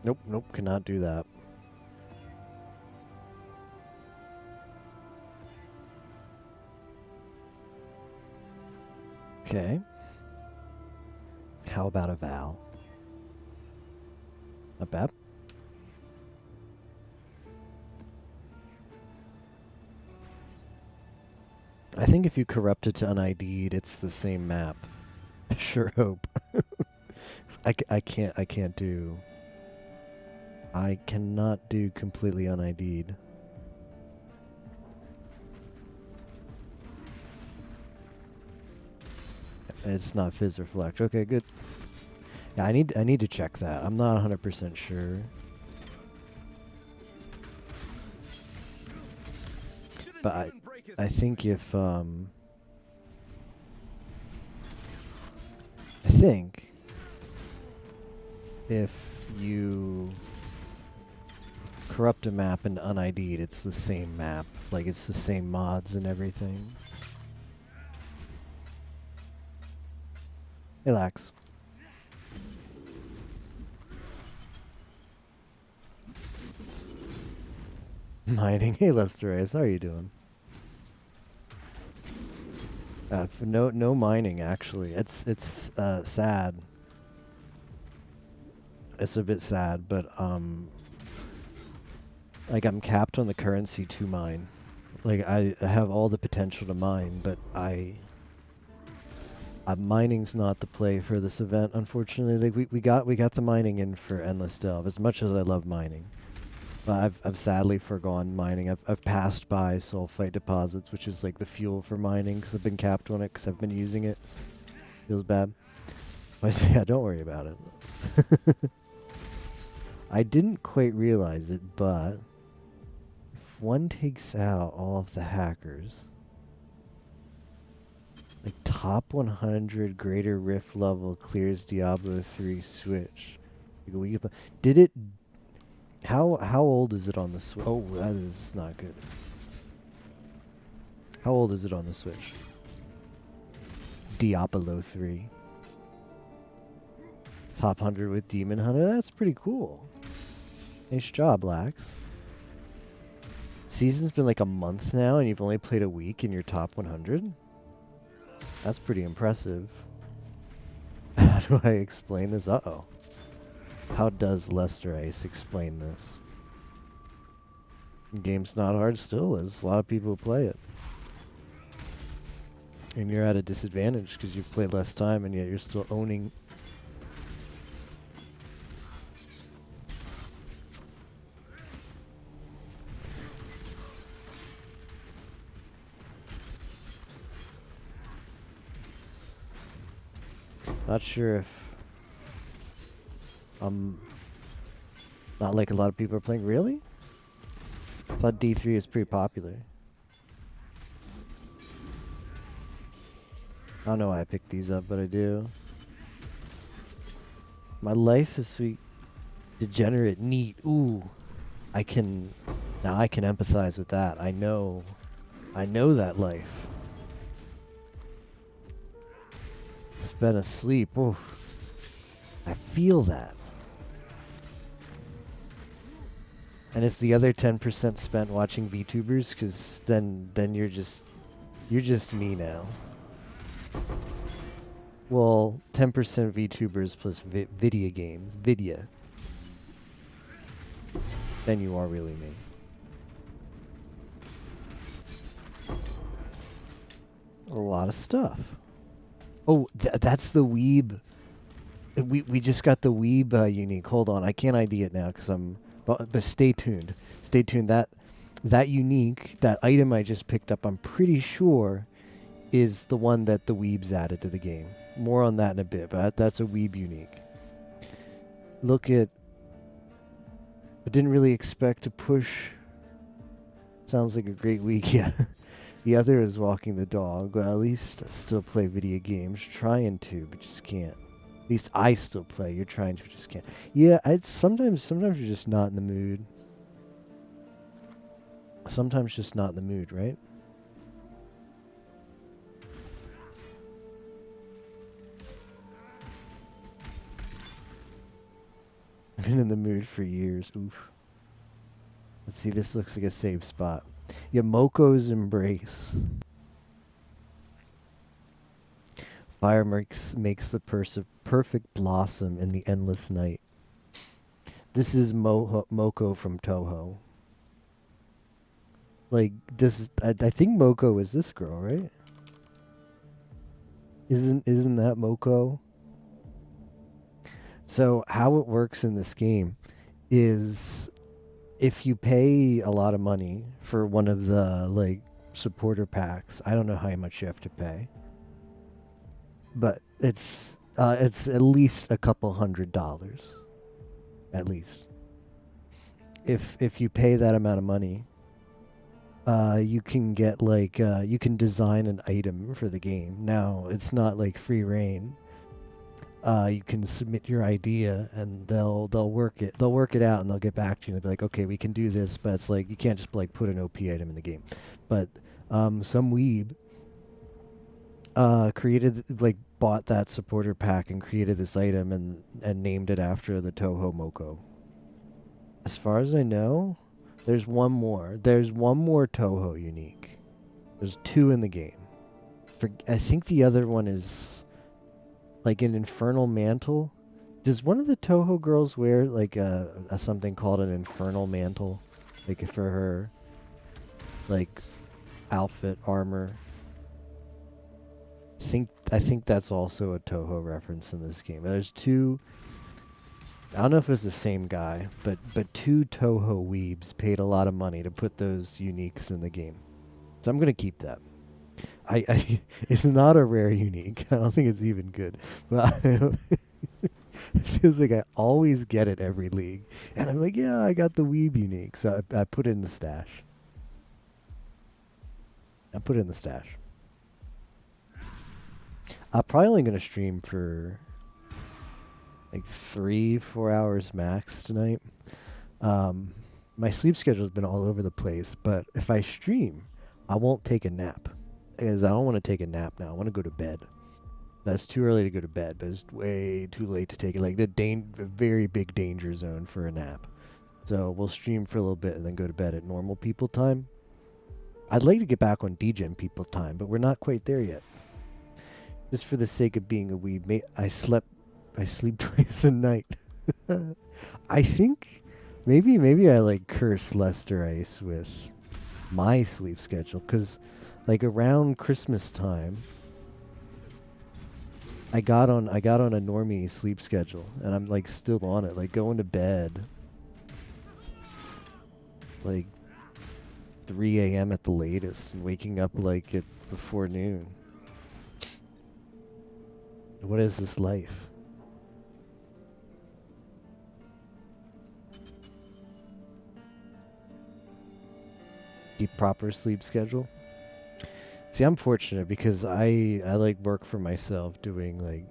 Nope, nope, cannot do that. Okay. How about a Val? Not bad. I think if you corrupt it to unID'd, it's the same map. I sure hope. I can't do... I cannot do completely unID'd. It's not Fizz or Flex. Okay, good. Yeah, I need to check that. I'm not 100% sure. But I think if I think if you corrupt a map and unID'd, it's the same map. Like it's the same mods and everything. Relax. Mining. Hey Lester Reyes, how are you doing? No mining actually. It's sad. It's a bit sad, but like I'm capped on the currency to mine. Like I have all the potential to mine, but mining's not the play for this event, unfortunately. Like we got the mining in for Endless Delve, as much as I love mining. But I've sadly forgone mining. I've passed by sulfite deposits, which is like the fuel for mining, because I've been capped on it, because I've been using it. Feels bad. But yeah, don't worry about it. I didn't quite realize it, but if one takes out all of the hackers, like top 100 greater rift level clears Diablo 3 Switch. Did it? How old is it on the Switch? Oh, that is not good. How old is it on the Switch? Diablo 3. Top 100 with Demon Hunter. That's pretty cool. Nice job, Lax. Season's been like a month now, and you've only played a week in your top 100? That's pretty impressive. How do I explain this? Uh-oh. How does Lester Ace explain this? The game's not hard still. There's a lot of people who play it. And you're at a disadvantage because you've played less time and yet you're still owning... Not sure if... not like a lot of people are playing. Really? I thought D3 is pretty popular. I don't know why I picked these up, but I do. My life is sweet. Degenerate, neat. Ooh. Now I can empathize with that. I know that life. It's been asleep. Ooh. I feel that. And it's the other 10% spent watching VTubers, because then you're just me now. Well, 10% VTubers plus video games. Vidya. Then you are really me. A lot of stuff. Oh, that's the Weeb. We just got the Weeb unique. Hold on, I can't ID it now because I'm... But stay tuned. Stay tuned. That unique, that item I just picked up, I'm pretty sure is the one that the Weebs added to the game. More on that in a bit, but that's a Weeb unique. Look at... I didn't really expect to push. Sounds like a great week, yeah. The other is walking the dog. Well, at least I still play video games. Trying to, but just can't. At least I still play. You're trying to, just can't. Yeah, sometimes you're just not in the mood. Sometimes just not in the mood, right? been in the mood for years. Oof. Let's see, this looks like a safe spot. Yeah, Moko's Embrace. Fire makes the perfect blossom in the endless night. This is Moko from Toho. Like, this, I think Moko is this girl, right? Isn't that Moko? So how it works in this game is if you pay a lot of money for one of the like supporter packs, I don't know how much you have to pay, but it's at least a couple $100, at least. If you pay that amount of money, you can get like you can design an item for the game. Now it's not like free reign. You can submit your idea and they'll work it out and they'll get back to you and they'll be like, okay, we can do this, but it's like you can't just like put an OP item in the game. But some weeb created like bought that supporter pack and created this item and named it after the Toho Moko. As far as I know, there's one more. There's one more Toho unique. There's 2 in the game. I think the other one is like an infernal mantle. Does one of the Toho girls wear like a something called an infernal mantle, like for her like outfit armor? I think that's also a Toho reference in this game. There's 2. I don't know if it's the same guy, but 2 Toho weebs paid a lot of money to put those uniques in the game. So I'm gonna keep that. I it's not a rare unique. I don't think it's even good. But it feels like I always get it every league. And I'm like, yeah, I got the weeb unique. So I put it in the stash. I'm probably only gonna stream for like 3-4 hours max tonight. My sleep schedule's been all over the place, but if I stream, I won't take a nap. Because I don't want to take a nap now. I want to go to bed. That's too early to go to bed, but it's way too late to take it. Like a very big danger zone for a nap. So we'll stream for a little bit and then go to bed at normal people time. I'd like to get back on DGen people time, but we're not quite there yet. Just for the sake of being a weeb, I sleep twice a night. I think maybe I like curse Lester Ice with my sleep schedule, because like around Christmas time I got on a normie sleep schedule and I'm like still on it, like going to bed like 3 a.m. at the latest and waking up like at before noon. What is this life? Keep proper sleep schedule. See, I'm fortunate because I like work for myself doing like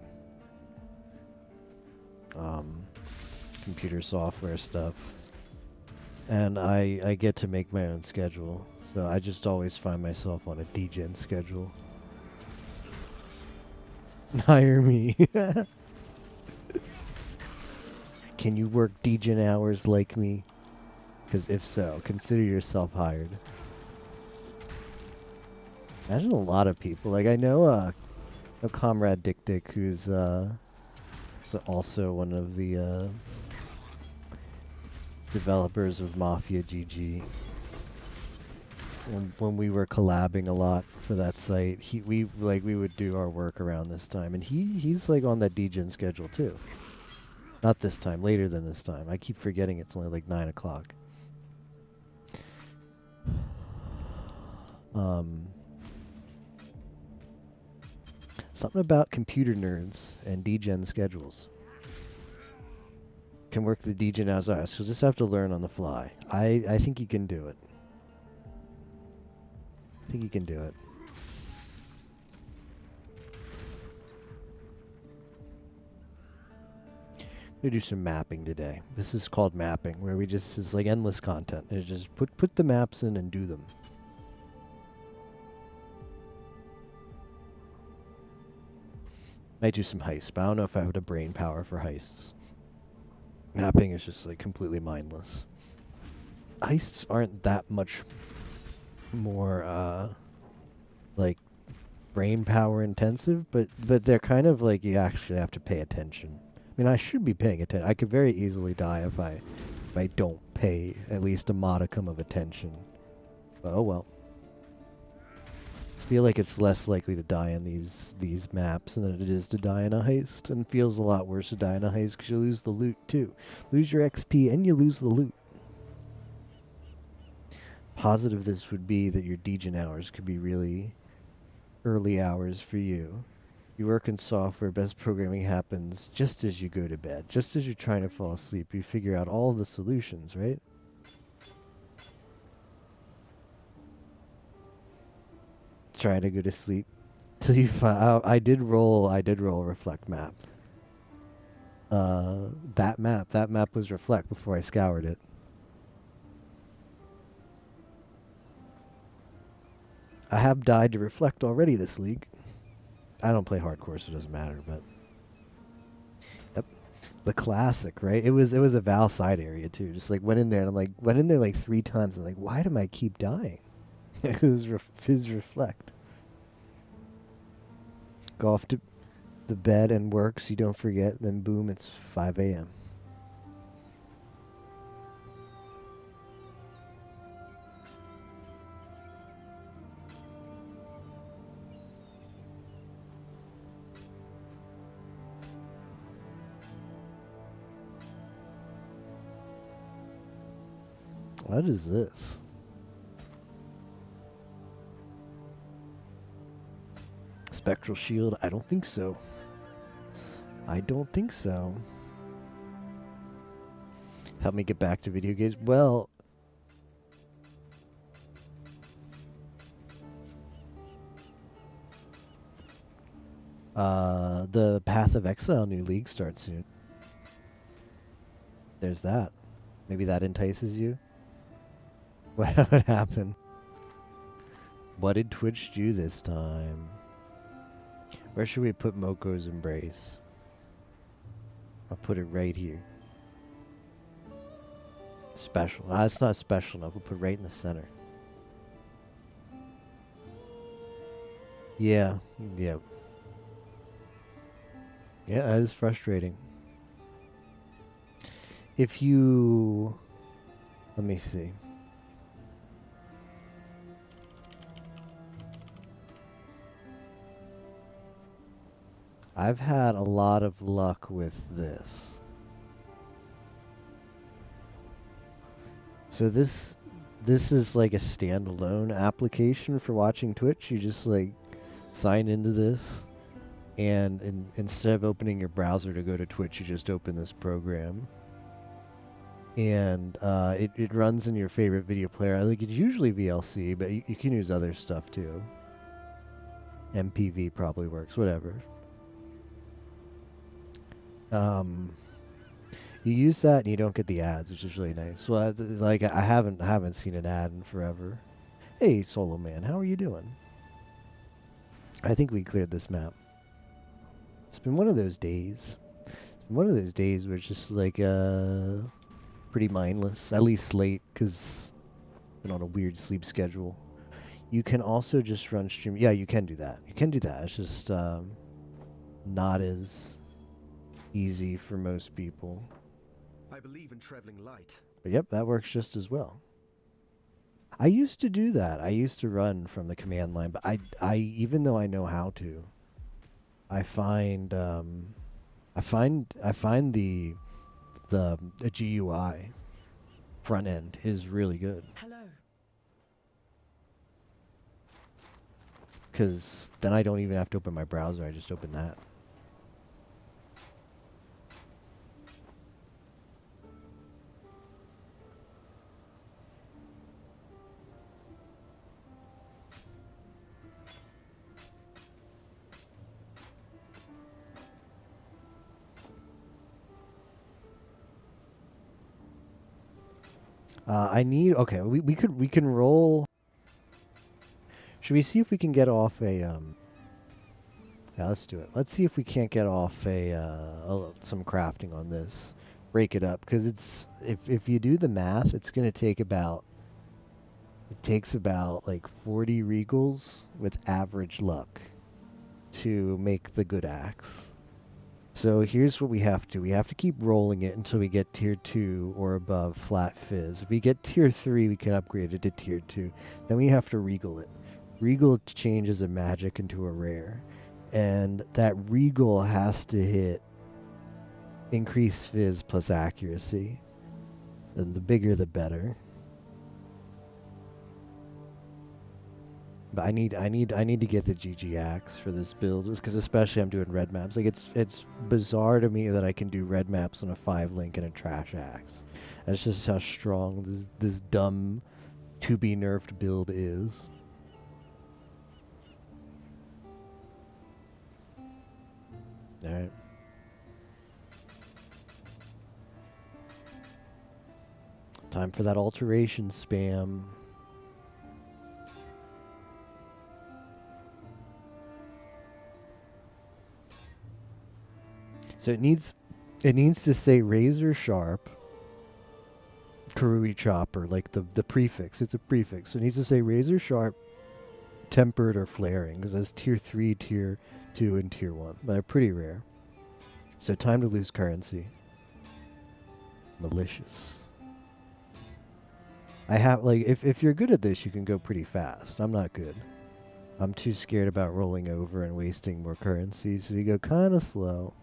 computer software stuff, and I get to make my own schedule. So I just always find myself on a DGen schedule. Hire me. Can you work DGen hours like me? Because if so, consider yourself hired. Imagine a lot of people. Like I know a comrade Dick who's also one of the developers of Mafia GG. When we were collabing a lot for that site, we would do our work around this time, and he's like on that DGen schedule too. Not this time, later than this time. I keep forgetting it's only like 9 o'clock. Something about computer nerds and DGen schedules. Can work the DGen hours. So you'll just have to learn on the fly. I think you can do it. I think you can do it. I'm gonna do some mapping today. This is called mapping, where it's like endless content. It's just put the maps in and do them. Might do some heists, but I don't know if I have the brain power for heists. Mapping is just like completely mindless. Heists aren't that much more like brain power intensive, but they're kind of like you actually have to pay attention. I mean, I should be paying attention. I could very easily die if I don't pay at least a modicum of attention. But oh well. I feel like it's less likely to die in these maps than it is to die in a heist, and feels a lot worse to die in a heist because you lose the loot too. Lose your XP and you lose the loot. Positive this would be that your degen hours could be really early hours for you. You work in software, best programming happens just as you go to bed. Just as you're trying to fall asleep, you figure out all the solutions, right? Try to go to sleep till you find. I did roll reflect map. That map was reflect before I scoured it. I have died to reflect already this league. I don't play hardcore, so it doesn't matter. But yep, the classic, right? It was a Val side area too. Just like went in there and I'm like went in there like 3 times. I'm like, why do I keep dying? It was Fizz reflect. Go off to the bed and work so you don't forget. Then boom, it's 5 a.m. What is this? Spectral shield? I don't think so. I don't think so. Help me get back to video games. Well, the Path of Exile new league starts soon. There's that. Maybe that entices you. What would happen? What did Twitch do this time? Where should we put Moko's Embrace? I'll put it right here. Special. Ah, it's not special enough. We'll put it right in the center. Yeah. Yeah. Yeah, that is frustrating. If you... Let me see. I've had a lot of luck with this. So this is like a standalone application for watching Twitch. You just like sign into this, and instead of opening your browser to go to Twitch, you just open this program. And it runs in your favorite video player. Like it's usually VLC, but you can use other stuff too. MPV probably works, whatever. You use that and you don't get the ads, which is really nice. Well, like I haven't seen an ad in forever. Hey, Solo Man, how are you doing? I think we cleared this map. It's been one of those days. It's been one of those days where it's just like pretty mindless, at least late, because been on a weird sleep schedule. You can also just run stream. Yeah, you can do that. You can do that. It's just not as easy for most people. I believe in traveling light. But yep, that works just as well. I used to do that. I used to run from the command line, but I even though I know how to, I find the GUI front end is really good. Hello. Because then I don't even have to open my browser. I just open that. I need... Okay, we can roll... Should we see if we can get off a... Yeah, let's do it. Let's see if we can't get off some crafting on this. break it up because it's if you do the math, it's gonna take about it takes about like 40 regals with average luck to make the good axe. So here's what we have to. We have to keep rolling it until we get tier 2 or above flat fizz. If we get tier 3, we can upgrade it to tier 2. Then we have to regal it. Regal changes a magic into a rare. And that regal has to hit increased fizz plus accuracy. And the bigger the better. But I need to get the GG axe for this build, just because especially I'm doing red maps. Like it's bizarre to me that I can do red maps on a 5 link and a trash axe. That's just how strong this dumb to be nerfed build is. All right. Time for that alteration spam. So it needs to say razor sharp karui chopper, like the prefix. It's a prefix. So it needs to say razor sharp tempered or flaring, because that's tier 3, tier 2, and tier 1. But they're pretty rare. So time to lose currency. Malicious. I have, like, if you're good at this, you can go pretty fast. I'm not good. I'm too scared about rolling over and wasting more currency, so you go kind of slow.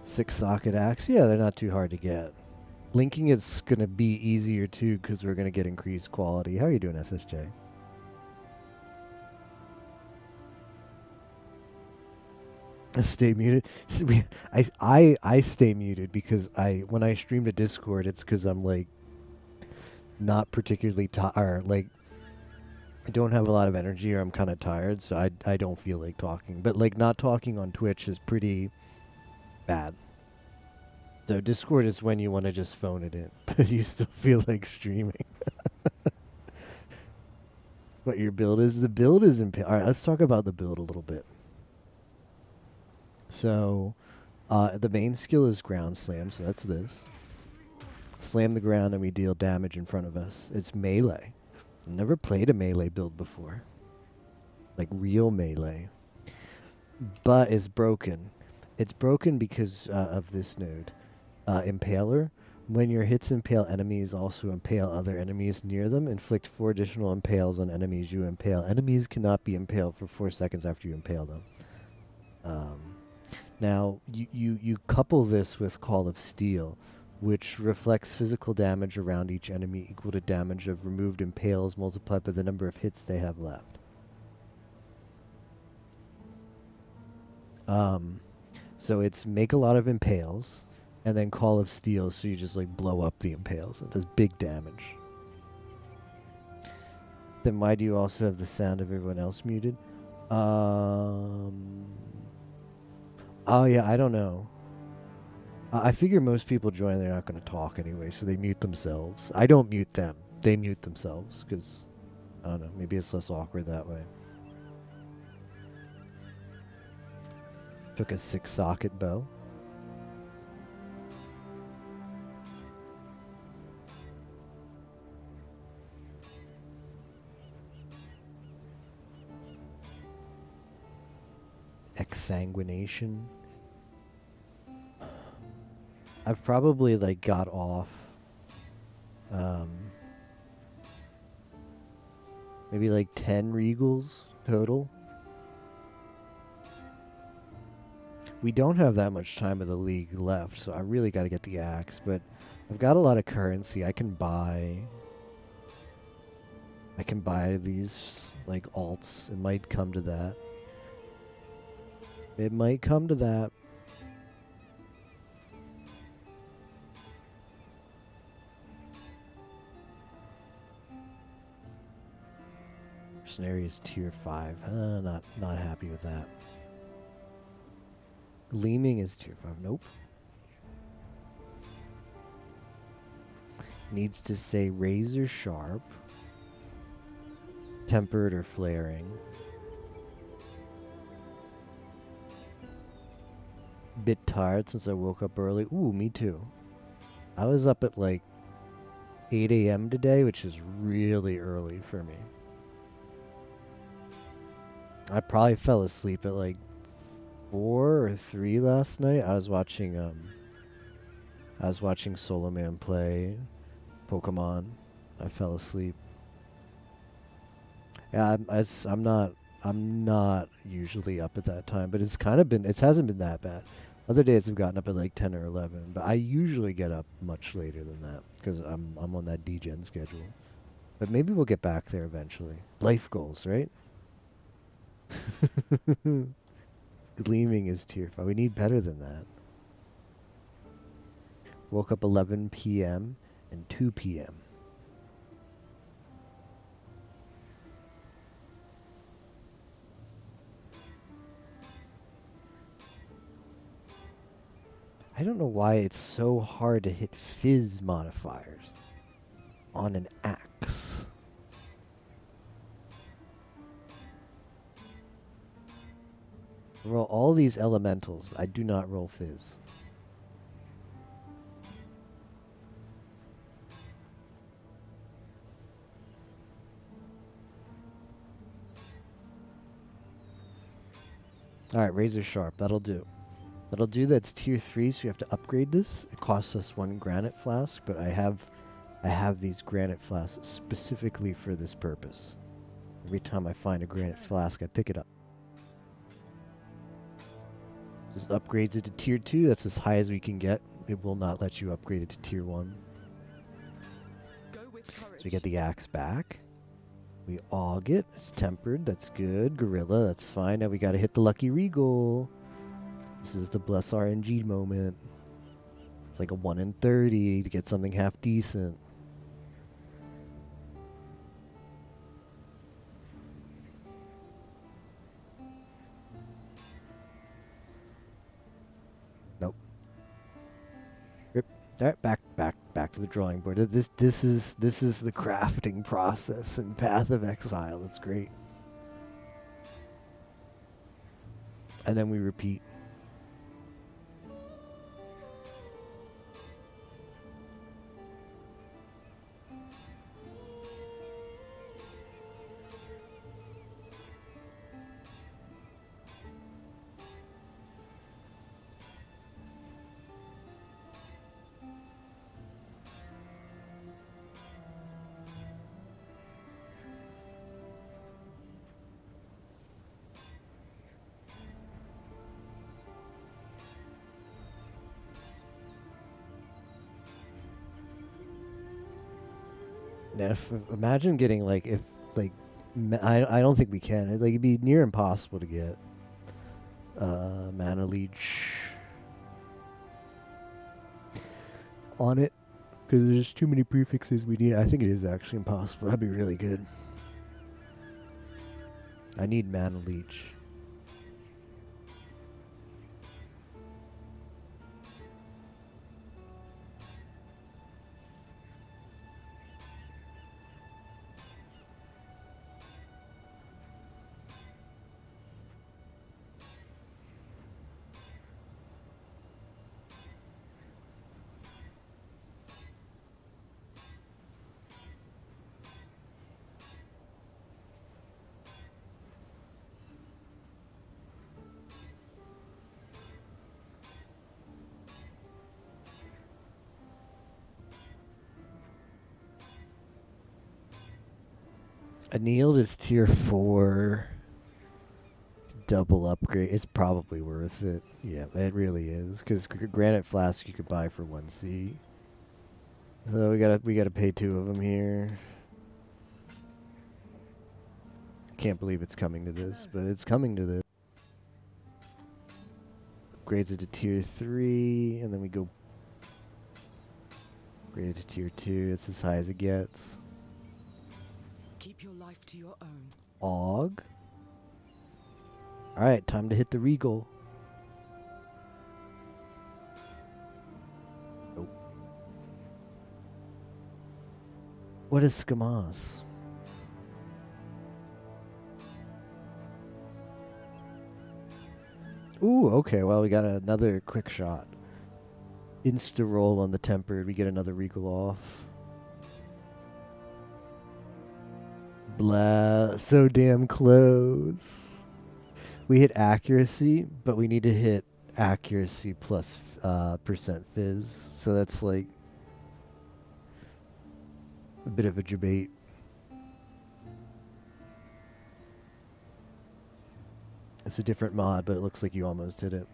Six socket axe, yeah, they're not too hard to get. Linking it's gonna be easier too, because we're gonna get increased quality. How are you doing, SSJ? Stay muted. I stay muted because when I stream to Discord, it's because I'm like not particularly tired. Like I don't have a lot of energy, or I'm kind of tired, so I don't feel like talking. But like not talking on Twitch is pretty bad. So Discord is when you want to just phone it in, but you still feel like streaming. What your build is? The build is All right, let's talk about the build a little bit. So, the main skill is ground slam, so that's this. Slam the ground and we deal damage in front of us. It's melee. I've never played a melee build before. Like real melee. But it's broken. It's broken because of this node. Impaler. When your hits impale enemies, also impale other enemies near them. Inflict 4 additional impales on enemies you impale. Enemies cannot be impaled for 4 seconds after you impale them. Now, you couple this with Call of Steel, which reflects physical damage around each enemy equal to damage of removed impales multiplied by the number of hits they have left. So it's make a lot of impales, and then Call of Steel, so you just like blow up the impales. It does big damage. Then why do you also have the sound of everyone else muted? Oh yeah, I don't know. I figure most people join, they're not going to talk anyway, so they mute themselves. I don't mute them. They mute themselves, because, I don't know, maybe it's less awkward that way. Took a 6-socket bow. Exsanguination. I've probably like got off maybe like 10 regals total. We don't have that much time of the league left, so I really got to get the axe, but I've got a lot of currency. I can buy these like alts. It might come to that. It might come to that. Mercenary is tier 5. Not happy with that. Gleaming is tier 5. Nope. Needs to say razor sharp. Tempered or flaring. Bit tired since I woke up early. Ooh, me too. I was up at like 8 a.m. today, which is really early for me. I probably fell asleep at like 4 or 3 last night. I was watching Solo Man play Pokemon. I fell asleep. Yeah, I'm not usually up at that time, but it hasn't been that bad. Other days I've gotten up at like 10 or 11, but I usually get up much later than that because I'm on that DGen schedule. But maybe we'll get back there eventually. Life goals, right? Gleaming is tier 5. We need better than that. Woke up 11 p.m. and 2 p.m. I don't know why it's so hard to hit fizz modifiers on an axe. Roll all these elementals. I do not roll fizz. Alright, Razor Sharp. That'll do. That'll do. That's tier 3, so you have to upgrade this. It costs us 1 granite flask, but I have these granite flasks specifically for this purpose. Every time I find a granite flask, I pick it up. This upgrades it to tier 2. That's as high as we can get. It will not let you upgrade it to tier 1. So we get the axe back. We aug it. It's tempered. That's good. Gorilla. That's fine. Now we got to hit the lucky regal. This is the bless RNG moment. It's like a 1 in 30 to get something half decent. Nope. Rip. All right, back to the drawing board. This is the crafting process in Path of Exile. It's great. And then we repeat. Yeah, imagine getting like I don't think we can. It'd be near impossible to get mana leech on it because there's too many prefixes we need. I think it is actually impossible. That'd be really good. I need mana leech. Annealed is tier 4. Double upgrade. It's probably worth it. Yeah, it really is. Because granite flask you could buy for 1C. So we gotta pay 2 of them here. Can't believe it's coming to this, but it's coming to this. Upgrades it to tier 3, and then we go upgrade it to tier 2. It's as high as it gets. Keep your life to your own. Aug. Alright, time to hit the regal. Nope. What is Scamas? Ooh, okay. Well, we got another quick shot. Insta roll on the tempered. We get another regal off. Blah. So damn close. We hit accuracy, but we need to hit accuracy plus percent fizz. So that's like a bit of a debate. It's a different mod, but it looks like you almost hit it.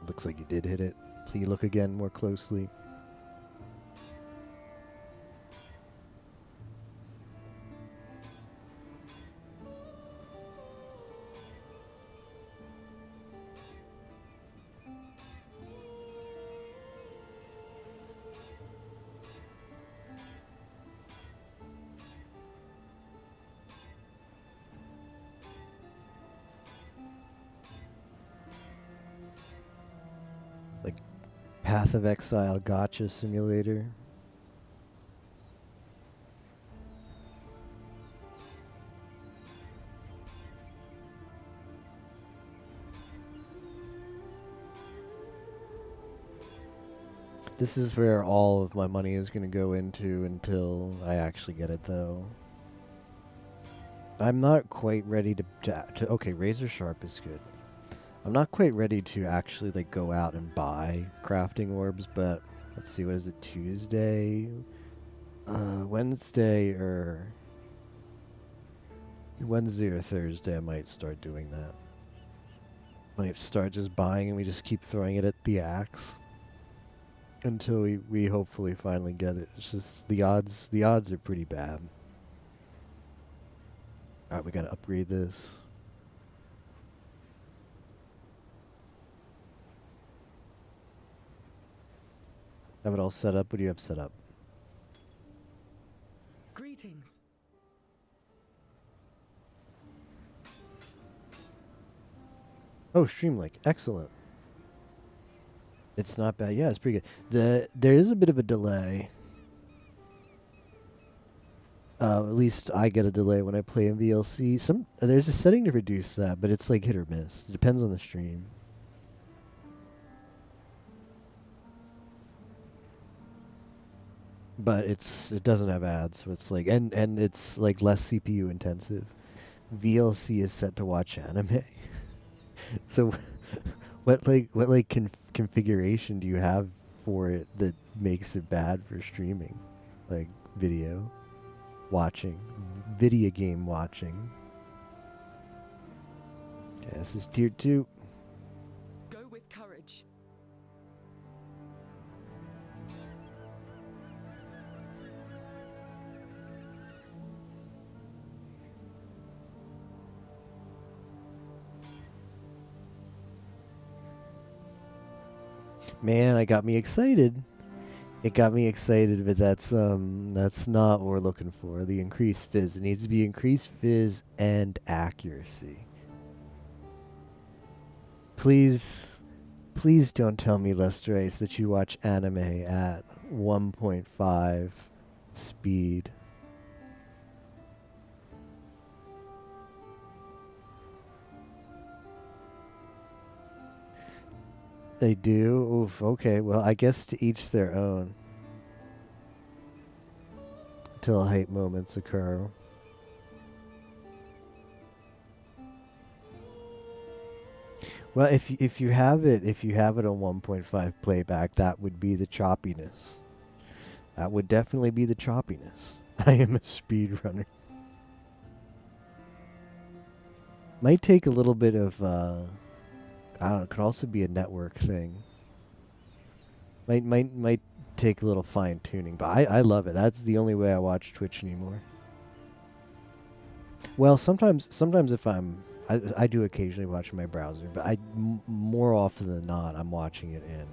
Looks like you did hit it. Please look again more closely. Like Path of Exile Gotcha Simulator. This is where all of my money is going to go into until I actually get it, though. I'm not quite ready to okay, Razor Sharp is good. I'm not quite ready to actually like go out and buy crafting orbs, but let's see, what is it, Tuesday? Wednesday or Thursday I might start doing that. Might start just buying and we just keep throwing it at the axe until we hopefully finally get it. It's just the odds are pretty bad. Alright, we gotta upgrade this. Have it all set up? What do you have set up? Greetings. Oh, Streamlink. Excellent. It's not bad. Yeah, it's pretty good. There is a bit of a delay. At least I get a delay when I play in VLC. There's a setting to reduce that, but it's like hit or miss. It depends on the stream. But it doesn't have ads, so it's like and it's like less CPU intensive. VLC is set to watch anime. So what configuration do you have for it that makes it bad for streaming? Like video watching, video game watching. Okay, this is tier 2. Go with courage. Man, I got me excited. It got me excited, but that's not what we're looking for. The increased fizz. It needs to be increased fizz and accuracy. Please don't tell me, Lester Ace, that you watch anime at 1.5 speed. They do? Oof, okay. Well, I guess to each their own. Until hype moments occur. Well, if you have it on 1.5 playback, that would be the choppiness. That would definitely be the choppiness. I am a speedrunner. Might take a little bit of I don't know, it could also be a network thing. Might take a little fine tuning, but I love it. That's the only way I watch Twitch anymore. Well, sometimes if I do occasionally watch in my browser, but more often than not, I'm watching it in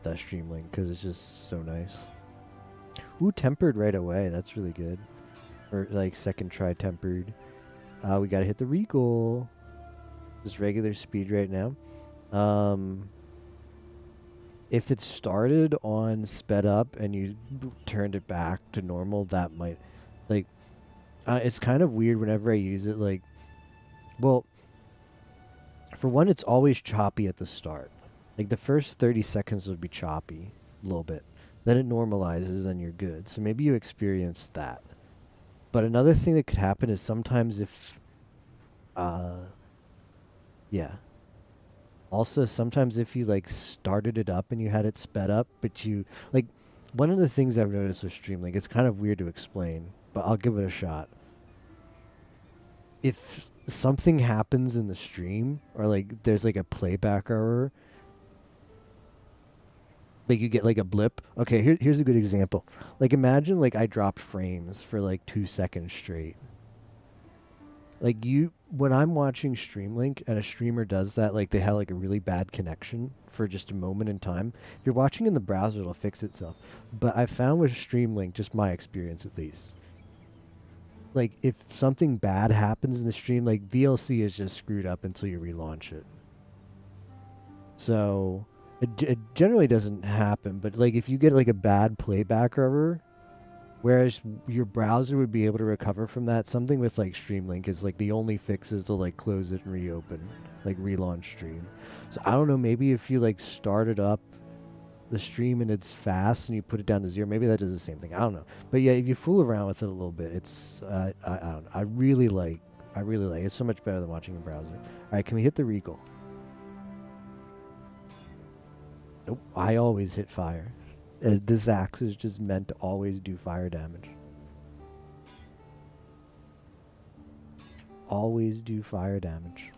the Streamlink because it's just so nice. Ooh, tempered right away. That's really good. Or like second try tempered. We gotta hit the regal. Just regular speed right now. If it started on sped up and you turned it back to normal, that might, like, it's kind of weird whenever I use it. Like, Well, for one, it's always choppy at the start. Like the first 30 seconds would be choppy, a little bit. Then it normalizes, then you're good. So maybe you experienced that. But another thing that could happen is sometimes if, uh, yeah. Also, sometimes if you like started it up and you had it sped up, but you like one of the things I've noticed with Streamlink, it's kind of weird to explain, but I'll give it a shot. If something happens in the stream or like there's like a playback error, like you get like a blip. Okay, here's a good example. Like imagine like I dropped frames for like 2 seconds straight. Like when I'm watching Streamlink and a streamer does that, like they have like a really bad connection for just a moment in time. If you're watching in the browser, it'll fix itself. But I found with Streamlink, just my experience at least, like if something bad happens in the stream, like VLC is just screwed up until you relaunch it. So it generally doesn't happen, but like if you get like a bad playback error, whereas your browser would be able to recover from that, something with like Streamlink is like the only fix is to like close it and reopen, like relaunch stream. So I don't know, maybe if you like started up the stream and it's fast and you put it down to 0, maybe that does the same thing. I don't know. But yeah, if you fool around with it a little bit, it's I don't know. I really like it. It's so much better than watching in browser. All right, can we hit the Regal? Nope. I always hit fire. This axe is just meant to always do fire damage. Always do fire damage.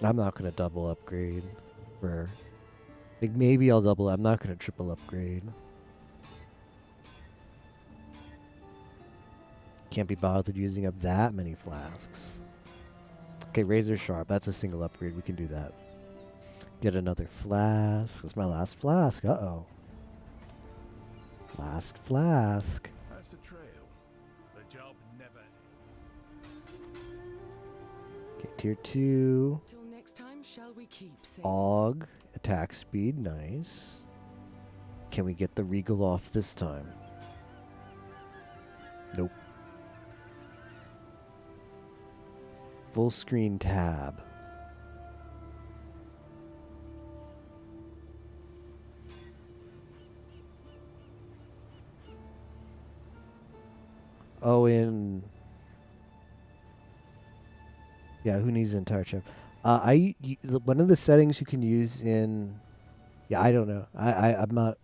I'm not going to double upgrade. For, like maybe I'll double. I'm not going to triple upgrade. Can't be bothered using up that many flasks. Okay, Razor Sharp. That's a single upgrade. We can do that. Get another flask. That's my last flask. Uh-oh. Last flask. That's the trail. The job never. Okay, tier 2. Till next time, shall we keep sailing? Og. Attack speed. Nice. Can we get the Regal off this time? Nope. Full screen tab. Oh, yeah, who needs an entire chip? One of the settings you can use in, yeah, I don't know. I'm not.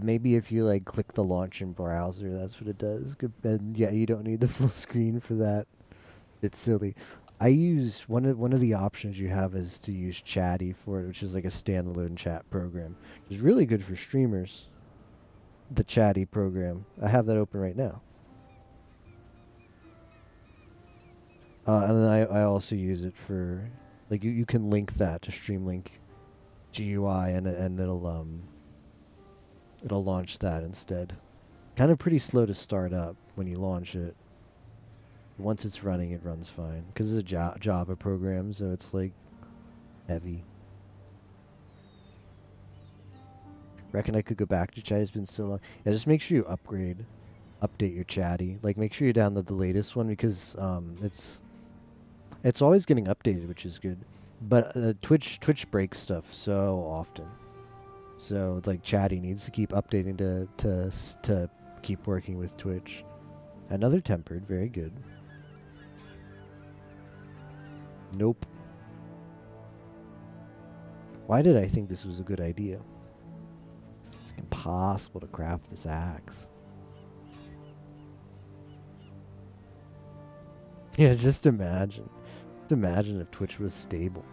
Maybe if you like click the launch in browser, that's what it does. And yeah, you don't need the full screen for that. It's silly. I use one of the options you have is to use Chatty for it, which is like a standalone chat program. It's really good for streamers. The Chatty program. I have that open right now. And then I also use it for, like you can link that to Streamlink GUI and it'll launch that instead. Kind of pretty slow to start up when you launch it. Once it's running, it runs fine because it's a Java program, so it's like heavy. Reckon I could go back to Chatty. It's been so long. Yeah, just make sure you update your Chatty. Like make sure you download the latest one because it's always getting updated, which is good. But Twitch breaks stuff so often, so like Chatty needs to keep updating to keep working with Twitch. Another tempered, very good. Nope. Why did I think this was a good idea? It's impossible to craft this axe. Yeah, just imagine. Just imagine if Twitch was stable.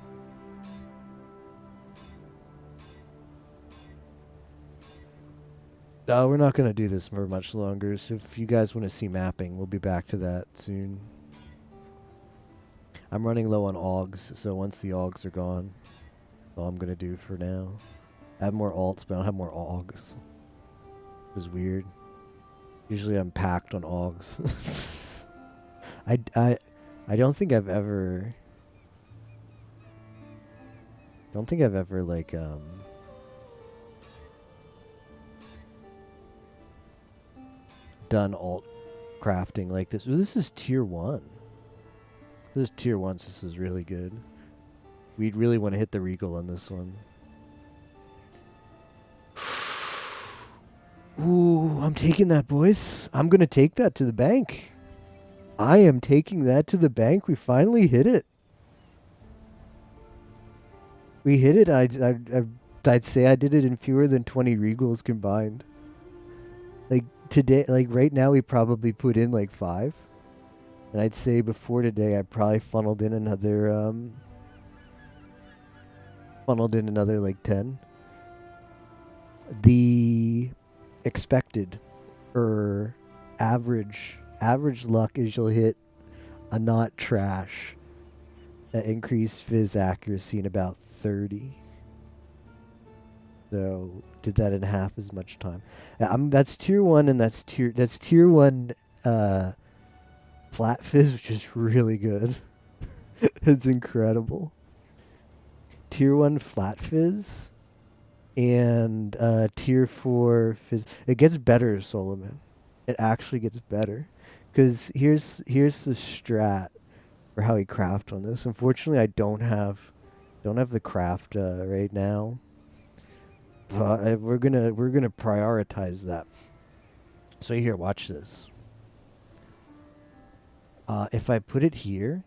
No, we're not going to do this for much longer, so if you guys want to see mapping, we'll be back to that soon. I'm running low on augs, so once the augs are gone, All I'm gonna do for now. I have more alts, but I don't have more augs. It was weird. Usually I'm packed on augs. I don't think I've ever. Don't think I've ever like done alt crafting like this. Ooh, this is tier 1. This is tier 1, so this is really good. We'd really want to hit the Regal on this one. Ooh, I'm taking that, boys. I'm going to take that to the bank. I am taking that to the bank. We finally hit it. We hit it. I'd say I did it in fewer than 20 Regals combined. Like today, like right now, we probably put in like 5. And I'd say before today, I probably funneled in another like 10. The expected or average luck is you'll hit a not trash increased fizz accuracy in about 30. So did that in half as much time. That's tier 1, and that's tier 1 flat fizz, which is really good. It's incredible. Tier 1 flat fizz and tier 4 fizz. It gets better, Solomon. It actually gets better. Because here's the strat for how we craft on this. Unfortunately, I don't have the craft right now. We're gonna prioritize that. So here, watch this. If I put it here,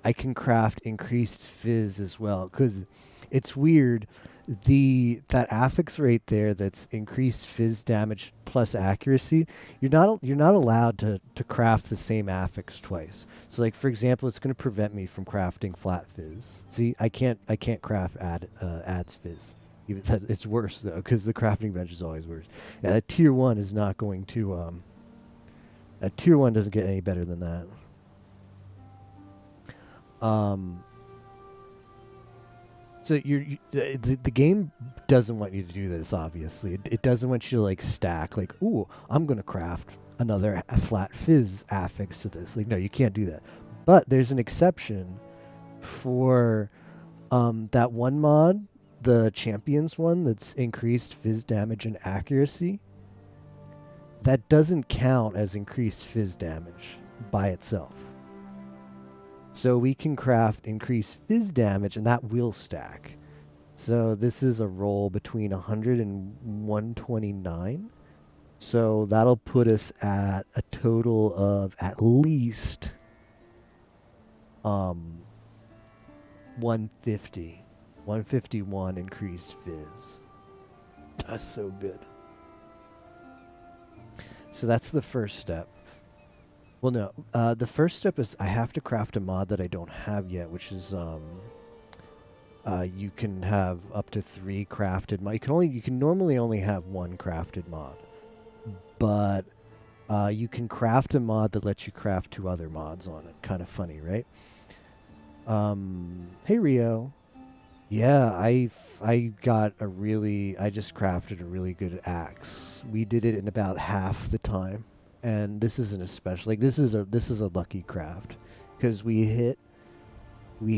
I can craft increased fizz as well. Because it's weird. That affix right there, that's increased fizz damage plus accuracy, you're not allowed to craft the same affix twice. So like for example, it's going to prevent me from crafting flat fizz. See, I can't craft adds fizz. Even it's worse though, because the crafting bench is always worse. Yeah, that tier 1 is not going to that tier 1 doesn't get any better than that. So the game doesn't want you to do this, obviously. It doesn't want you to like stack, like, ooh, I'm going to craft another flat fizz affix to this. Like, no, you can't do that. But there's an exception for that one mod, the Champions one, that's increased fizz damage and accuracy. That doesn't count as increased fizz damage by itself. So we can craft increased fizz damage, and that will stack. So this is a roll between 100 and 129. So that'll put us at a total of at least 150. 151 increased fizz. That's so good. So that's the first step. Well, no. The first step is I have to craft a mod that I don't have yet, which is you can have up to 3 crafted mod. You can normally only have 1 crafted mod, but you can craft a mod that lets you craft 2 other mods on it. Kind of funny, right? Hey Rio. Yeah, I just crafted a really good axe. We did it in about half the time. And this isn't especially like this is a lucky craft because we hit the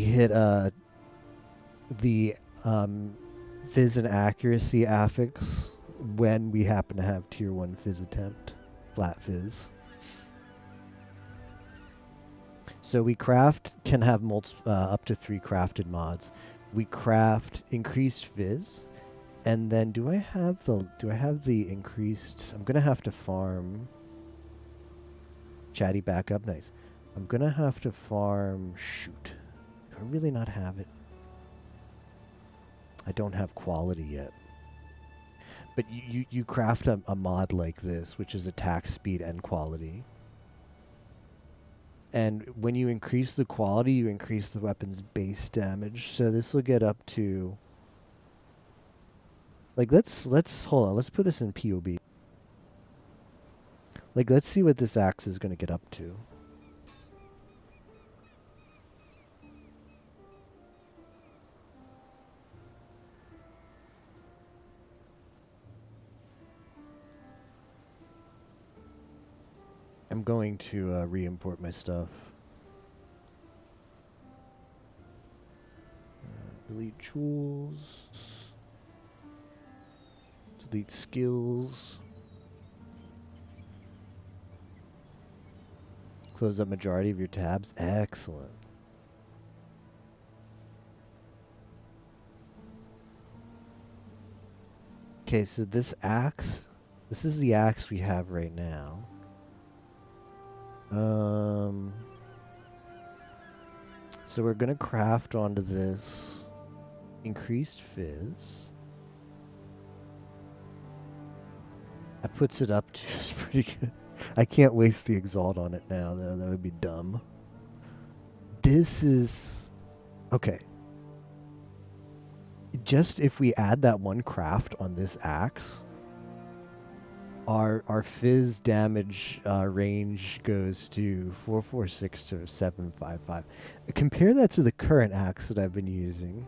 fizz and accuracy affix when we happen to have tier 1 fizz attempt, flat fizz. So we can have up to 3 crafted mods. We craft increased fizz, and then do I have the increased? I'm gonna have to farm. Chatty back up, nice. I'm gonna have to farm. Shoot, do I really not have it? I don't have quality yet. But you craft a mod like this, which is attack speed and quality. And when you increase the quality, you increase the weapon's base damage. So this will get up to. Like let's hold on. Let's put this in POB. Like, let's see what this axe is going to get up to. I'm going to re-import my stuff. Delete tools. Delete skills. Close up majority of your tabs. Excellent. Okay, so this axe, this is the axe we have right now. So we're gonna craft onto this increased fizz. That puts it up to just pretty good. I can't waste the exalt on it now, though. That would be dumb. This is... Okay. Just if we add that one craft on this axe, our fizz damage range goes to 446 to 755. Compare that to the current axe that I've been using.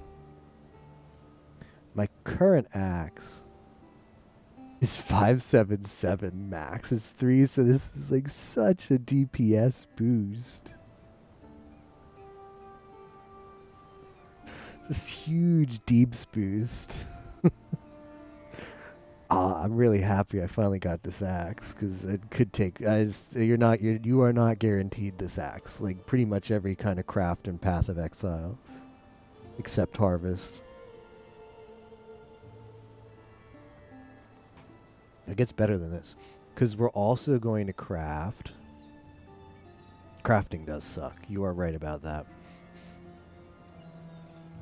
My current axe is 577 max. It's 3, so this is like such a DPS boost. This huge deeps boost. I'm really happy I finally got this axe, because it could take. You are not guaranteed this axe. Like pretty much every kind of craft in Path of Exile, except Harvest. It gets better than this, because we're also going to craft. Crafting does suck. You are right about that.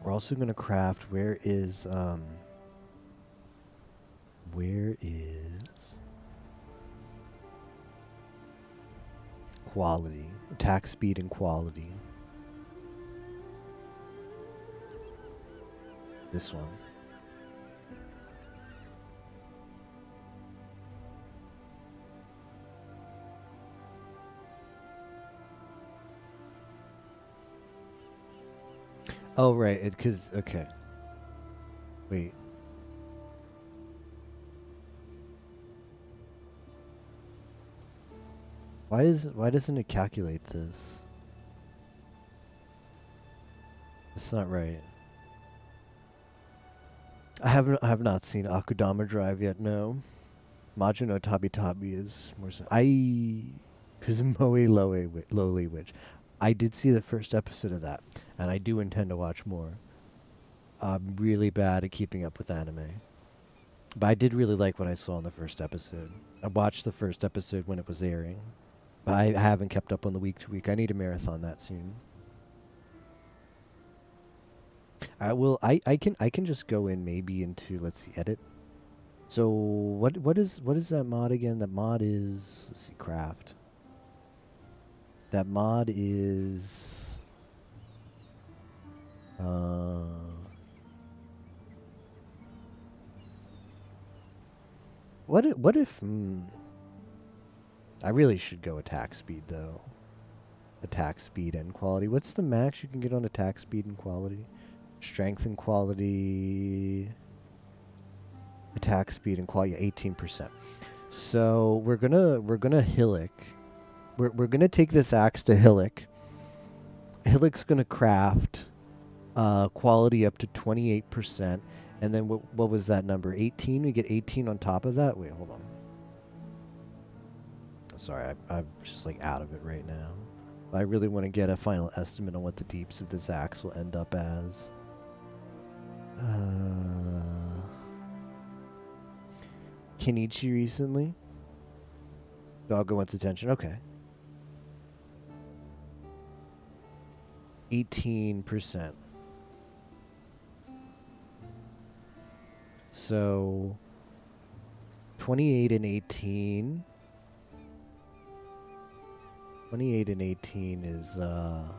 We're also going to craft. Where is quality? Attack speed and quality. This one. Oh, right. Because, okay. Wait. Why doesn't it calculate this? It's not right. I have not seen Akudama Drive yet, no. Maju no Tabi Tabi is more so. Kuzumoe Lowly Witch. I did see the first episode of that, and I do intend to watch more. I'm really bad at keeping up with anime. But I did really like what I saw in the first episode. I watched the first episode when it was airing. But I haven't kept up on the week to week. I need to marathon that soon. I can just go in maybe into, let's see, edit. So what is that mod again? That mod is, let's see, craft. That mod is what if I really should go attack speed though. Attack speed and quality. What's the max you can get on attack speed and quality? Strength and quality. Attack speed and quality 18%. So we're gonna Hillock. We're gonna take this axe to Hillock. Hillock's gonna craft quality up to 28%, and then what was that number? 18. We get 18 on top of that. Wait, hold on. Sorry, I'm just like out of it right now. I really want to get a final estimate on what the deeps of this axe will end up as. Kenichi recently. Doggo wants attention. Okay. 18%. So 28 and 18. 28 and 18 is a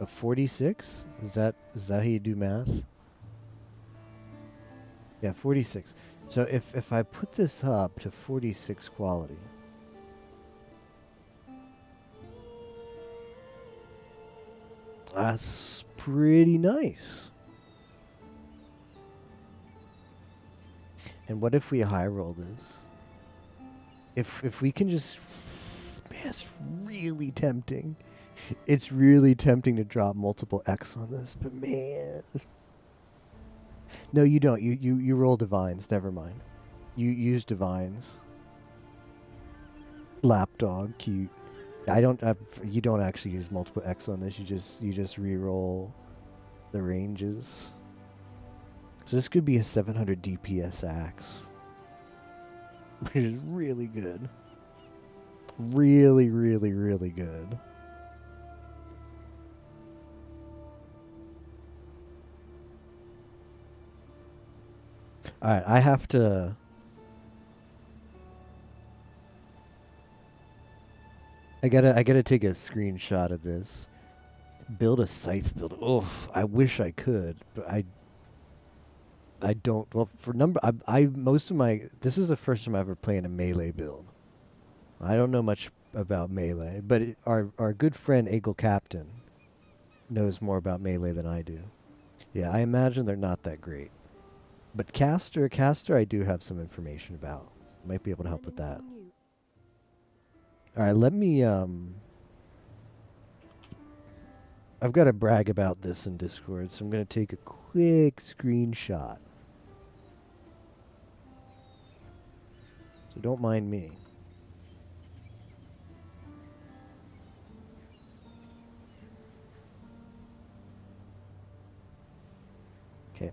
46? Is that how you do math? Yeah, 46. So if I put this up to 46 quality, that's pretty nice. And what if we high roll this? If we can just Man, it's really tempting. It's really tempting to drop multiple X on this, but man. No, you don't. You roll divines. Never mind. You use divines. Lapdog, cute. I don't. You don't actually use multiple X on this. You just re-roll the ranges. So this could be a 700 DPS axe, which is really good. Really, really, really good. All right, I have to. I gotta take a screenshot of this. Build a scythe build. Oh, I wish I could, but I don't. Well, for number, I most of my. This is the first time I ever playing a melee build. I don't know much about melee, but our good friend Eagle Captain knows more about melee than I do. Yeah, I imagine they're not that great. But caster, I do have some information about. Might be able to help with that. All right, let me. I've got to brag about this in Discord, so I'm gonna take a quick screenshot. So don't mind me. Okay.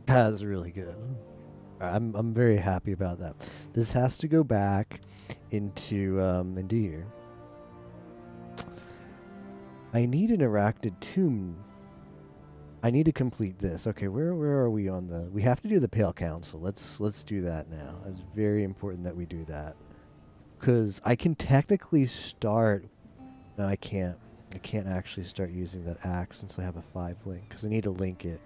That's really good. I'm very happy about that. This has to go back into here. I need an arachnid tomb. I need to complete this. Okay, where are we on the? We have to do the Pale Council. Let's do that now. It's very important that we do that, because I can technically start. No, I can't. I can't actually start using that axe until I have a 5 link, because I need to link it.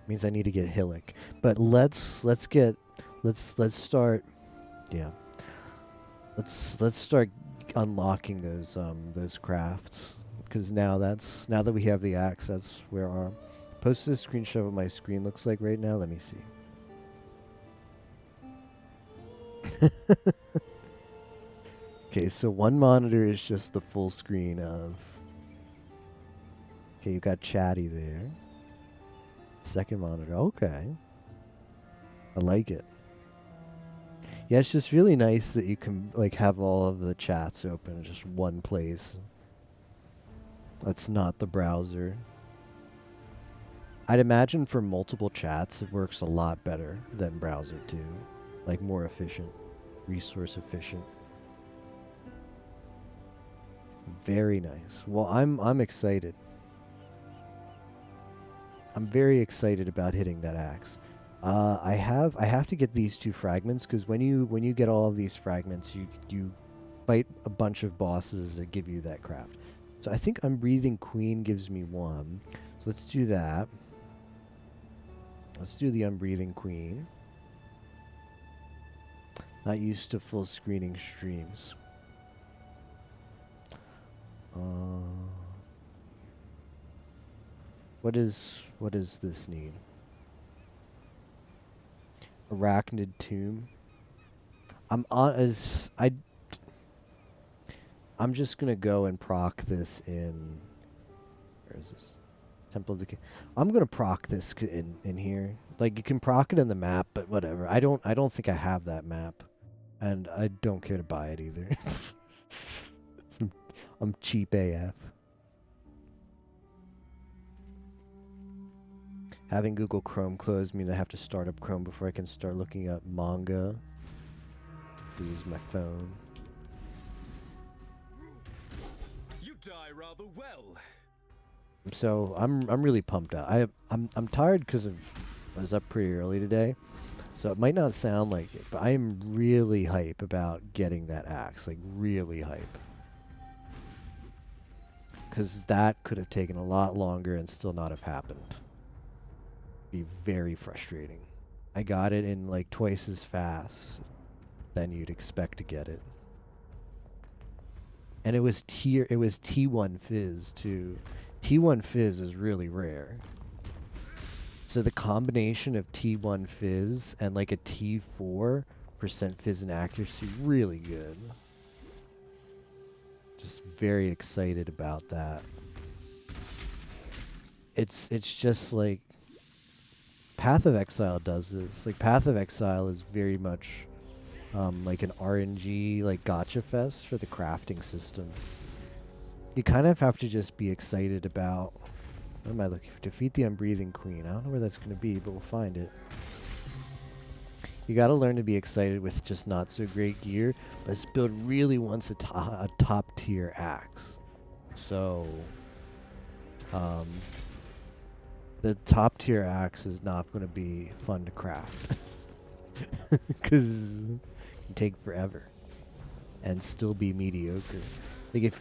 Means I need to get Hillock. But let's start. Yeah. Let's start unlocking those crafts, because now that we have the axe, that's where our posted a screenshot of what my screen looks like right now. Let me see. Okay, so one monitor is just the full screen of. Okay, you got Chatty there. Second monitor. Okay. I like it. Yeah, it's just really nice that you can like have all of the chats open in just one place. That's not the browser. I'd imagine for multiple chats it works a lot better than browser too. Like more efficient, resource efficient. Very nice. Well, I'm excited. I'm very excited about hitting that axe. I have to get these 2 fragments, because when you get all of these fragments, you fight a bunch of bosses that give you that craft. So I think Unbreathing Queen gives me 1. So let's do that. Let's do the Unbreathing Queen. Not used to full screening streams. What is this need? Arachnid Tomb. I'm just gonna go and proc this in. Where is this? Temple of Decay. I'm gonna proc this in here. Like, you can proc it in the map, but whatever. I don't think I have that map, and I don't care to buy it either. I'm cheap AF. Having Google Chrome closed means I have to start up Chrome before I can start looking up manga. Use my phone. You die rather well. So I'm really pumped out. I'm tired because I was up pretty early today, So it might not sound like it, but I am really hype about getting that axe. Like, really hype. Because that could have taken a lot longer and still not have happened. Be very frustrating. I got it in like twice as fast than you'd expect to get it. And it was T1 Fizz too. T1 Fizz is really rare. So the combination of T1 Fizz and like a T4% Fizz and accuracy, really good. Just very excited about that. It's just like Path of Exile does this. Like Path of Exile is very much like an RNG like gotcha fest for the crafting system. You kind of have to just be excited about. What am I looking for? Defeat the Unbreathing Queen. I don't know where that's going to be, but we'll find it. You got to learn to be excited with just not so great gear, but this build really wants a top tier axe. So, the top tier axe is not going to be fun to craft because it can take forever and still be mediocre. Like if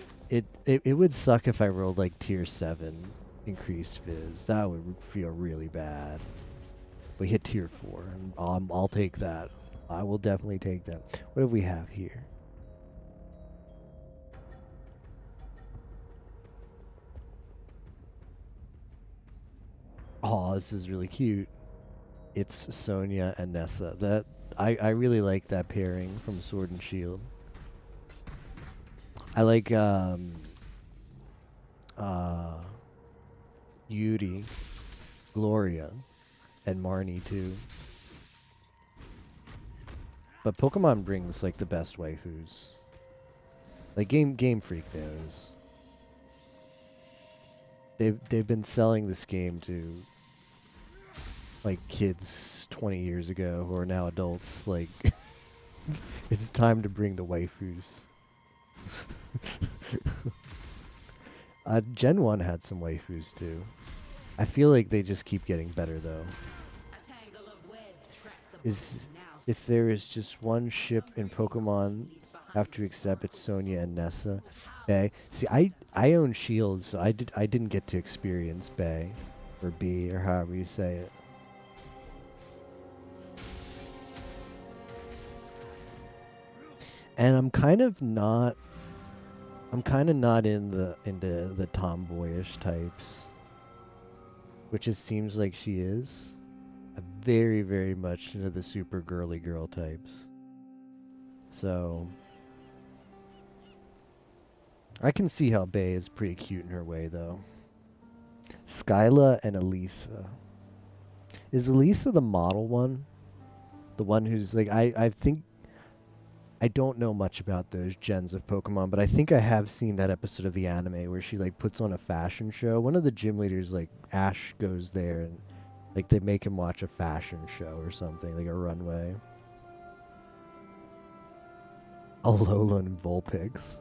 it would suck if I rolled like tier 7 increased Fizz. That would feel really bad. We hit tier 4, and I'll take that. I will definitely take that. What do we have here? Oh, this is really cute. It's Sonya and Nessa. That I really like that pairing from Sword and Shield. I like Yuri, Gloria, and Marnie too. But Pokemon brings like the best waifus. Like Game Freak knows. They've been selling this game to like kids 20 years ago who are now adults. Like it's time to bring the waifus. Gen 1 had some waifus too. I feel like they just keep getting better though. If there is just one ship in Pokemon have to accept, it's Sonya and Nessa. Bay. See, I own Shields, so I didn't get to experience Bay or B or however you say it. And I'm kind of not into the tomboyish types, which it seems like she is. I'm very, very much into the super girly girl types. So I can see how Bae is pretty cute in her way, though. Skyla and Elisa. Is Elisa the model one? The one who's like, I think, I don't know much about those gens of Pokemon, but I think I have seen that episode of the anime where she like puts on a fashion show. One of the gym leaders, like Ash, goes there and like they make him watch a fashion show or something, like a runway. Alolan and Vulpix.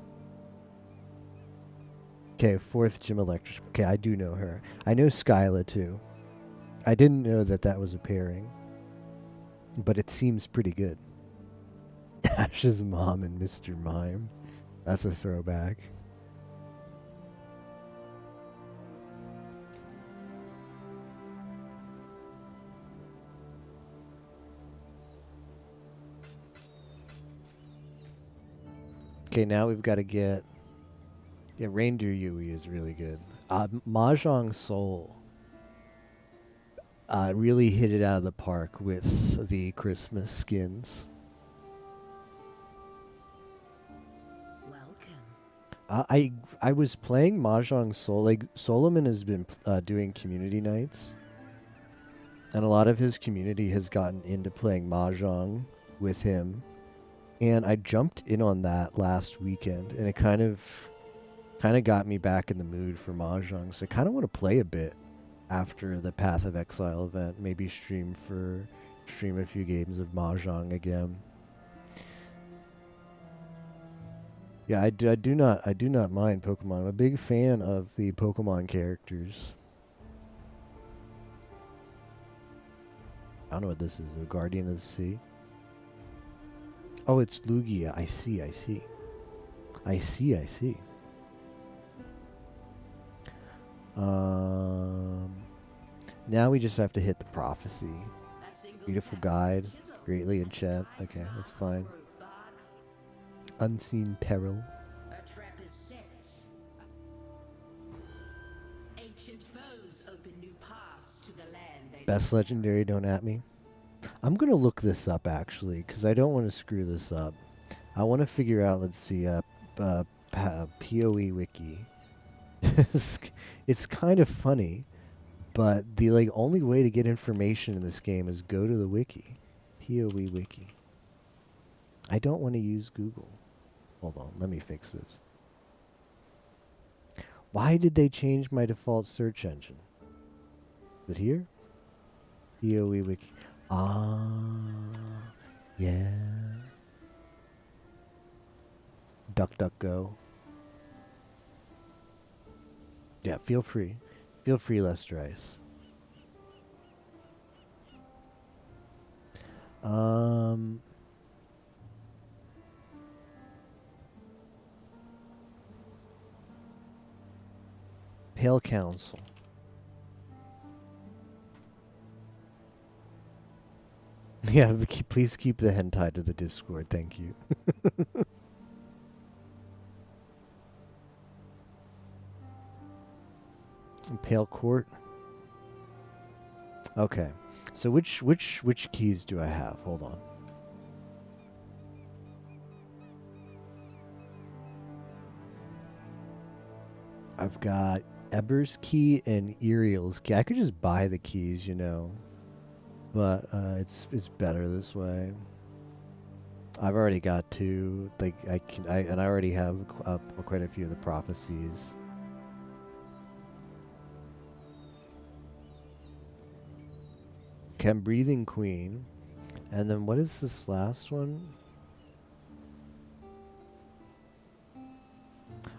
Okay, 4th Gym Electric. Okay, I do know her. I know Skyla too. I didn't know that that was a pairing, but it seems pretty good. Ash's mom and Mr. Mime. That's a throwback. Okay, now we've got to get... Yeah, Reindeer Yui is really good. Mahjong Soul really hit it out of the park with the Christmas skins. I was playing Mahjong Soul. Like, Solomon has been doing community nights. And a lot of his community has gotten into playing Mahjong with him. And I jumped in on that last weekend. And it kind of got me back in the mood for Mahjong. So I kind of want to play a bit after the Path of Exile event. Maybe stream a few games of Mahjong again. Yeah, I do not mind Pokemon. I'm a big fan of the Pokemon characters. I don't know what this is. A guardian of the sea. Oh, it's Lugia. I see. I see. I see. I see. Now we just have to hit the prophecy. Beautiful guide. Greatly enchant. Okay, that's fine. Unseen peril. A trap is set. Ancient foes open new paths to the land they Best legendary, don't at me. I'm going to look this up, actually, because I don't want to screw this up. I want to figure out, let's see, PoE Wiki. It's kind of funny, but the only way to get information in this game is go to the wiki. PoE Wiki. I don't want to use Google. Hold on, let me fix this. Why did they change my default search engine? Is it here? PoE Wiki. Ah, yeah. DuckDuckGo. Yeah, feel free. Feel free, Lester Ice. Pale Council. Yeah, but please keep the hentai to the Discord, thank you. Pale Court. Okay. So which keys do I have? Hold on. I've got Eber's key and Uriel's key. I could just buy the keys, you know. But it's better this way. I've already got two. Like I already have quite a few of the prophecies. Okay, I'm Breathing Queen. And then what is this last one?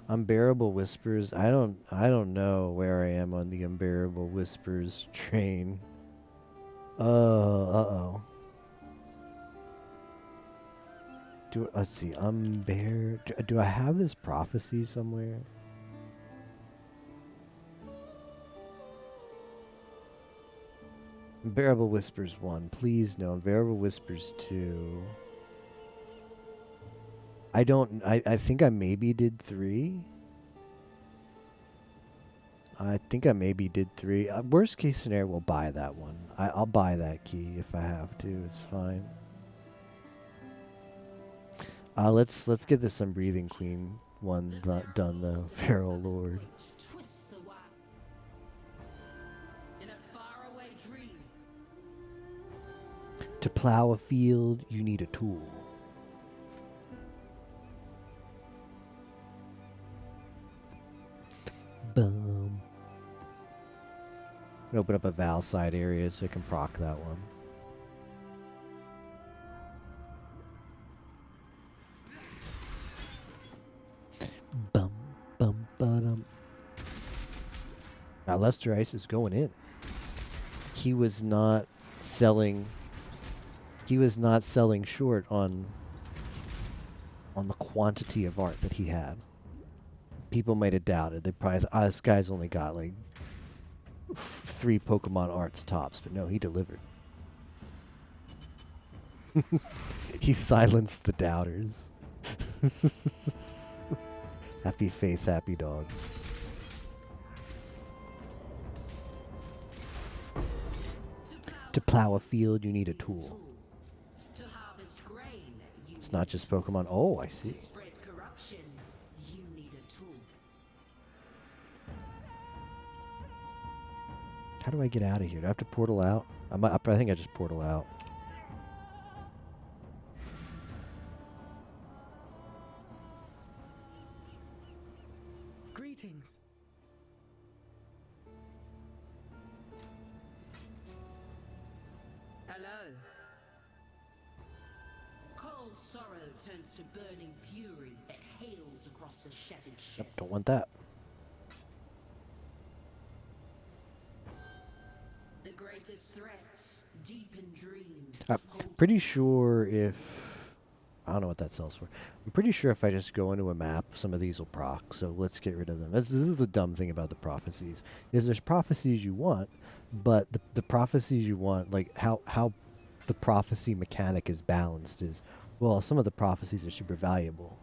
Unbearable Whispers. I don't know where I am on the Unbearable Whispers train. Uh-oh. Let's see. Do I have this prophecy somewhere? Unbearable Whispers 1. Please no. Unbearable Whispers 2. I think I maybe did 3. I think I maybe did 3. Worst case scenario, we'll buy that one. I'll buy that key if I have to. It's fine. Let's get this Unbreathing Queen one done though. Feral Lord. twist the wire. In a faraway dream. To plow a field, you need a tool. Boom. Open up a Val side area so I can proc that one. Bum bum ba-dum. Now Lester Ice is going in. He was not selling short on the quantity of art that he had. People might have doubted. They probably this guy's only got like 3 Pokemon arts tops, but no, he delivered. He silenced the doubters. Happy face, happy dog. To plow a field, you need a tool. To harvest grain, you It's not just Pokemon. Oh, I see. to spread corruption, you need a tool. How do I get out of here? Do I have to portal out? I think I just portal out. Greetings. Hello. Cold sorrow turns to burning fury that hails across the shattered ship. Yep, don't want that. The greatest threat Deep in dream. Pretty sure if I don't know what that sells for. I'm pretty sure if I just go into a map, some of these will proc. So let's get rid of them. This is the dumb thing about the prophecies. Is there's prophecies you want, but the prophecies you want, like how the prophecy mechanic is balanced is, well, some of the prophecies are super valuable.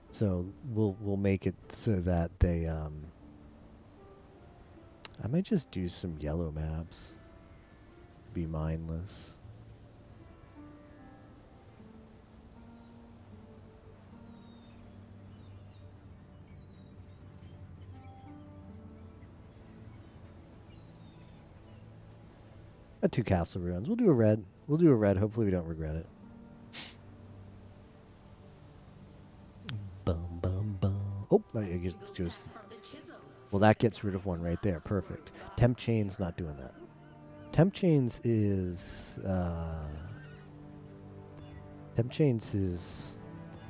So we'll make it so that they I might just do some yellow maps. Be mindless. Got 2 castle ruins. We'll do a red. We'll do a red. Hopefully we don't regret it. Bum bum bum. Oh, I guess it's just. Well, that gets rid of one right there. Perfect. Temp chain's not doing that. Temp chains is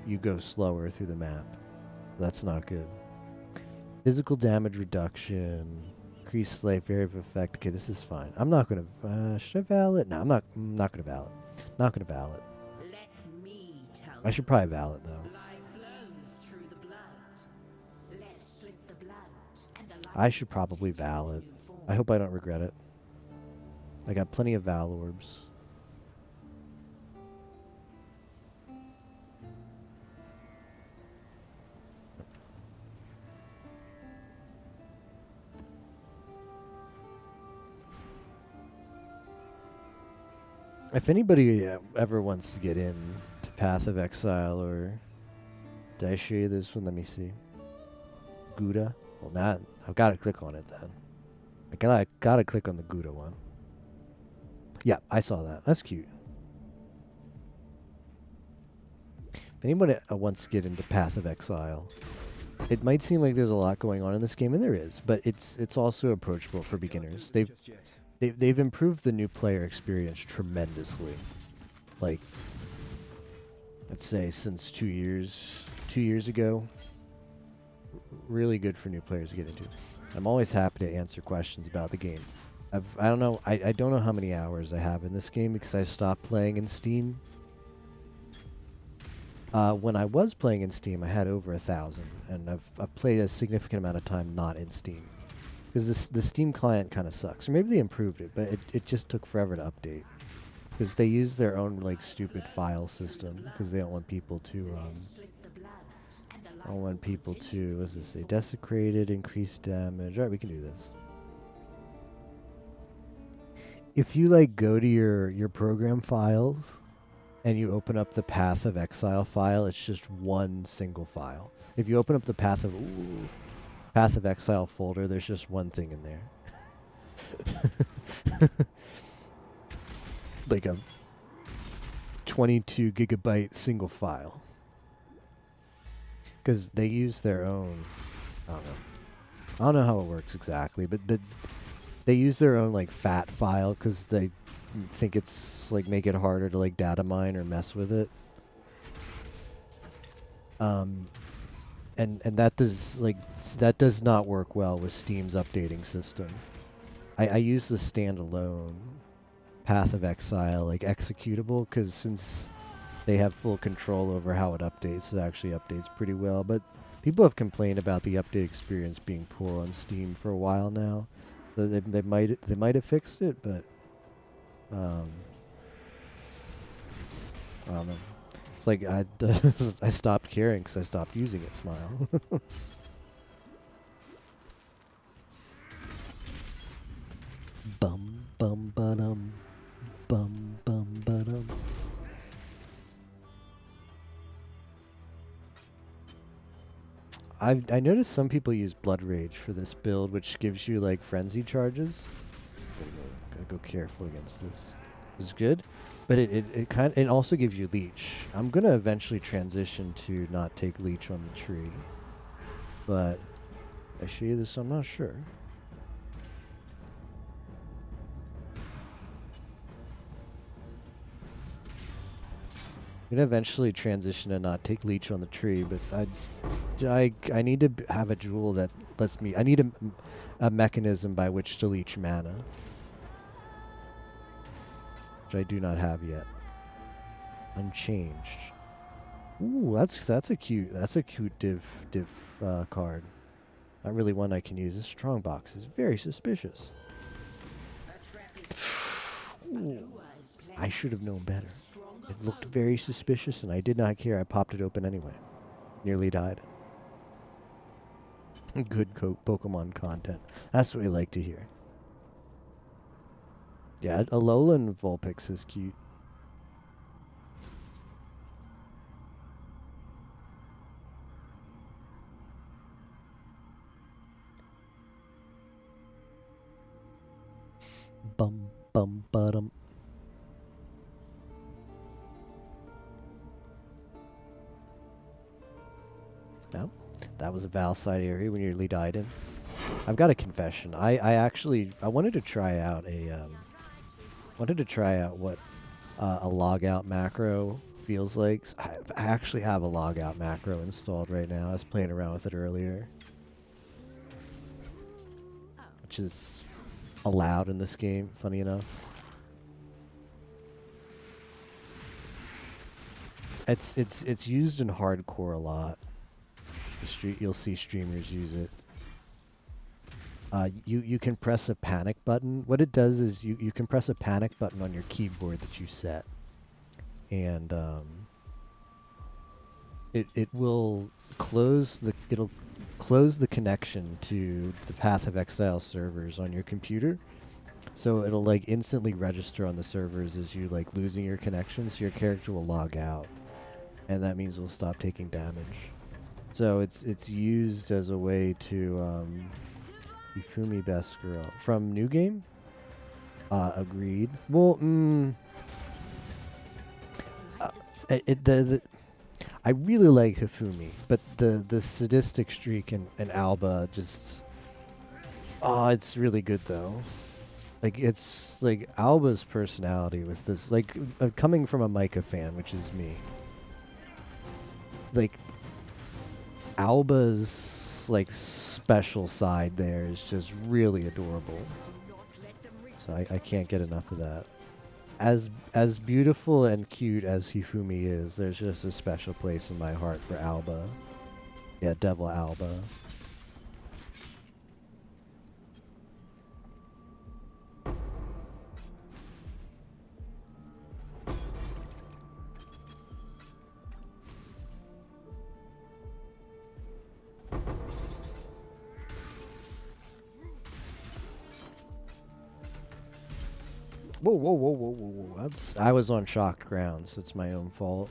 you go slower through the map. That's not good. Physical damage reduction, increased life area of effect. Okay, this is fine. I'm not gonna. Should I valid? No, I'm not. I'm not gonna valid. Not gonna valid. Let me tell I should probably valid though. life flows through the blood. Let's slip the blood, and the life I should probably valid. I hope I don't regret it. I got plenty of Val orbs. If anybody ever wants to get in to Path of Exile, or did I show you this one? Let me see. Gouda. Well, not. I've got to click on it then. I gotta click on the Gouda one. Yeah, I saw that. That's cute. If anybody wants to get into Path of Exile, it might seem like there's a lot going on in this game, and there is, but it's also approachable for beginners. They've improved the new player experience tremendously. Like, let's say since 2 years ago. Really good for new players to get into. I'm always happy to answer questions about the game. I don't know. I don't know how many hours I have in this game because I stopped playing in Steam. When I was playing in Steam, I had over 1,000, and I've played a significant amount of time not in Steam because the Steam client kind of sucks. Or maybe they improved it, but it just took forever to update because they use their own like stupid file system because they don't want people to I don't want people to, what does this say? Desecrated, increased damage. Alright, we can do this. If you like go to your program files and you open up the Path of Exile file, it's just one single file. If you open up the Path of Exile folder, there's just one thing in there. Like a 22 gigabyte single file. Because they use their own, I don't know how it works exactly, but they use their own like FAT file because they think it's like make it harder to like data mine or mess with it. And that does not work well with Steam's updating system. I use the standalone Path of Exile like executable because since they have full control over how it updates. It actually updates pretty well, but people have complained about the update experience being poor on Steam for a while now. So they might have fixed it, but I don't know. It's like I stopped caring because I stopped using it. Smile. Bum bum ba-dum, bum bum ba-dum. I noticed some people use Blood Rage for this build, which gives you like frenzy charges. Gotta go careful against this. It's good, but it also gives you leech. I'm gonna eventually transition to not take leech on the tree, but I show you this. I'm not sure. I'm gonna eventually transition to not take leech on the tree, but I need to have a jewel that lets me. I need a mechanism by which to leech mana. which I do not have yet. Unchanged. Ooh, that's a cute div card. Not really one I can use. This strongbox is very suspicious. Ooh, I should have known better. It looked very suspicious, and I did not care. I popped it open anyway. Nearly died. Good Pokemon content. That's what we like to hear. Yeah, Alolan Vulpix is cute. Bum bum bum. No, that was a Val side area when you nearly died in. I've got a confession. I wanted to try out what a logout macro feels like. I actually have a logout macro installed right now. I was playing around with it earlier, which is allowed in this game, funny enough. It's used in hardcore a lot. You'll see streamers use it. You can press a panic button. What it does is you can press a panic button on your keyboard that you set, and it'll close the connection to the Path of Exile servers on your computer. So it'll like instantly register on the servers as you like losing your connection, so your character will log out, and that means it'll stop taking damage. So it's used as a way to Ifumi best girl from New Game. Agreed. Well, I really like Hifumi, but the sadistic streak in Alba just it's really good though. Like it's like Alba's personality with this, like coming from a Micah fan, which is me. Like Alba's like special side there is just really adorable. So I can't get enough of that. As beautiful and cute as Hifumi is, there's just a special place in my heart for Alba. Yeah, Devil Alba. Whoa. I was on shocked ground, so it's my own fault.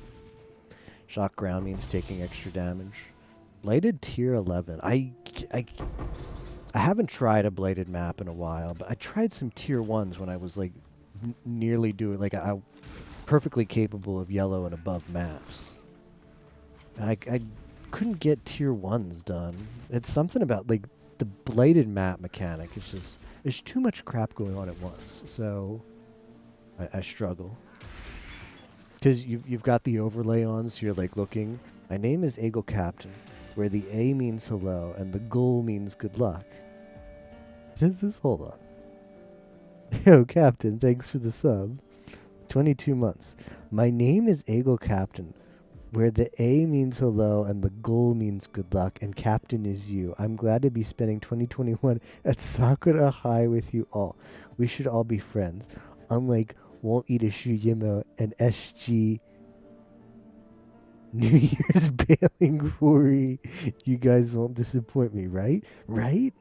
Shocked ground means taking extra damage. Bladed tier 11. I haven't tried a bladed map in a while, but I tried some tier 1s when I was like nearly doing, like I perfectly capable of yellow and above maps. And I couldn't get tier 1s done. It's something about like the bladed map mechanic. It's just, there's too much crap going on at once. So I struggle. Because you've got the overlay on, so you're like looking. My name is Eagle Captain, where the A means hello and the goal means good luck. What is this? Hold on. Yo, Captain, thanks for the sub. 22 months. My name is Eagle Captain, where the A means hello and the goal means good luck, and Captain is you. I'm glad to be spending 2021 at Sakura High with you all. We should all be friends. Unlike Won't Eat a Shuyimo and SG New Year's bailing worry, you guys won't disappoint me, right? Right?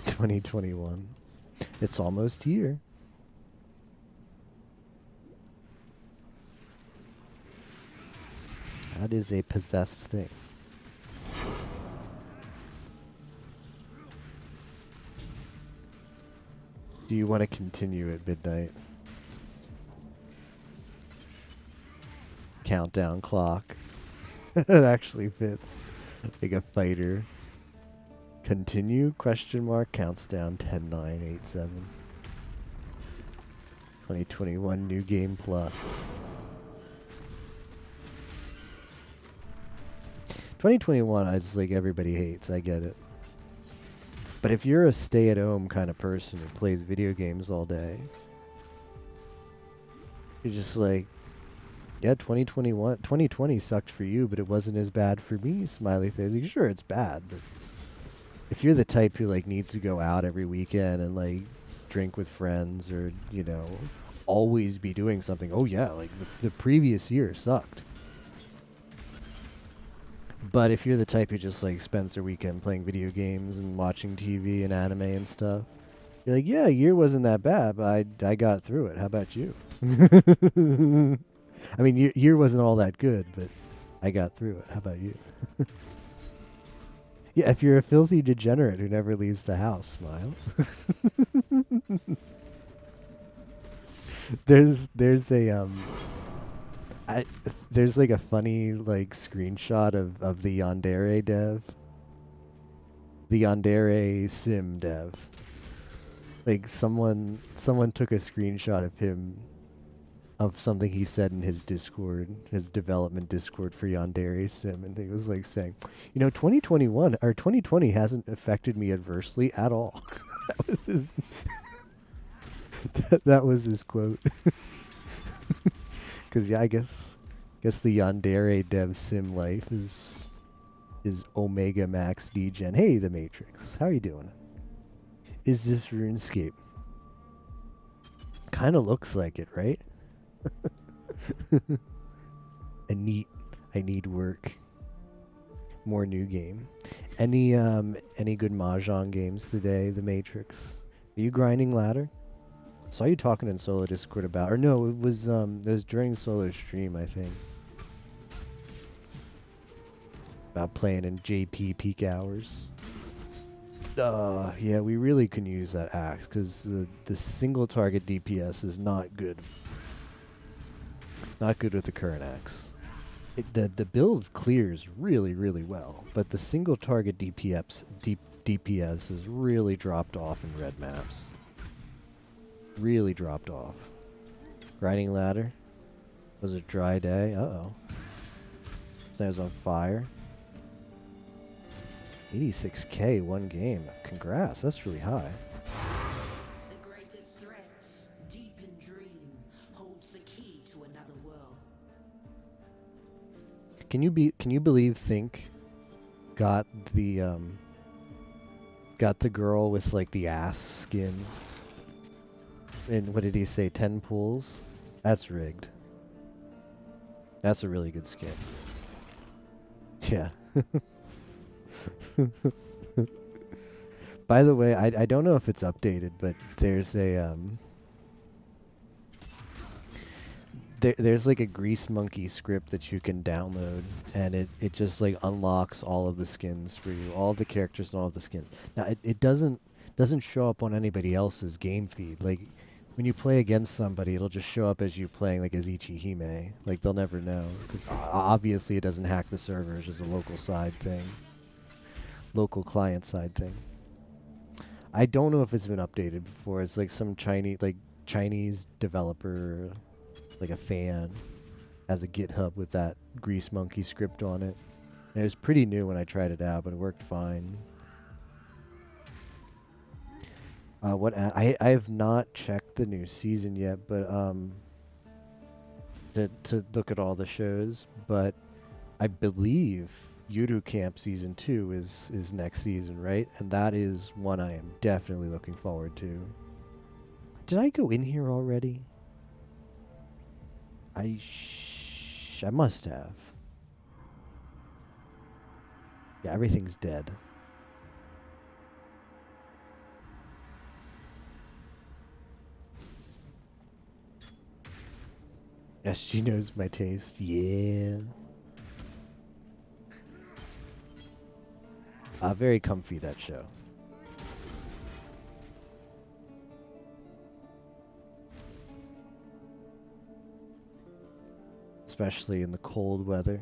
$2021. It's almost here. That is a possessed thing. Do you want to continue at midnight? Countdown clock. That actually fits. Like a fighter. Continue? Question mark. Counts down 10, 9, 8, 7. 2021 New Game Plus. 2021, it's like everybody hates. I get it. But if you're a stay-at-home kind of person who plays video games all day, you're just like, yeah, 2020 sucked for you, but it wasn't as bad for me, smiley face. Like, sure, it's bad, but if you're the type who, like, needs to go out every weekend and, like, drink with friends or, you know, always be doing something, oh, yeah, like, the previous year sucked. But if you're the type who just, like, spends their weekend playing video games and watching TV and anime and stuff, you're like, yeah, year wasn't that bad, but I got through it. How about you? I mean, year wasn't all that good, but I got through it. How about you? Yeah, if you're a filthy degenerate who never leaves the house, smile. there's a there's like a funny like screenshot of the Yandere dev. The Yandere sim dev. Like someone took a screenshot of him of something he said in his Discord, his development Discord for Yandere Sim, and he was like saying, you know, 2021 or 2020 hasn't affected me adversely at all. That was his that was his quote. Because yeah, I guess the Yandere dev sim life is Omega Max Degen. Hey, the Matrix, how are you doing? Is this RuneScape? Kind of looks like it, right? I need work. More new game. Any good Mahjong games today, The Matrix? Are you grinding ladder? Saw you talking in solo Discord about, or no, it was during solo stream, I think. About playing in JP peak hours. Yeah, we really can use that axe because the single target DPS is not good. Not good with the current axe. The build clears really, really well, but the single target DPS has really dropped off in red maps. Really dropped off. Grinding ladder. Was it dry day? Uh-oh. Snare's on fire. 86k one game. Congrats, that's really high. The greatest threat, deep in dream, holds the key to another world. Can you believe Think got the girl with like the ass skin? And what did he say? 10 pools? That's rigged. That's a really good skin. Yeah. By the way, I don't know if it's updated, but there's a there's like a Grease Monkey script that you can download, and it just like unlocks all of the skins for you, all of the characters and all of the skins. Now it doesn't show up on anybody else's game feed. Like when you play against somebody, it'll just show up as you playing like as Ichihime. Like they'll never know because obviously it doesn't hack the server. It's just a local side thing. Local client side thing. I don't know if it's been updated before. It's like some Chinese developer, like a fan, has a GitHub with that Grease Monkey script on it. And it was pretty new when I tried it out, but it worked fine. I have not checked the new season yet, but to look at all the shows, but I believe Yuru Camp Season 2 is next season, right? And that is one I am definitely looking forward to. Did I go in here already? I must have. Yeah, everything's dead. Yes, she knows my taste. Yeah. Very comfy, that show. Especially in the cold weather.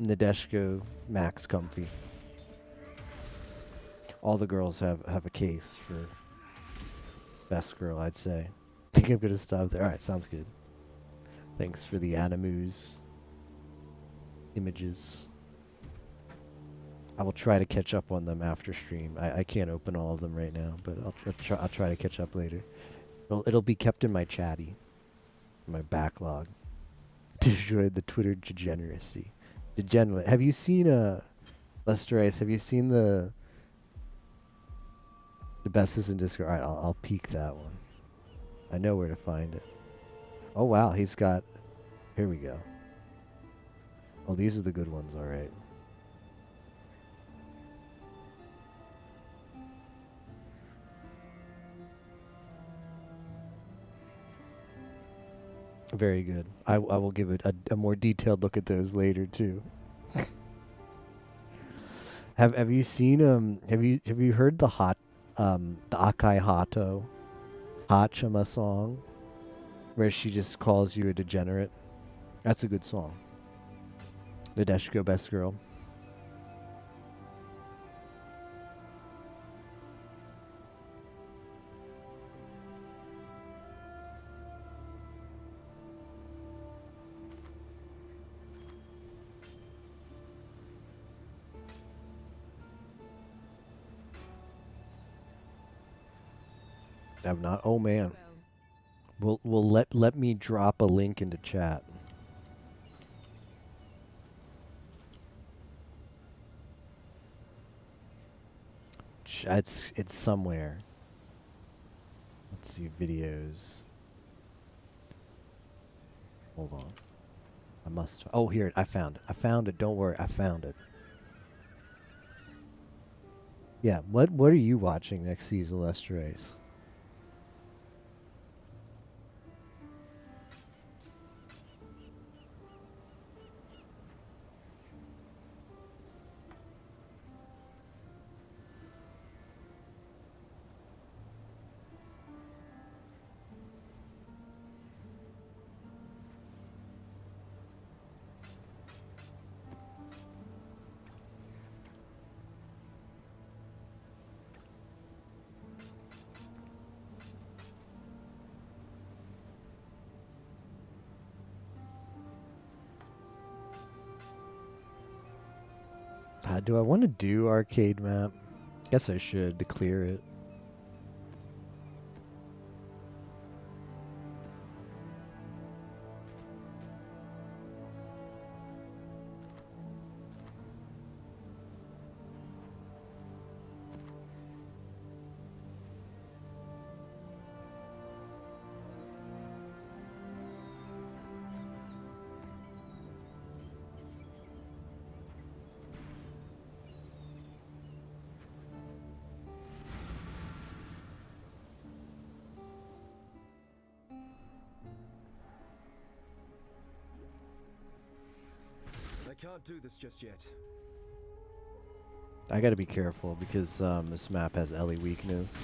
Nadeshko, max comfy. All the girls have a case for best girl, I'd say. I think I'm gonna stop there. Alright, sounds good. Thanks for the Animus images. I will try to catch up on them after stream. I can't open all of them right now, but I'll try to catch up later. It'll be kept in my chatty, my backlog. Destroyed the Twitter degeneracy. Degenerate. Have you seen Lester Ice? Have you seen the best is in Discord? All right, I'll peek that one. I know where to find it. Oh wow, he's got. Here we go. Oh, these are the good ones. All right. Very good. I will give it a more detailed look at those later too. Have you seen have you heard the Akai Hato Hachama song where she just calls you a degenerate? That's a good song. Nadeshiko Best Girl. Have not. Oh man. We'll let me drop a link into chat. It's somewhere. Let's see videos. Hold on. I must. Oh, here. I found it. I found it. Don't worry. I found it. Yeah. What are you watching next season, Lester Race? Do I want to do arcade map? Guess I should to clear it. Can't do this just yet. I gotta be careful because this map has Ellie weakness.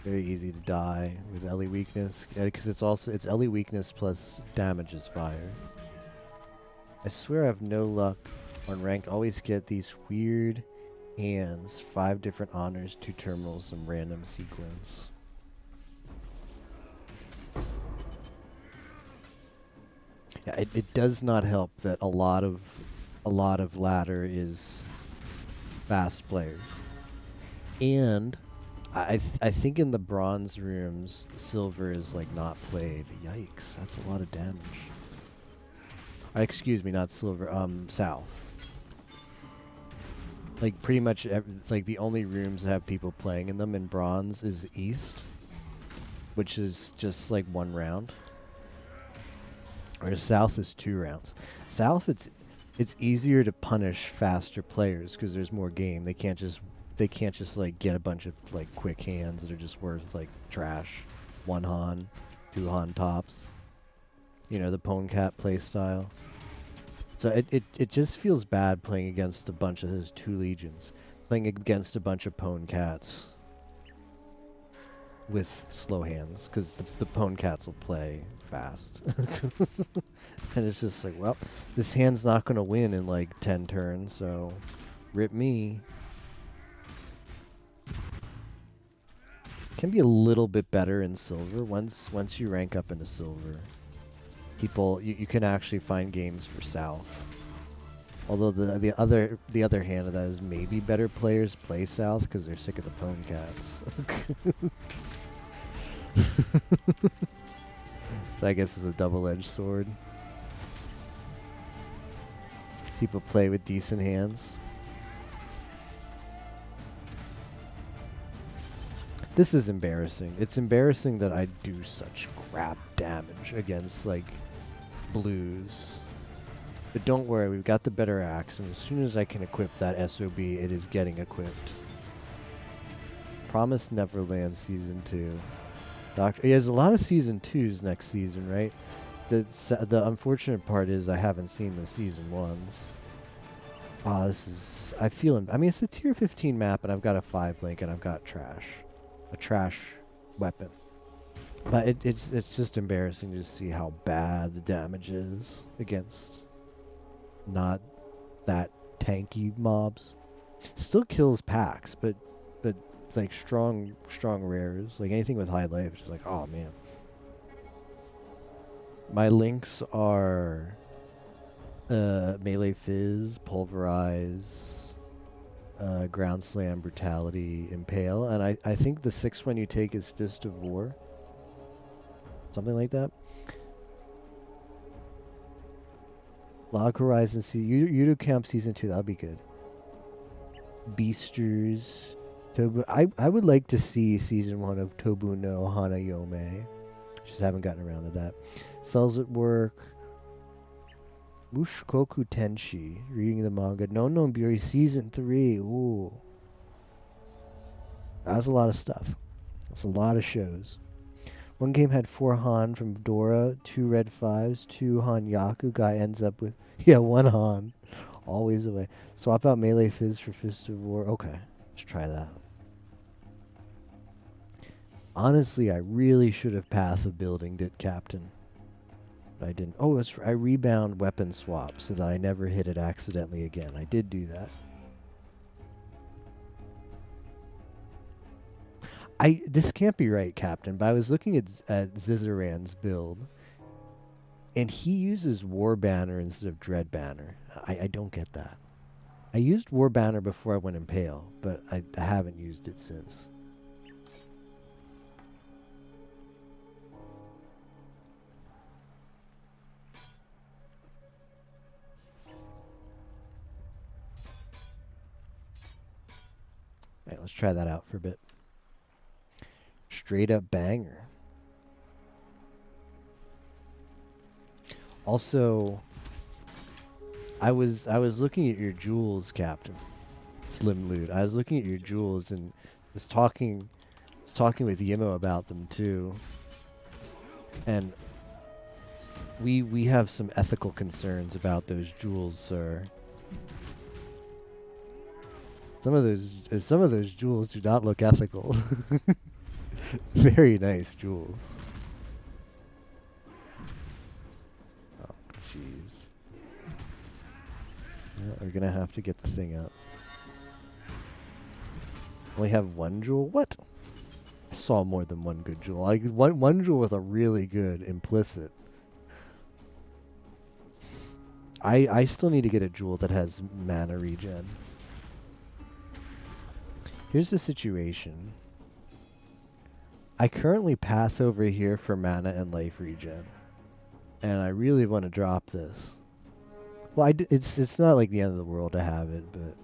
Very easy to die with Ellie weakness because it's Ellie weakness plus damage is fire. I swear I have no luck on ranked. Always get these weird hands, 5 different honors, 2 terminals, some random sequence. Yeah, it does not help that a lot of ladder is fast players, and I think in the bronze rooms, the silver is like not played. Yikes, that's a lot of damage. Excuse me, not silver. South. Like pretty much, like the only rooms that have people playing in them in bronze is east, which is just like 1 round. Whereas south is 2 rounds. South, it's easier to punish faster players because there's more game. They can't just like get a bunch of like quick hands that are just worth like trash. 1 Han, 2 Han tops. You know, the Pwn Cat play style. So it just feels bad playing against a bunch of his 2 legions. Playing against a bunch of Pwn Cats with slow hands, because the Pwn Cats will play fast. And it's just like, well, this hand's not going to win in like 10 turns, so rip me. Can be a little bit better in silver once you rank up into silver. People, you can actually find games for South. Although the other hand of that is maybe better players play South because they're sick of the Pwn Cats. So I guess it's a double-edged sword. People play with decent hands. This is embarrassing. It's embarrassing that I do such crap damage against, like, blues. But don't worry, we've got the better axe, and as soon as I can equip that SOB, it is getting equipped. Promised Neverland Season 2. He has a lot of Season 2s next season, right? The unfortunate part is I haven't seen the Season 1s. Ah, this is... I mean, it's a tier 15 map, and I've got a 5 link, and I've got trash. A trash weapon. But it's just embarrassing to see how bad the damage is against not that tanky mobs. Still kills packs, but like strong rares, like anything with high life, just like, oh man. My links are Melee Fizz, Pulverize, Ground Slam, Brutality, Impale, and I think the 6th one you take is Fist of War. Something like that. Log Horizon Yudo Camp Season 2, that'll be good. Beasters. Tobu. I would like to see Season 1 of Tobu no Hanayome. Just haven't gotten around to that. Cells at Work. Mushkoku Tenshi. Reading the manga. No Buri Season 3. Ooh. That's a lot of stuff. That's a lot of shows. One game had 4 Han from Dora, 2 red 5s, 2 Han Yaku. Guy ends up with, 1 Han. Always away. Swap out Melee Fizz for Fist of War. Okay, let's try that. Honestly, I really should have Path of Building it, Captain. But I didn't. Oh, I rebound weapon swap so that I never hit it accidentally again. I did do that. This can't be right, Captain, but I was looking at Zizaran's build, and he uses War Banner instead of Dread Banner. I don't get that. I used War Banner before I went Impale, but I haven't used it since. Alright, let's try that out for a bit. Straight up banger. Also, I was looking at your jewels, Captain. Slim Loot. I was looking at your jewels and was talking with Yimo about them too. And we have some ethical concerns about those jewels, sir. Some of those jewels do not look ethical. Very nice jewels. Oh, jeez. Yeah, we're gonna have to get the thing out. Only have 1 jewel? What? I saw more than 1 good jewel. Like one jewel with a really good implicit. I still need to get a jewel that has mana regen. Here's the situation. I currently pass over here for mana and life regen, and I really want to drop this. Well, it's not like the end of the world to have it, but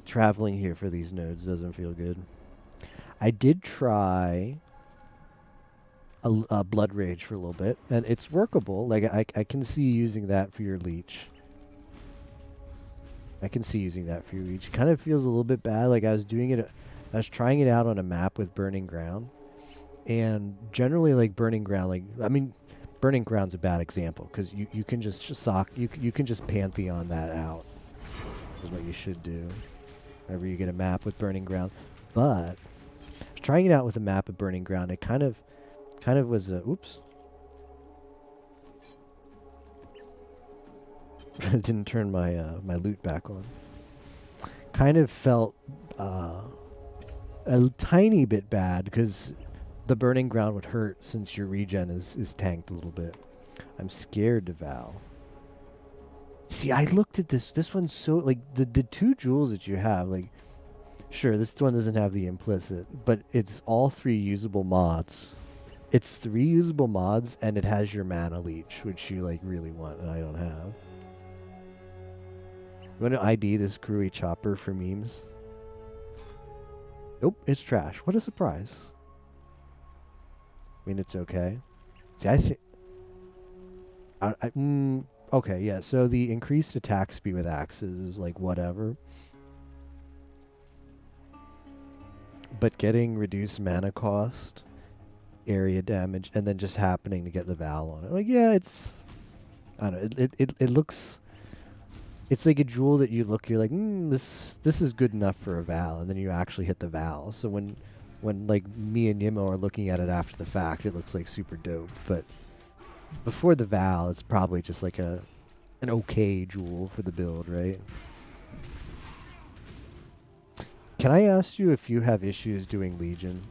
traveling here for these nodes doesn't feel good. I did try a Blood Rage for a little bit, and it's workable. Like I can see using that for your leech. I can see using that for your leech. Kind of feels a little bit bad. Like I was trying it out on a map with Burning Ground, and generally like Burning Ground, Burning Ground's a bad example because you can just you can just Pantheon that out. Is what you should do whenever you get a map with Burning Ground. But trying it out with a map of Burning Ground, it kind of was a oops. I didn't turn my my loot back on. Kind of felt a tiny bit bad because the Burning Ground would hurt since your regen is tanked a little bit. I'm scared to vow. See, I looked at this. This one's so like the two jewels that you have. Like, sure, this one doesn't have the implicit, but it's all 3 usable mods. It's 3 usable mods, and it has your mana leech, which you like really want, and I don't have. You want to ID this Grui chopper for memes? Nope, it's trash. What a surprise. I mean, it's okay. See, I think. Okay, yeah. So the increased attack speed with axes is like whatever. But getting reduced mana cost, area damage, and then just happening to get the Val on it. Like, yeah, it's. I don't know. It looks. It's like a jewel that you look, you're like, this is good enough for a Val, and then you actually hit the Val. So when like me and Yimo are looking at it after the fact, it looks like super dope. But before the Val, it's probably just like an okay jewel for the build, right? Can I ask you if you have issues doing Legion?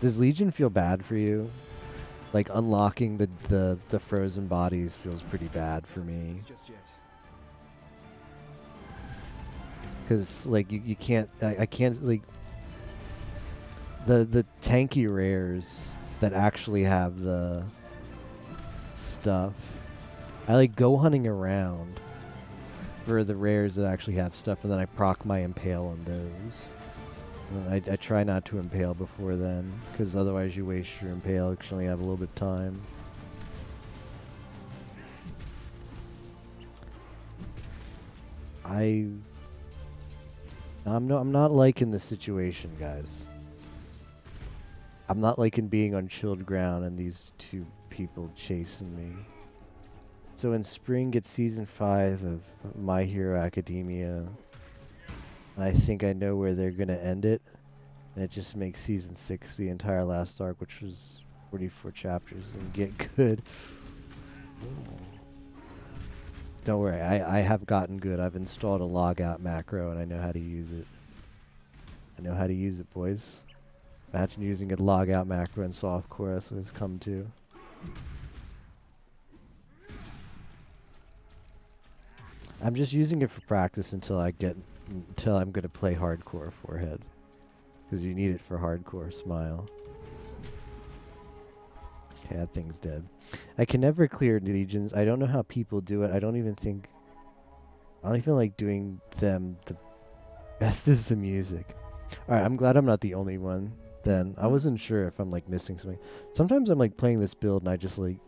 Does Legion feel bad for you? Like unlocking the frozen bodies feels pretty bad for me. Just yet. Because like you can't I can't like the tanky rares that actually have the stuff. I like go hunting around for the rares that actually have stuff, and then I proc my impale on those. And I try not to impale before then, because otherwise you waste your impale. You only have a little bit of time. I'm not liking the situation, guys. I'm not liking being on chilled ground and these 2 people chasing me. So in spring, get season 5 of My Hero Academia. And I think I know where they're gonna end it, and it just makes season 6 the entire last arc, which was 44 chapters, and get good. Don't worry, I have gotten good. I've installed a logout macro, and I know how to use it. I know how to use it, boys. Imagine using a logout macro in softcore. That's what it's come to. I'm just using it for practice until I'm gonna play hardcore forehead, because you need it for hardcore smile. Okay, that thing's dead. I can never clear legions. I don't know how people do it. I don't even like doing them. The best is the music. All right, I'm glad I'm not the only one. Then I wasn't sure if I'm like missing something. Sometimes I'm like playing this build and I just like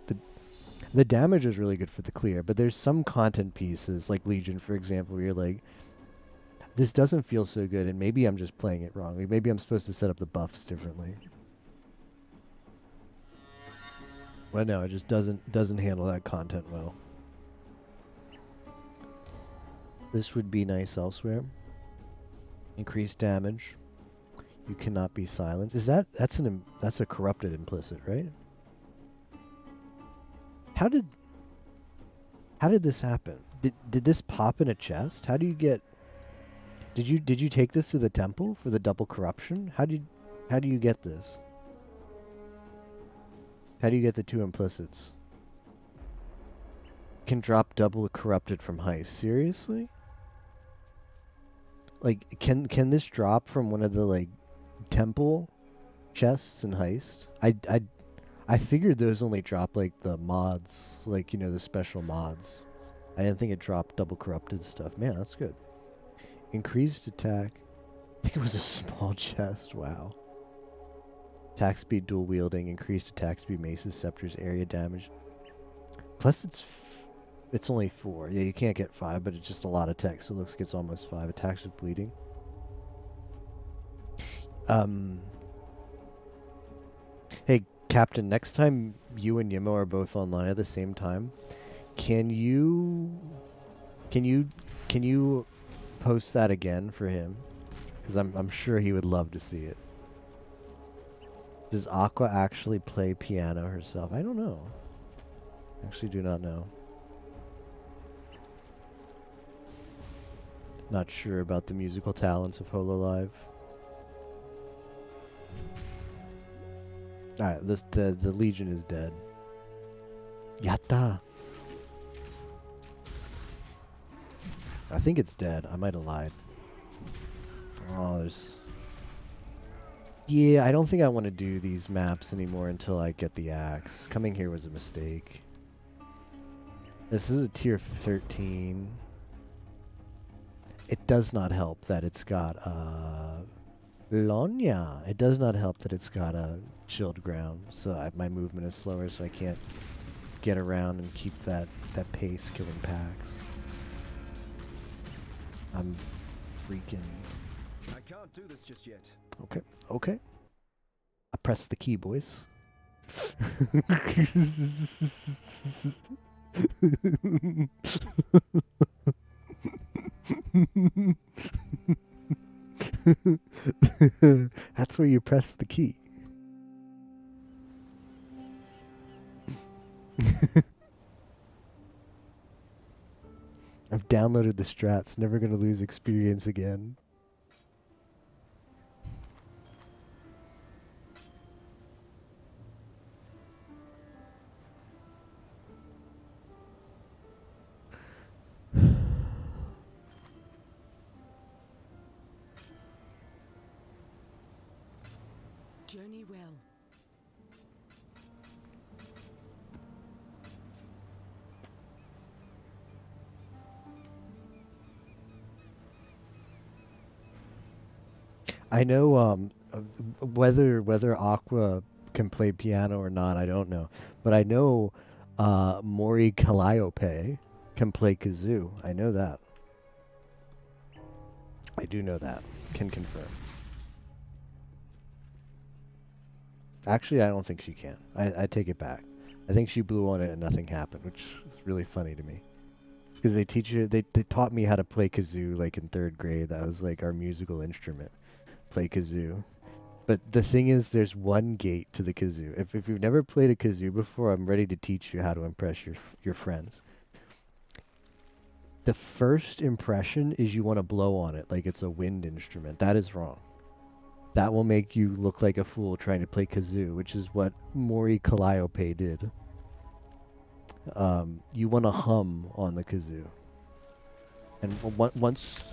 the damage is really good for the clear, but there's some content pieces like Legion, for example, where you're like, this doesn't feel so good, and maybe I'm just playing it wrong. Like maybe I'm supposed to set up the buffs differently. Well, no, it just doesn't handle that content well. This would be nice elsewhere. Increased damage. You cannot be silenced. That's a corrupted implicit, right? How did this happen? Did this pop in a chest? How do you get? Did you take this to the temple for the double corruption? How do you get this? How do you get the 2 implicits? Can drop double corrupted from Heist. Seriously? Like, can this drop from one of the like temple chests in Heist? I figured those only drop like the mods, like, you know, the special mods. I didn't think it dropped double corrupted stuff. Man, that's good. Increased attack. I think it was a small chest. Wow. Attack speed, dual wielding, increased attack speed, maces, scepters, area damage. Plus it's only 4. Yeah, you can't get 5, but it's just a lot of text. So it looks like it's almost 5. Attacks with bleeding. Hey, Captain, next time you and Yimo are both online at the same time, can you post that again for him? Because I'm sure he would love to see it. Does Aqua actually play piano herself? I don't know. Actually do not know. Not sure about the musical talents of HoloLive. Alright, the Legion is dead. Yatta! I think it's dead. I might have lied. Oh, there's... Yeah, I don't think I want to do these maps anymore until I get the axe. Coming here was a mistake. This is a tier 13. It does not help that it's got Lonya. It does not help that it's got a chilled ground, so my movement is slower, so I can't get around and keep that pace killing packs. I'm freaking... I can't do this just yet. Okay, okay. I pressed the key, boys. That's where you press the key. I've downloaded the strats. Never gonna lose experience again. Journey well. I know whether Aqua can play piano or not, I don't know. But I know Mori Calliope can play kazoo. I know that. I do know that. Can confirm. Actually, I don't think she can. I take it back. I think she blew on it and nothing happened, which is really funny to me. Because they taught me how to play kazoo like in 3rd grade. That was like our musical instrument. Play kazoo. But the thing is, there's one gate to the kazoo. If you've never played a kazoo before, I'm ready to teach you how to impress your friends. The first impression is you want to blow on it like it's a wind instrument. That is wrong. That will make you look like a fool trying to play kazoo, which is what Mori Calliope did. You want to hum on the kazoo. And once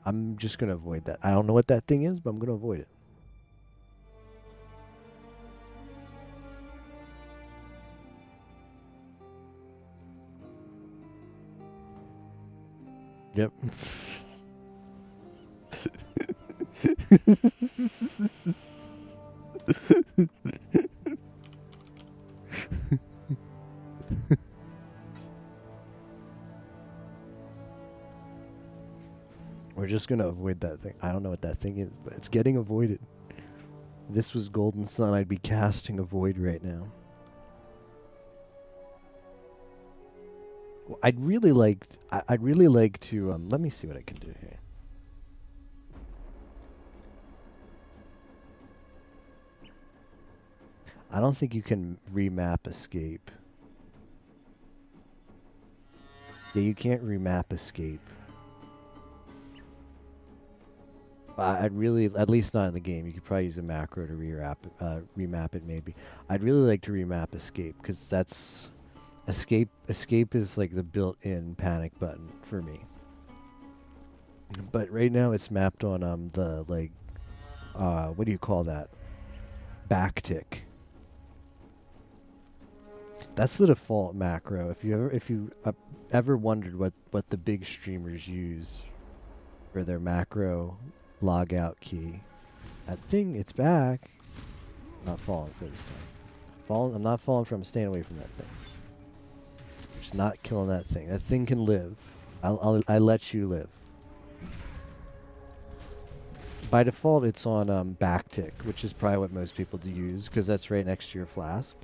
I'm just going to avoid that. I don't know what that thing is, but I'm going to avoid it. Yep. We're just going to avoid that thing. I don't know what that thing is, but it's getting avoided. If this was Golden Sun, I'd be casting a void right now. Well, I'd really like to let me see what I can do here. I don't think you can remap escape. Yeah, you can't remap escape. I'd really, at least not in the game. You could probably use a macro to remap it maybe. I'd really like to remap escape because that's escape is like the built-in panic button for me. But right now it's mapped on the like what do you call that? Backtick. That's the default macro. If you ever wondered what the big streamers use for their macro logout key, that thing, it's back. I'm not falling for this time. I'm not falling for. I'm staying away from that thing. Just not killing that thing. That thing can live. I let you live. By default, it's on backtick, which is probably what most people do use because that's right next to your flask.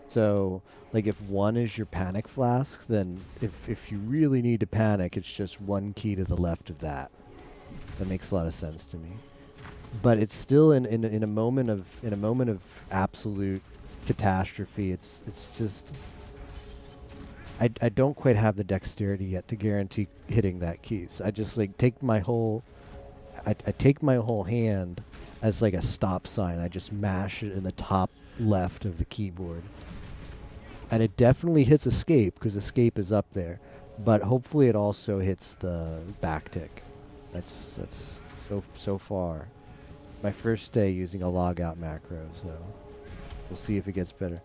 So, like, if 1 is your panic flask, then if you really need to panic, it's just 1 key to the left of that. That makes a lot of sense to me. But it's still in a moment of absolute catastrophe. It's just I don't quite have the dexterity yet to guarantee hitting that key. So I just like take my whole hand as like a stop sign. I just mash it in the top left of the keyboard. And it definitely hits escape, because escape is up there. But hopefully it also hits the backtick. That's so far. My first day using a logout macro, so we'll see if it gets better.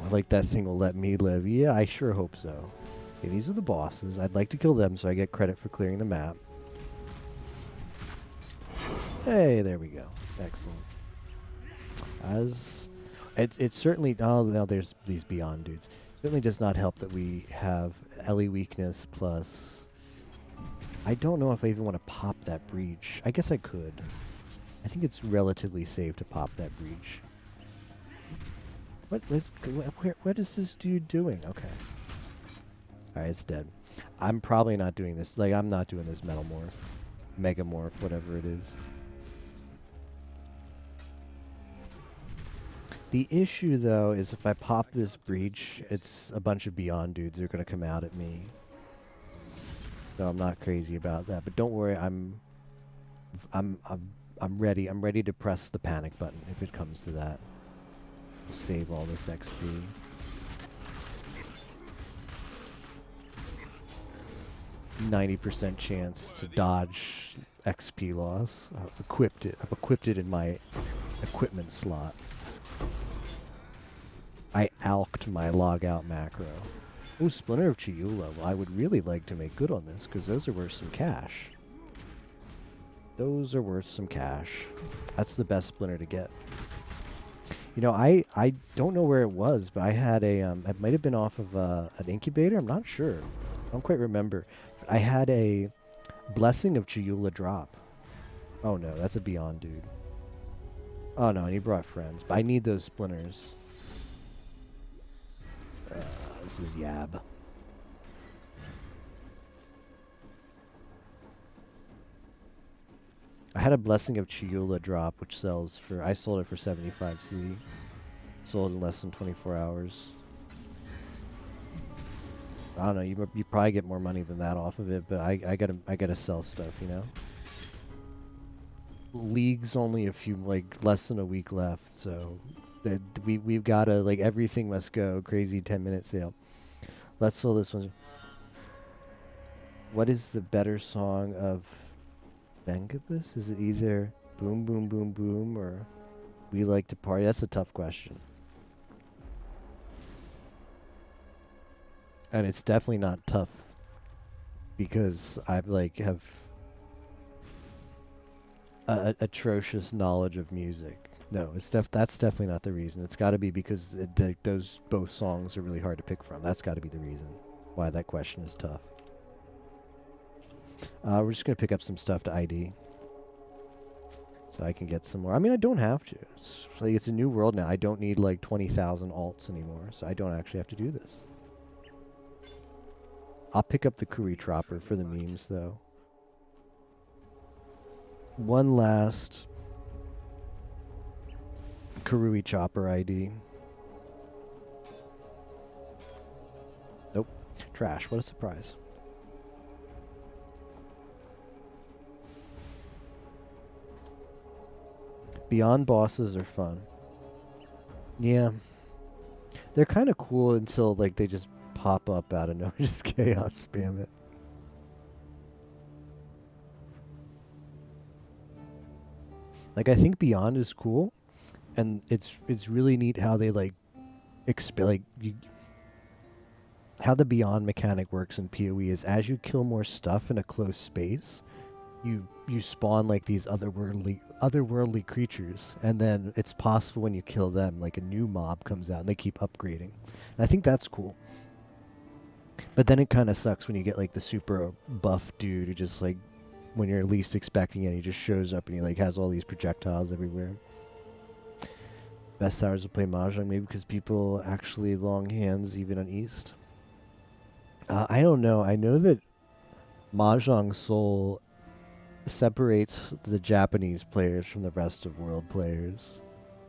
I like that thing will let me live. Yeah, I sure hope so. Okay, these are the bosses. I'd like to kill them so I get credit for clearing the map. Hey, there we go. Excellent. As it certainly, oh no, there's these Beyond dudes. Certainly does not help that we have Ellie weakness plus. I don't know if I even want to pop that breach. I guess I could. I think it's relatively safe to pop that breach. What is this dude doing? Okay. Alright, it's dead. I'm probably not doing this. Like, I'm not doing this Metal Morph. Mega Morph, whatever it is. The issue, though, is if I pop this breach, it's a bunch of Beyond dudes who are going to come out at me. So I'm not crazy about that. But don't worry, I'm ready. I'm ready to press the panic button if it comes to that. Save all this XP. %90 chance to dodge XP loss. I've equipped it. I've equipped it in my equipment slot. I alked my logout macro. Oh, Splinter of Chiula. Well, I would really like to make good on this, because those are worth some cash. Those are worth some cash. That's the best Splinter to get. You know, I don't know where it was, but I had a, it might have been off of an incubator. I'm not sure. I don't quite remember. But I had a Blessing of Chiula drop. Oh no, that's a Beyond dude. Oh no, and he brought friends. But I need those splinters. This is Yab. I had a Blessing of Chiula drop, which sells for, I sold it for 75C. Sold in less than 24 hours. I don't know, you probably get more money than that off of it, but I gotta sell stuff, you know? League's only a few, like, less than a week left, so we've gotta, like, everything must go. Crazy 10-minute sale. Let's sell this one. What is the better song of Vengabus? Is it either Boom Boom Boom Boom or We Like to Party? That's a tough question. And it's definitely not tough because I like have atrocious knowledge of music. No, that's definitely not the reason. It's got to be because those both songs are really hard to pick from. That's got to be the reason why that question is tough. We're just going to pick up some stuff to ID. So I can get some more. I mean, I don't have to. It's a new world now. I don't need like 20,000 alts anymore. So I don't actually have to do this. I'll pick up the Kui Tropper for the memes, though. One last Karui Chopper ID. Nope. Trash. What a surprise. Beyond bosses are fun. Yeah. They're kind of cool until like they just pop up out of nowhere. Just chaos spam it. Like, I think Beyond is cool, and it's really neat how they like how the Beyond mechanic works in PoE is as you kill more stuff in a close space, you spawn like these otherworldly creatures, and then it's possible when you kill them, like a new mob comes out and they keep upgrading. And I think that's cool. But then it kind of sucks when you get like the super buff dude who just like, when you're least expecting it, he just shows up and he like has all these projectiles everywhere. Best hours to play Mahjong, maybe because people actually long hands even on East. I don't know. I know that Mahjong Soul separates the Japanese players from the rest of world players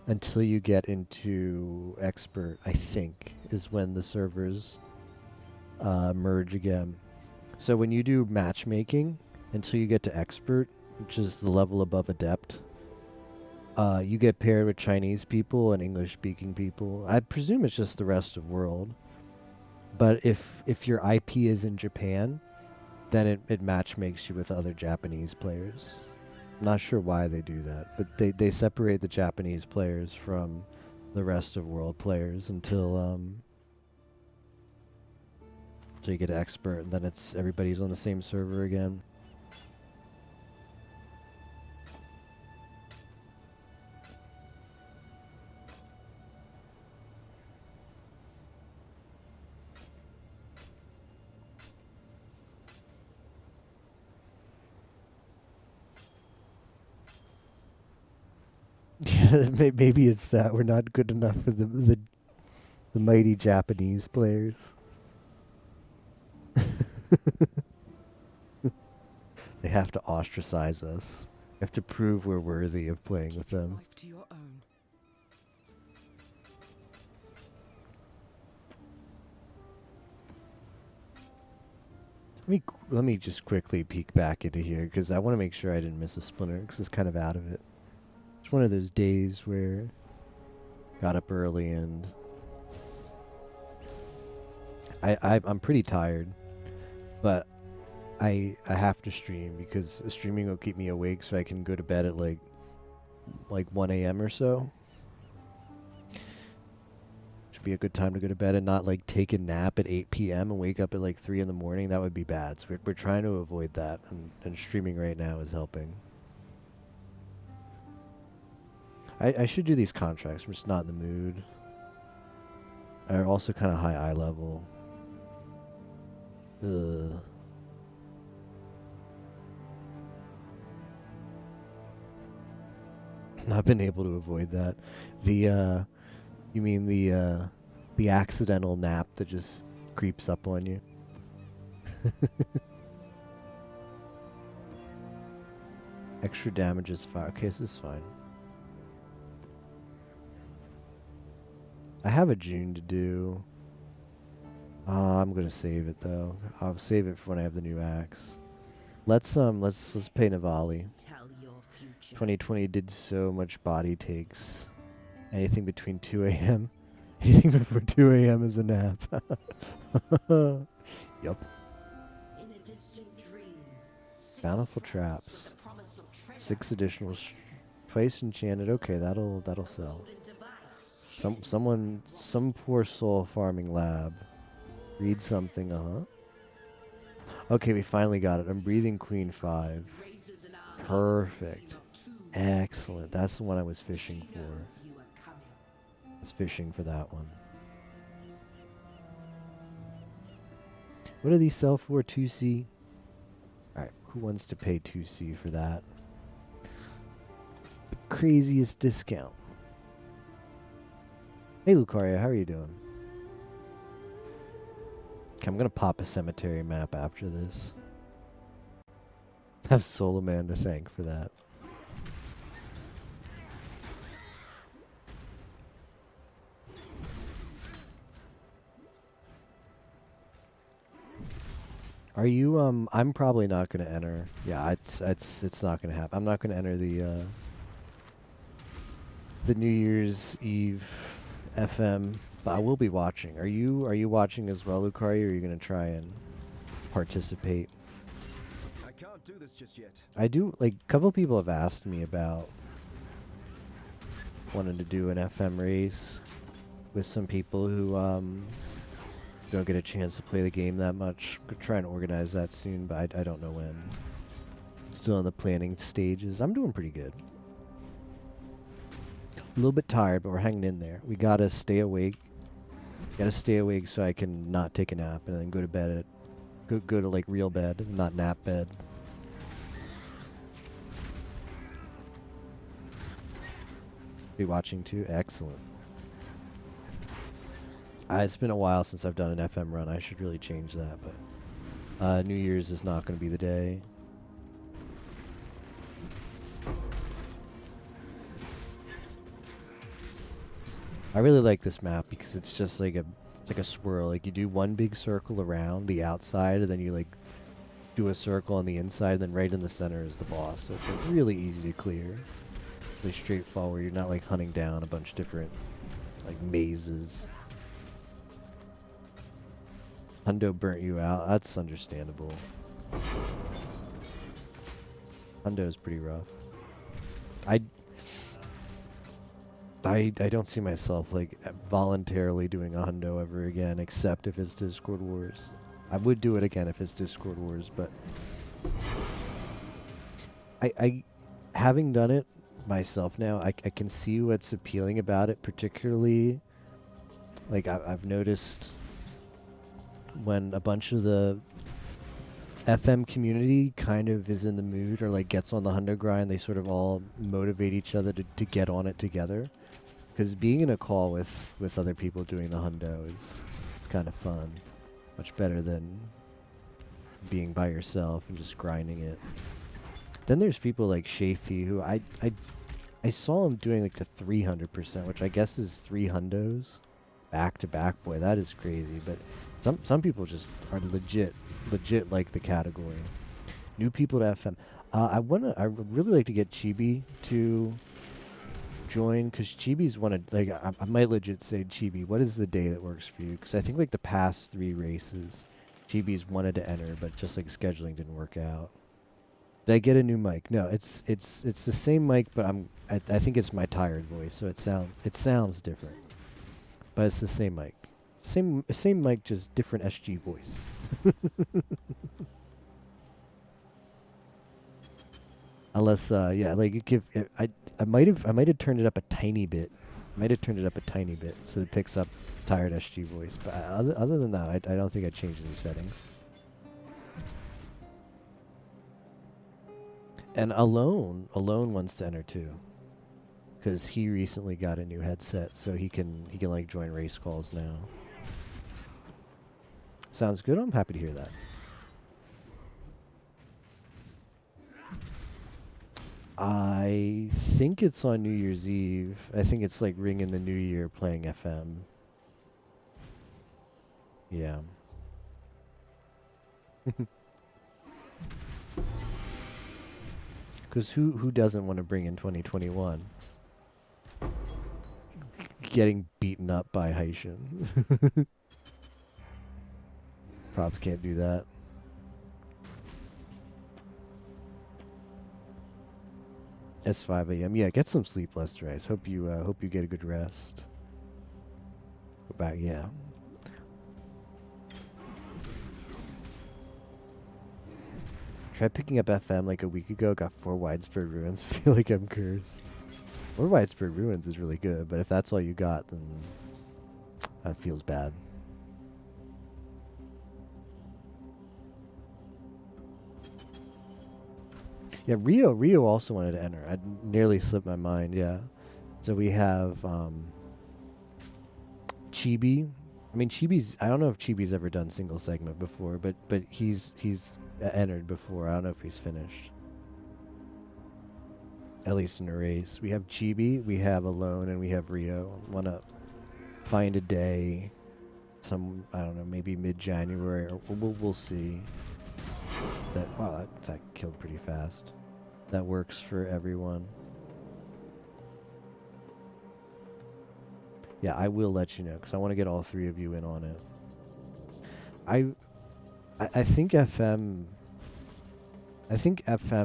until you get into Expert, I think, is when the servers merge again. So when you do matchmaking, until you get to Expert, which is the level above Adept, You get paired with Chinese people and English-speaking people. I presume it's just the rest of world. But if your IP is in Japan, then it matchmakes you with other Japanese players. I'm not sure why they do that, but they separate the Japanese players from the rest of world players until so you get expert, and then it's everybody's on the same server again. Yeah, maybe it's that we're not good enough for the mighty Japanese players. They have to ostracize us. We have to prove we're worthy of playing with Keep your them. life to your own. Let me just quickly peek back into here because I want to make sure I didn't miss a splinter because it's kind of out of it. It's one of those days where got up early and I'm pretty tired, but I have to stream because streaming will keep me awake so I can go to bed at like 1 a.m. or so. Should be a good time to go to bed and not like take a nap at 8 p.m. and wake up at like 3 in the morning. That would be bad. So we're trying to avoid that, and streaming right now is helping. I should do these contracts. I'm just not in the mood. Are also kind of high eye level. Ugh. Not been able to avoid that. The you mean the accidental nap that just creeps up on you? Extra damage is fire. Okay, this is fine. I have a June to do. I'm gonna save it though. I'll save it for when I have the new axe. Let's pay Navali. Tell your future. 2020 did so much body takes. Anything between 2 a.m. Anything before 2 a.m. is a nap. Yup. In a distant dream, Bountiful traps. 6 additional twice enchanted. Okay, that'll sell. Some poor soul farming lab. Read something, Okay, we finally got it. I'm breathing Queen 5. Perfect. Excellent. That's the one I was fishing for. I was fishing for that one. What do these sell for? 2C? Alright, who wants to pay 2C for that? The craziest discount. Hey Lucaria, how are you doing? Okay, I'm gonna pop a cemetery map after this. Have Soloman to thank for that. Are you I'm probably not gonna enter. Yeah, it's not gonna happen. I'm not gonna enter the New Year's Eve FM, but I will be watching. Are you watching as well, Lucario, or are you gonna try and participate? I can't do this just yet. I do, like, a couple people have asked me about wanting to do an FM race with some people who don't get a chance to play the game that much. Could try and organize that soon, but I don't know when. Still in the planning stages. I'm doing pretty good. A little bit tired, but we're hanging in there. We gotta stay awake. Gotta stay awake so I can not take a nap and then go to bed go to like real bed, not nap bed. Be watching too? Excellent. It's been a while since I've done an FM run. I should really change that, but New Year's is not going to be the day. I really like this map because it's just like a swirl. Like you do one big circle around the outside, and then you like do a circle on the inside, and then right in the center is the boss. So it's like really easy to clear. relatively straightforward. You're not like hunting down a bunch of different like mazes. Hundo burnt you out. That's understandable. Hundo's pretty rough. I don't see myself like voluntarily doing a hundo ever again, except if it's Discord Wars. I would do it again if it's Discord Wars, but I having done it myself now, I can see what's appealing about it, particularly like I've noticed when a bunch of the FM community kind of is in the mood or like gets on the hundo grind, they sort of all motivate each other to get on it together. Because being in a call with other people doing the hundo is kind of fun. Much better than being by yourself and just grinding it. Then there's people like Shafee who I saw him doing like the 300%, which I guess is 3 hundos back to back. Boy, that is crazy. But some people just are legit like the category. New people to FM. I would really like to get Chibi to join, because Chibi's wanted, like, I might legit say, Chibi, what is the day that works for you? Because I think like the past 3 races, Chibi's wanted to enter, but just like scheduling didn't work out. Did I get a new mic? No, it's the same mic, but I think it's my tired voice, so it sounds different. But it's the same mic. Same mic, just different SG voice. Unless yeah, like you give I might have turned it up a tiny bit. So it picks up tired SG voice. But other than that, I don't think I'd change any settings. And Alone wants to enter too, because he recently got a new headset, so he can like join race calls now. Sounds good. I'm happy to hear that. I think it's on New Year's Eve. I think it's like ringing the new year playing FM. Yeah. Because who doesn't want to bring in 2021? Getting beaten up by Haitian. Props can't do that. It's 5 a.m. Yeah, get some sleep, Lester Rice. Hope you get a good rest. Go back, yeah. Tried picking up FM like a week ago. Got 4 widespread ruins. Feel like I'm cursed. 4 widespread ruins is really good, but if that's all you got, then that feels bad. Yeah, Rio also wanted to enter. I nearly slipped my mind, yeah. So we have Chibi. I mean, I don't know if Chibi's ever done single segment before, but he's entered before. I don't know if he's finished. At least in a race. We have Chibi, we have Alone, and we have Rio. Want to find a day, I don't know, maybe mid-January, or we'll see. Wow, that killed pretty fast. That works for everyone. Yeah, I will let you know, because I want to get all 3 of you in on it. I think FM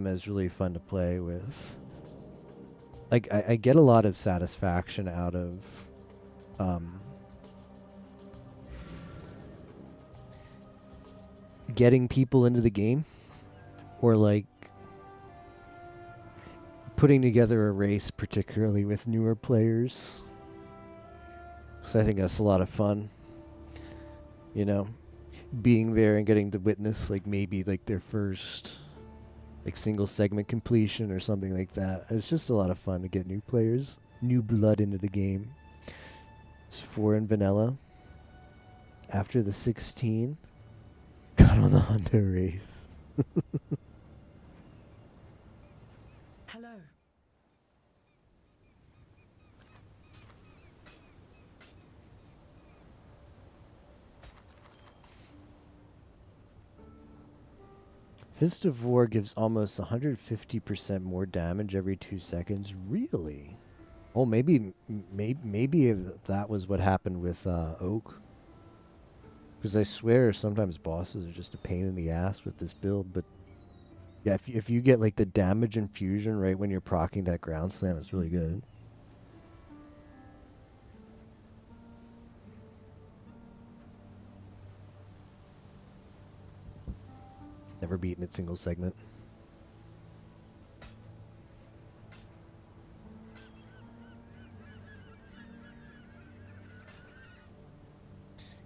is really fun to play with. Like, I get a lot of satisfaction out of getting people into the game, or like putting together a race, particularly with newer players. So I think that's a lot of fun. You know, being there and getting to witness like maybe like their first like single segment completion or something like that. It's just a lot of fun to get new players, new blood into the game. It's 4 in vanilla. After the 16, got on the Honda race. Hello. Fist of War gives almost 150% more damage every 2 seconds. Really? Oh, maybe that was what happened with Oak. Because I swear sometimes bosses are just a pain in the ass with this build. But yeah, if you get like the damage infusion right when you're proccing that ground slam, it's really good. Never beaten it single segment.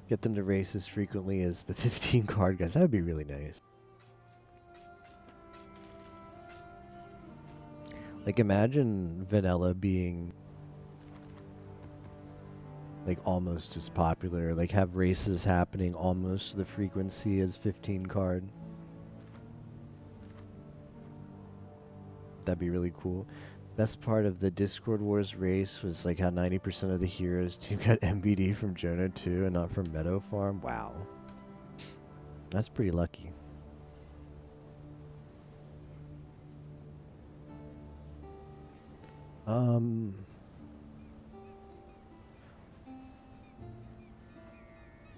Get them to race as frequently as the 15 card guys. That would be really nice. Like imagine vanilla being like almost as popular. Like have races happening almost to the frequency as 15 card. That'd be really cool. Best part of the Discord Wars race was like how 90% of the heroes team got MBD from Jonah 2 and not from Meadow Farm. Wow. That's pretty lucky.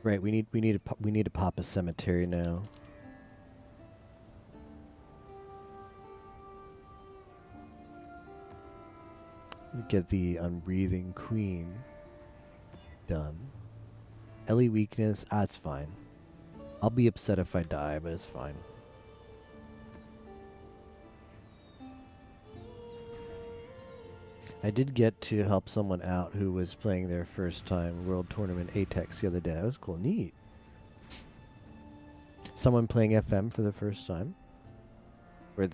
Right, we need to pop a cemetery now. Get the Unbreathing Queen done. Ellie weakness, it's fine. I'll be upset if I die, but it's fine. I did get to help someone out who was playing their first time World Tournament Atex the other day. That was cool. Neat. Someone playing FM for the first time. Were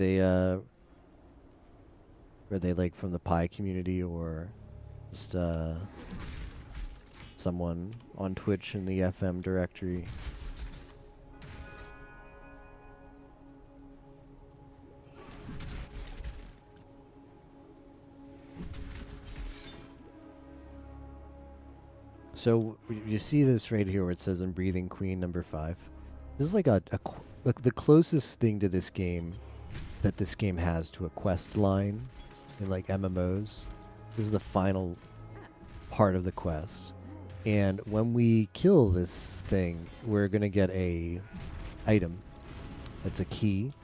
they like from the Pi community or just someone on Twitch in the FM directory? So you see this right here where it says Unbreathing Queen number 5. This is like like the closest thing to this game that this game has to a quest line in like MMOs. This is the final part of the quest. And when we kill this thing, we're going to get a item. It's a key.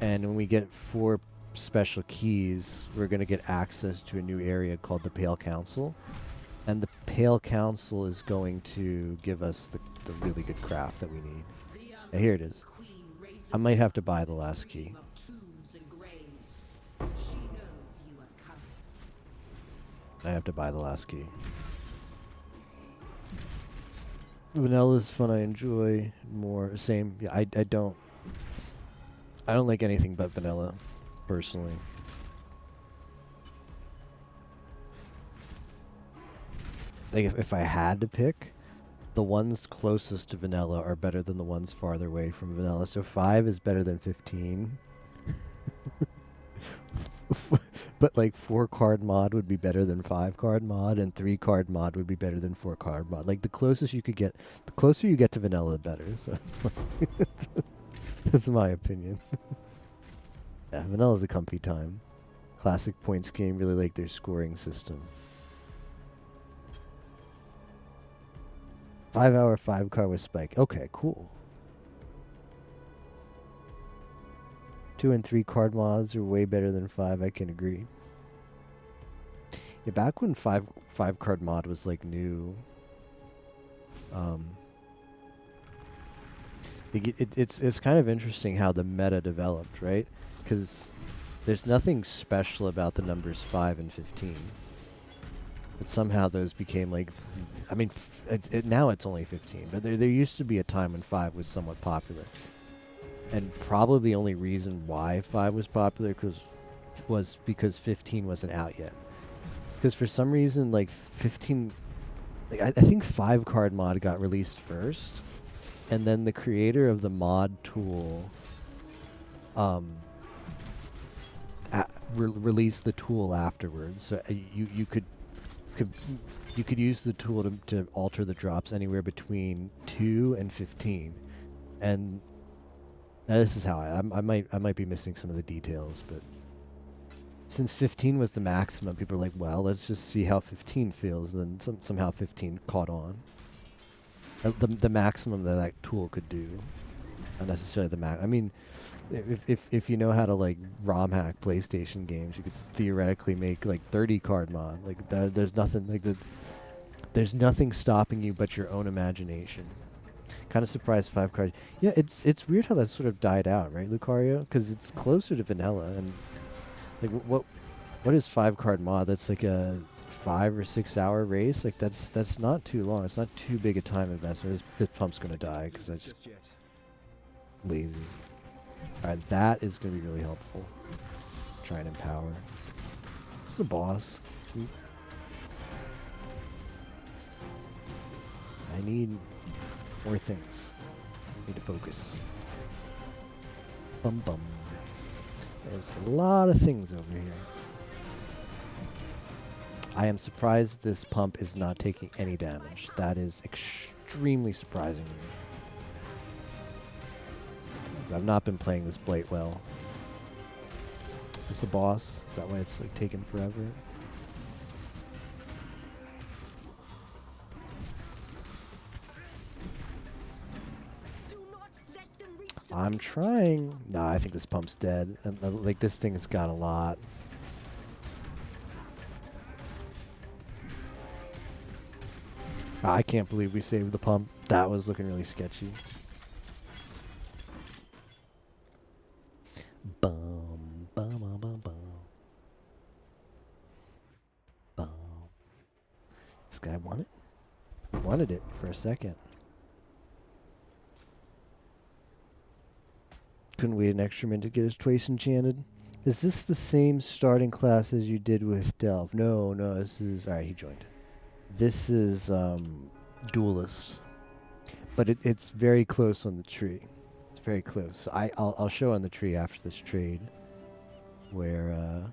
And when we get 4 special keys, we're going to get access to a new area called the Pale Council. And the Pale Council is going to give us the really good craft that we need. Yeah, here it is. I might have to buy the last key. I have to buy the last key. Vanilla's fun. I enjoy more. Same. Yeah, I don't like anything but vanilla, personally. Like if I had to pick, the ones closest to vanilla are better than the ones farther away from vanilla. So 5 is better than 15. But like 4 card mod would be better than 5 card mod, and 3 card mod would be better than 4 card mod. Like the closest you could get, the closer you get to vanilla, the better. So that's my opinion. Yeah, vanilla's a comfy time. Classic points game, really like their scoring system. 5-hour 5 card with spike. Okay, cool. 2 and 3 card mods are way better than 5. I can agree. Yeah, back when 5 card mod was like new, it's kind of interesting how the meta developed, right? Because there's nothing special about the numbers 5 and 15, but somehow those became like, I mean, now it's only 15, but there used to be a time when 5 was somewhat popular. And probably the only reason why 5 was popular was because 15 wasn't out yet. Because for some reason, like 15, like I think 5 card mod got released first, and then the creator of the mod tool released the tool afterwards. So you could use the tool to alter the drops anywhere between 2 and 15, and This is how I might be missing some of the details, but since 15 was the maximum, people are like, well, let's just see how 15 feels. And then somehow 15 caught on. The maximum that that tool could do, not necessarily the max. I mean, if you know how to like ROM hack PlayStation games, you could theoretically make like 30 card mod. Like there's nothing like there's nothing stopping you but your own imagination. Kind of surprised 5 cards. Yeah, it's weird how that sort of died out, right, Lucario? Because it's closer to vanilla, and like what is 5 card mod? That's like a 5 or 6 hour race. Like that's not too long. It's not too big a time investment. This pump's gonna die because that's just yet. lazy. All right, that is gonna be really helpful. Try and empower. This is a boss. Sweet. I need more things. Need to focus. Bum bum. There's a lot of things over here. I am surprised this pump is not taking any damage. That is extremely surprising to me. 'Cause I've not been playing this Blight well. It's the boss. Is that why it's like taking forever? I'm trying. Nah, I think this pump's dead. And, like this thing's got a lot. I can't believe we saved the pump. That was looking really sketchy. Bum bum bum bum bum. Bum. This guy wanted it for a second. Couldn't wait an extra minute to get his twice enchanted. Is this the same starting class as you did with Delve? No, this is... Alright, he joined. This is Duelist. But it's very close on the tree. It's very close. I'll show on the tree after this trade where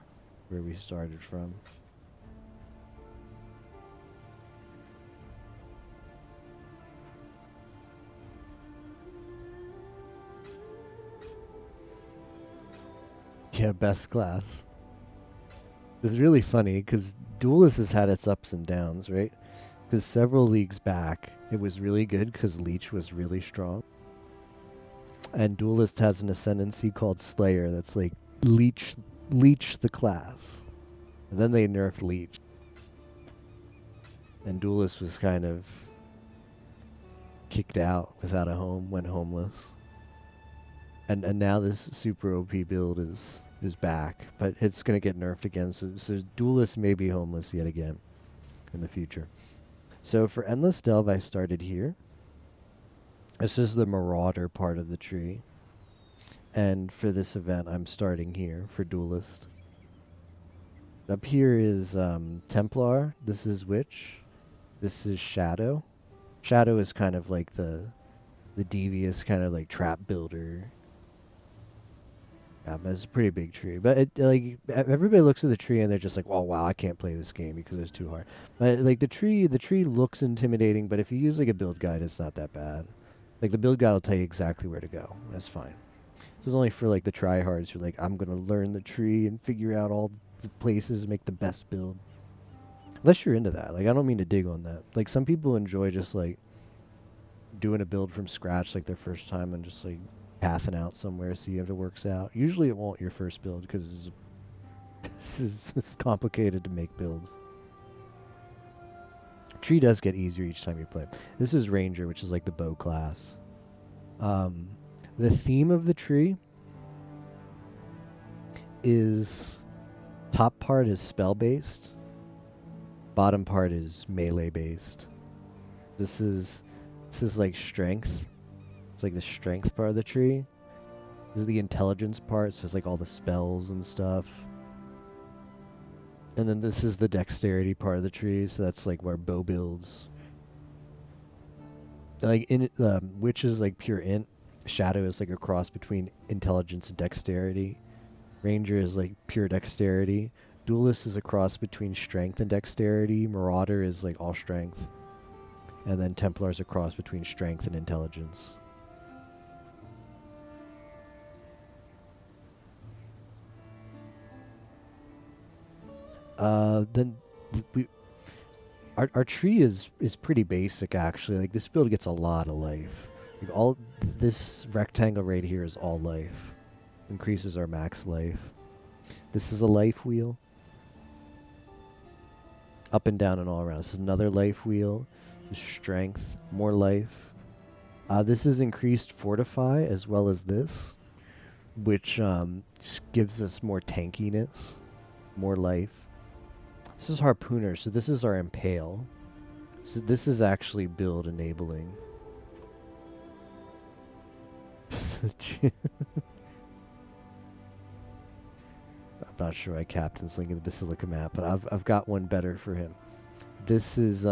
we started from. Yeah, best class. This is really funny because Duelist has had its ups and downs, right? Because several leagues back, it was really good because Leech was really strong. And Duelist has an ascendancy called Slayer that's like Leech the class. And then they nerfed Leech. And Duelist was kind of kicked out without a home, went homeless. And now this super OP build is back, but it's going to get nerfed again. So Duelist may be homeless yet again in the future. So for Endless Delve, I started here. This is the Marauder part of the tree. And for this event, I'm starting here for Duelist. Up here is Templar. This is Witch. This is Shadow. Shadow is kind of like the devious kind of like trap builder. It's a pretty big tree, but it, like everybody looks at the tree and they're just like, "Oh wow, I can't play this game because it's too hard." But like the tree looks intimidating, but if you use like a build guide, it's not that bad. Like the build guide will tell you exactly where to go. That's fine. This is only for like the tryhards who are like, "I'm gonna learn the tree and figure out all the places and make the best build." Unless you're into that, like I don't mean to dig on that. Like some people enjoy just like doing a build from scratch, like their first time, and just like pathing out somewhere, see if it works out. Usually it won't your first build because it's complicated to make builds. Tree does get easier each time you play. This is Ranger, which is like the bow class. The theme of the tree is top part is spell based, bottom part is melee based. This is like strength. It's like the strength part of the tree. This is the intelligence part, so it's like all the spells and stuff. And then this is the dexterity part of the tree, so that's like where bow builds. Like in Witch is like pure int. Shadow is like a cross between intelligence and dexterity. Ranger is like pure dexterity. Duelist is a cross between strength and dexterity. Marauder is like all strength. And then Templar is a cross between strength and intelligence. Then we our tree is pretty basic actually. Like this build gets a lot of life. Like all this rectangle right here is all life. Increases our max life. This is a life wheel. Up and down and all around. This is another life wheel. Strength, more life. This is increased fortify as well as this, which just gives us more tankiness, more life. This is harpooner, so this is our impale. So this is actually build enabling. I'm not sure why Captain's linking the Basilica map, but I've got one better for him. This is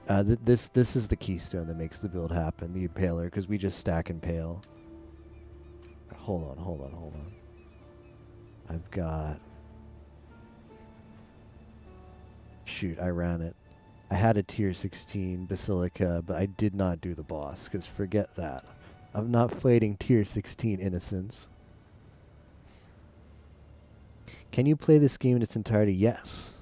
this is the keystone that makes the build happen, the impaler, because we just stack impale. Hold on. I've got. Shoot, I ran it. I had a tier 16 Basilica, but I did not do the boss, because forget that. I'm not fighting tier 16 innocents. Can you play this game in its entirety? Yes.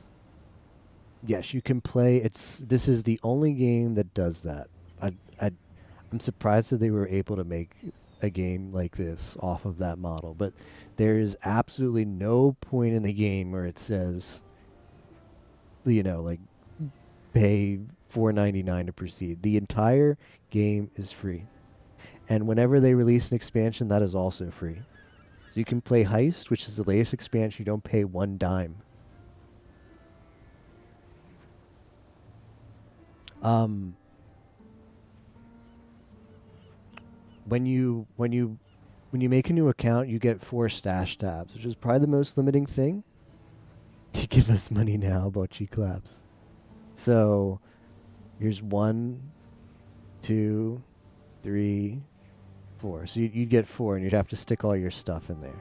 Yes, you can play. This is the only game that does that. I'm surprised that they were able to make a game like this off of that model, but there is absolutely no point in the game where it says, you know, like pay $4.99 to proceed. The entire game is free, and whenever they release an expansion, that is also free. So you can play Heist, which is the latest expansion. You don't pay one dime. When you make a new account, you get 4 stash tabs, which is probably the most limiting thing. You give us money now about G-Claps. So here's 1, 2, 3, 4. So you'd get 4, and you'd have to stick all your stuff in there.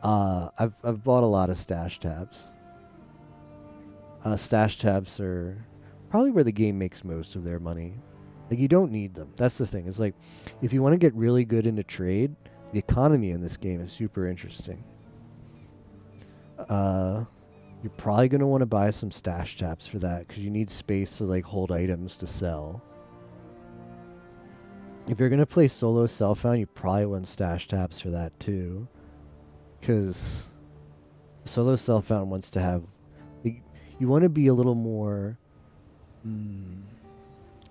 I've bought a lot of stash tabs. Stash tabs are probably where the game makes most of their money. Like, you don't need them. That's the thing. It's like, if you want to get really good into trade, the economy in this game is super interesting. You're probably going to want to buy some stash tabs for that, because you need space to, like, hold items to sell. If you're going to play solo self-found, you probably want stash tabs for that, too. Because solo self-found wants to have... you want to be a little more...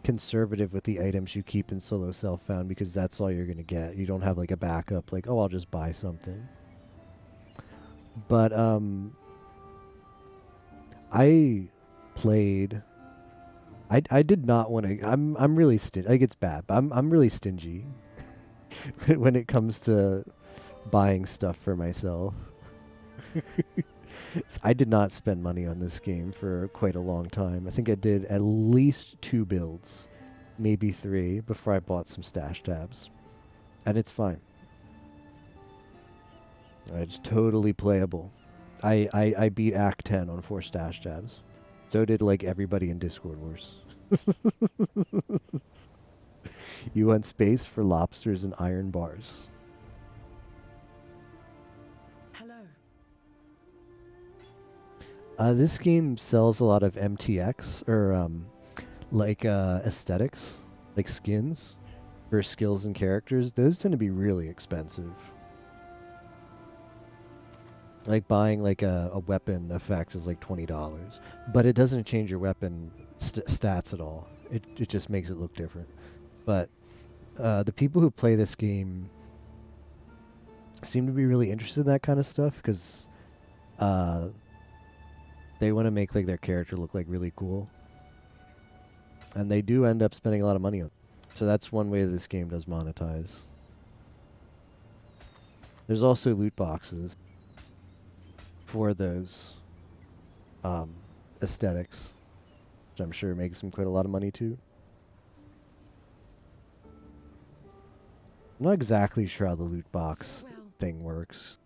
conservative with the items you keep in solo self-found, because that's all you're going to get. You don't have like a backup, like, oh, I'll just buy something. But I played. I did not want to. I'm really stingy. Like, it's bad, but I'm really stingy when it comes to buying stuff for myself. So I did not spend money on this game for quite a long time. I think I did at least 2 builds, maybe 3, before I bought some stash tabs. And it's fine. It's totally playable. I beat Act 10 on 4 stash tabs. So did, like, everybody in Discord Wars. You want space for lobsters and iron bars. This game sells a lot of MTX, or aesthetics, like skins for skills and characters. Those tend to be really expensive. Like buying like a weapon effect is like $20, but it doesn't change your weapon stats at all. It just makes it look different. But the people who play this game seem to be really interested in that kind of stuff, because they want to make like their character look like really cool, and they do end up spending a lot of money on it. So that's one way this game does monetize. There's also loot boxes for those aesthetics, which I'm sure makes them quite a lot of money too. I'm not exactly sure how the loot box thing works.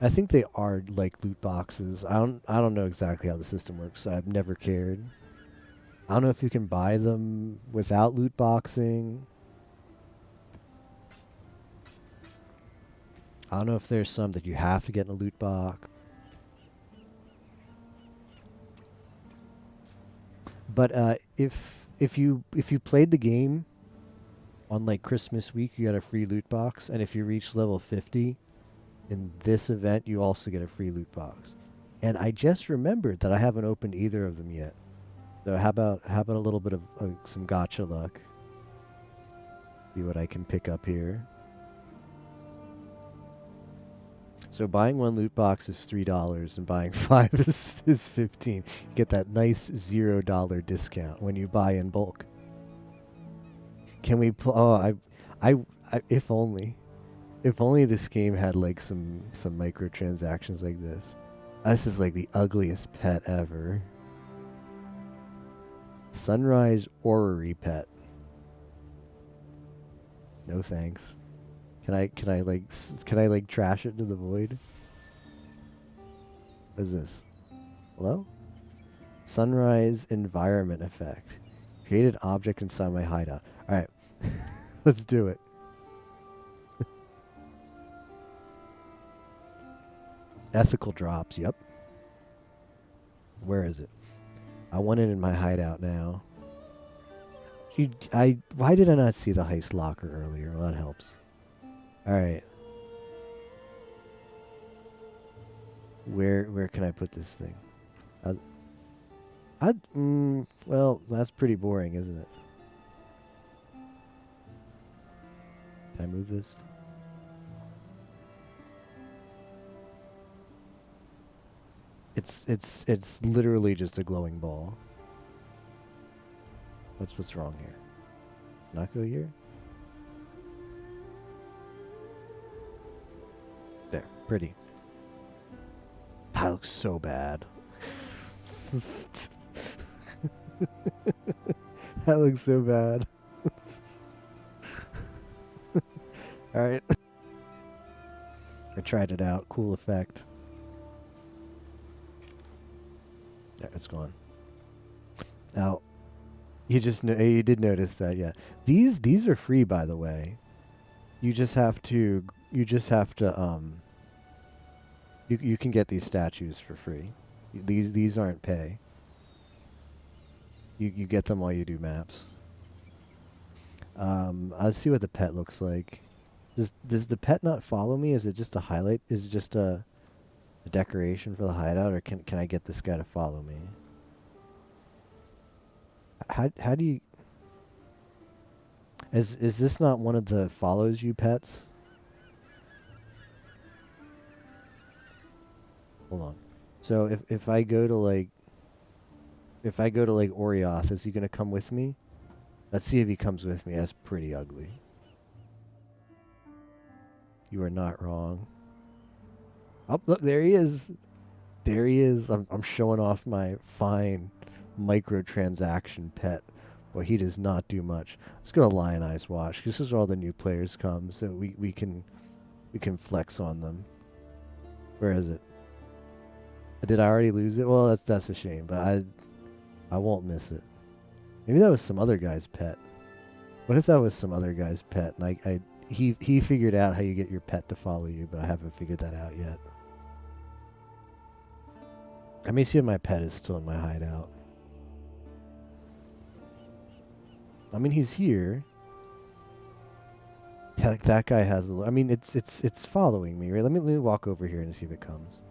I think they are like loot boxes. I don't know exactly how the system works. I've never cared. I don't know if you can buy them without loot boxing. I don't know if there's some that you have to get in a loot box. But if you played the game on like Christmas week, you got a free loot box, and if you reach level 50 in this event, you also get a free loot box. And I just remembered that I haven't opened either of them yet. So how about a little bit of some gacha luck? See what I can pick up here. So buying one loot box is $3 and buying 5 is $15. You get that nice $0 discount when you buy in bulk. Can we if only this game had like some microtransactions like this. This is like the ugliest pet ever. Sunrise orrery pet. No thanks. Can I like trash it into the void? What is this? Hello? Sunrise environment effect. Created object inside my hideout. Alright. Let's do it. Ethical drops, yep. Where is it? I want it in my hideout now. Why did I not see the heist locker earlier? Well, that helps. Alright. Where can I put this thing? Well, that's pretty boring, isn't it? Can I move this? It's literally just a glowing ball. What's wrong here? Not go here? There, pretty. That looks so bad. That looks so bad. Alright. I tried it out. Cool effect. There, it's gone. Now, you did notice that, yeah. These are free, by the way. You can get these statues for free. These aren't pay. You get them while you do maps. I'll see what the pet looks like. Does the pet not follow me? Is it just a highlight? Is it just a decoration for the hideout, or can I get this guy to follow me? How do you... Is this not one of the follows you pets? Hold on. So if I go to like Orioth, is he gonna come with me? Let's see if he comes with me. That's pretty ugly. You are not wrong. Oh, look, there he is. There he is. I'm showing off my fine microtransaction pet. Boy, he does not do much. Let's go to Lionize Watch. This is where all the new players come, so we can flex on them. Where is it? Did I already lose it? Well, that's a shame, but I won't miss it. Maybe that was some other guy's pet. What if that was some other guy's pet and he figured out how you get your pet to follow you, but I haven't figured that out yet. Let me see if my pet is still in my hideout. I mean, he's here. Yeah, like that guy has I mean, it's following me, right? Let me walk over here and see if it comes.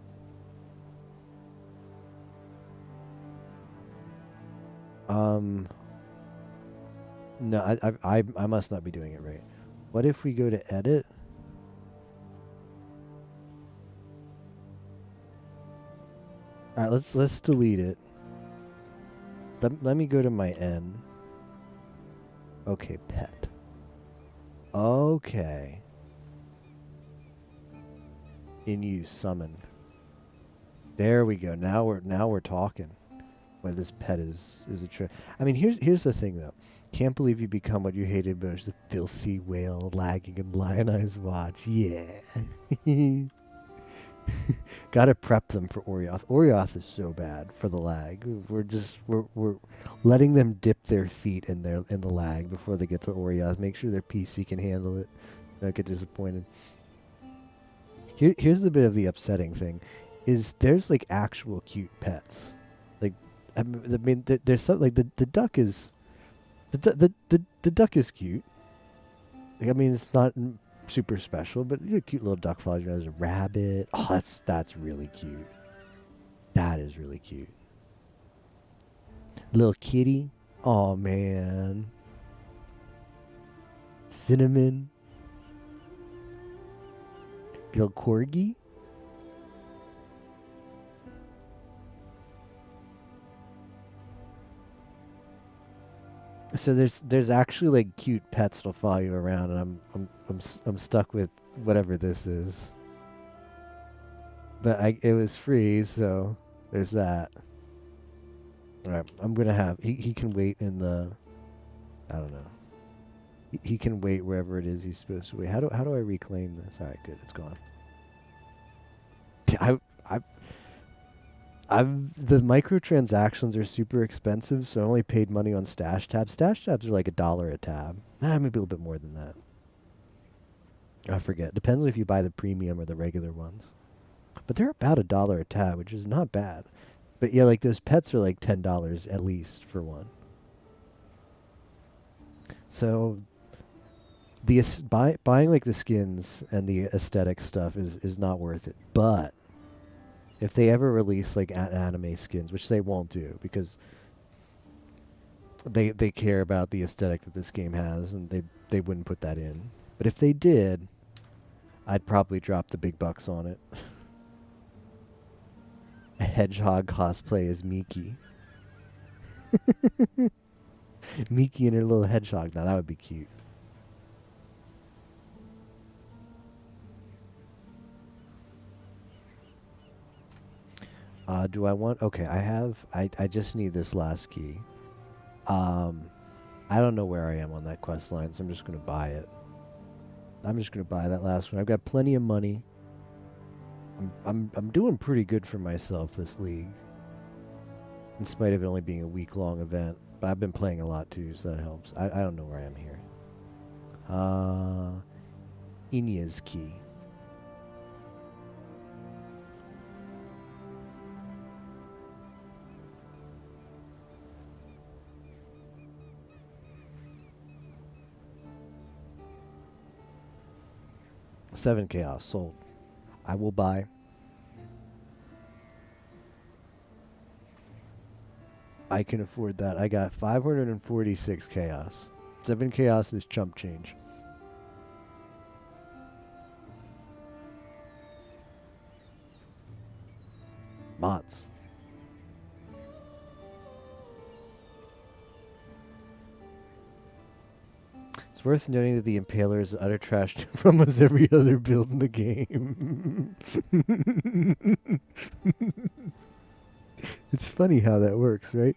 No, I must not be doing it right. What if we go to edit? All right, let's delete it. Let me go to my N. Okay, pet. Okay. In use, summon. There we go. Now we're talking. Well, this pet is a trick. I mean, here's the thing though. Can't believe you become what you hated most, the filthy whale lagging in Lionize Watch. Yeah. Gotta prep them for Orioth. Orioth is so bad for the lag. We're letting them dip their feet in the lag before they get to Orioth. Make sure their PC can handle it. Don't get disappointed. Here's the bit of the upsetting thing, is there's like actual cute pets. Like, I mean, there's some like the duck is, the duck is cute. Like, I mean, it's not super special, but a cute little duck follows you. There's a rabbit. Oh, that's really cute. That is really cute. Little kitty. Oh man. Cinnamon. Little corgi. So there's actually like cute pets that'll follow you around, and I'm stuck with whatever this is. But it was free, so there's that. All right, I'm gonna have he can wait in the, I don't know. He can wait wherever it is he's supposed to wait. How do I reclaim this? All right, good, it's gone. The microtransactions are super expensive, so I only paid money on stash tabs. Stash tabs are like $1 a tab. Maybe a little bit more than that. I forget. Depends on if you buy the premium or the regular ones. But they're about $1 a tab, which is not bad. But yeah, like those pets are like $10 at least for one. So buying like the skins and the aesthetic stuff is not worth it. But if they ever release like anime skins, which they won't do because they care about the aesthetic that this game has, and they wouldn't put that in. But if they did, I'd probably drop the big bucks on it. A hedgehog cosplay as Miki. Miki and her little hedgehog. Now that would be cute. Do I want... Okay, I just need this last key. I don't know where I am on that quest line, so I'm just going to buy it. I'm just going to buy that last one. I've got plenty of money. I'm doing pretty good for myself this league, in spite of it only being a week-long event. But I've been playing a lot too, so that helps. I don't know where I am here. Inya's key. $7 chaos sold. I will buy. I can afford that. I got 546 chaos. 7 chaos is chump change. Mods. It's worth noting that the Impaler is utter trash from almost every other build in the game. It's funny how that works, right?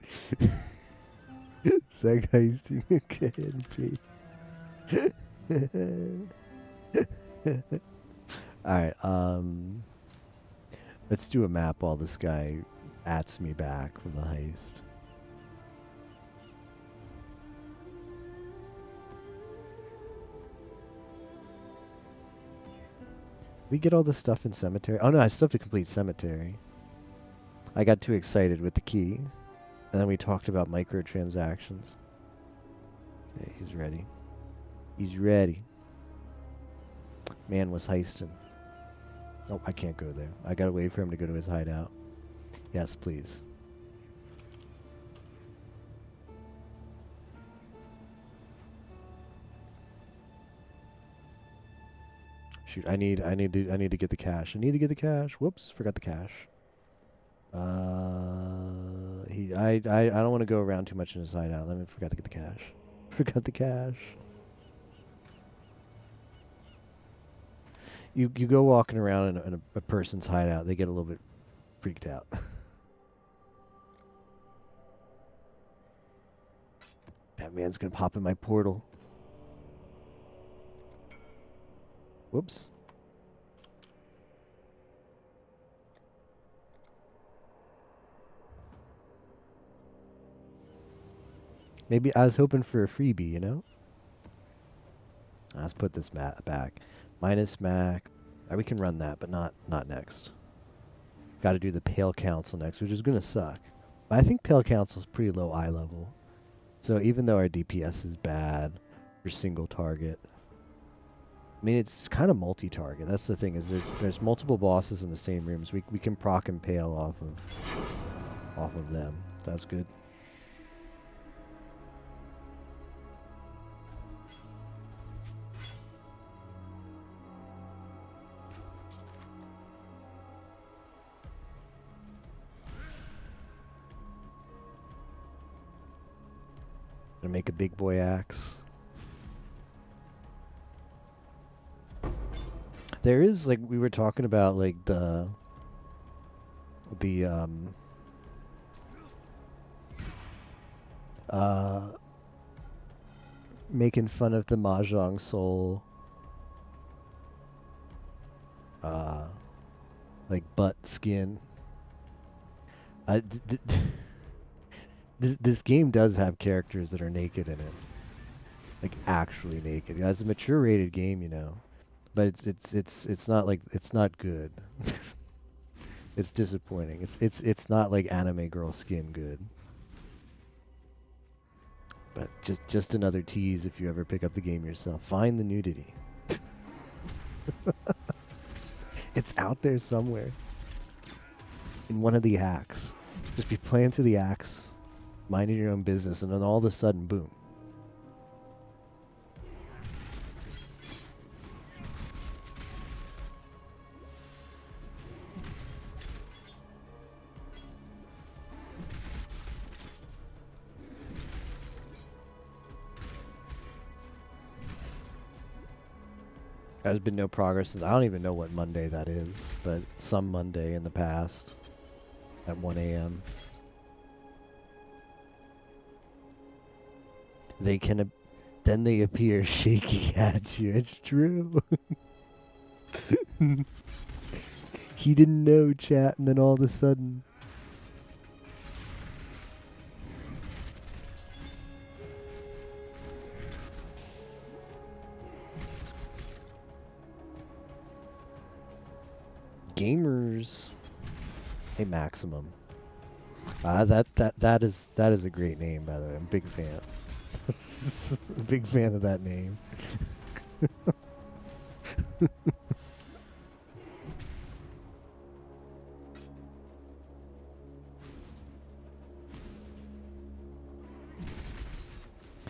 That guy's doing a KNP. Alright, let's do a map while this guy ats me back from the heist. We get all the stuff in cemetery. Oh no, I still have to complete cemetery. I got too excited with the key. And then we talked about microtransactions. Okay, he's ready. He's ready. Man was heisting. Oh, I can't go there. I gotta wait for him to go to his hideout. Yes, please. Shoot, I need to get the cash. I need to get the cash. Whoops, forgot the cash. I don't want to go around too much in his hideout. Let me forgot to get the cash. Forgot the cash. You go walking around in a person's hideout, they get a little bit freaked out. That man's gonna pop in my portal. Whoops. Maybe I was hoping for a freebie, you know? Let's put this back. Minus Mac. We can run that, but not next. Got to do the Pale Council next, which is gonna suck. But I think Pale Council's pretty low eye level. So even though our DPS is bad for single target, I mean it's kind of multi-target. That's the thing, is there's multiple bosses in the same rooms. We can proc and pale off of them. That's good. Gonna make a big boy axe. There is, like, we were talking about, like, the making fun of the Mahjong Soul, like, butt skin. This game does have characters that are naked in it, like actually naked. It's a mature rated game, you know, but it's not like, it's not good. It's disappointing. It's not like anime girl skin good. But just another tease if you ever pick up the game yourself. Find the nudity. It's out there somewhere. In one of the acts. Just be playing through the acts, minding your own business, and then all of a sudden, boom. There's been no progress since, I don't even know what Monday that is, but some Monday in the past at 1 a.m. They can, then they appear shaking at you. It's true. He didn't know, chat, and then all of a sudden. Gamers. Hey, Maximum. That is a great name, by the way. I'm a big fan. Big fan of that name.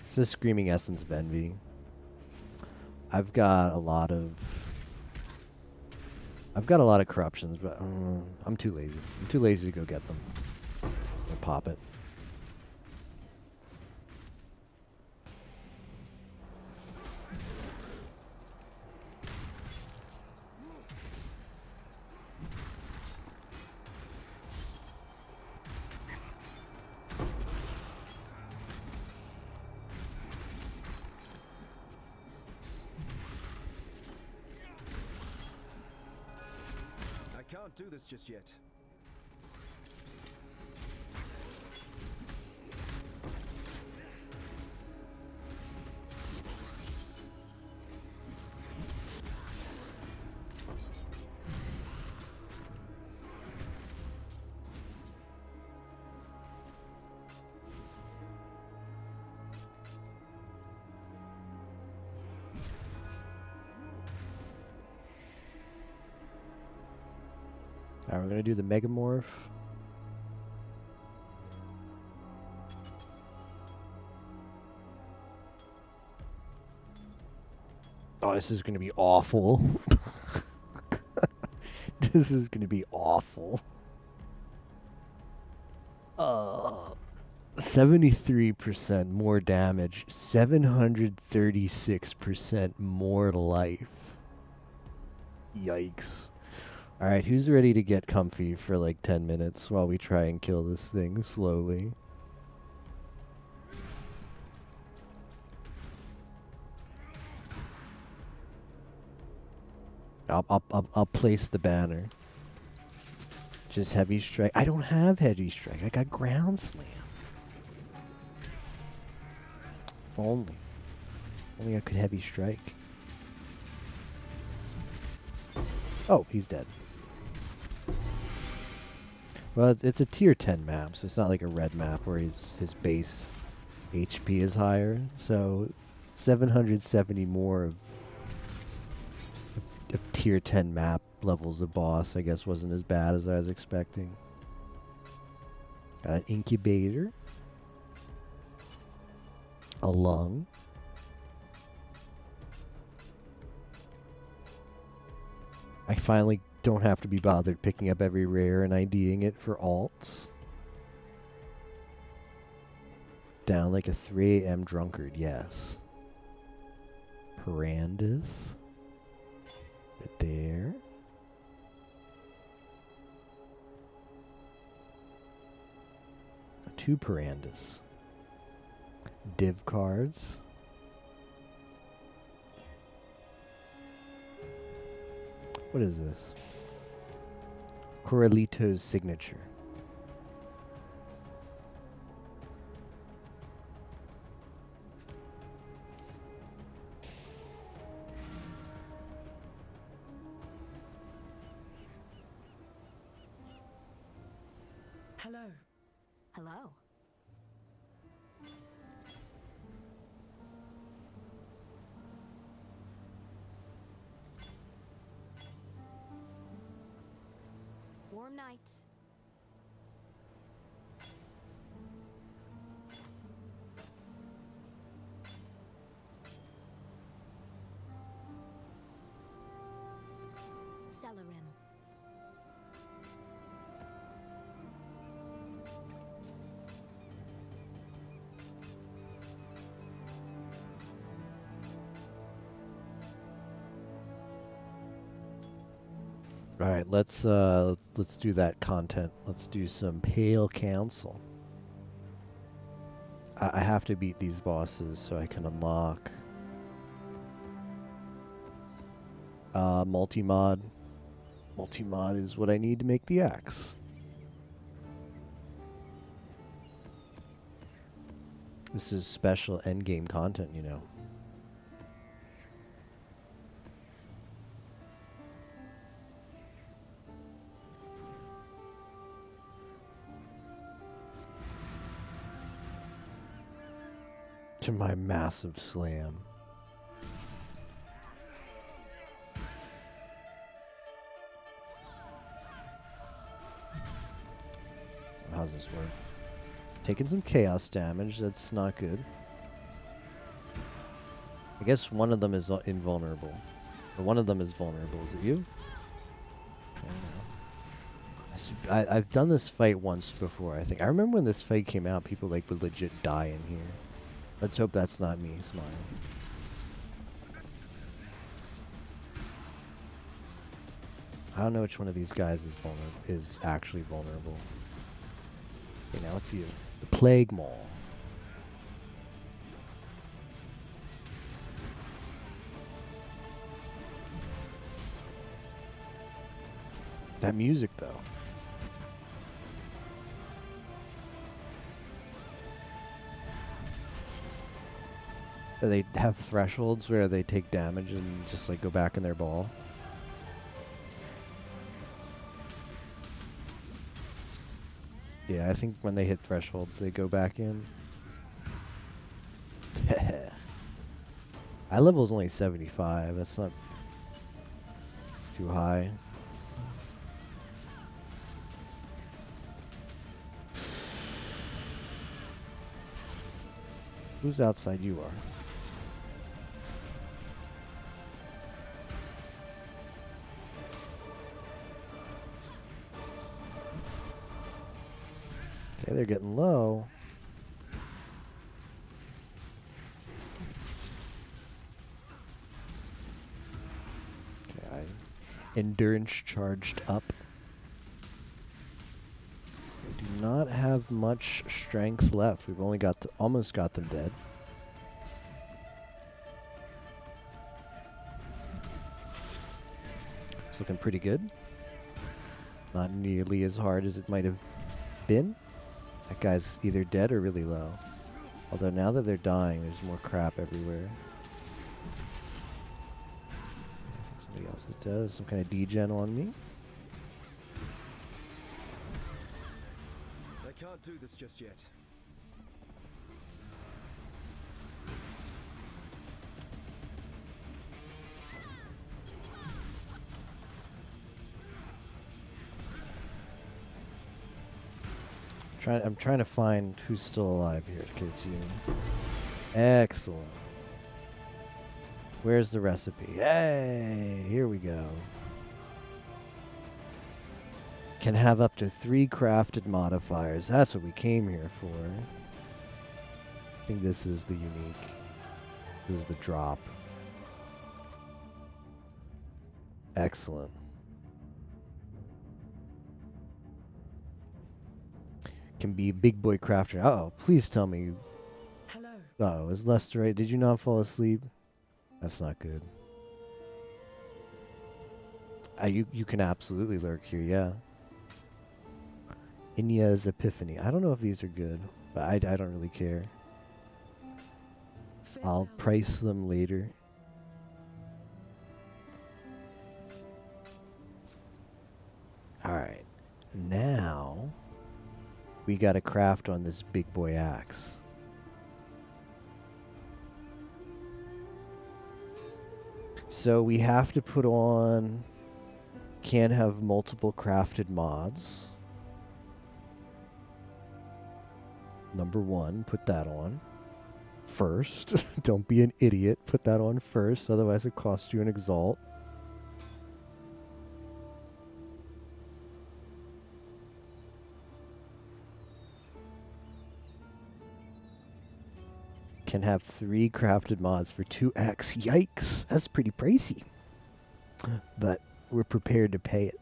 It's a screaming essence of envy. I've got a lot of corruptions, but I'm too lazy. I'm too lazy to go get them and pop it. Can't do this just yet. Alright, we're gonna do the Megamorph. Oh, this is gonna be awful. This is gonna be awful. 73% more damage, 736% more life. Yikes. Alright, who's ready to get comfy for like 10 minutes while we try and kill this thing slowly? I'll place the banner. Just heavy strike. I don't have heavy strike. I got ground slam. If only. Only I could heavy strike. Oh, he's dead. Well, it's a tier 10 map, so it's not like a red map where his base HP is higher. So 770 more of tier 10 map levels of boss, I guess, wasn't as bad as I was expecting. Got an incubator. A lung. I finally don't have to be bothered picking up every rare and IDing it for alts. Down like a 3 a.m. drunkard, yes. Parandus. Right there. Two Parandus. Div cards. What is this? Corralito's signature. Hello. Hello. Warm nights. Celerim. All right, let's do that content. Let's do some Pale Council. I have to beat these bosses so I can unlock multi-mod. Multi-mod is what I need to make the axe. This is special endgame content, you know. To my massive slam. How's this work? Taking some chaos damage, that's not good. I guess one of them is invulnerable. Or one of them is vulnerable. Is it you? I don't know. I've done this fight once before, I think. I remember when this fight came out, people like would legit die in here. Let's hope that's not me, Smile. I don't know which one of these guys is actually vulnerable. Okay, now it's you. The Plague Maul. That music, though. They have thresholds where they take damage and just like go back in their ball. Yeah, I think when they hit thresholds, they go back in. Eye level is only 75. That's not too high. Who's outside? You are. Okay, they're getting low. Okay, endurance charged up. We do not have much strength left. We've only got almost got them dead. It's looking pretty good. Not nearly as hard as it might have been. That guy's either dead or really low. Although now that they're dying, there's more crap everywhere. I think some Somebody else is dead. Some kind of degen on me. I can't do this just yet. I'm trying to find who's still alive here. Okay, it's you. Excellent. Where's the recipe? Hey, here we go. Can have up to 3 crafted modifiers. That's what we came here for. I think this is the unique. This is the drop. Excellent. Can be big boy crafter. Oh, please tell me. Hello. Oh, is Lester right? Did you not fall asleep? That's not good. You can absolutely lurk here, yeah. Inya's Epiphany. I don't know if these are good, but I don't really care. I'll price them later. Alright. Now we got to craft on this big boy axe. So we have to put on, can have multiple crafted mods. Number 1, put that on first. Don't be an idiot. Put that on first, otherwise it costs you an exalt. Can have 3 crafted mods for 2x. Yikes, that's pretty pricey. But we're prepared to pay it.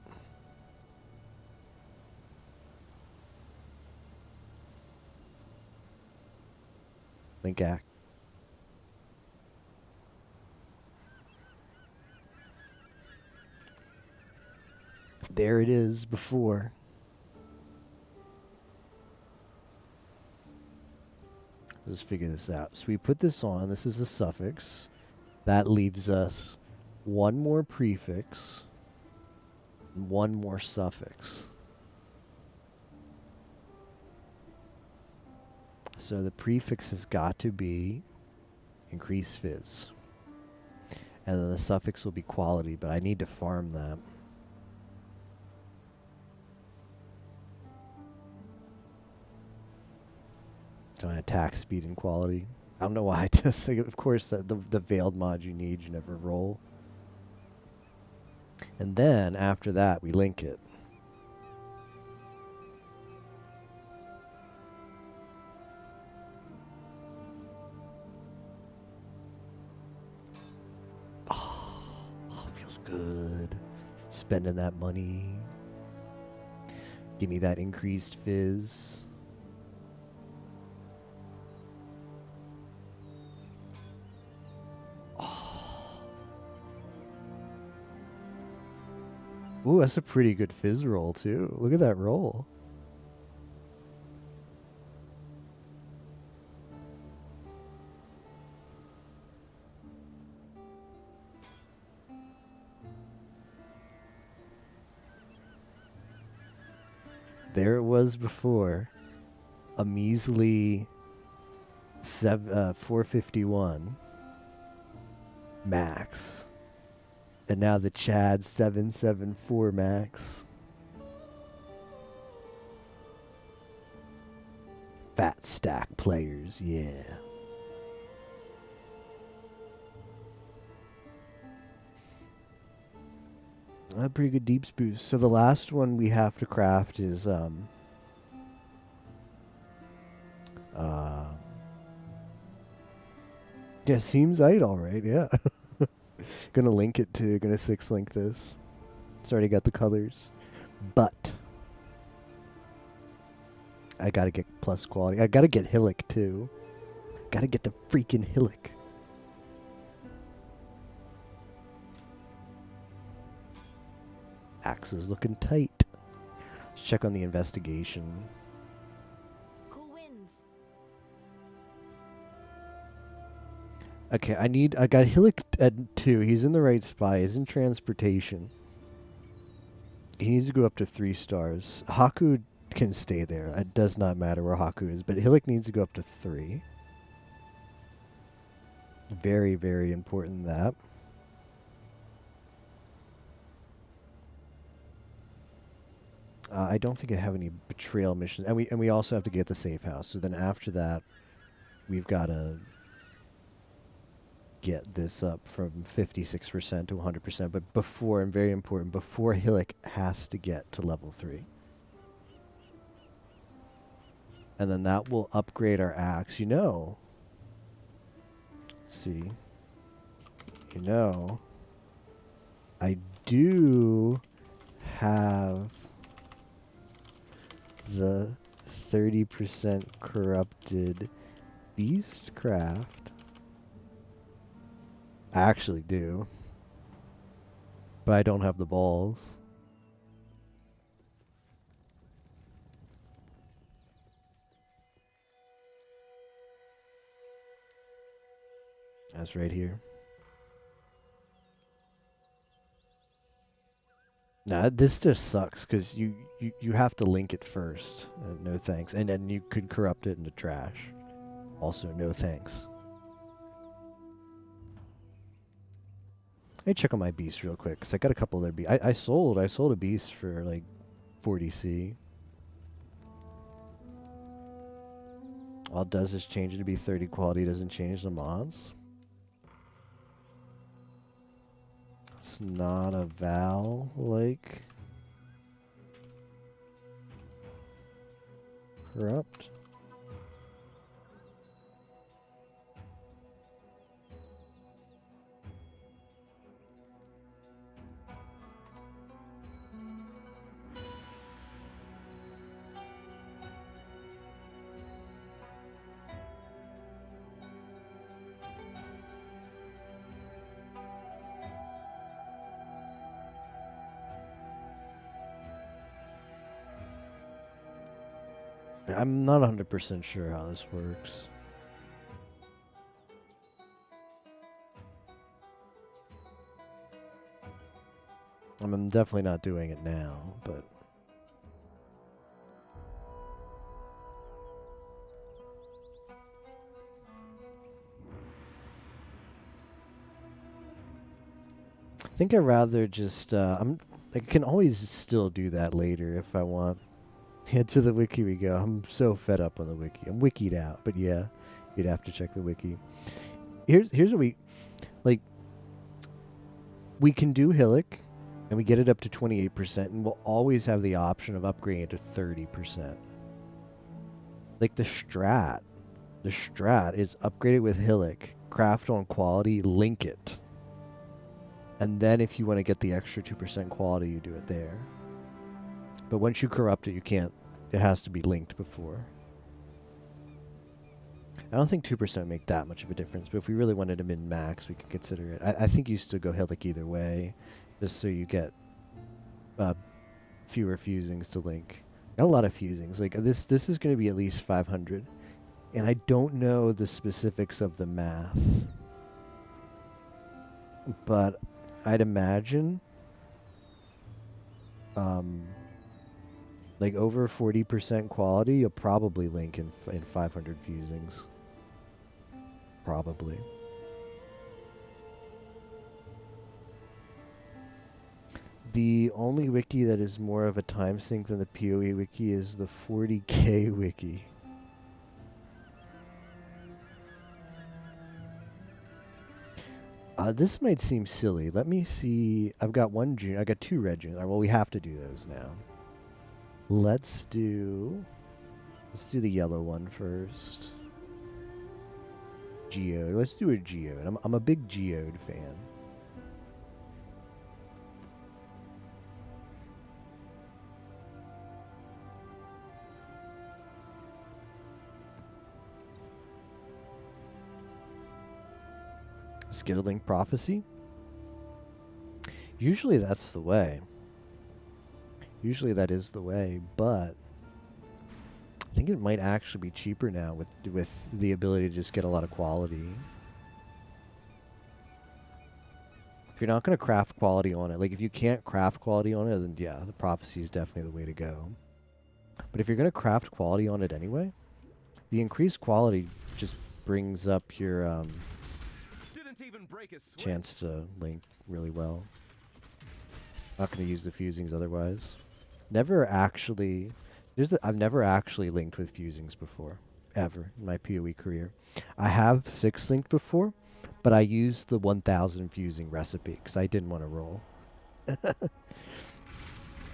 Link act. There it is before. Let's figure this out. So we put this on. This is a suffix. That leaves us 1 more prefix, 1 more suffix. So the prefix has got to be increased fizz. And then the suffix will be quality, but I need to farm that. Attack speed and quality. I don't know why. I just think, of course, the veiled mod you need, you never roll. And then after that, we link it. Oh, feels good. Spending that money. Give me that increased fizz. Ooh, that's a pretty good fizz roll, too. Look at that roll. There it was before. A measly 451 max. And now the Chad 774 max. Fat stack players, yeah. A pretty good deeps boost. So the last one we have to craft is yeah, seems right, all right, yeah. Gonna link it to, gonna 6-link this. It's already got the colors. But I gotta get plus quality. I gotta get Hillock too. Gotta get the freaking Hillock. Axe is looking tight. Let's check on the investigation. Cool winds. Okay, I got Hillick at 2. He's in the right spot. He's in transportation. He needs to go up to 3 stars. Haku can stay there. It does not matter where Haku is, but Hillick needs to go up to 3. Very, very important that. I don't think I have any betrayal missions, and we also have to get the safe house. So then after that, we've got to get this up from 56% to 100%. But before, and very important, before Hillick has to get to level 3. And then that will upgrade our axe. You know, let's see. You know, I do have the 30% corrupted beastcraft. I actually do. But I don't have the balls. That's right here. Nah, this just sucks because you have to link it first. No thanks. And then you could corrupt it into trash. Also, no thanks. Let me check on my beast real quick because I got a couple other beasts. I sold a beast for like 40C. All it does is change it to be 30 quality. Doesn't change the mods. It's not a Val like corrupt. I'm not 100% sure how this works. I'm definitely not doing it now, but... I think I'd rather just, I can always still do that later if I want. Yeah, to the wiki we go. I'm so fed up on the wiki. I'm wikied out, but yeah, you'd have to check the wiki. Here's what we, like, we can do Hillick, and we get it up to 28%, and we'll always have the option of upgrading it to 30%. Like the strat is upgrade it with Hillick, craft on quality, link it. And then if you want to get the extra 2% quality, you do it there. But once you corrupt it, you can't. It has to be linked before. I don't think 2% would make that much of a difference, but if we really wanted to min-max, we could consider it. I think you still go Hillick either way, just so you get fewer fusings to link. Got a lot of fusings. Like this is going to be at least 500. And I don't know the specifics of the math. But I'd imagine like over 40% quality, you'll probably link in 500 fusings. Probably. The only wiki that is more of a time sink than the PoE wiki is the 40k wiki. This might seem silly. Let me see. I've got one June. I got 2 red Junes. Well, we have to do those now. Let's do the yellow one first. Geode. Let's do a Geode. I'm a big Geode fan. Skittling Prophecy. Usually that's the way. Usually that is the way, but I think it might actually be cheaper now with the ability to just get a lot of quality. If you're not going to craft quality on it, like if you can't craft quality on it, then yeah, the prophecy is definitely the way to go. But if you're going to craft quality on it anyway, the increased quality just brings up your Didn't even break a sweat. chance to link really well. Not going to use the fusings otherwise. Never actually... I've never actually linked with fusings before, ever, in my PoE career. I have 6 linked before, but I used the 1000 fusing recipe because I didn't want to roll.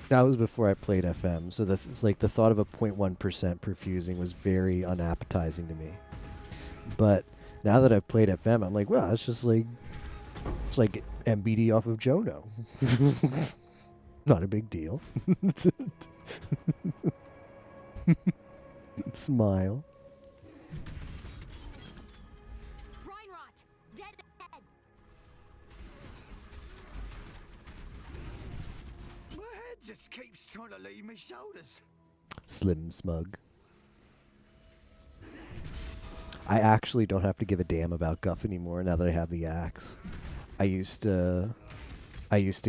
That was before I played FM, so the thought of a 0.1% per fusing was very unappetizing to me. But now that I've played FM, I'm like, well, it's like MBD off of Jono. Not a big deal. Smile. Brine rot. Dead. My head just keeps trying to leave my shoulders. Slim Smug. I actually don't have to give a damn about Guff anymore now that I have the axe. I used to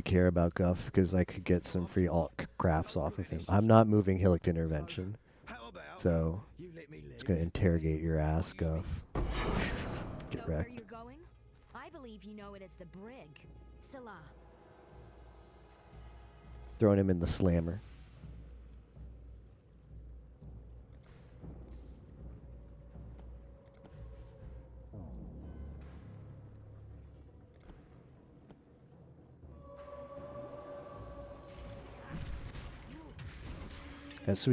care about Guff because I could get some free alt crafts off of him. I'm not moving Hillick Intervention. So, it's going to interrogate your ass, Guff. Get Know where wrecked. you're going? I believe you know it as the brig. Scylla. Throwing him in the slammer. Yeah, so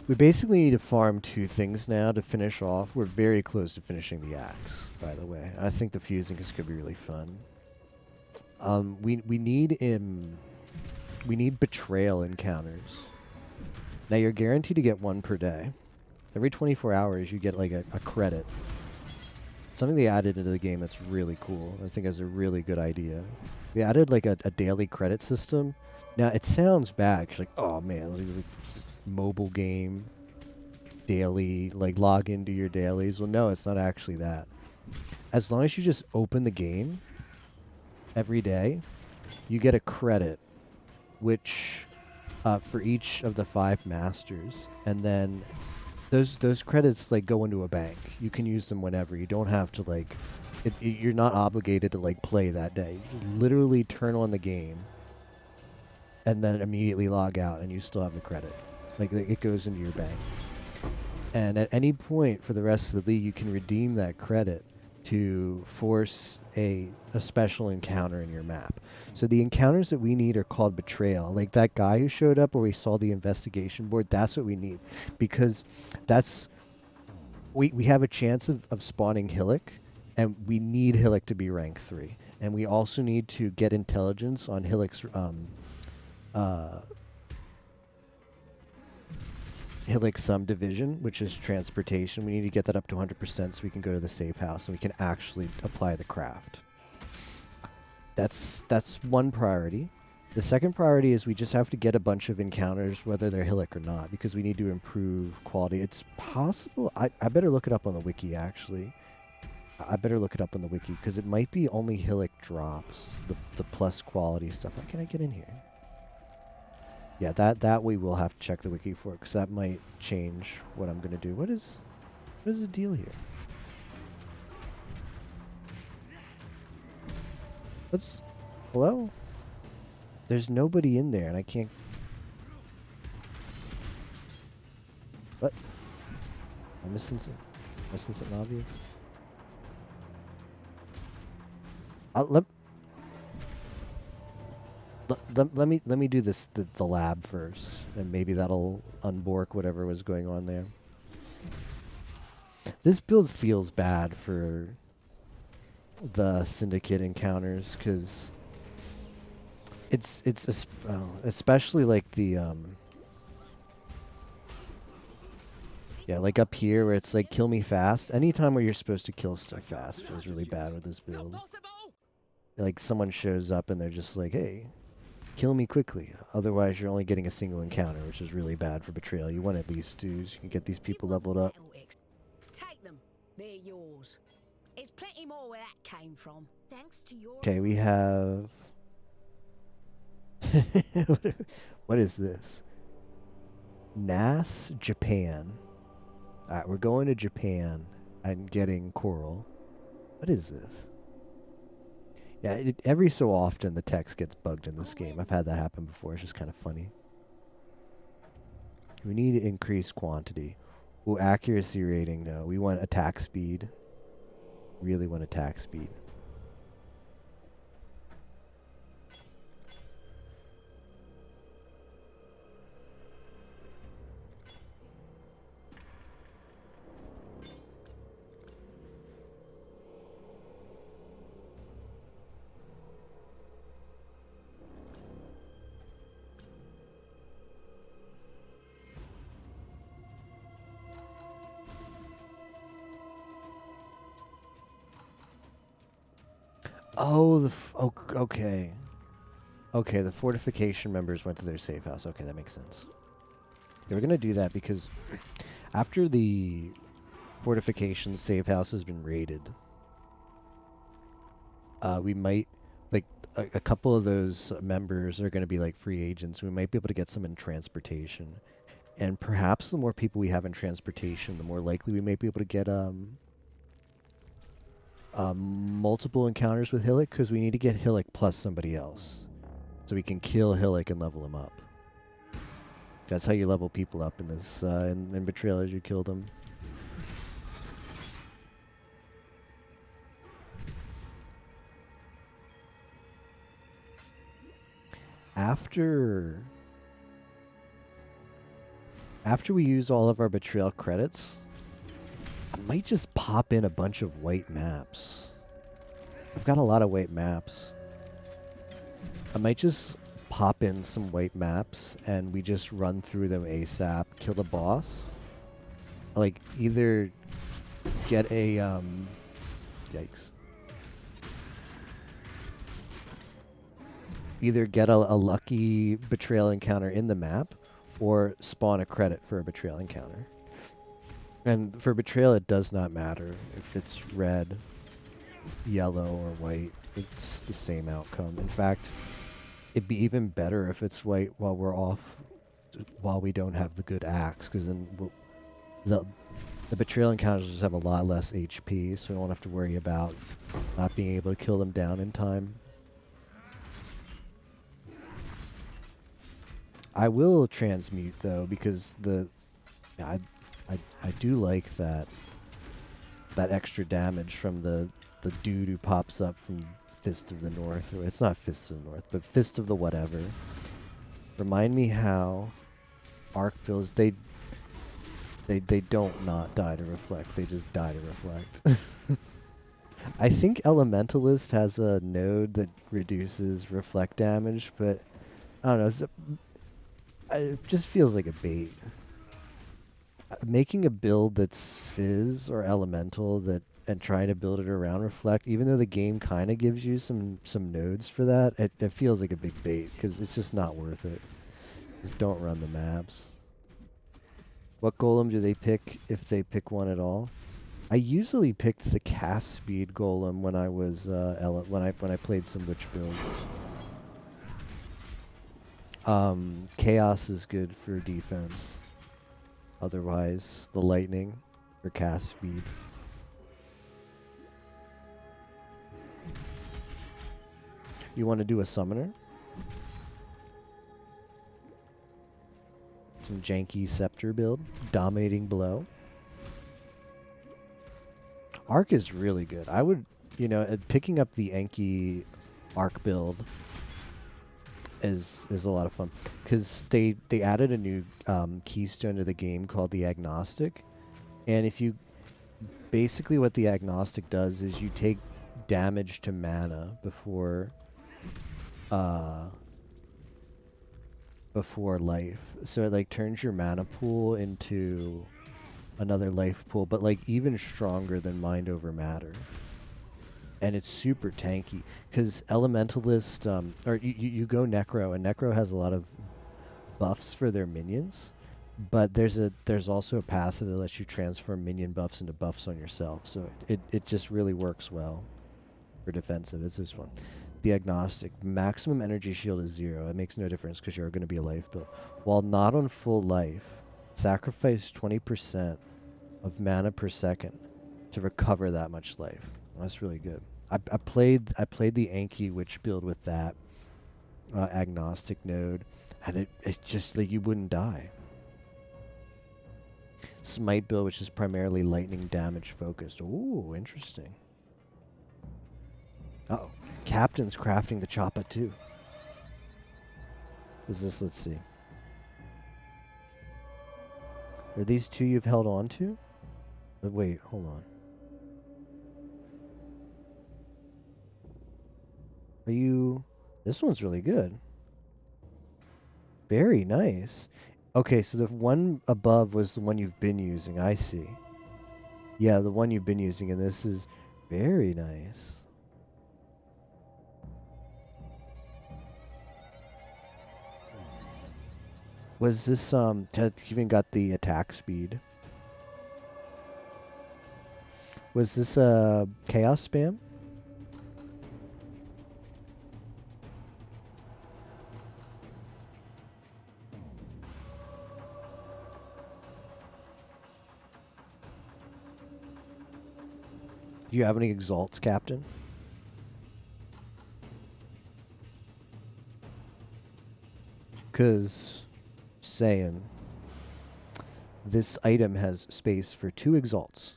we basically need to farm 2 things now to finish off. We're very close to finishing the axe, by the way. I think the fusing is going to be really fun. We need betrayal encounters. Now you're guaranteed to get 1 per day. Every 24 hours you get like a credit. Something they added into the game that's really cool. I think is a really good idea. They added like a daily credit system. Now it sounds bad. It's like, oh man, like mobile game, daily, like log into your dailies. Well, no, it's not actually that. As long as you just open the game every day, you get a credit, which for each of the 5 masters, and then those credits like go into a bank. You can use them whenever. You don't have to like. You're not obligated to like play that day. You literally turn on the game, and then immediately log out, and you still have the credit. Like it goes into your bank. And at any point for the rest of the league, you can redeem that credit to force a special encounter in your map. So the encounters that we need are called betrayal. Like that guy who showed up where we saw the investigation board, that's what we need. Because that's... We have a chance of spawning Hillick, and we need Hillick to be rank 3. And we also need to get intelligence on Hillick's... Hillick division, which is transportation. We need to get that up to 100% so we can go to the safe house and we can actually apply the craft. That's one priority. The second priority is we just have to get a bunch of encounters, whether they're Hillick or not, because we need to improve quality. It's possible. I better look it up on the wiki, actually. I better look it up on the wiki, because it might be only Hillick drops, the plus quality stuff. Why can't I get in here? Yeah, that we will have to check the wiki for, because that might change what I'm going to do. What is the deal here? Hello? There's nobody in there, and I can't... What? I'm missing something obvious? Let me do this the lab first, and maybe that'll unbork whatever was going on there. This build feels bad for the syndicate encounters because it's especially like the yeah, like up here where it's like kill me fast. Anytime where you're supposed to kill stuff fast feels really bad with this build. Like someone shows up and they're just like, hey, kill me quickly. Otherwise, you're only getting a single encounter, which is really bad for betrayal. You want at least 2s. You can get these people leveled up. Take them. They're yours. There's plenty more where that came from. Thanks to your... Okay, we have... What is this? NAS Japan. Alright, we're going to Japan and getting coral. What is this? Yeah, every so often the text gets bugged in this game. I've had that happen before. It's just kind of funny. We need increased quantity. Ooh, accuracy rating, no. We want attack speed. Really want attack speed. Oh, okay. Okay, the fortification members went to their safe house. Okay, that makes sense. They were going to do that because after the fortification safe house has been raided, we might, like, a couple of those members are going to be, like, free agents. We might be able to get some in transportation. And perhaps the more people we have in transportation, the more likely we may be able to get, multiple encounters with Hillock, because we need to get Hillock plus somebody else. So we can kill Hillock and level him up. That's how you level people up in this, in Betrayal, as you kill them. After we use all of our Betrayal credits, I might just pop in a bunch of white maps. I've got a lot of white maps. I might just pop in some white maps and we just run through them ASAP, kill the boss. Like, either get a, yikes. Either get a lucky Betrayal encounter in the map or spawn a credit for a Betrayal encounter. And for Betrayal, it does not matter if it's red, yellow, or white. It's the same outcome. In fact, it'd be even better if it's white while we're off, while we don't have the good axe, because then the Betrayal encounters just have a lot less HP, so we don't have to worry about not being able to kill them down in time. I will transmute, though, because I do like that extra damage from the dude who pops up from Fist of the North. Or it's not Fist of the North, but Fist of the whatever. Remind me how arc builds, they don't not die to reflect, they just die to reflect. I think Elementalist has a node that reduces reflect damage, but I don't know, it just feels like a bait. Making a build that's Fizz or Elemental and trying to build it around Reflect, even though the game kind of gives you some nodes for that, it feels like a big bait because it's just not worth it. Just don't run the maps. What golem do they pick if they pick one at all? I usually picked the cast speed golem when I was when I played some Lich builds. Chaos is good for defense. Otherwise, the lightning for cast speed. You want to do a summoner? Some janky scepter build. Dominating blow. Arc is really good. I would, picking up the Enki Arc build is a lot of fun because they added a new keystone to the game called the Agnostic, and if you basically what the Agnostic does is you take damage to mana before life, so it like turns your mana pool into another life pool, but like even stronger than Mind Over Matter. And it's super tanky because Elementalist, or you go Necro, and Necro has a lot of buffs for their minions. But there's also a passive that lets you transform minion buffs into buffs on yourself. So it just really works well for defensive. It's this one. The agnostic. Maximum energy shield is 0. It makes no difference because you're going to be a life build. While not on full life, sacrifice 20% of mana per second to recover that much life. That's really good. I played the Anki Witch build with that agnostic node, and it just like you wouldn't die. Smite build, which is primarily lightning damage focused. Ooh, interesting. Uh-oh. Captain's crafting the choppa too. Is this, let's see. Are these two you've held on to? But wait, hold on. Are you... This one's really good. Very nice. Okay, so the one above was the one you've been using. I see. Yeah, the one you've been using, and this is very nice. Was this, even got the attack speed. Was this, chaos spam? Do you have any exalts, Captain? Because, saying, this item has space for 2 exalts.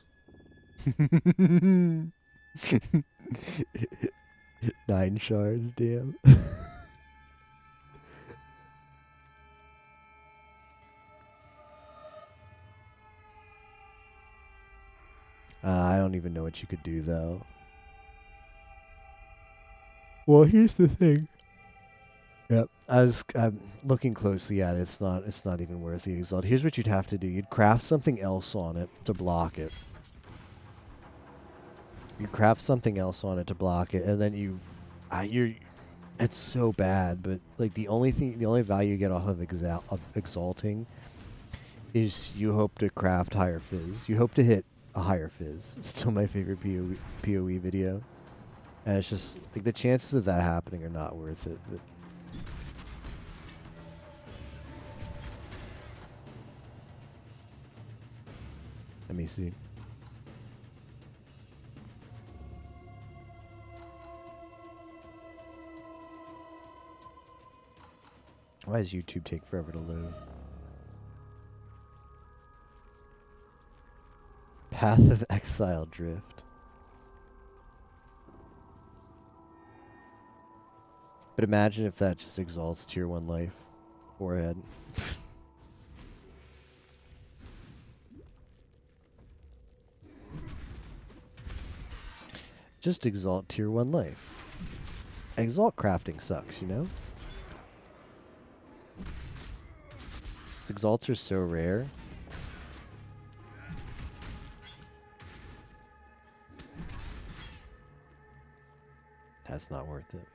9 shards, damn. I don't even know what you could do, though. Well, here's the thing. Yep, I'm looking closely at it. It's not even worth the exalt. Here's what you'd have to do. You'd craft something else on it to block it. You craft something else on it to block it, and then it's so bad, but like the only value you get off of exalting is you hope to craft higher fizz. You hope to hit a higher fizz. It's still my favorite PoE video. And it's just like the chances of that happening are not worth it. But let me see. Why does YouTube take forever to load? Path of Exile Drift. But imagine if that just exalts tier 1 life. Forehead. Just exalt tier 1 life. Exalt crafting sucks, you know? These exalts are so rare. That's not worth it.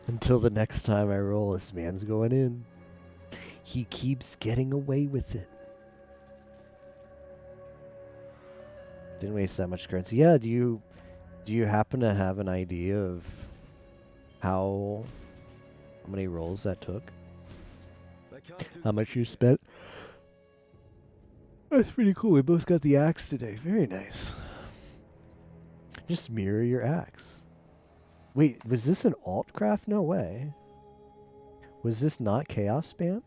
Until the next time I roll, this man's going in. He keeps getting away with it. Didn't waste that much currency. Yeah, do you happen to have an idea of how many rolls that took? How much you spent? That's pretty cool. We both got the axe today. Very nice. Just mirror your axe. Wait, was this an alt craft? No way. Was this not chaos spam?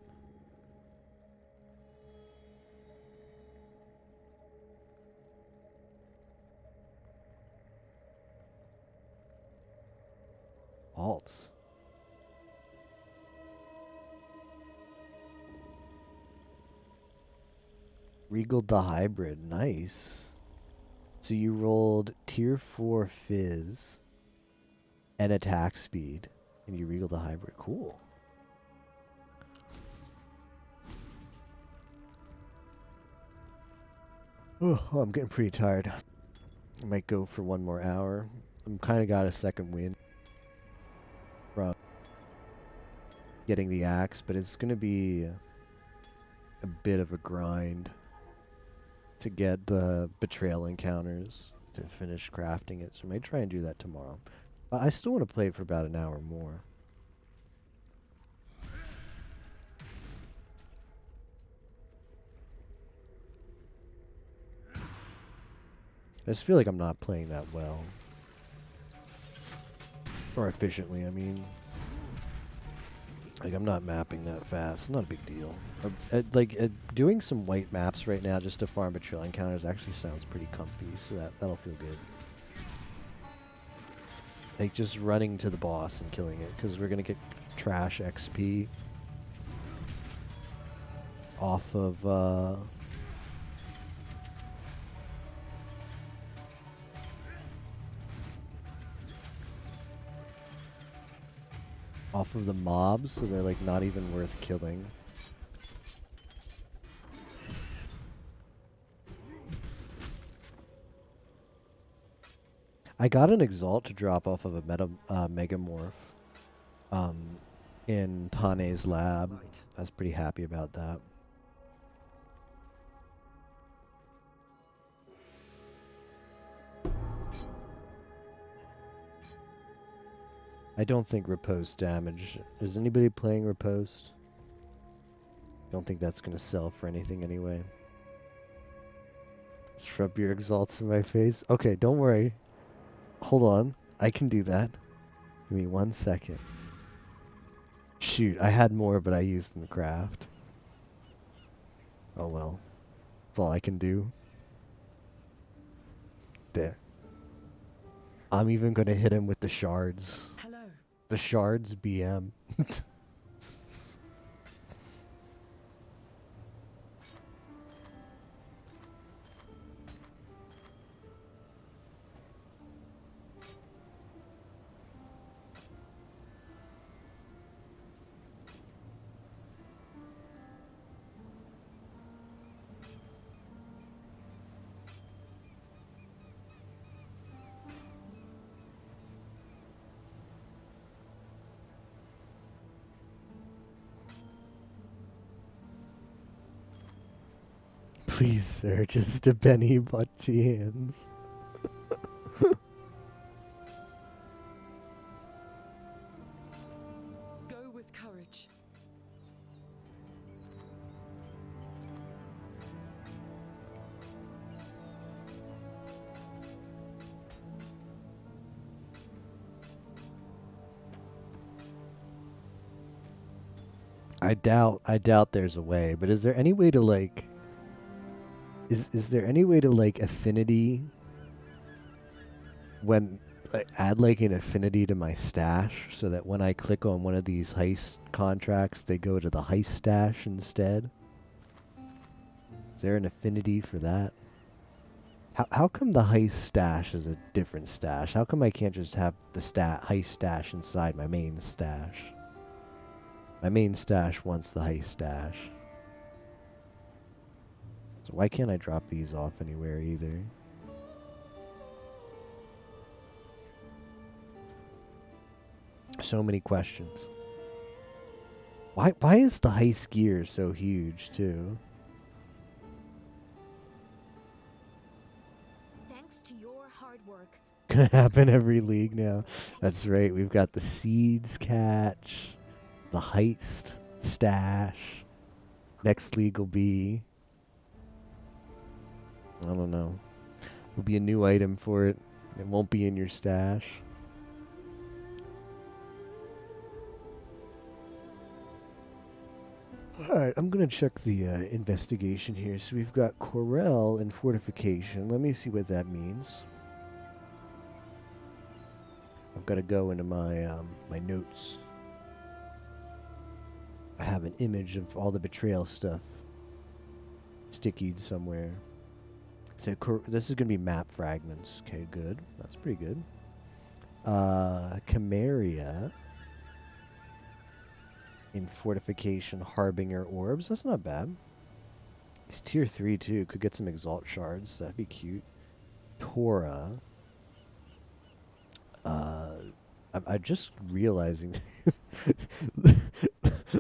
Alts. Regaled the hybrid. Nice. So you rolled tier 4 fizz and attack speed, and you regaled the hybrid. Cool. Oh, I'm getting pretty tired. I might go for one more hour. I'm kind of got a second wind from getting the axe, but it's going to be a bit of a grind to get the betrayal encounters to finish crafting it. So I may try and do that tomorrow. But I still want to play it for about an hour more. I just feel like I'm not playing that well. Or efficiently, I mean. Like, I'm not mapping that fast. Not a big deal. Doing some white maps right now just to farm betrayal encounters actually sounds pretty comfy, so that'll feel good. Like, just running to the boss and killing it, because we're going to get trash XP off of, off of the mobs, so they're like not even worth killing. I got an exalt to drop off of a megamorph in Tane's lab. I was pretty happy about that. I don't think riposte damage. Is anybody playing riposte? Don't think that's going to sell for anything anyway. Shrub your exalts in my face. Okay, don't worry. Hold on. I can do that. Give me 1 second. Shoot, I had more, but I used them to craft. Oh well. That's all I can do. There. I'm even going to hit him with the shards. Hello. The shards BM. Please, sir, just a penny butchy hands. Go with courage. I doubt there's a way, but is there any way to like is there any way to like affinity when add like an affinity to my stash so that when I click on one of these heist contracts they go to the heist stash instead? Is there an affinity for that? How come the heist stash is a different stash? How come I can't just have the heist stash inside my main stash? My main stash wants the heist stash. So why can't I drop these off anywhere either? So many questions. Why is the heist gear so huge too? Thanks to your hard work. Gonna happen every league now. That's right. We've got the seeds catch, the heist stash. Next league will be, I don't know. Will be a new item for it. It won't be in your stash. Alright, I'm going to check the investigation here. So we've got Corel and Fortification. Let me see what that means. I've got to go into my my notes. I have an image of all the betrayal stuff stickied somewhere. So this is going to be map fragments. Okay, good. That's pretty good. Chimeria in Fortification, Harbinger Orbs. That's not bad. He's tier 3 too. Could get some Exalt Shards. That'd be cute. Torah. I'm just realizing.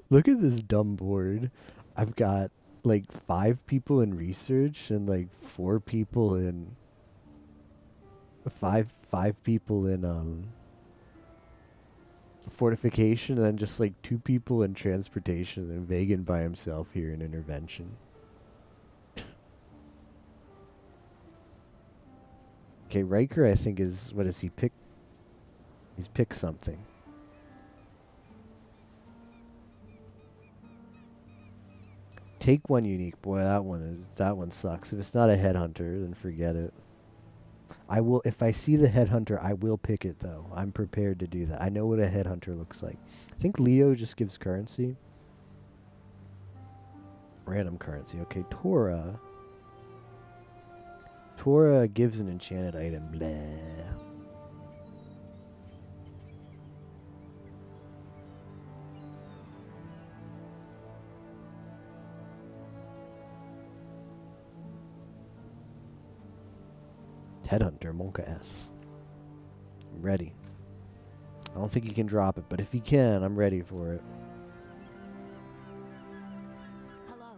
Look at this dumb board. I've got like 5 people in research and like 4 people in five people in fortification, and then just like 2 people in transportation, and Vagan by himself here in intervention. Okay, Riker I think is, what does he pick? He's picked something. Take 1 unique. Boy, that one sucks. If it's not a headhunter, then forget it. I will, if I see the headhunter, I will pick it though. I'm prepared to do that. I know what a headhunter looks like. I think Leo just gives currency. Random currency. Okay, Torah. Torah gives an enchanted item. Blah. Headhunter, Monka S. I'm ready. I don't think he can drop it, but if he can, I'm ready for it. Hello.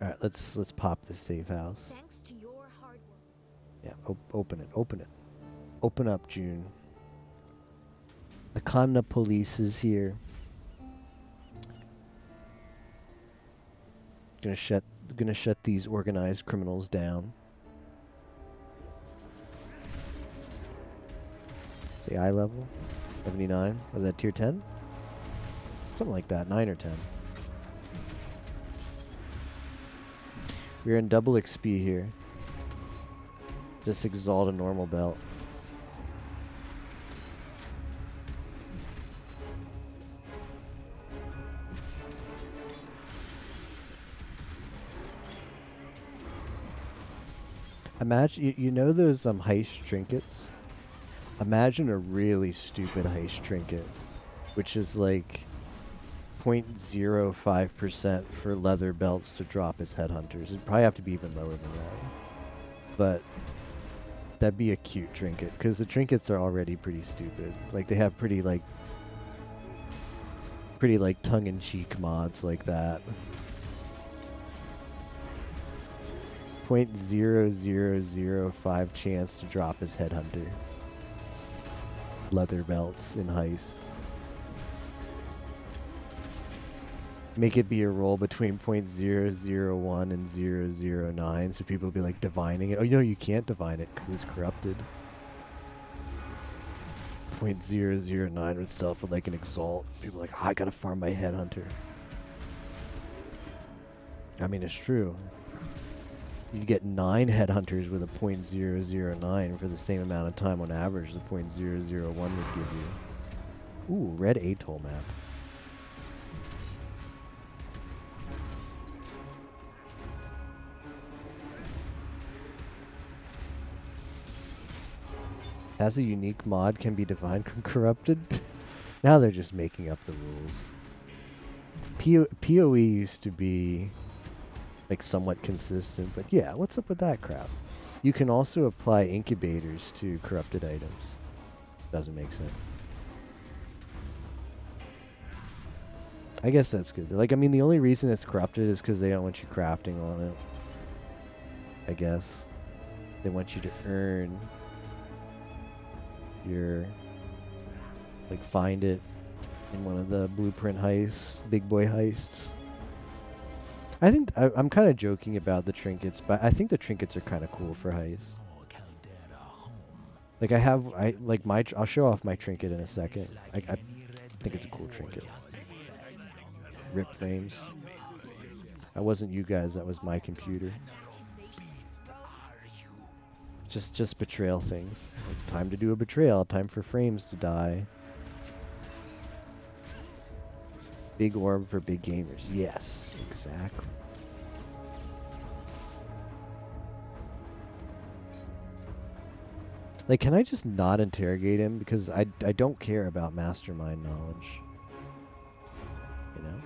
Alright, let's pop this safe house. Thanks to your hard work. Yeah, open it, open it. Open up, June. The Kanda police is here. Gonna shut these organized criminals down. Say eye level. 79. Was that tier 10? Something like that. 9 or 10. We're in double XP here. Just exalt a normal belt. Imagine, you know those heist trinkets? Imagine a really stupid heist trinket, which is like 0.05% for leather belts to drop as headhunters. It'd probably have to be even lower than that. But that'd be a cute trinket, because the trinkets are already pretty stupid. Like, they have pretty tongue-in-cheek mods like that. 0.0005 chance to drop as headhunter. Leather belts in heist. Make it be a roll between 0.001 and 0.009, so people will be like divining it. Oh, you can't divine it because it's corrupted. 0.009 would sell for like an exalt. People are like, I gotta farm my headhunter. I mean, it's true. You get 9 headhunters with a 0.009 for the same amount of time on average the 0.001 would give you. Ooh, red atoll map. Has a unique mod, can be divine corrupted. Now they're just making up the rules. PoE used to be like somewhat consistent, but yeah, what's up with that crap? You can also apply incubators to corrupted items. Doesn't make sense. I guess that's good. Like, I mean, the only reason it's corrupted is because they don't want you crafting on it. I guess. They want you to earn your, like, find it in one of the blueprint heists, big boy heists. I think I'm kind of joking about the trinkets, but I think the trinkets are kind of cool for heists. Like I'll show off my trinket in a second. I think it's a cool trinket. Rip frames. That wasn't you guys, that was my computer. Just betrayal things. Like, time to do a betrayal, time for frames to die. Big orb for big gamers. Yes, exactly. Like, can I just not interrogate him? Because I don't care about mastermind knowledge. You know?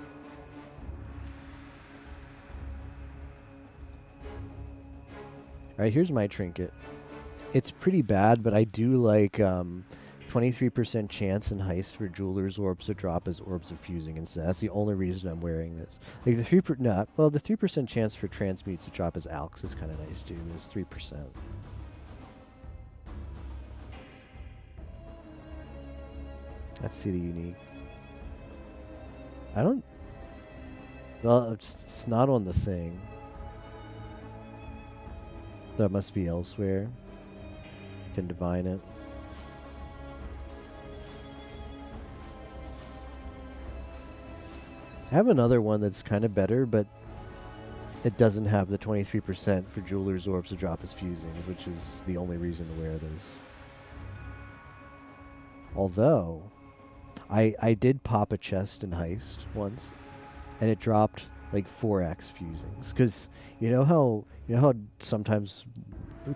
Alright, here's my trinket. it's pretty bad, but I do like 23% chance in Heist for Jeweler's orbs to drop as orbs of fusing instead. That's the only reason I'm wearing this. Like the 3% chance for transmutes to drop as Alks is kind of nice too. It's 3%. Let's see the unique. I don't. Well, it's not on the thing. That must be elsewhere. Can divine it. I have another one that's kind of better, but it doesn't have the 23% for Jeweler's orbs to drop as fusings, which is the only reason to wear this. Although, I did pop a chest in Heist once, and it dropped like 4x fusings. Because you know how sometimes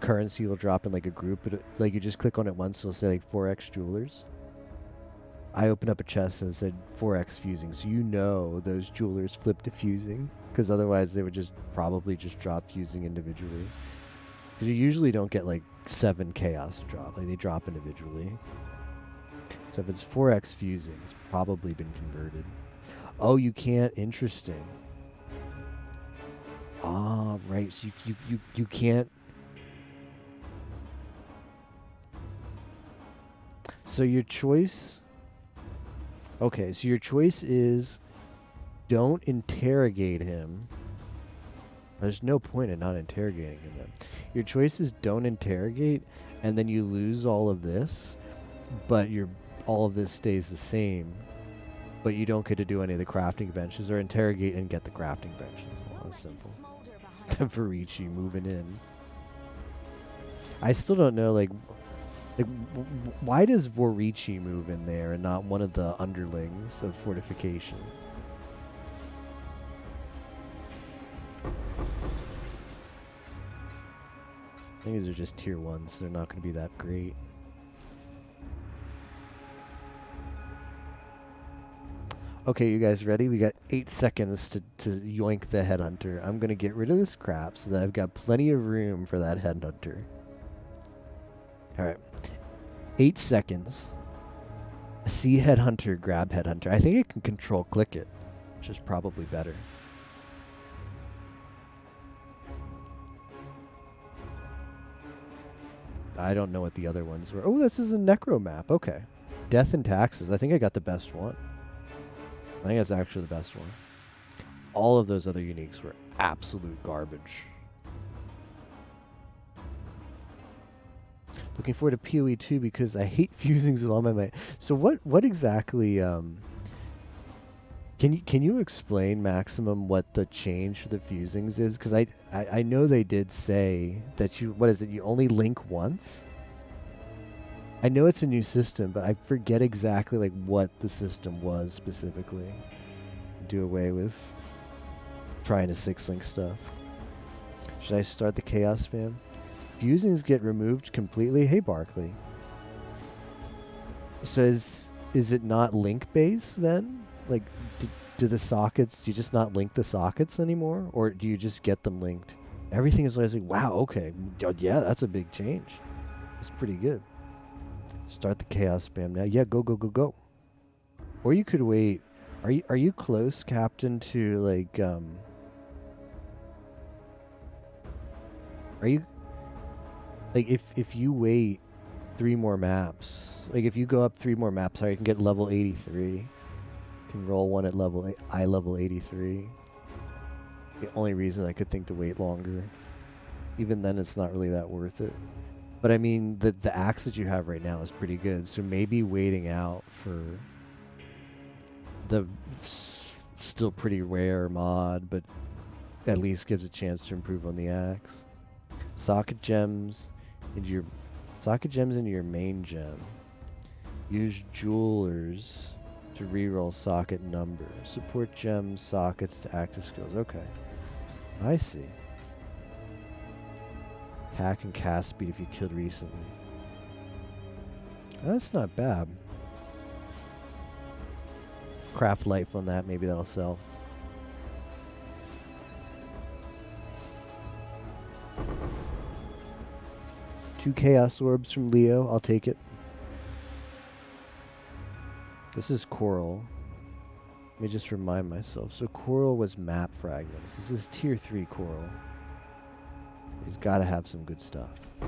currency will drop in like a group, but like you just click on it once, it'll say like 4x Jewelers. I opened up a chest and it said 4x fusing, so you know those Jewelers flipped to fusing, because otherwise they would just probably just drop fusing individually. Because you usually don't get like 7 chaos to drop, like they drop individually. So if it's 4x fusing, it's probably been converted. Oh, you can't. Interesting. Ah, right. So you can't. So your choice. Okay, so your choice is don't interrogate him. There's no point in not interrogating him then. Your choice is don't interrogate, and then you lose all of this, but all of this stays the same, but you don't get to do any of the crafting benches, or interrogate and get the crafting benches. That's simple. Varici moving in. I still don't know, why does Vorici move in there and not one of the underlings of fortification? I think these are just tier 1s, so they're not going to be that great. Okay, you guys ready? We got 8 seconds to yoink the headhunter. I'm going to get rid of this crap so that I've got plenty of room for that headhunter. Alright. 8 seconds. See headhunter, grab headhunter. I think it can control click it, which is probably better. I don't know what the other ones were. Oh, this is a necro map. Okay. Death and taxes. I think I got the best one. I think that's actually the best one. All of those other uniques were absolute garbage. Looking forward to PoE 2 because I hate fusings with all my might. So what exactly can you explain, Maximum, what the change for the fusings is? Because I know they did say that you only link once? I know it's a new system, but I forget exactly like what the system was specifically. Do away with trying to 6-link stuff. Should I start the chaos spam? Fusings get removed completely. Hey, Barkley. So is it not link based then? Like, do the sockets? Do you just not link the sockets anymore, or do you just get them linked? Everything is always like, wow, okay, yeah, that's a big change. It's pretty good. Start the chaos spam now. Yeah, go. Or you could wait. Are you close, Captain, to like are you like if you wait 3 more maps, like if you go up 3 more maps, you can get level 83. You can roll one at level 83. The only reason I could think to wait longer. Even then, it's not really that worth it. But I mean, the axe that you have right now is pretty good, so maybe waiting out for the still pretty rare mod, but at least gives a chance to improve on the axe. Socket gems into your main gem. Use jewelers to reroll socket number. Support gems, sockets to active skills. Okay, I see. Hack and cast speed if you killed recently. That's not bad. Craft life on that, maybe that'll sell. 2 chaos orbs from Leo. I'll take it. This is coral. Let me just remind myself. So coral was map fragments. This is tier 3 coral. He's got to have some good stuff. I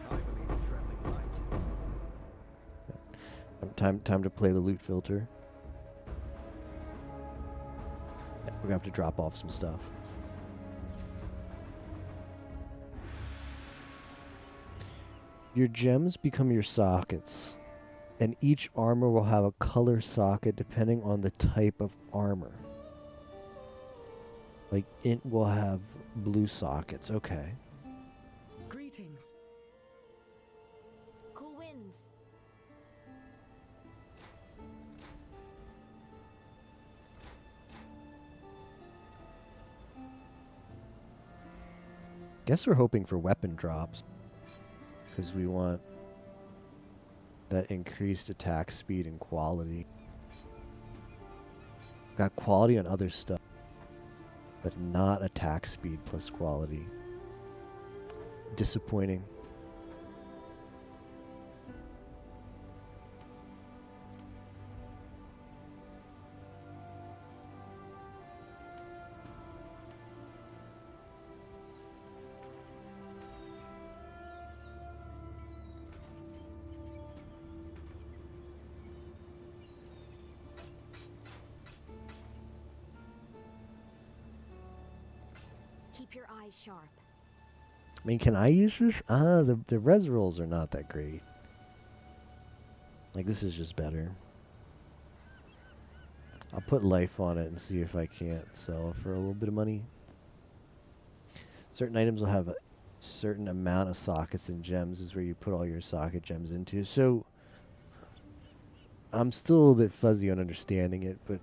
believe in traveling light. Time to play the loot filter. Yeah, we're gonna have to drop off some stuff. Your gems become your sockets, and each armor will have a color socket depending on the type of armor. Like Int will have blue sockets. Okay. Greetings. Cool winds. Guess we're hoping for weapon drops because we want that increased attack speed and quality. Got quality on other stuff, but not attack speed plus quality. Disappointing. Keep your eyes sharp. I mean, can I use this? The res rolls are not that great. Like, this is just better. I'll put life on it and see if I can't sell for a little bit of money. Certain items will have a certain amount of sockets and gems is where you put all your socket gems into. So, I'm still a little bit fuzzy on understanding it, but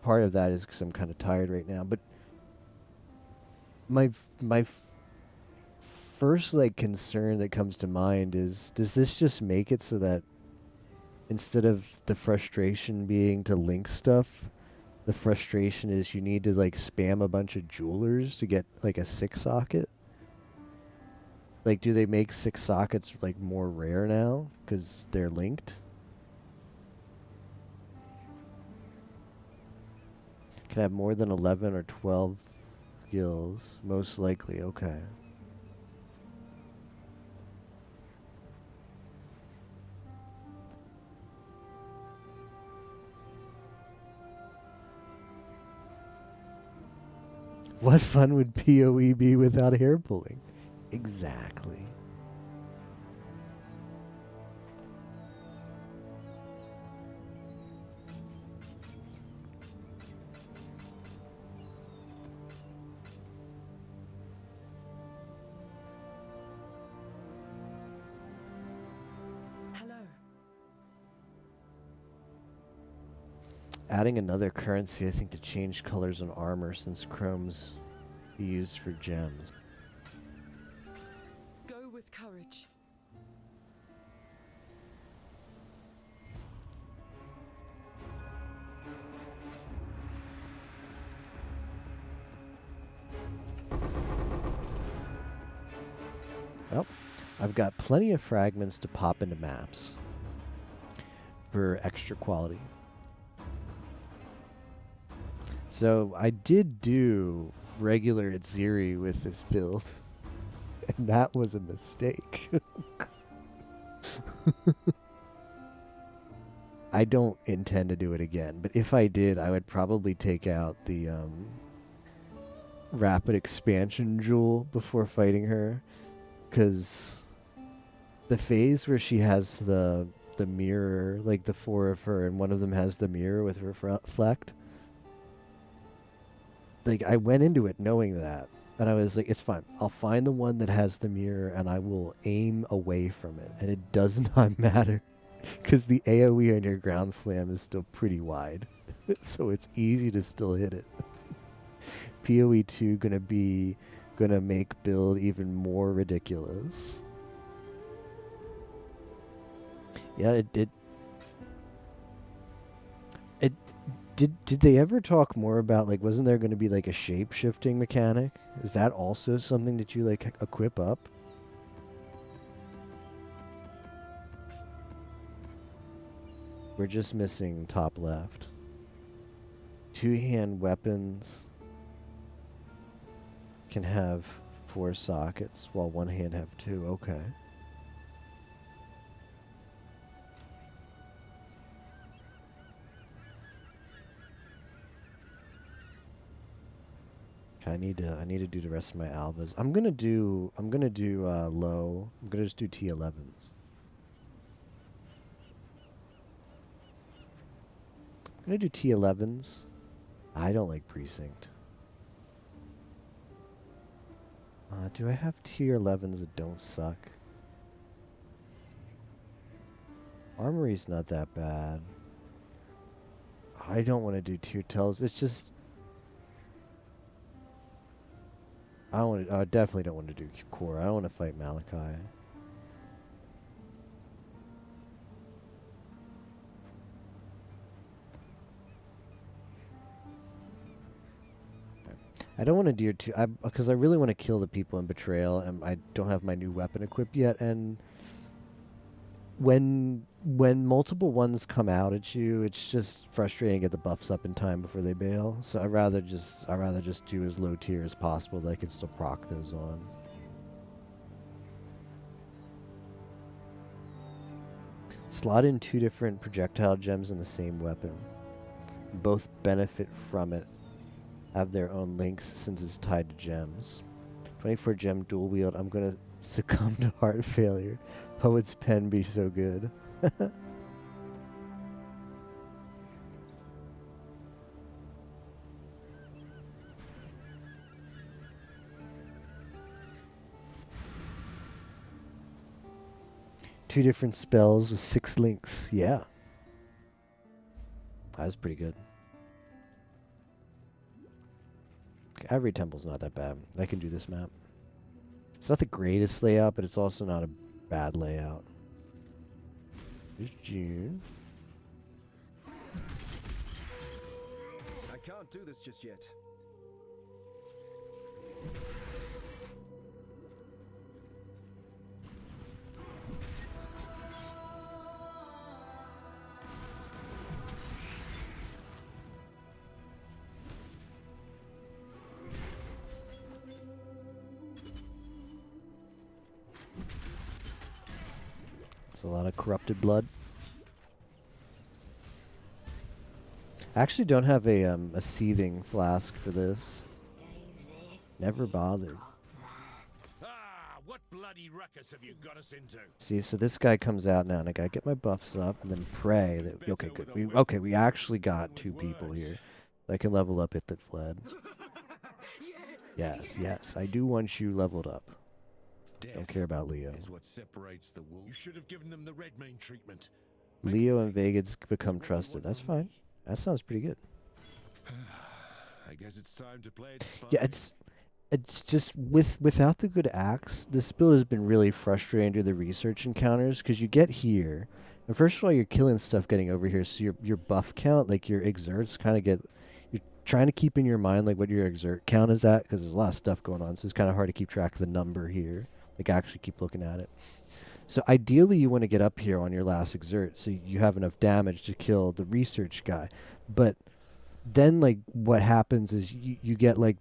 part of that is because I'm kind of tired right now. But my first like concern that comes to mind is, does this just make it so that instead of the frustration being to link stuff, the frustration is you need to like spam a bunch of jewelers to get like a 6 socket? Like, do they make 6 sockets like more rare now because they're linked? Can I have more than 11 or 12 skills? Most likely, okay. What fun would PoE be without hair pulling? Exactly. Hello. Adding another currency, I think, to change colors on armor since chrome's used for gems. Go with courage. Well, I've got plenty of fragments to pop into maps for extra quality. So I did do regular Itziri with this build, and that was a mistake. I don't intend to do it again, but if I did, I would probably take out the rapid expansion jewel before fighting her, because the phase where she has the mirror, like the 4 of her, and one of them has the mirror with reflect. Like, I went into it knowing that, and I was like, it's fine. I'll find the one that has the mirror, and I will aim away from it, and it does not matter, because the AoE on your ground slam is still pretty wide, so it's easy to still hit it. PoE 2 gonna make build even more ridiculous. Yeah, Did they ever talk more about, like, wasn't there going to be like a shape shifting mechanic? Is that also something that you like equip up? We're just missing top left. Two-hand weapons can have 4 sockets, while one hand have 2. Okay. I need to do the rest of my alvas. I'm gonna do low. I'm gonna just do T11s. I'm gonna do T11s. I don't like precinct. Do I have tier 11s that don't suck? Armory's not that bad. I don't want to do tier tells. It's just I definitely don't want to do core. I don't want to fight Malachi. I don't want to do too, because I really want to kill the people in Betrayal, and I don't have my new weapon equipped yet. And when multiple ones come out at you, it's just frustrating to get the buffs up in time before they bail. So I'd rather just do as low tier as possible that I can still proc those on. Slot in 2 different projectile gems in the same weapon. Both benefit from it. Have their own links since it's tied to gems. 24 gem dual wield. I'm gonna succumb to heart failure. Poet's pen be so good. Two different spells with 6 links. Yeah. That was pretty good. Every temple's not that bad. I can do this map. It's not the greatest layout, but it's also not a bad layout. There's June. I can't do this just yet. A lot of corrupted blood. I actually don't have a seething flask for this. Never bothered. Ah, what bloody ruckus have you got us into? See, so this guy comes out now, and I gotta get my buffs up, and then pray that. Okay, good. We actually got 2 people here. I can level up it that fled. Yes. I do want you leveled up. Don't care about Leo. Is what separates the wolves. You should have given them the red mane treatment. Leo and Vegas become trusted. That's fine. That sounds pretty good. I guess it's time to play it. Yeah, it's just without the good axe, this build has been really frustrating to the research encounters, because you get here, and first of all, you're killing stuff getting over here, so your buff count, like your exerts, kind of get. You're trying to keep in your mind like what your exert count is at, because there's a lot of stuff going on, so it's kind of hard to keep track of the number here. Like, actually keep looking at it. So ideally you want to get up here on your last exert so you have enough damage to kill the research guy. But then, like, what happens is you get, like,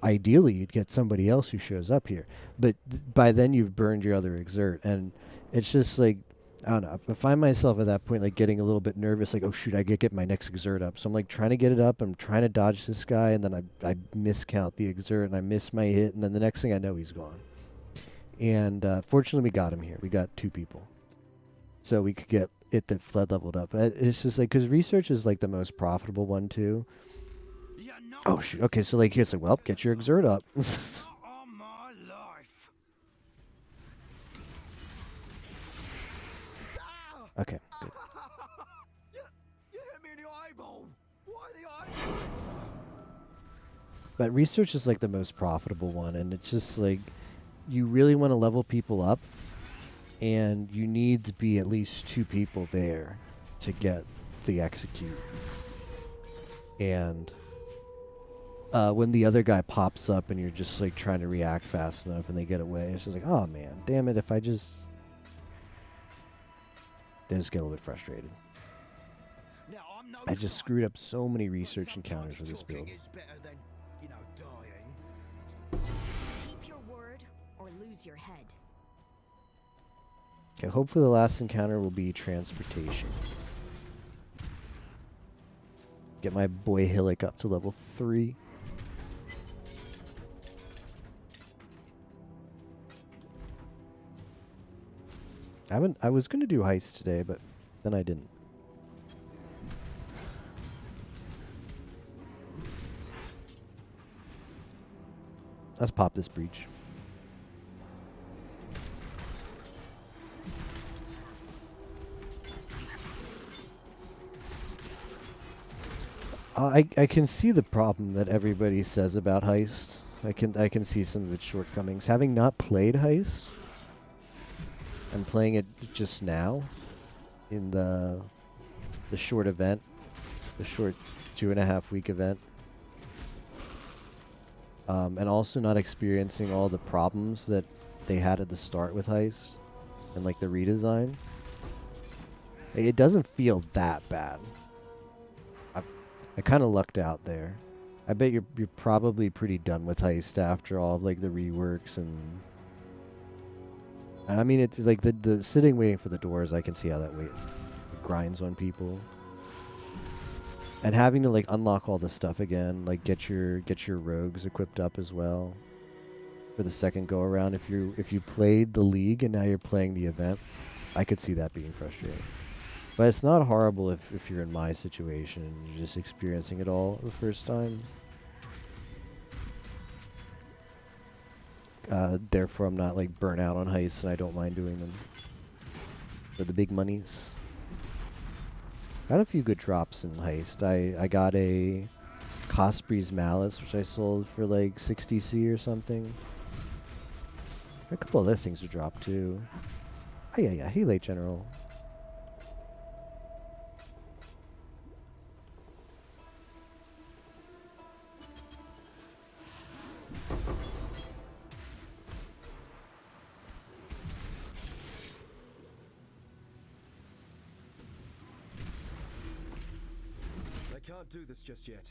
ideally you'd get somebody else who shows up here. But by then you've burned your other exert. And it's just, like, I don't know. I find myself at that point, like, getting a little bit nervous. Like, oh, shoot, I get my next exert up. So I'm, like, trying to get it up. I'm trying to dodge this guy. And then I miscount the exert and I miss my hit. And then the next thing I know, he's gone. And fortunately, we got him here. We got 2 people. So we could get it that fled leveled up. It's just like, because research is like the most profitable one, too. Oh, shoot. Okay, so like, here's like, well, get your exert up. On my life. Okay, good. You hit me in the eyeball. Why the eyeball? But research is like the most profitable one. And it's just like, you really want to level people up, and you need to be at least 2 people there to get the execute. And when the other guy pops up and you're just like trying to react fast enough and they get away, it's just like, oh man, damn it, if I just... They just get a little bit frustrated. Now, I'm no I just type, screwed up so many but research encounters sometimes with this build. talking is better than, you know, dying. Keep your word or lose your head. Okay, hopefully the last encounter will be transportation. Get my boy Hillick up to level 3. I was gonna do heist today, but then I didn't. Let's pop this breach. I can see the problem that everybody says about Heist. I can see some of its shortcomings. Having not played Heist and playing it just now in the short event, the short 2.5 week event, and also not experiencing all the problems that they had at the start with Heist and like the redesign. It doesn't feel that bad. I kind of lucked out there. I bet you're probably pretty done with Heist after all of like the reworks and I mean it's like the sitting waiting for the doors. I can see how that grinds on people. And having to like unlock all the stuff again, like get your rogues equipped up as well for the second go around. If you played the league and now you're playing the event, I could see that being frustrating. But it's not horrible if you're in my situation and you're just experiencing it all the first time. Therefore, I'm not like burnt out on heists and I don't mind doing them for the big monies. Got a few good drops in heist. I got a Cosprey's Malice, which I sold for like 60C or something. A couple other things to drop too. Oh yeah. Hey, late general. I can't do this just yet.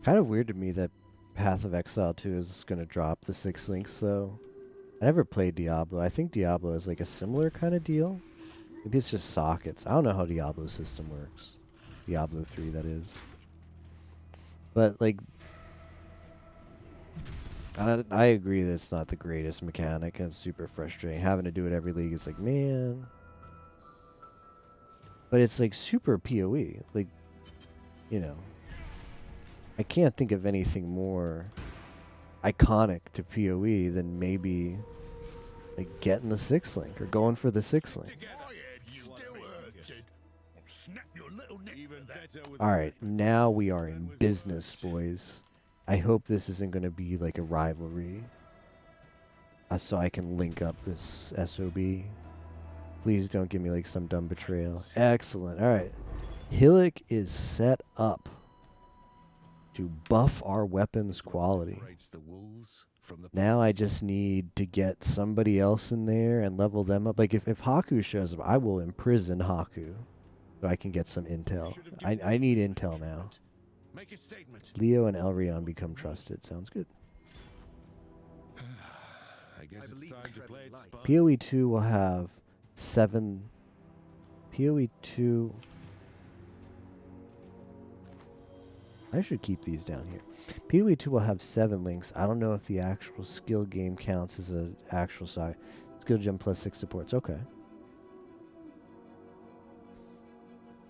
Kind of weird to me that Path of Exile 2 is going to drop the 6 links, though. I never played Diablo. I think Diablo is like a similar kind of deal. Maybe it's just sockets. I don't know how Diablo's system works. Diablo 3, that is. But, like, I agree that it's not the greatest mechanic, and it's super frustrating. Having to do it every league, it's like, man. But it's, like, super PoE. Like, you know. I can't think of anything more iconic to PoE than maybe like getting the 6 link or going for the 6 link. Alright, now we are in business, boys. I hope this isn't going to be like a rivalry. So I can link up this SOB. Please don't give me like some dumb betrayal. Excellent. Alright. Hillick is set up to buff our weapons quality. Now I just need to get somebody else in there and level them up. Like if Haku shows up, I will imprison Haku so I can get some intel. I need intel now. Leo and Elrion become trusted. Sounds good. I guess I it's believe time to incredibly play it light. spot. PoE 2 will have 7. PoE 2. I should keep these down here. PoE 2 will have 7 links. I don't know if the actual skill game counts as an actual side. Skill gem plus 6 supports. Okay.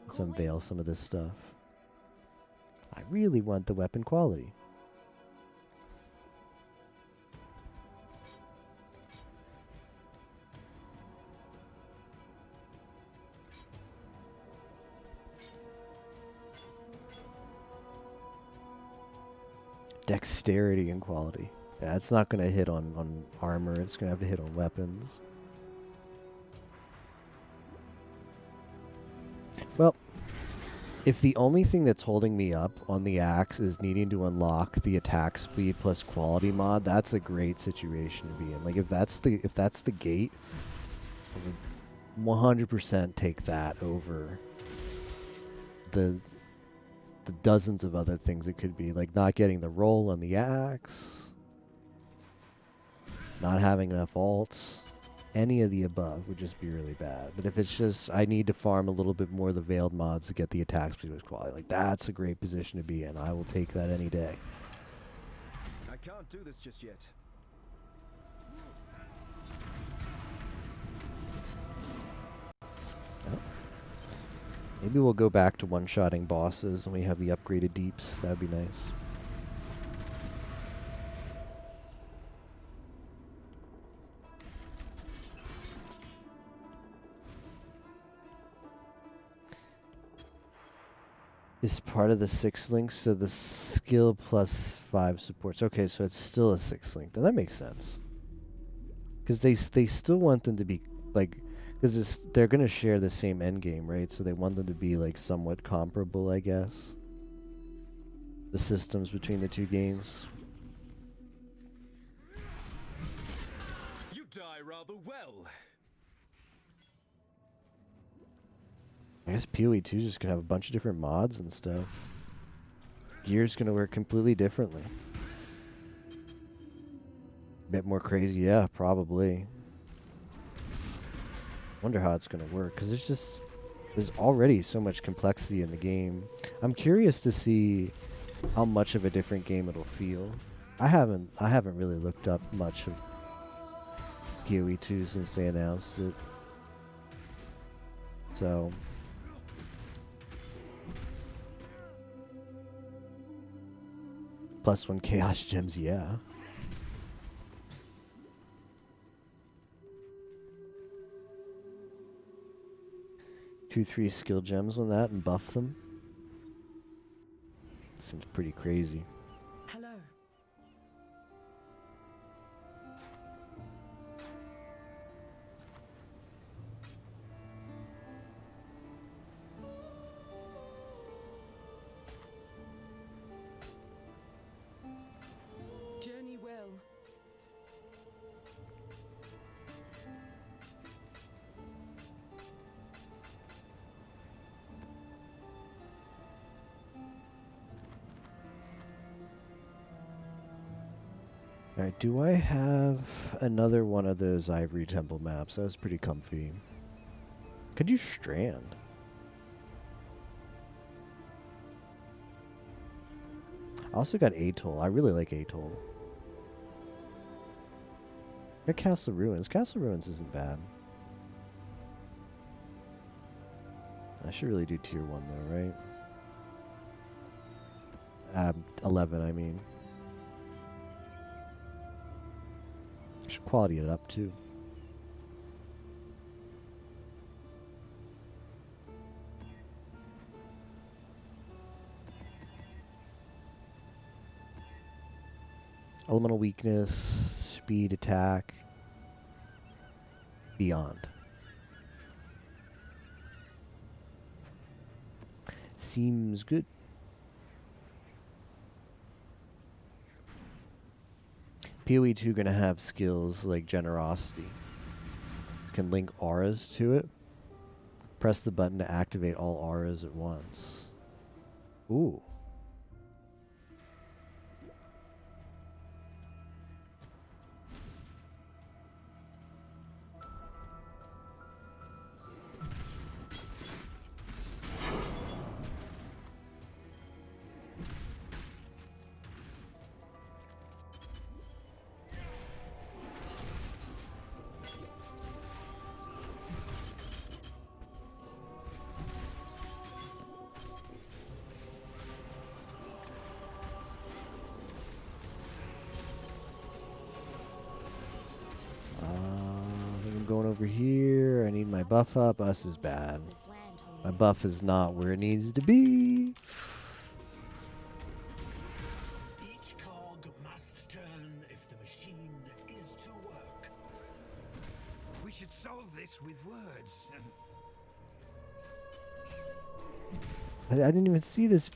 Let's unveil some of this stuff. I really want the weapon quality. Dexterity and quality. Yeah, it's not going to hit on armor. It's going to have to hit on weapons. Well, if the only thing that's holding me up on the axe is needing to unlock the attack speed plus quality mod, that's a great situation to be in. Like if that's the gate, I would 100% take that over the dozens of other things it could be, like not getting the roll on the axe, not having enough alts. Any of the above would just be really bad. But if it's just, I need to farm a little bit more of the veiled mods to get the attack speed with quality, like that's a great position to be in. I will take that any day. I can't do this just yet. Maybe we'll go back to one-shotting bosses when we have the upgraded deeps. That would be nice. Is part of the 6 links, so the skill plus 5 supports. Okay, so it's still a 6 link. Then that makes sense. Because they still want them to be, like, because they're going to share the same end game, right? So they want them to be, like, somewhat comparable, I guess. The systems between the two games. You die rather well. I guess PoE 2 is just going to have a bunch of different mods and stuff. Gear's going to work completely differently. Bit more crazy, yeah, probably. Wonder how it's going to work, because there's already so much complexity in the game. I'm curious to see how much of a different game it'll feel. I haven't really looked up much of PoE 2 since they announced it. So +1 chaos gems, yeah. 2-3 skill gems on that and buff them. Seems pretty crazy. Hello. Journey well. Alright, do I have another one of those Ivory Temple maps? That was pretty comfy. Could you strand? I also got Atoll. I really like Atoll. Got Castle Ruins. Castle Ruins isn't bad. I should really do tier 1 though, right? 11, I mean. Should quality it up too. Elemental weakness, speed, attack, beyond. Seems good. PoE 2 gonna have skills like generosity. Can link auras to it. Press the button to activate all auras at once. Ooh. going over here. I need my buff up. Us is bad. This land holding My buff is not where it needs to be. Each cog must turn if the machine is to work. We should solve this with words. I didn't even see this.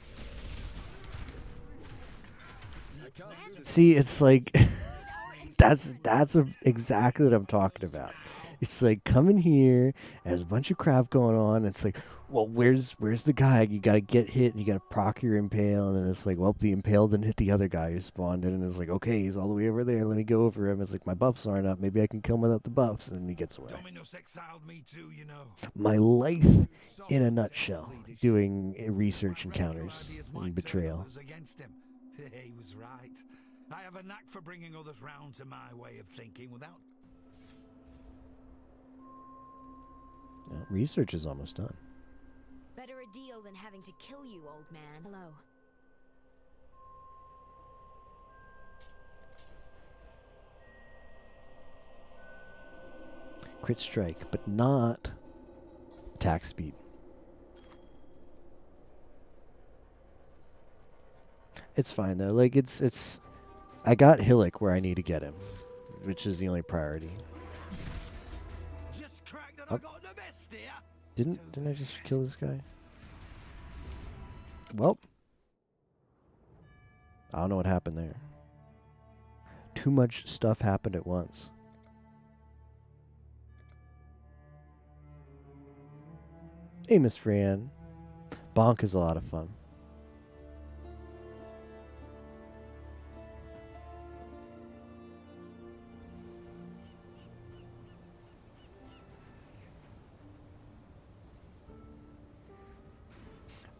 I can't do this. See, it's like that's exactly what I'm talking about. It's like come in here, and there's a bunch of crap going on. It's like, well, where's the guy? You gotta get hit, and you gotta proc your impale, and then it's like, well, the impale didn't hit the other guy who spawned in, and it's like, okay, he's all the way over there. Let me go over him. It's like my buffs aren't up. Maybe I can kill him without the buffs, and he gets away. Dominus exiled me too, you know. My life in a nutshell, doing research encounters and betrayal. Against him. He was right. I have a knack for bringing others round to my way of thinking without. Yeah, research is almost done. better a deal than having to kill you, old man. Hello. Crit strike, but not attack speed. It's fine though. Like it's I got Hillock where I need to get him, which is the only priority. Just cracked that Oh. I got the best here. Didn't I just kill this guy? Well, I don't know what happened there. Too much stuff happened at once. Hey, Miss Fran. Bonk is a lot of fun.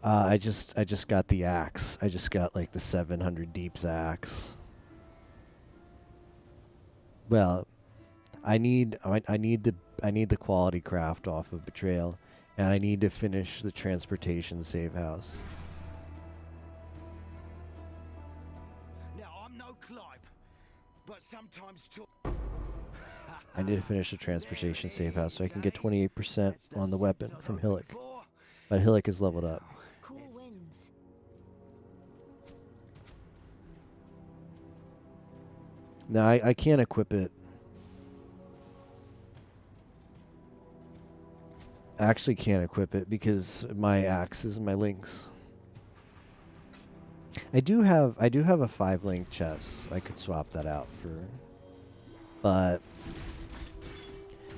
I just got the axe. I just got like the 700 deeps axe. Well, I need the quality craft off of Betrayal, and I need to finish the transportation save house. Now I'm no Clive, but sometimes talk. I need to finish the transportation save house so I can get 28% on the weapon from Hillock. But Hillock is leveled up. Cool winds. No, I can't equip it. I actually can't equip it because my axes and my links. I do have a 5-link chest. I could swap that out for, but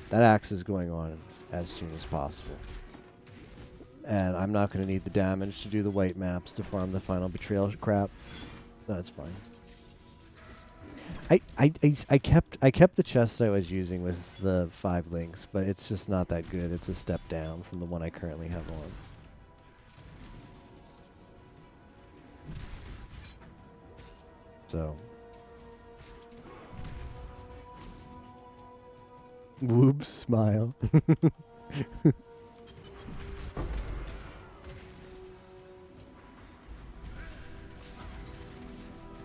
that axe is going on as soon as possible. And I'm not going to need the damage to do the white maps to farm the final betrayal crap. That's fine. I kept the chest I was using with the 5 links, but it's just not that good. It's a step down from the one I currently have on. So. Whoops, smile.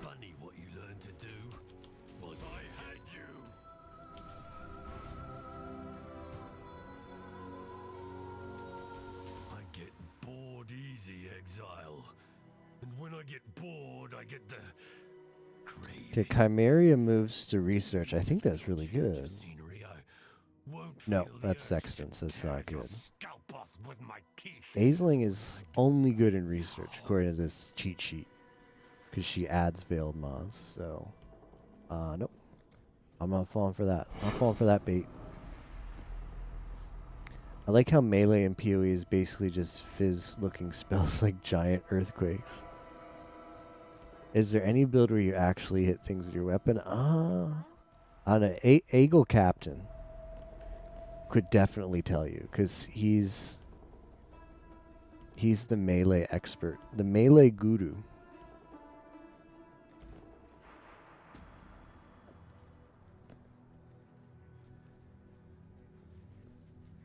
Funny what you learned to do. Well, I had you. I get bored easy, exile. And when I get bored, I get the Okay, craving. Chimeria moves to research. I think that's really good. Scenery, I won't No, feel the that's urge to Sextance. That's tear not at your good. scalp off with my teeth. Aisling is only good in research, according to this cheat sheet. Because she adds veiled mods, so... nope. I'm not falling for that. I'm not falling for that bait. I like how melee and PoE is basically just fizz-looking spells like giant earthquakes. Is there any build where you actually hit things with your weapon? I don't know. Eagle Captain could definitely tell you, because he's the melee expert. The melee guru.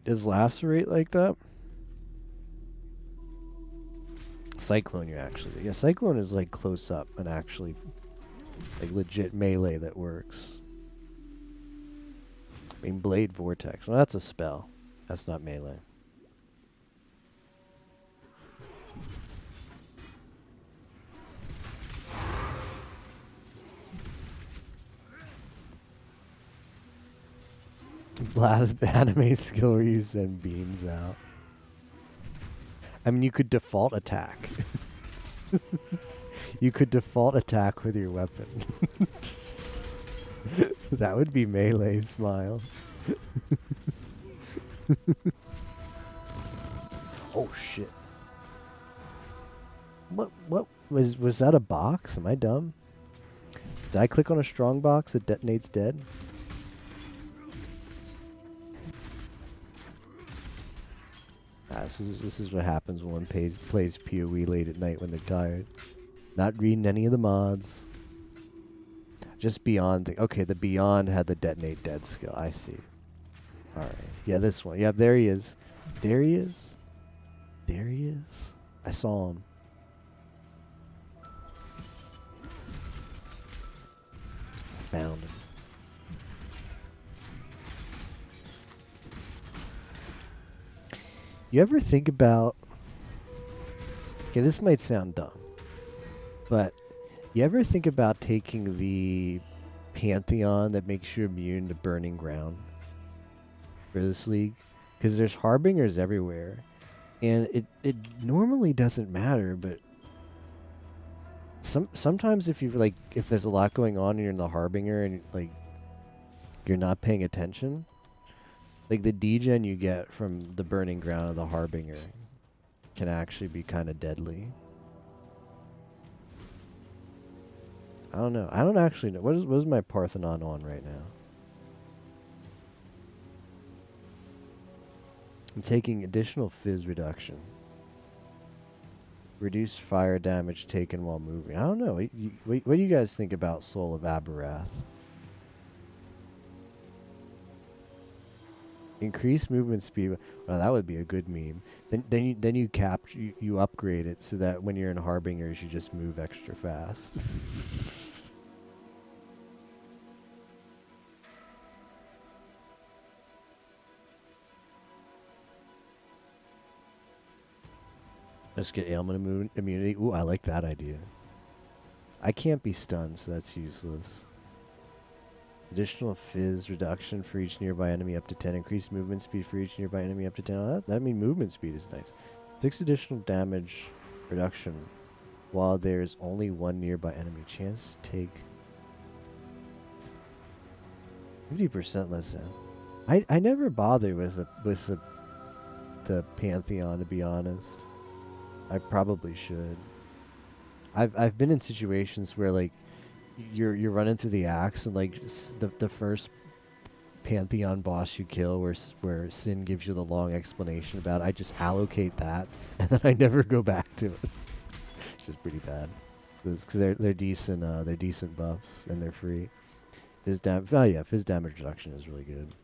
Does lacerate like that? Cyclone, you actually. Yeah, Cyclone is like close up and actually like legit melee that works. I mean, Blade Vortex. Well, that's a spell. That's not melee. Blast anime skill where you send beams out. I mean, you could default attack. You could default attack with your weapon. That would be melee smile. Oh shit. What was that a box? Am I dumb? Did I click on a strong box that detonates dead? This is what happens when one plays PoE late at night when they're tired. Not reading any of the mods. Just Beyond. Okay, the Beyond had the detonate dead skill. I see. Alright. Yeah, this one. Yeah, there he is. There he is. There he is. I saw him. Found him. You ever think about... Okay, this might sound dumb. But you ever think about taking the Pantheon that makes you immune to burning ground for this league? Because there's Harbingers everywhere. And it normally doesn't matter, but sometimes if there's a lot going on and you're in the Harbinger and like you're not paying attention, like the degen you get from the burning ground of the Harbinger can actually be kind of deadly. I don't know. I don't actually know. What is my Parthenon on right now? I'm taking additional fizz reduction. Reduce fire damage taken while moving. I don't know. What do you guys think about Soul of Aberath? Increase movement speed. Well, that would be a good meme. Then you upgrade it so that when you're in Harbingers, you just move extra fast. Just get ailment immunity. Ooh, I like that idea. I can't be stunned, so that's useless. Additional fizz reduction for each nearby enemy up to 10. Increased movement speed for each nearby enemy up to 10. Oh, that means movement speed is nice. 6 additional damage reduction while there's only one nearby enemy. Chance to take 50% less than. I never bother with the Pantheon, to be honest. I probably should. I've been in situations where like you're running through the axe and like the first Pantheon boss you kill where Sin gives you the long explanation about it, I just allocate that and then I never go back to it. Which is pretty bad. Because they're decent buffs and they're free. Fizz damage reduction is really good.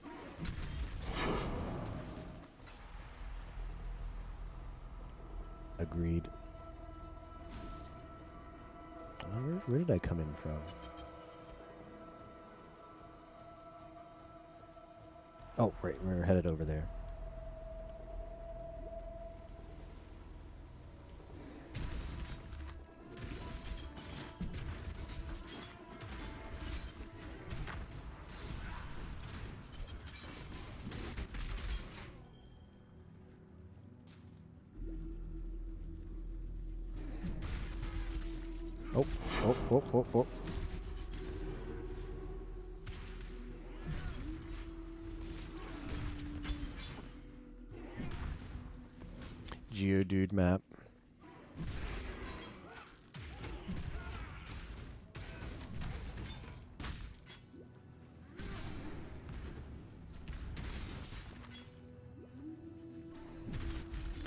Agreed. Where did I come in from? Oh, right, we're headed over there. Oh. Geodude map.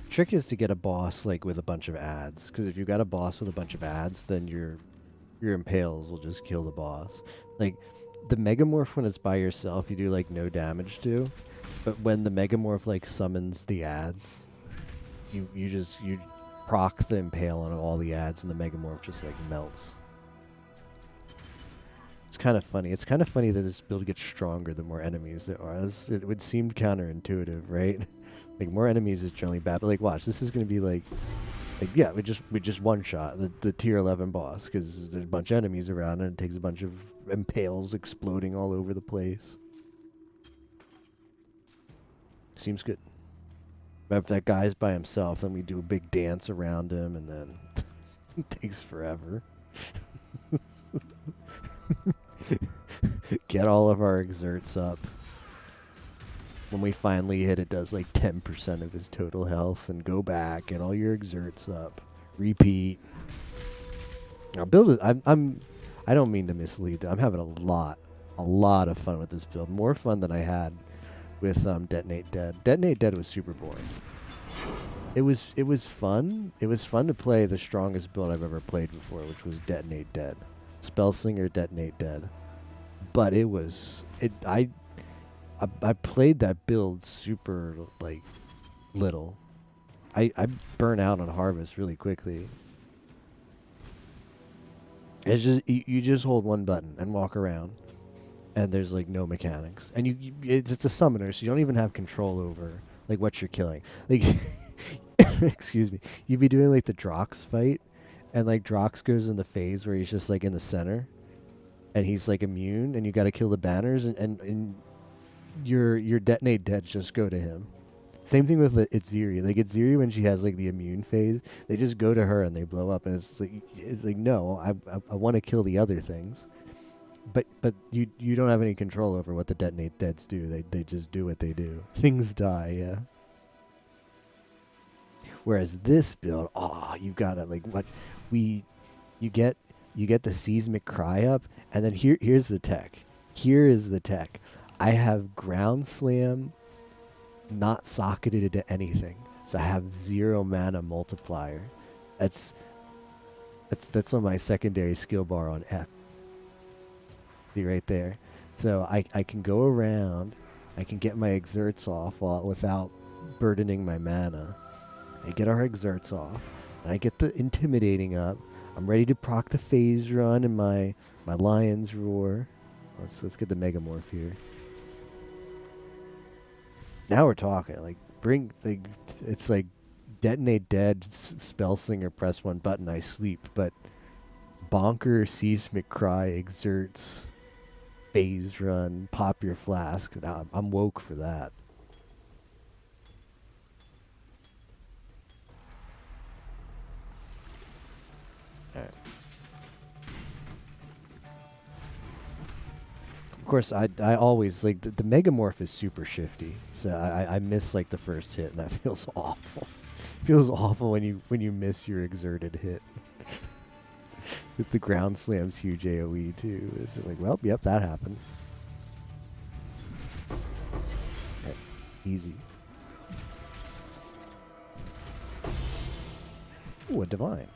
Trick is to get a boss like with a bunch of ads, because if you got a boss with a bunch of ads, then your impales will just kill the boss. Like the Megamorph when it's by yourself, you do like no damage to, but when the Megamorph like summons the ads, you proc the impale on all the ads, and the Megamorph just like melts. kind of funny. It's kind of funny that this build gets stronger the more enemies there are. It would seem counterintuitive, right? Like more enemies is generally bad. But like, watch, this is gonna be like yeah, we just one shot the tier 11 boss because there's a bunch of enemies around and it takes a bunch of impales exploding all over the place. Seems good. But if that guy's by himself, then we do a big dance around him, and then it takes forever. Get all of our exerts up. When we finally hit, it does like 10% of his total health, and go back, get all your exerts up, repeat. Now build it. I don't mean to mislead. I'm having a lot of fun with this build. More fun than I had with Detonate Dead. Detonate Dead was super boring. It was fun. It was fun to play the strongest build I've ever played before, which was Detonate Dead. Spellslinger Detonate Dead. But I played that build super like little. I burn out on Harvest really quickly. It's just you just hold one button and walk around, and there's like no mechanics, and it's a summoner, so you don't even have control over like what you're killing. Like, excuse me, you'd be doing like the Drox fight, and like Drox goes in the phase where he's just like in the center, and he's like immune, and you got to kill the banners, and your Detonate Dead just go to him. Same thing with Itziri. Like Itziri, when she has like the immune phase, they just go to her and they blow up, and it's like no, I want to kill the other things, but you don't have any control over what the Detonate Deads do. They just do what they do. Things die, yeah. Whereas this build, you gotta like what you get the seismic cry up, and then here's the tech. Here is the tech. I have ground slam not socketed into anything, so I have 0 mana multiplier. That's on my secondary skill bar on F. See right there. So I can go around, I can get my exerts off without burdening my mana. I get our exerts off, and I get the intimidating up. I'm ready to proc the phase run and my lion's roar. Let's get the megamorph here. Now we're talking. Like it's like Detonate Dead, Spellslinger, press one button, I sleep. But Bonker, Seismic Cry, Exerts, Phase Run, Pop Your Flask. Now I'm woke for that. All right. Of course, I always like the megamorph is super shifty, so I miss like the first hit, and that feels awful. Feels awful when you miss your exerted hit. With the ground slams huge AOE too. It's just like, well, yep, that happened. Right. Easy. Ooh, a divine.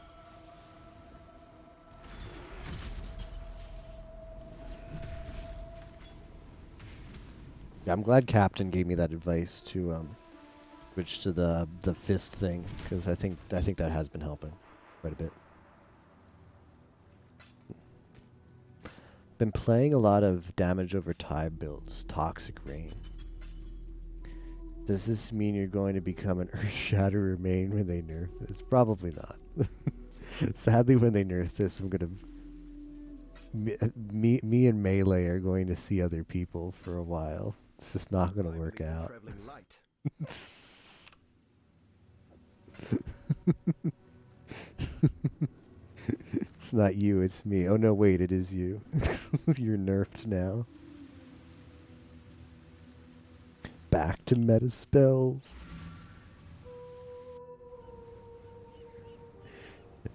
Yeah, I'm glad Captain gave me that advice to switch to the fist thing, because I think that has been helping quite a bit. Been playing a lot of damage over time builds, Toxic Rain. Does this mean you're going to become an Earthshatterer main when they nerf this? Probably not. Sadly, when they nerf this, I'm gonna me and Melee are going to see other people for a while. It's just not going to work out. It's not you, it's me. Oh no, wait, it is you. You're nerfed now. Back to meta spells.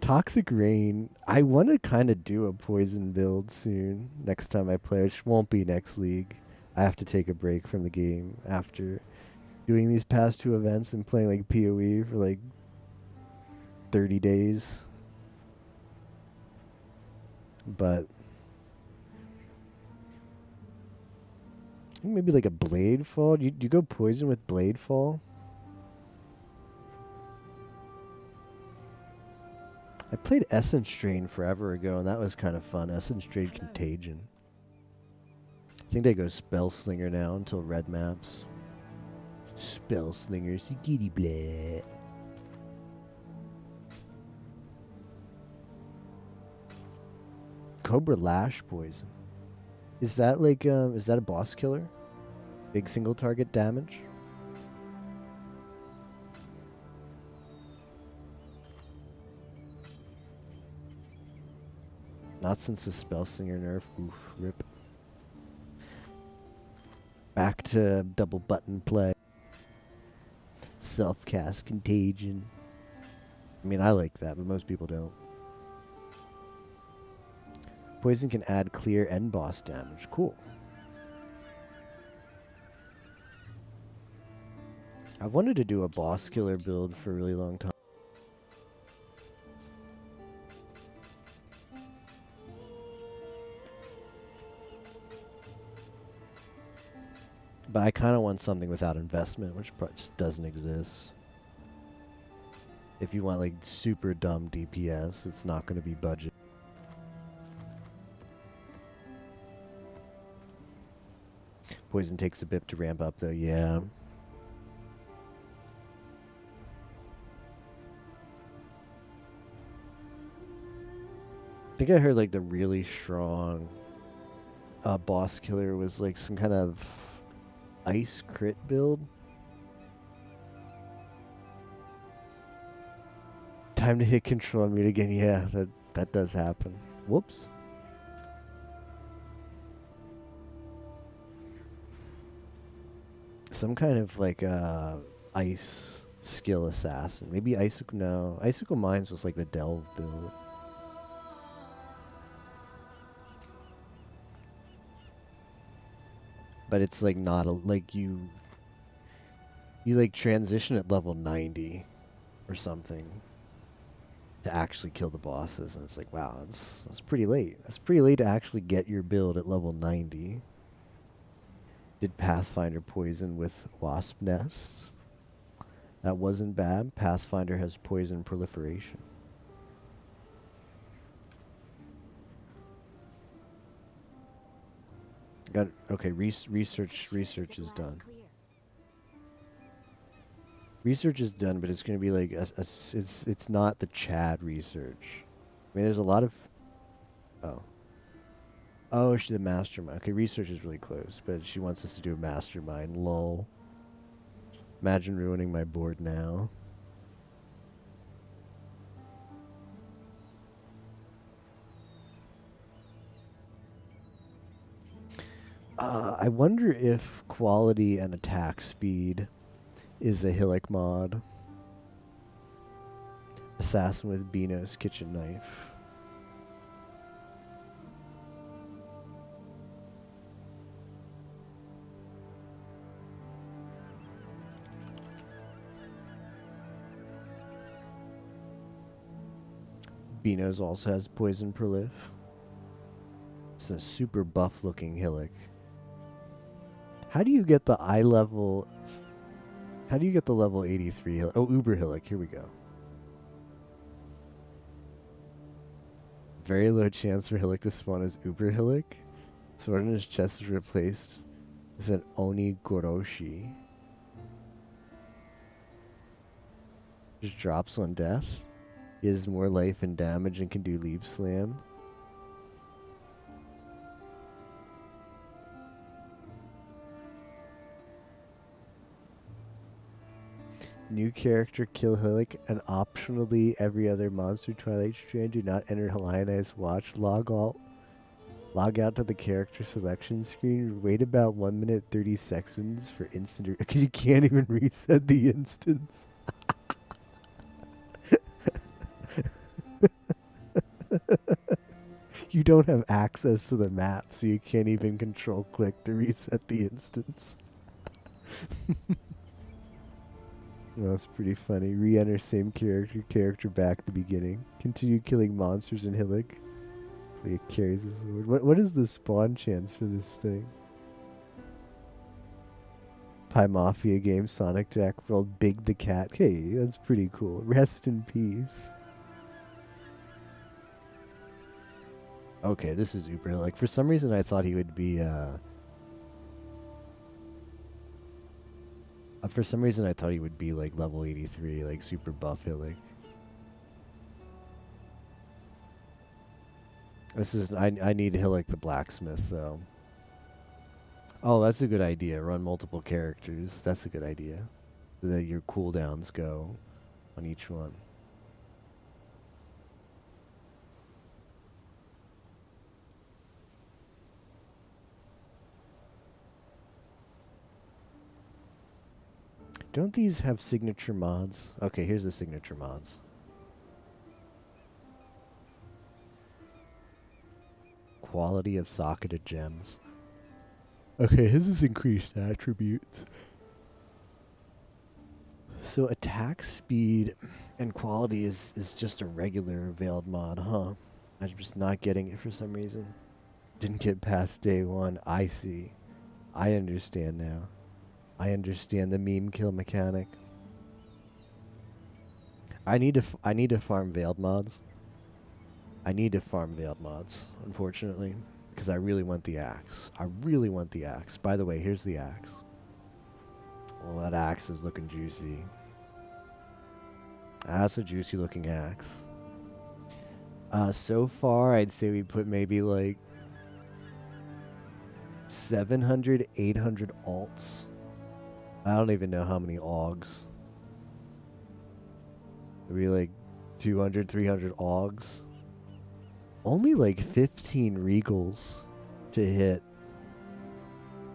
Toxic Rain. I want to kind of do a poison build soon. Next time I play, which won't be next league. I have to take a break from the game after doing these past 2 events and playing like PoE for like 30 days. But maybe like a Blade Fall. Do you go poison with Blade Fall? I played Essence Drain forever ago, and that was kind of fun. Essence Drain Contagion. I think they go Spell Slinger now until red maps. Spell Slinger, Sigiri Bleh. Cobra Lash Poison. Is that like, is that a boss killer? Big single target damage? Not since the Spell Slinger nerf. Oof, rip. Back to double button play. Self-cast Contagion. I mean, I like that, but most people don't. Poison can add clear and boss damage. Cool. I've wanted to do a boss killer build for a really long time. But I kind of want something without investment, which just doesn't exist. If you want like super dumb DPS, it's not going to be budget. Poison takes a bit to ramp up though, yeah. I think I heard like the really strong boss killer was like some kind of ice crit build. Time to hit control and mute again. Yeah, that does happen. Whoops. Some kind of like ice skill assassin. Maybe Icicle. No, Icicle Mines was like the Delve build. But it's like not a, like you like transition at level 90 or something to actually kill the bosses, and it's like, wow, that's pretty late. That's pretty late to actually get your build at level 90. Did Pathfinder poison with wasp nests? That wasn't bad. Pathfinder has poison proliferation. Got it. Okay. Research is done. Research is done, but it's going to be like it's not the Chad research. I mean, there's a lot of oh, she's the mastermind. Okay, research is really close, but she wants us to do a mastermind. Lol. Imagine ruining my board now. I wonder if quality and attack speed is a Hillock mod. Assassin with Beano's kitchen knife. Beano's also has poison prolif. It's a super buff looking Hillock. How do you get the eye level? How do you get the level 83 Hillock? Oh, Uber Hillock. Here we go. Very low chance for Hillock to spawn as Uber Hillock. Sword in his chest is replaced with an Oni Goroshi. Just drops on death. He has more life and damage and can do leave slam. New character kill Hillock, and optionally every other monster Twilight Strand. Do not enter Helionized Watch. Log out to the character selection screen. Wait about 1 minute 30 seconds for instant because you can't even reset the instance. You don't have access to the map, so you can't even control click to reset the instance. Well, that's pretty funny. Re-enter same character back at the beginning. Continue killing monsters in Hillock. It's like it carries a sword. What is the spawn chance for this thing? Pie Mafia game, Sonic Jack World, Big the Cat. Hey, that's pretty cool. Rest in peace. Okay, this is Uber. Like, for some reason I thought he would be For some reason, I thought he would be like level 83, like super buff Hillig. This is I need Hillig the blacksmith though. Oh, that's a good idea. Run multiple characters. That's a good idea. So that your cooldowns go on each one. Don't these have signature mods? Okay, here's the signature mods. Quality of socketed gems. Okay, his is increased attributes. So attack speed and quality is just a regular veiled mod, huh? I'm just not getting it for some reason. Didn't get past day one. I see. I understand now. I understand the meme kill mechanic. I need to farm veiled mods. I need to farm veiled mods, unfortunately, because I really want the axe. I really want the axe. By the way, here's the axe. Well, that axe is looking juicy. That's a juicy looking axe. So far, I'd say we put maybe like 700, 800 alts. I don't even know how many augs. Maybe like 200, 300 augs. Only like 15 regals to hit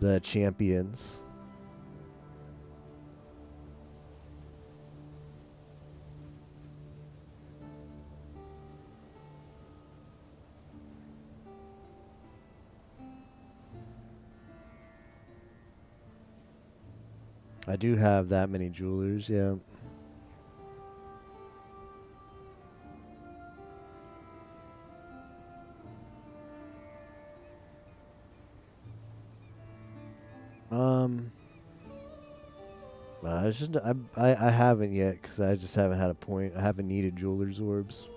the champions. I do have that many jewelers, yeah. I haven't yet because I just haven't had a point. I haven't needed jewelers orbs.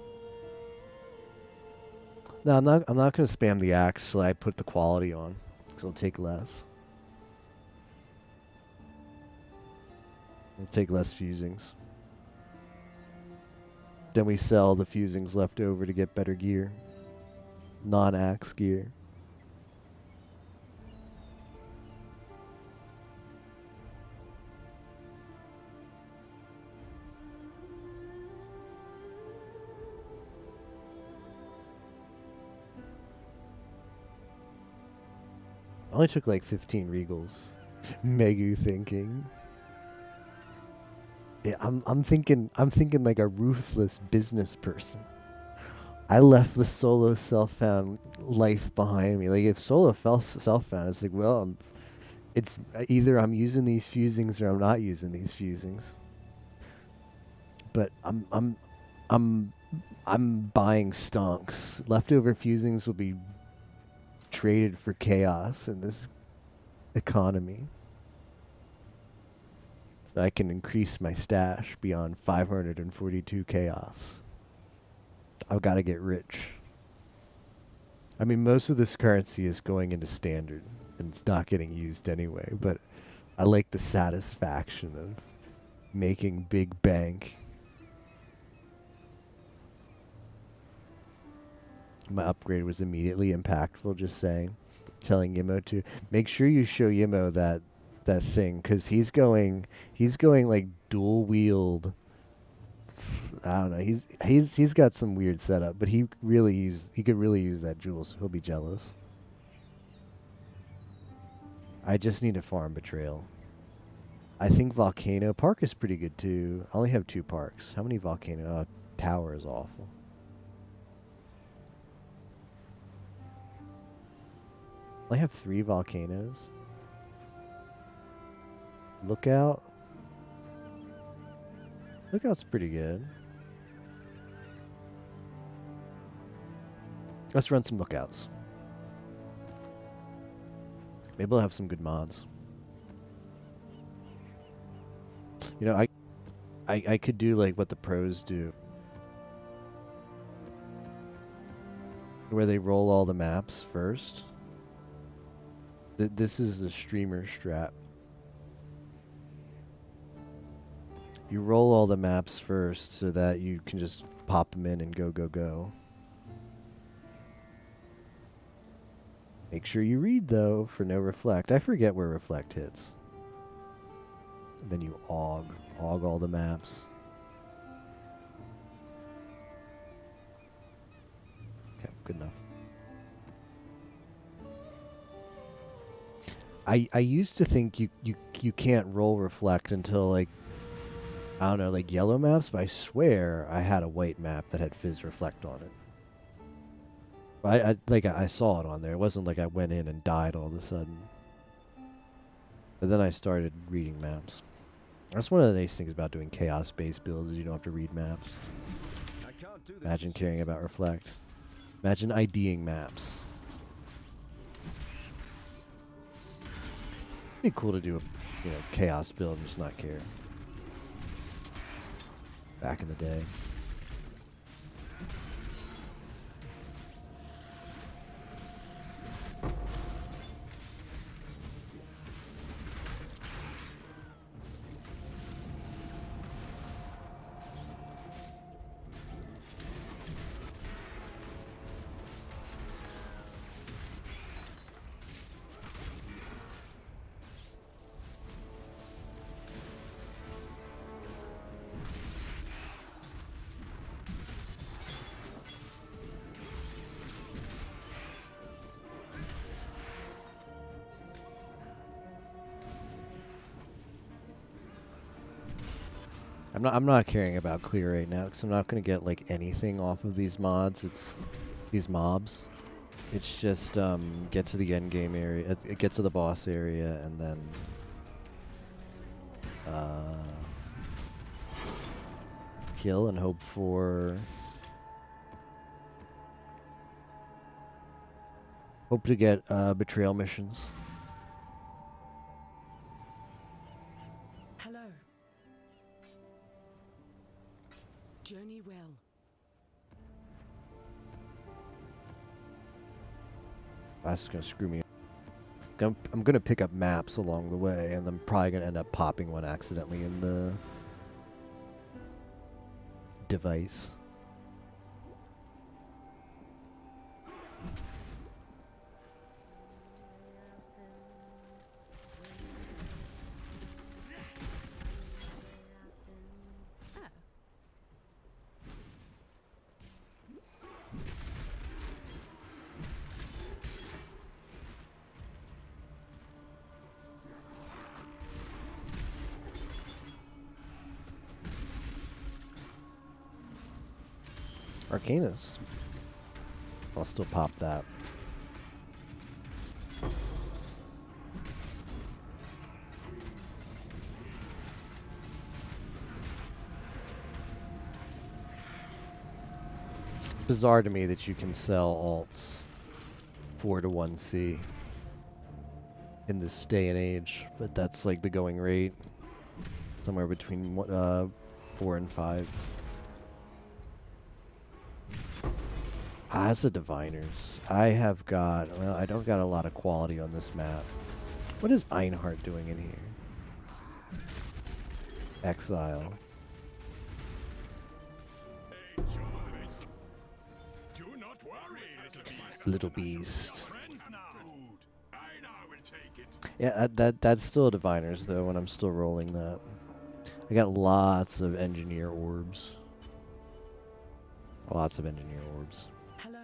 No, I'm not gonna spam the axe till I put the quality on, because it'll take less. It'll take less fusings. Then we sell the fusings left over to get better gear. Non-axe gear. I only took like 15 regals. Megu thinking. Yeah, I'm thinking like a ruthless business person. I left the solo self-found life behind me. Like if solo self-found, it's like, well, it's either I'm using these fusings or I'm not using these fusings. But I'm buying stonks. Leftover fusings will be traded for chaos in this economy. So I can increase my stash beyond 542 chaos. I've got to get rich. I mean, most of this currency is going into standard, and it's not getting used anyway, but I like the satisfaction of making big bank. My upgrade was immediately impactful, just saying. Telling Yimo to make sure you show Yimo that thing, because he's going like dual wield. I don't know. He's got some weird setup, but he could really use that jewel, so he'll be jealous. I just need to farm betrayal. I think Volcano Park is pretty good too. I only have 2 parks. How many Volcano? Tower is awful. I have 3 volcanoes. Lookout. Lookout's pretty good. Let's run some lookouts. Maybe we'll have some good mods. You know, I could do like what the pros do, where they roll all the maps first. This is the streamer strat. You roll all the maps first so that you can just pop them in and go, go, go. Make sure you read, though, for no reflect. I forget where reflect hits. And then you aug all the maps. Okay, good enough. I used to think you can't roll reflect until, like, I don't know, like yellow maps, but I swear I had a white map that had fizz reflect on it. I saw it on there. It wasn't like I went in and died all of a sudden. But then I started reading maps. That's one of the nice things about doing chaos-based builds is you don't have to read maps. I can't do this Imagine just caring yet. about reflect. Imagine IDing maps. It'd be cool to do a chaos build and just not care. Back in the day. I'm not caring about clear right now because I'm not going to get like anything off of these mods. It's these mobs. It's just get to the end game area, get to the boss area, and then kill and hope to get betrayal missions. Hello. Journey well. That's gonna screw me up. I'm gonna pick up maps along the way, and I'm probably gonna end up popping one accidentally in the device. Arcanist. I'll still pop that. It's bizarre to me that you can sell alts 4 to 1C in this day and age, but that's like the going rate. Somewhere between 4 and 5. As a diviners, I don't got a lot of quality on this map. What is Einhart doing in here? Exile. Do not worry, Little beast. friends now. I now will take it. Yeah, that's still a diviners though when I'm still rolling that. I got lots of engineer orbs. Lots of engineer orbs. Hello.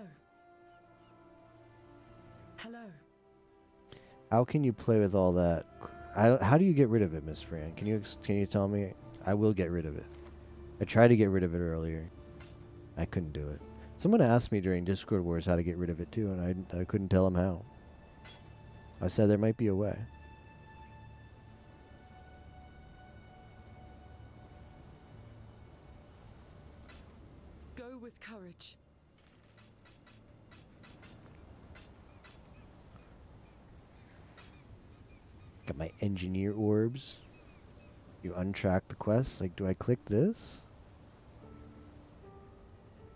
Hello. How can you play with all that? How do you get rid of it, Miss Fran? Can you tell me? I will get rid of it. I tried to get rid of it earlier. I couldn't do it. Someone asked me during Discord Wars how to get rid of it too, and I couldn't tell them how. I said there might be a way. Go with courage. Got my engineer orbs. You untrack the quest. Like, do I click this?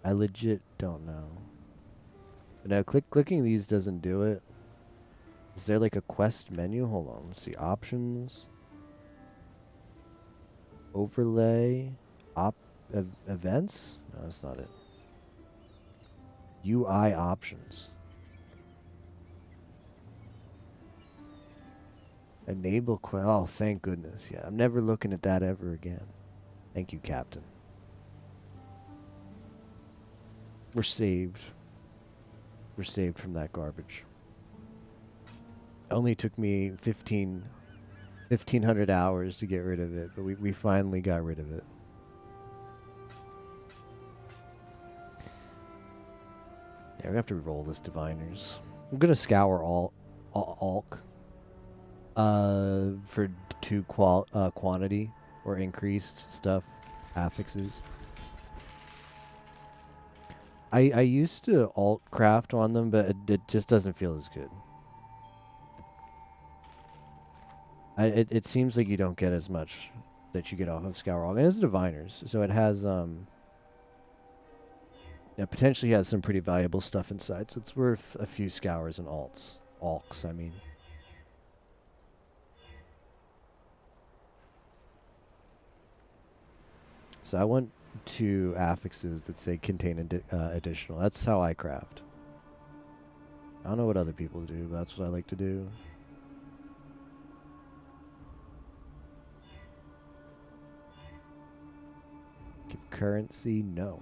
I legit don't know. But now clicking these doesn't do it. Is there like a quest menu? Hold on. Let's see. Options. Overlay. Events? No, that's not it. UI options. Enable oh, thank goodness. Yeah, I'm never looking at that ever again. Thank you, Captain. We're saved. We're saved from that garbage. Only took me 1,500 hours to get rid of it, but we finally got rid of it. Yeah, we have to roll this diviners. I'm gonna scour Alk for 2 quantity or increased stuff, affixes. I used to alt craft on them, but it just doesn't feel as good. It seems like you don't get as much that you get off of Scour Alk. And it's diviners, so it has potentially has some pretty valuable stuff inside, so it's worth a few scours and alks, I mean. So I want 2 affixes that say contain additional. That's how I craft. I don't know what other people do, but that's what I like to do. Give currency, no.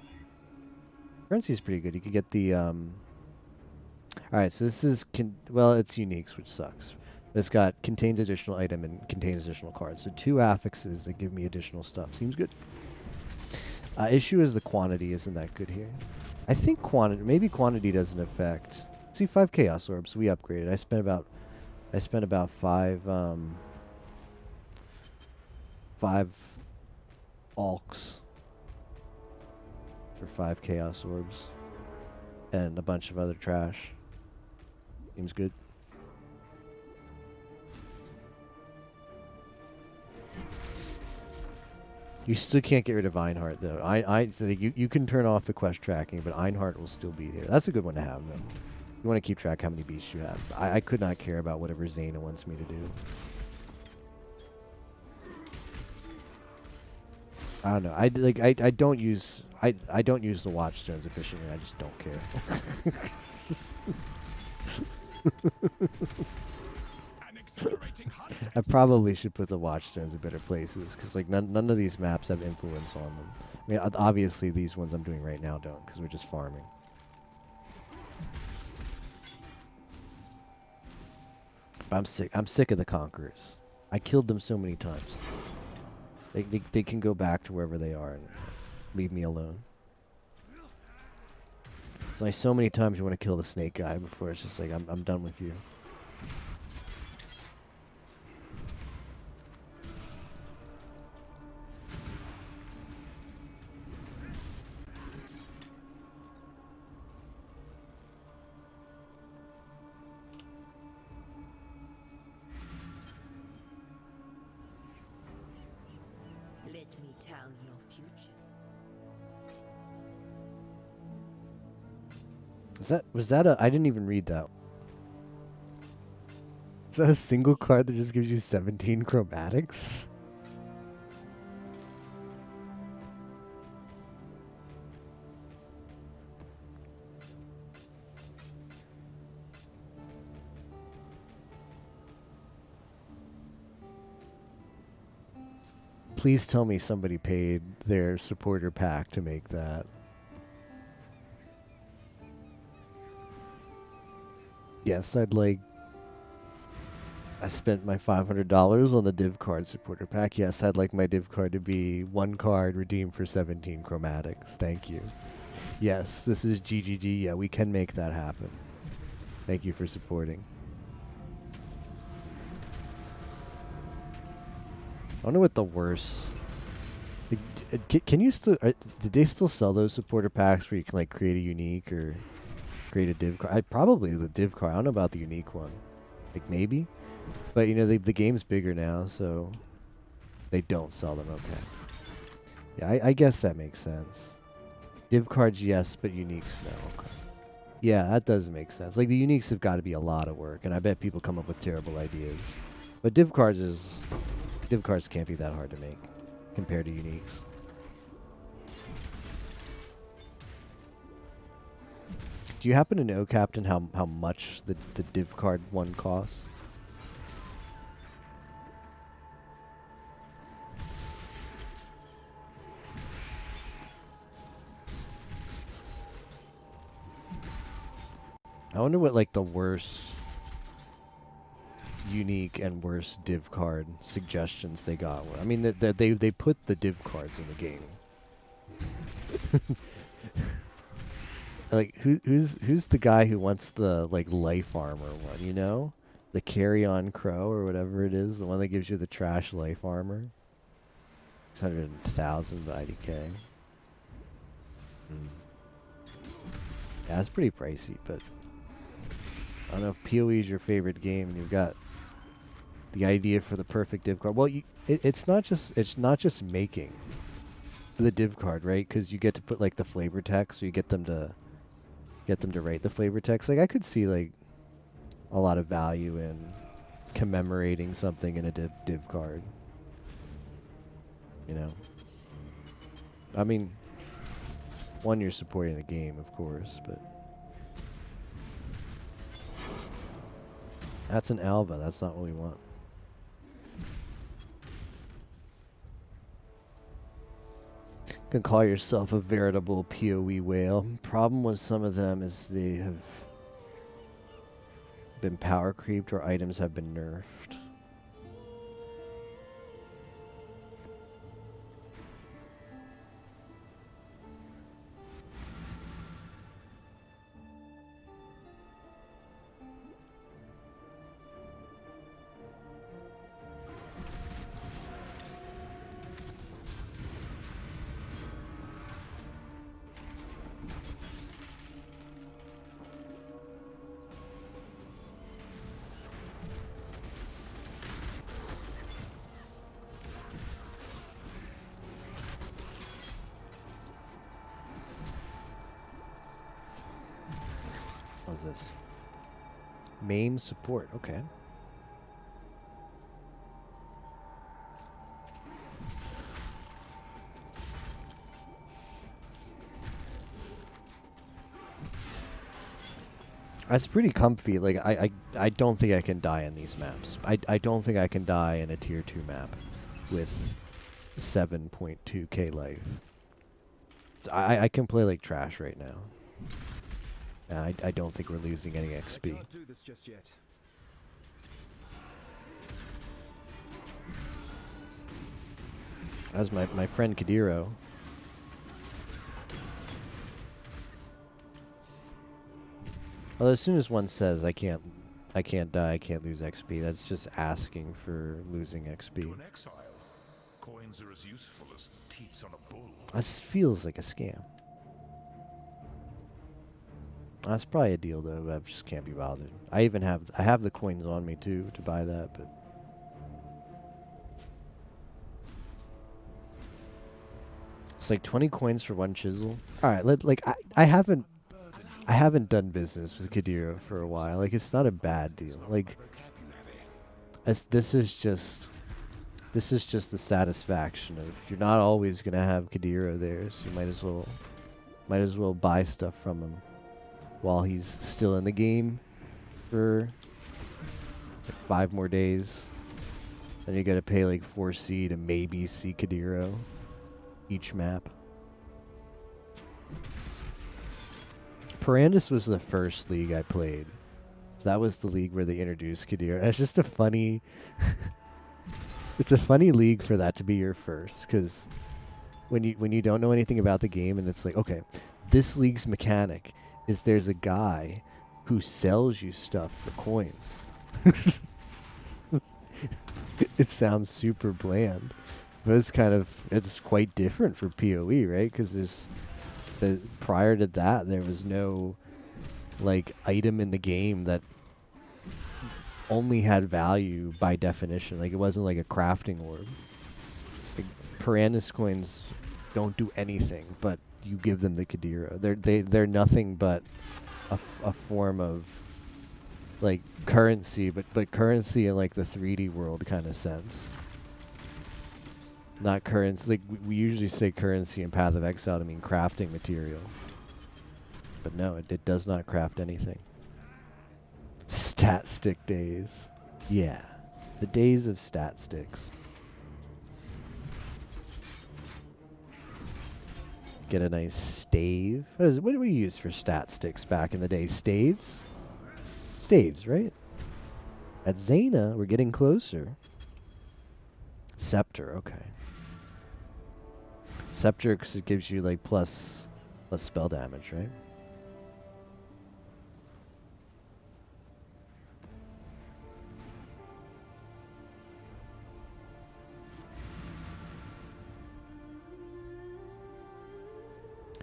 Currency is pretty good. You could get the alright, so this is well, it's uniques, which sucks. It's got contains additional item and contains additional cards. So 2 affixes that give me additional stuff. Seems good. Issue is the quantity isn't that good here. I think maybe quantity doesn't affect. See, 5 chaos orbs. We upgraded. I spent about 5 alks for 5 chaos orbs and a bunch of other trash. Seems good. You still can't get rid of Einhart, though. I think you can turn off the quest tracking, but Einhart will still be there. That's a good one to have, though. You want to keep track how many beasts you have. I could not care about whatever Zayna wants me to do. I don't know. I don't use I don't use the watchstones efficiently. I just don't care. I probably should put the watchstones in better places because like none of these maps have influence on them. I mean, obviously these ones I'm doing right now don't because we're just farming. But I'm sick of the conquerors. I killed them so many times. They can go back to wherever they are and leave me alone. It's like so many times you want to kill the snake guy before it's just like I'm done with you. Let me tell your future. Was that a I didn't even read that. Is that a single card that just gives you 17 chromatics? Please tell me somebody paid their supporter pack to make that. Yes, I spent my $500 on the div card supporter pack. Yes, I'd like my div card to be 1 card redeemed for 17 chromatics. Thank you. Yes, this is GGG. Yeah, we can make that happen. Thank you for supporting. I wonder what the worst. Can you still? Did they still sell those supporter packs where you can like create a unique or create a div card? Probably the div card. I don't know about the unique one. Like maybe, but you know the game's bigger now, so they don't sell them. Okay. Yeah, I guess that makes sense. Div cards, yes, but uniques, no. Okay. Yeah, that does make sense. Like the uniques have got to be a lot of work, and I bet people come up with terrible ideas. But div cards can't be that hard to make. compared to uniques. Do you happen to know, Captain, how much the div card one costs? I wonder what like the worst unique and worst div card suggestions they got. I mean, they put the div cards in the game. Like who's the guy who wants the like life armor one? You know, the Carry On Crow or whatever it is, the one that gives you the trash life armor. 600,000 IDK. Yeah, it's pretty pricey, but I don't know if PoE is your favorite game and you've got the idea for the perfect div card. Well, it's not just making the div card, right? Because you get to put like the flavor text, so you get them to write the flavor text. Like I could see like a lot of value in commemorating something in a div card. You know, I mean, one, you're supporting the game, of course, but that's an Alva. That's not what we want. You can call yourself a veritable PoE whale. Problem with some of them is they have been power creeped or items have been nerfed. What's this? MAME support, okay. That's pretty comfy. Like I don't think I can die in these maps. I don't think I can die in a tier 2 map with 7.2k life. I can play like trash right now. I don't think we're losing any XP. I can't do this just yet. That was my friend Kadiro. Well, as soon as one says I can't die, I can't lose XP, that's just asking for losing XP. To an exile, coins are as useful as teats on a bull. This feels like a scam. That's probably a deal though, but I just can't be bothered. I have the coins on me too to buy that, but it's like 20 coins for one chisel. All right, I haven't done business with Kadiro for a while. Like it's not a bad deal. Like this is just the satisfaction of you're not always gonna have Kadiro there, so you might as well buy stuff from him while he's still in the game for like 5 more days. Then you gotta pay like 4C to maybe see Kadiro each map. Parandus was the first league I played. So that was the league where they introduced Kadiro. And it's just a funny it's a funny league for that to be your first, because when you don't know anything about the game and it's like, okay, this league's mechanic is there's a guy who sells you stuff for coins. It sounds super bland, but it's quite different for PoE, right? Because prior to that, there was no like item in the game that only had value by definition. Like it wasn't like a crafting orb. Like, Parandus coins don't do anything, but you give them the Kadiro. They're nothing but a form of like currency, but currency in like the 3D world kind of sense. Not currency. Like we usually say currency in Path of Exile to mean crafting material. But no, it does not craft anything. Stat stick days. Yeah. The days of stat sticks. Get a nice stave. What did we use for stat sticks back in the day? Staves? Staves, right? At Zena, we're getting closer. Scepter, okay. Scepter, because it gives you like plus spell damage, right?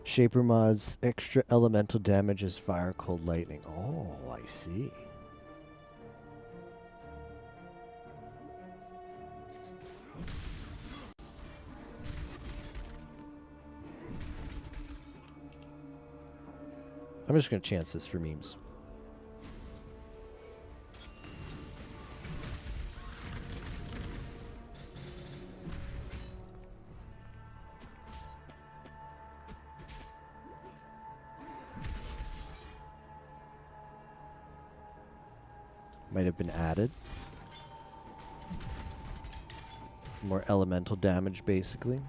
Shaper mods extra elemental damage as fire, cold, lightning. Oh, I see. I'm just going to chance this for memes. Might have been added. More elemental damage, basically.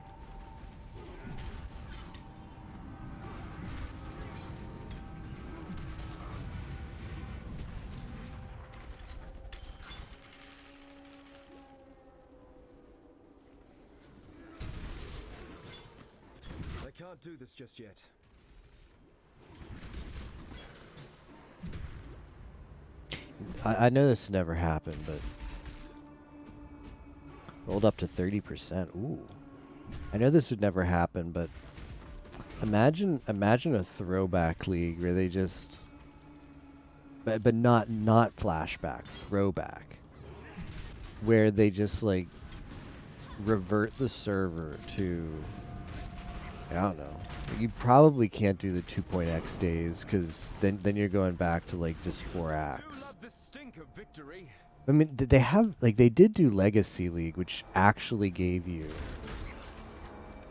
I can't do this just yet. I know this never happened, but rolled up to 30%. Ooh. I know this would never happen, but imagine a throwback league where they just but not flashback, throwback. Where they just like revert the server to, I don't know. You probably can't do the 2.x days because then you're going back to like just 4 acts. I mean, they have like they did do Legacy League, which actually gave you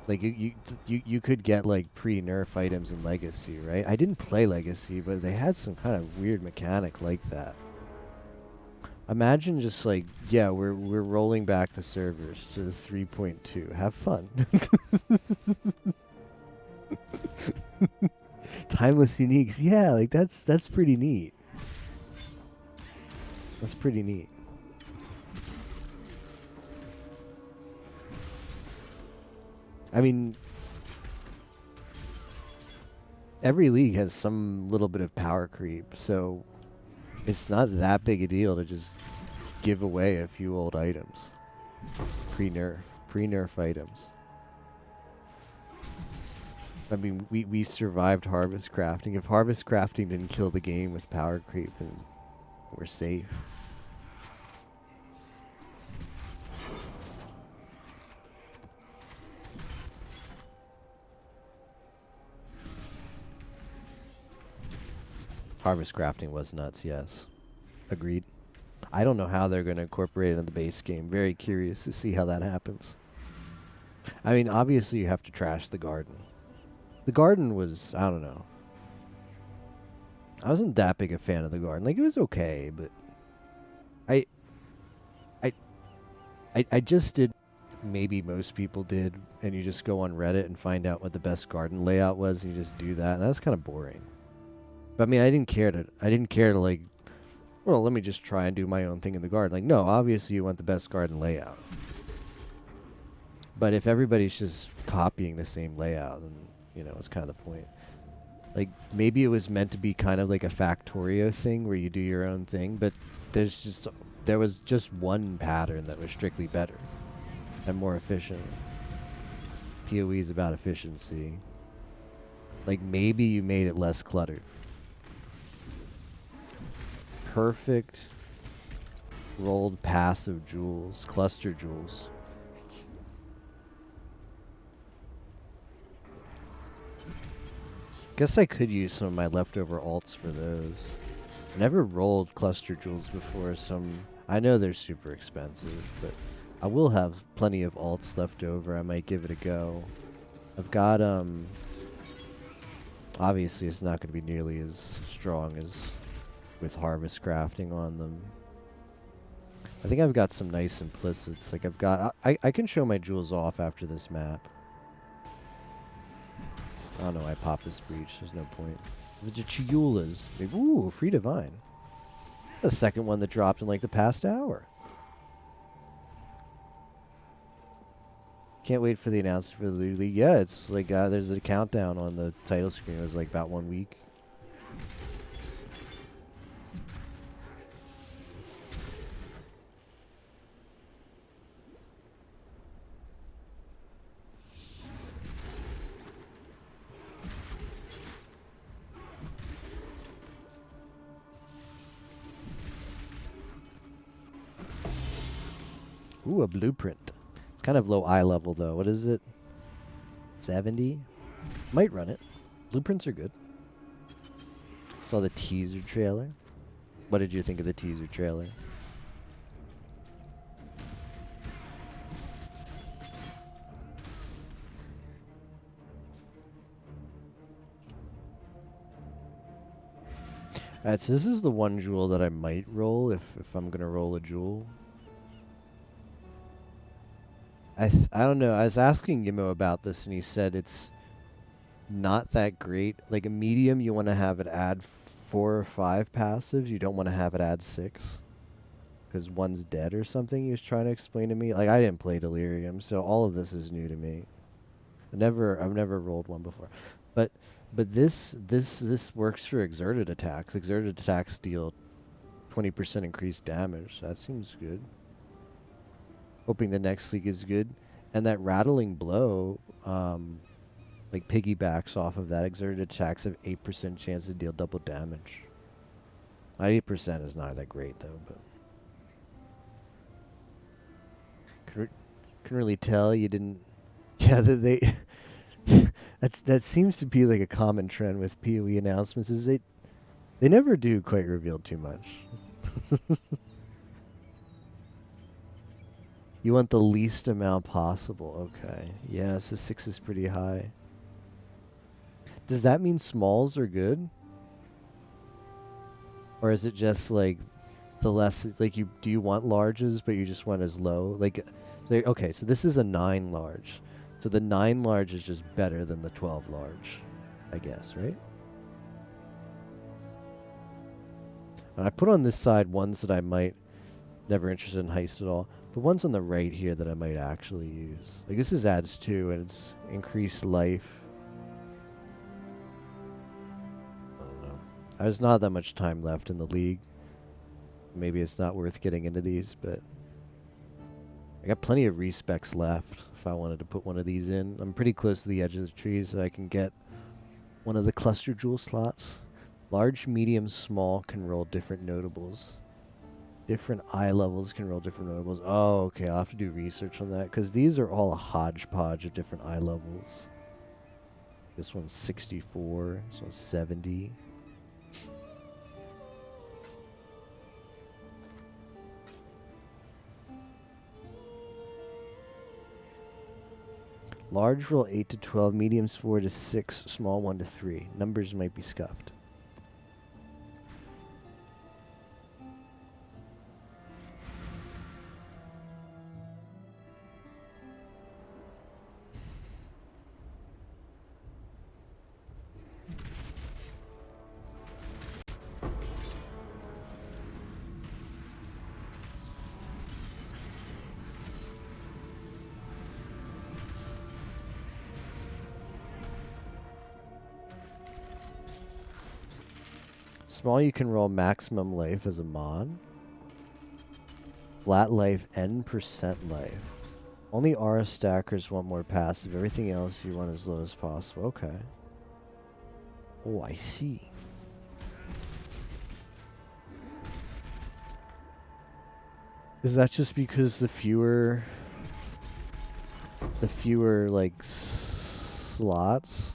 like you could get like pre-nerf items in Legacy, right? I didn't play Legacy, but they had some kind of weird mechanic like that. Imagine just like, yeah, we're rolling back the servers to the 3.2. Have fun. Timeless uniques. Yeah, like that's pretty neat. That's pretty neat. I mean, every league has some little bit of power creep, so it's not that big a deal to just give away a few old items. Pre-nerf items. I mean, we survived harvest crafting. If harvest crafting didn't kill the game with power creep, then we're safe. Harvest crafting was nuts, yes. Agreed. I don't know how they're going to incorporate it in the base game. Very curious to see how that happens. I mean, obviously you have to trash the garden. The garden was, I don't know. I wasn't that big a fan of the garden. Like, it was okay, but I just did maybe most people did, and you just go on Reddit and find out what the best garden layout was, and you just do that, and that's kind of boring. But I mean, I didn't care to like, well, let me just try and do my own thing in the garden. Like, no, obviously you want the best garden layout. But if everybody's just copying the same layout, then, you know, it's kind of the point. Like, maybe it was meant to be kind of like a Factorio thing where you do your own thing, but there was just one pattern that was strictly better and more efficient. PoE is about efficiency. Like, maybe you made it less cluttered. Perfect rolled passive jewels, cluster jewels. Guess I could use some of my leftover alts for those. Never rolled cluster jewels before, so I know they're super expensive, but I will have plenty of alts left over. I might give it a go. I've got, obviously it's not going to be nearly as strong as with harvest crafting on them. I think I've got some nice implicits. Like I've got, I can show my jewels off after this map. I don't know, I pop this breach. There's no point. If it's a Chiula's, ooh, free divine. The second one that dropped in like the past hour. Can't wait for the announcement for the league. Yeah, it's like there's a countdown on the title screen. It was like about 1 week. Ooh, a blueprint. It's kind of low eye level though. What is it? 70? Might run it. Blueprints are good. Saw the teaser trailer. What did you think of the teaser trailer? Alright, so this is the one jewel that I might roll if I'm gonna roll a jewel. I don't know. I was asking Yimo about this, and he said it's not that great. Like a medium, you want to have it add 4 or 5 passives. You don't want to have it add 6, because one's dead or something. He was trying to explain to me. Like I didn't play Delirium, so all of this is new to me. I've never rolled one before, but this works for exerted attacks. Exerted attacks deal 20% increased damage. So that seems good. Hoping the next league is good. And that rattling blow, like piggybacks off of that. Exerted attacks have 8% chance to deal double damage. 90% is not that great though, but can really tell you didn't. Yeah, they that seems to be like a common trend with PoE announcements. Is they never do quite reveal too much. You want the least amount possible. Okay. Yes, the 6 is pretty high. Does that mean smalls are good? Or is it just like the less, like do you want larges but you just want as low? Like, okay, so this is a 9 large. So the 9 large is just better than the 12 large, I guess, right? And I put on this side ones that I might, never interested in heist at all. But one's on the right here that I might actually use. Like this is adds 2 and it's increased life. I don't know. There's not that much time left in the league. Maybe it's not worth getting into these, but I got plenty of respecs left if I wanted to put one of these in. I'm pretty close to the edge of the tree so I can get one of the cluster jewel slots. Large, medium, small can roll different notables. Different eye levels can roll different notables. Oh, okay. I'll have to do research on that because these are all a hodgepodge of different eye levels. This one's 64. This one's 70. Large roll 8 to 12, mediums 4 to 6, small 1 to 3. Numbers might be scuffed. Small, you can roll maximum life as a mod. Flat life, N% life. Only aura stackers want more passive. Everything else you want as low as possible. Okay. Oh, I see. Is that just because the fewer like slots?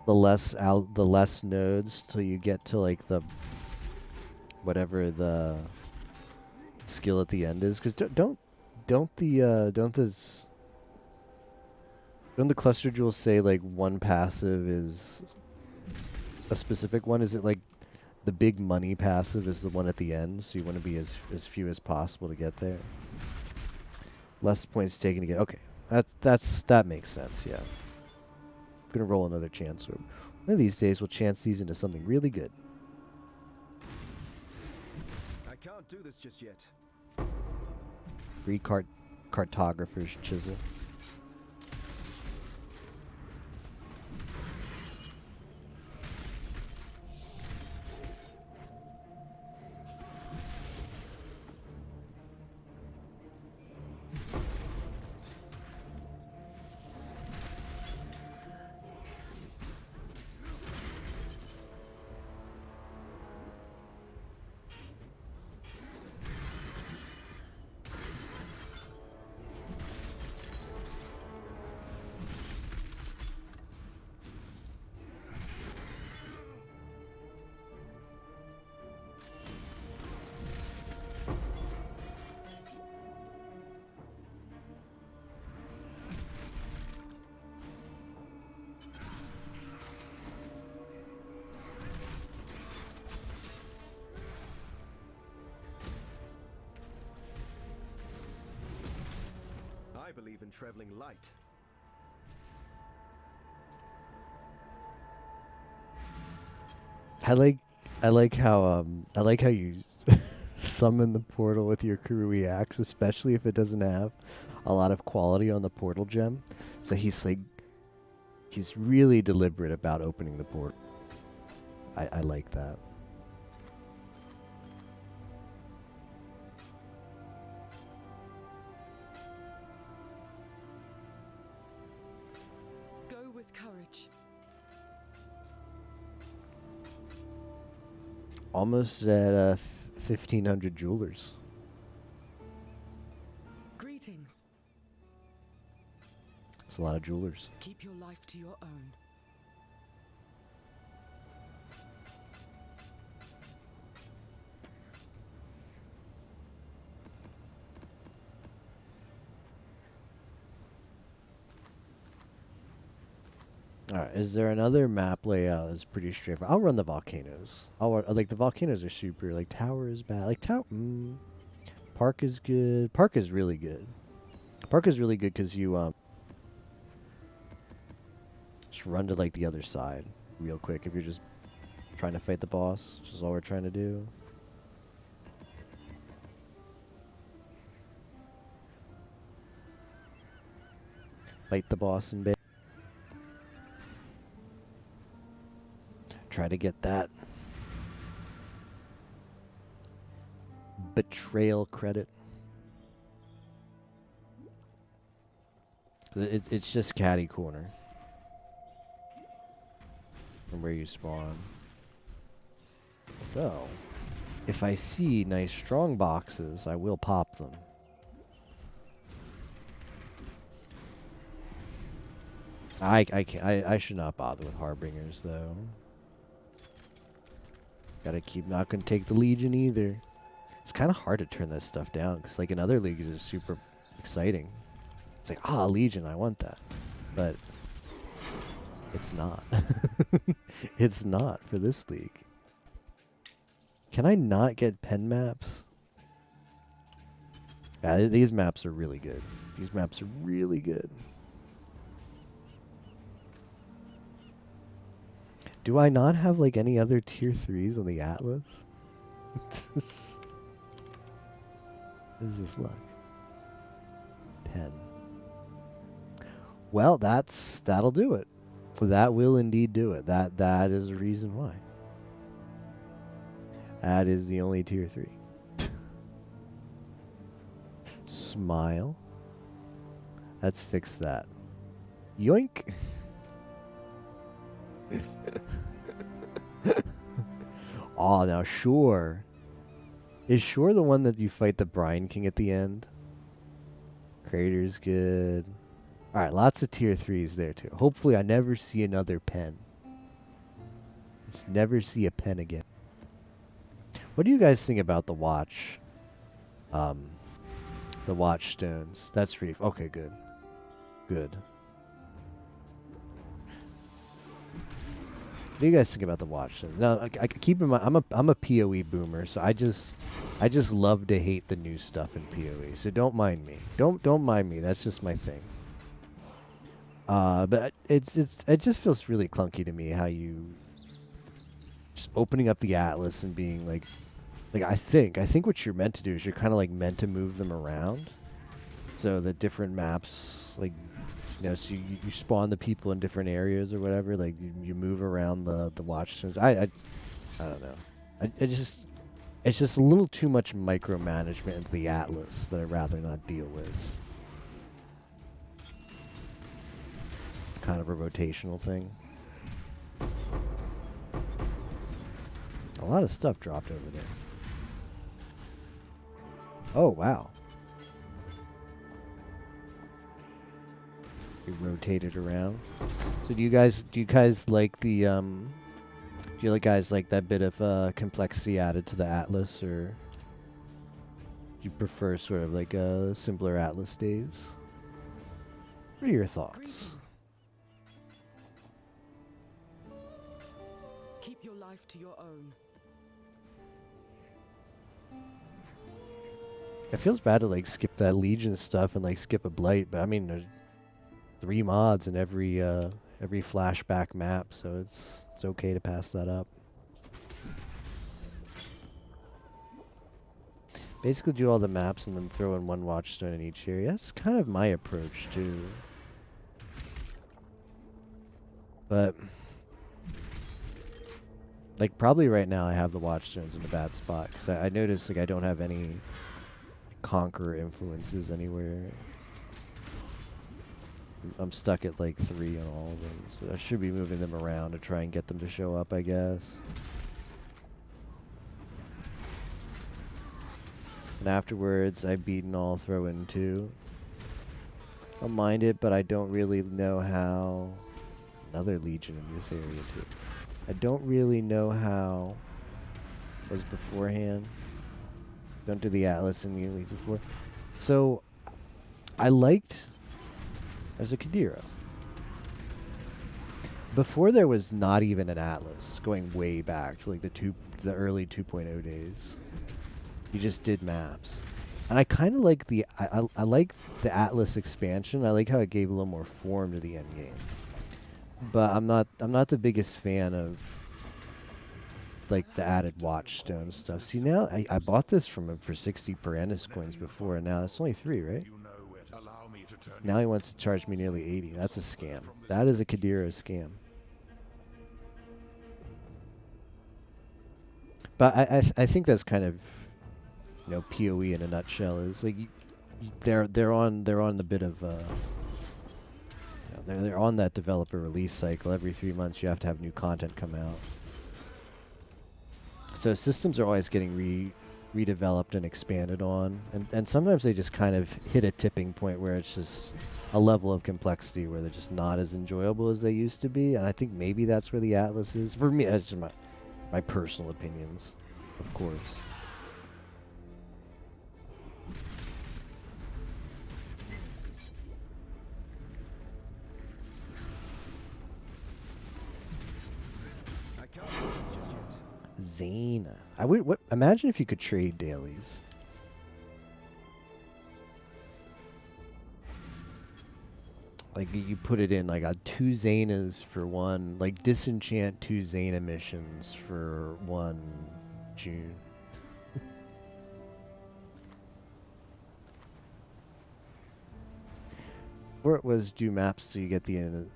The less nodes till you get to like the whatever the skill at the end is, because don't don't the cluster jewels say like one passive is a specific one? Is it like the big money passive is the one at the end, so you want to be as few as possible to get there? Less points taken to get. Okay, that makes sense. Yeah, I'm gonna roll another chance orb. One of these days we'll chance these into something really good. I can't do this just yet. Free cartographer's chisel. I believe in traveling light. I like how you summon the portal with your Kurui axe, especially if it doesn't have a lot of quality on the portal gem. So he's really deliberate about opening the portal. I like that. Go with courage. Almost at 1,500 jewelers. Greetings. It's a lot of jewelers. Keep your life to your own. Alright, is there another map layout that's pretty straightforward? I'll run the volcanoes. Like, the volcanoes are super. Like, tower is bad. Like, park is good. Park is really good. Park is really good because you, just run to, like, the other side real quick if you're just trying to fight the boss, which is all we're trying to do. Fight the boss in bed. Try to get that betrayal credit. It's just catty corner from where you spawn. So, if I see nice strong boxes, I will pop them. I should not bother with harbingers though. Gotta keep, not gonna take the Legion either. It's kind of hard to turn this stuff down because, like, in other leagues, it's super exciting. It's like, Legion, I want that, but it's not. It's not for this league. Can I not get pen maps? Yeah, these maps are really good. These maps are really good. Do I not have, like, any other tier 3s on the Atlas? What is this luck? Pen. Well, that'll do it. That will indeed do it. That is the reason why. That is the only tier 3. Smile. Let's fix that. Yoink. Oh, now Shore. Is Shore the one that you fight the Brine King at the end? Crater's good. Alright, lots of tier 3s there too. Hopefully I never see another pen. Let's never see a pen again. What do you guys think about the watch? The Watchstones. That's free. Okay, good. Good. What do you guys think about the Watchstones? Now, I keep in mind, I'm a PoE boomer, so I just love to hate the new stuff in PoE. So don't mind me. Don't mind me. That's just my thing. But it just feels really clunky to me how you just opening up the Atlas and being like I think what you're meant to do is you're kind of like meant to move them around, so the different maps, like, you know, so you spawn the people in different areas or whatever, like you move around the Watchstones. I don't know. It's just a little too much micromanagement into the Atlas that I'd rather not deal with. Kind of a rotational thing. A lot of stuff dropped over there. Oh, wow. You rotate it around. So do you guys like the do you guys like that bit of complexity added to the Atlas, or do you prefer sort of like simpler Atlas days? What are your thoughts? Greetings. Keep your life to your own. It feels bad to like skip that Legion stuff and like skip a Blight, but I mean there's 3 mods in every flashback map, so it's okay to pass that up. Basically do all the maps and then throw in 1 Watchstone in each area. That's kind of my approach too. But like probably right now I have the Watchstones in a bad spot, because I noticed like I don't have any Conqueror influences anywhere. I'm stuck at like 3 on all of them, so I should be moving them around to try and get them to show up, I guess. And afterwards, I beat and all throw in 2. I'll mind it, but I don't really know how. Another Legion in this area too. I don't really know how it was beforehand. Don't do the Atlas immediately before. So I liked as a Kadira. Before there was not even an Atlas, going way back to like the early 2.0 days. You just did maps. And I kind of like I like the Atlas expansion. I like how it gave a little more form to the end game. But I'm not the biggest fan of like the added Watchstone stuff. See, now I bought this from him for 60 per Ennis coins before, and now it's only 3, right? Now he wants to charge me nearly 80. That's a scam. That is a Kadira scam. But I think that's kind of, you know, PoE in a nutshell. Is like they're on the bit of they're on that developer release cycle. Every 3 months you have to have new content come out. So systems are always getting redeveloped and expanded on, and sometimes they just kind of hit a tipping point where it's just a level of complexity where they're just not as enjoyable as they used to be. And I think maybe that's where the Atlas is. For me, that's just my personal opinions, of course. I can't do this just yet. Zayna. I would. What? Imagine if you could trade dailies. Like you put it in like 2 Zaynas for 1, like disenchant 2 Zayna missions for 1 June. Or it was do maps so you get the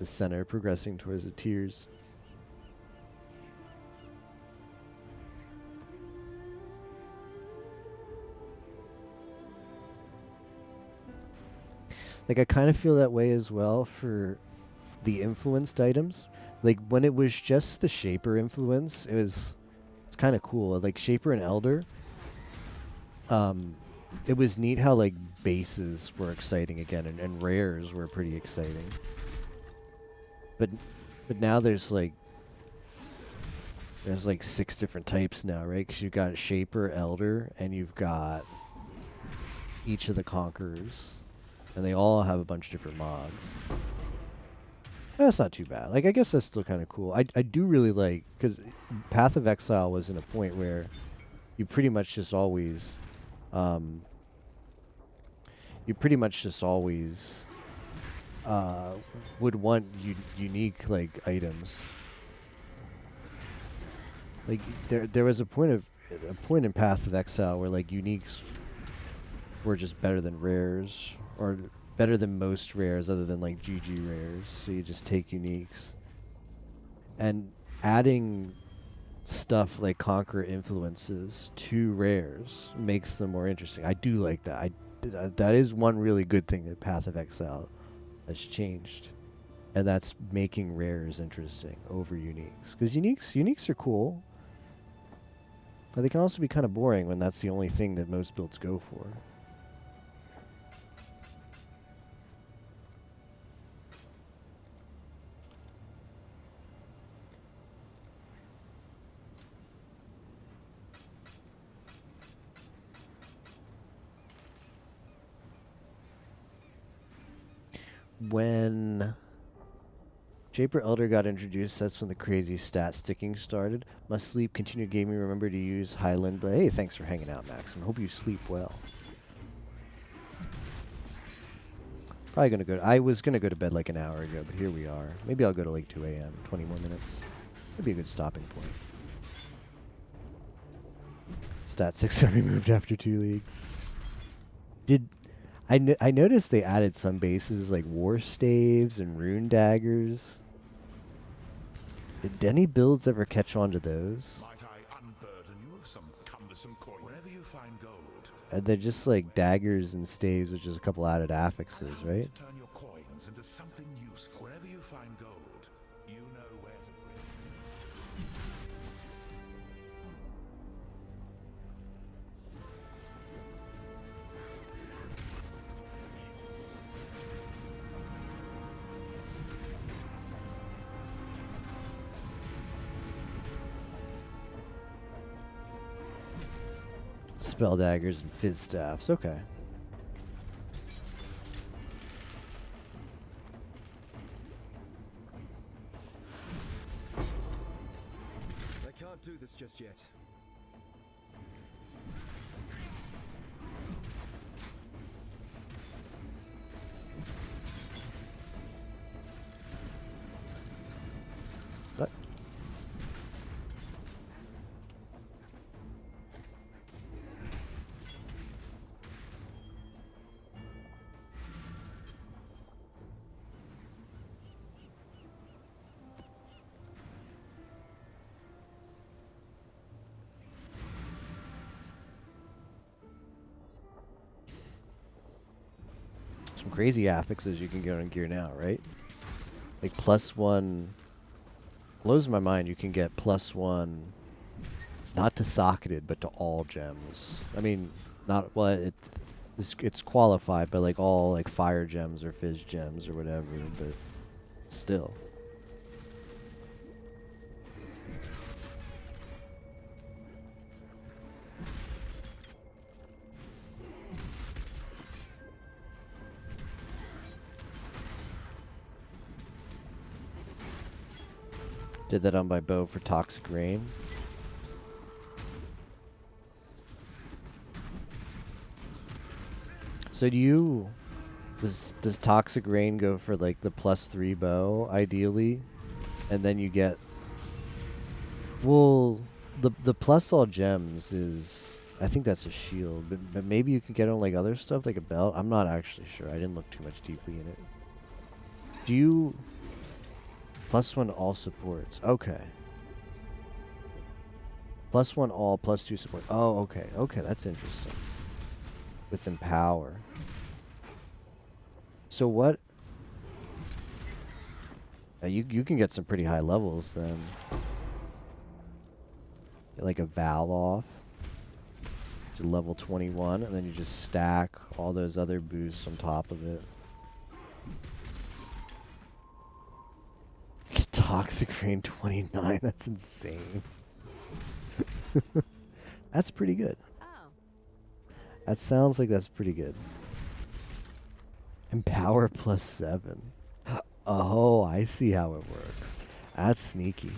center progressing towards the tiers. Like I kind of feel that way as well for the influenced items. Like when it was just the Shaper influence, it's kind of cool. Like Shaper and Elder, it was neat how like bases were exciting again, and rares were pretty exciting. But now there's like 6 different types now, right? Because you've got Shaper, Elder, and you've got each of the conquerors, and they all have a bunch of different mods. That's not too bad. Like, I guess that's still kind of cool. I do really like, because Path of Exile was in a point where you pretty much just always, would want unique like items. Like there was a point in Path of Exile where like uniques were just better than rares, or better than most rares other than like GG rares. So you just take uniques. And adding stuff like Conqueror influences to rares makes them more interesting. I do like that. That is one really good thing that Path of Exile has changed. And that's making rares interesting over uniques. Because uniques are cool. But they can also be kind of boring when that's the only thing that most builds go for. When Japer Elder got introduced, that's when the crazy stat sticking started. Must sleep, continue gaming, remember to use Highland. But hey, thanks for hanging out, Maxim. Hope you sleep well. Probably gonna go. I was gonna go to bed like an hour ago, but here we are. Maybe I'll go to like 2 a.m. 20 more minutes. That'd be a good stopping point. Stat 6 are removed after 2 leagues. I noticed they added some bases like War Staves and Rune Daggers. Did any builds ever catch on to those? Might I unburden you of some cumbersome coin? Wherever you find gold. Are they just like daggers and staves with just a couple added affixes, right? Turn your coins into something useful. Wherever you find gold, you know where to bring it. Spell daggers and fizz staffs. Okay. I can't do this just yet. What? Some crazy affixes you can get on gear now, right? Like +1. Blows my mind you can get +1 not to socketed but to all gems. I mean, not well it's qualified by like all like fire gems or fizz gems or whatever, but still. Did that on my bow for Toxic Rain. So does Toxic Rain go for like the +3 bow ideally, and then you get, well, the plus all gems is, I think that's a shield, but maybe you can get on like other stuff like a belt. I'm not actually sure. I didn't look too much deeply in it. Do you +1 all supports? Okay. +1 all, +2 support. Oh, okay. Okay, that's interesting. With Empower. So what? You can get some pretty high levels then. Get like a Val off to level 21, and then you just stack all those other boosts on top of it. Toxic Rain 29, that's insane. That's pretty good. Oh. That sounds like that's pretty good. Empower +7. Oh, I see how it works. That's sneaky.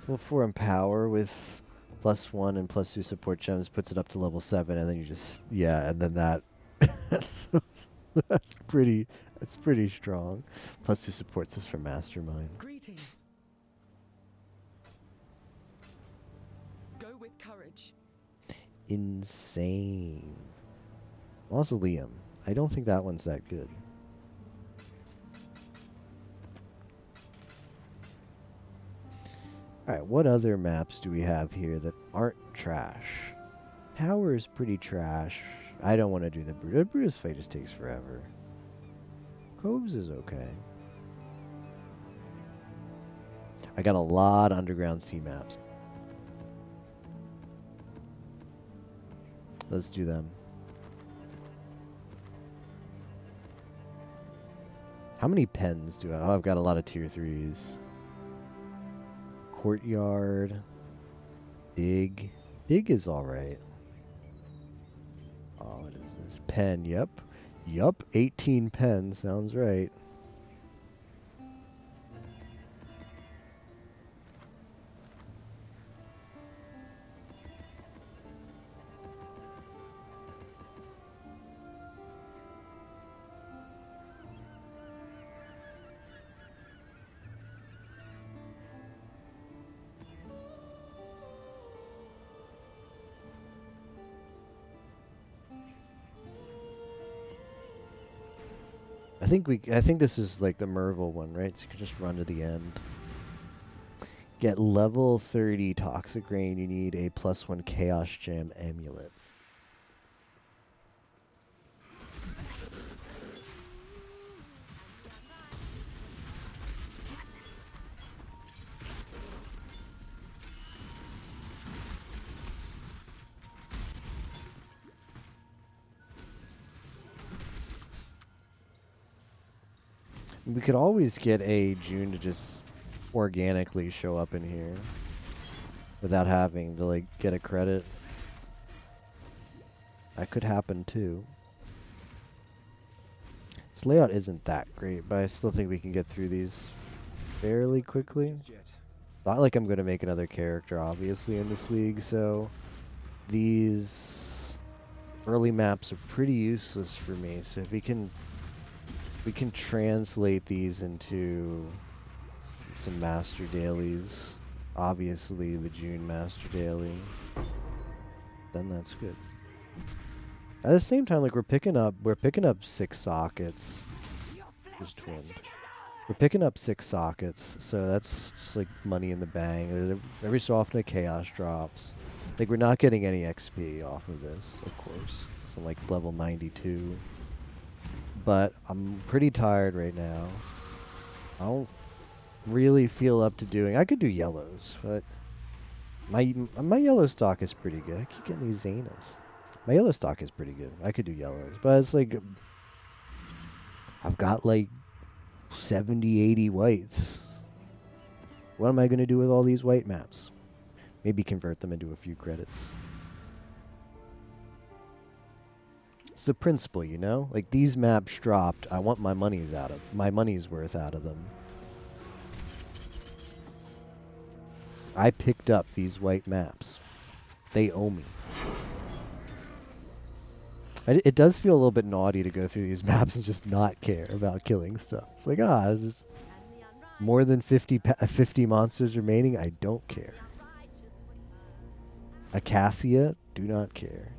Level 4 Empower with +1 and +2 support gems puts it up to level 7, and then you just, yeah, and then that, that's pretty strong. +2 supports us for Mastermind. Greetings. Go with courage. Insane. Mausoleum. I don't think that one's that good. Alright, what other maps do we have here that aren't trash? Tower is pretty trash. I don't want to do the Brutus. The Brutus fight just takes forever. Coves is okay. I got a lot of underground sea maps. Let's do them. How many pens do I have? Oh, I've got a lot of tier 3s. Courtyard. Dig. Dig is alright. Oh, what is this? Pen, yep. Yup, 18 pen, sounds right. I think this is like the Merville one, right? So you can just run to the end. Get level 30 Toxic Rain. You need a +1 Chaos Gem Amulet. We could always get a June to just organically show up in here without having to like get a credit. That could happen too. This layout isn't that great, but I still think we can get through these fairly quickly. Just yet. Not like I'm going to make another character, obviously, in this league, so these early maps are pretty useless for me. So if we can translate these into some master dailies, obviously the June master daily, then that's good. At the same time, like we're picking up 6 sockets. Just twinned. We're picking up 6 sockets, so that's just like money in the bank. Every so often a chaos drops. Like we're not getting any XP off of this, of course. So I'm like level 92. But I'm pretty tired right now. I don't really feel up to doing. I could do yellows, but my yellow stock is pretty good. I keep getting these Zanas. My yellow stock is pretty good. I could do yellows, but it's like I've got like 70, 80 whites. What am I going to do with all these white maps? Maybe convert them into a few credits. It's the principle, you know? Like these maps dropped, I want my money's worth out of them. I picked up these white maps. They owe me. It does feel a little bit naughty to go through these maps and just not care about killing stuff. It's like, this is more than 50 monsters remaining. I don't care. Acacia, do not care.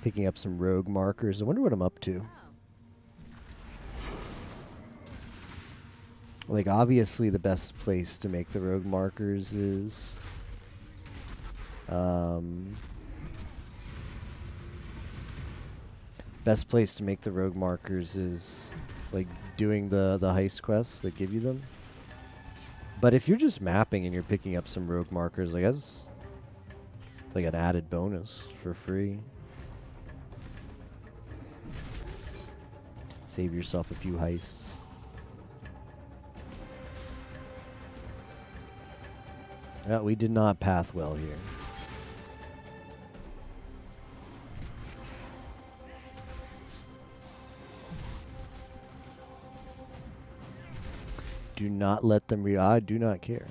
Picking up some rogue markers. I wonder what I'm up to. Like, obviously the best place to make the rogue markers is... best place to make the rogue markers is, like, doing the heist quests that give you them. But if you're just mapping and you're picking up some rogue markers, I guess, like an added bonus for free. Save yourself a few heists. Yeah, we did not path well here. Do not let them I do not care.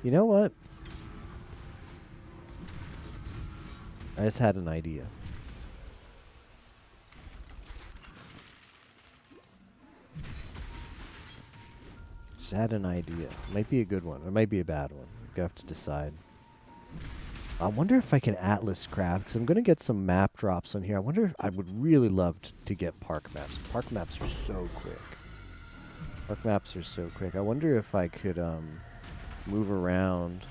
You know what? I just had an idea. Just had an idea. Might be a good one. Or might be a bad one. We're going to have to decide. I wonder if I can Atlas craft, because I'm going to get some map drops on here. I wonder if I would really love to get park maps. Park maps are so quick. Park maps are so quick. I wonder if I could move around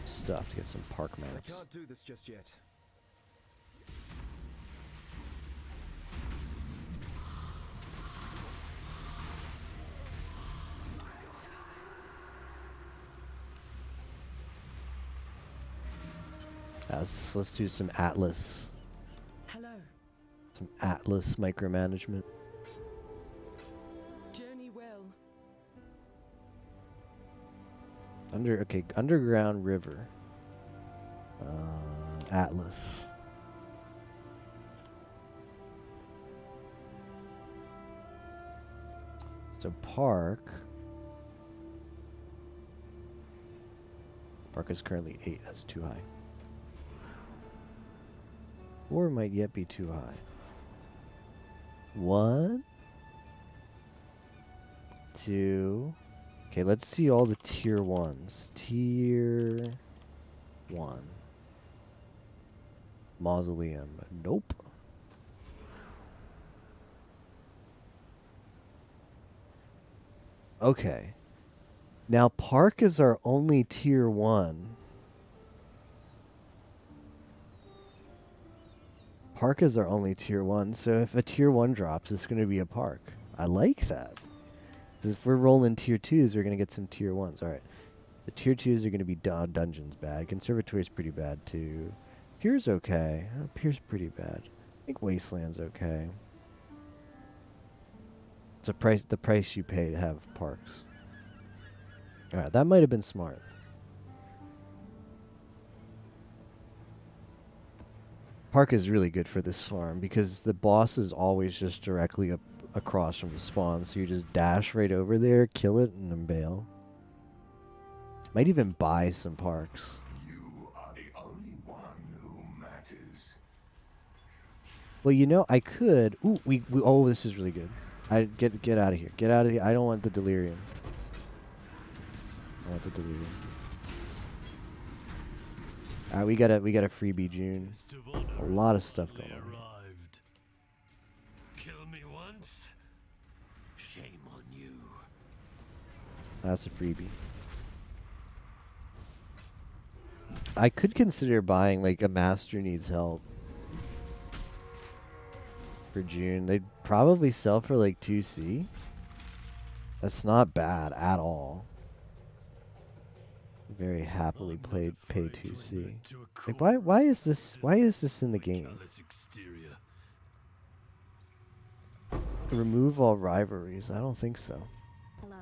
stuff to get some park I maps. can't do this just yet. Let's do some Atlas. Hello. Some Atlas micromanagement. Journey well. Underground river. Atlas. So park. Park is currently 8. That's too high. 4 might yet be too high. 1, 2. Okay, let's see all the tier 1s. Tier 1. Mausoleum. Nope. Okay. Now park is our only tier 1. Park is our only tier 1, so if a tier 1 drops, it's going to be a park. I like that. 'Cause if we're rolling tier 2s, we're going to get some tier 1s. Alright. The tier 2s are going to be dungeons bad. Conservatory's pretty bad too. Pier's okay. Pier's pretty bad. I think Wasteland's okay. It's the price you pay to have parks. Alright, that might have been smart. Park is really good for this farm because the boss is always just directly up across from the spawn, so you just dash right over there, kill it, and then bail. Might even buy some parks. You are the only one who matters. Well, you know, I could. Ooh, we oh, this is really good. I get out of here. Get out of here. I don't want the delirium. I want the delirium. Alright, we got a freebie June. A lot of stuff going on. Kill me once, shame on you. That's a freebie. I could consider buying like a Master Needs Help for June. They'd probably sell for like 2C. That's not bad at all. Very happily pay 2C. Like why is this in the game? Remove all rivalries. I don't think so. Hello.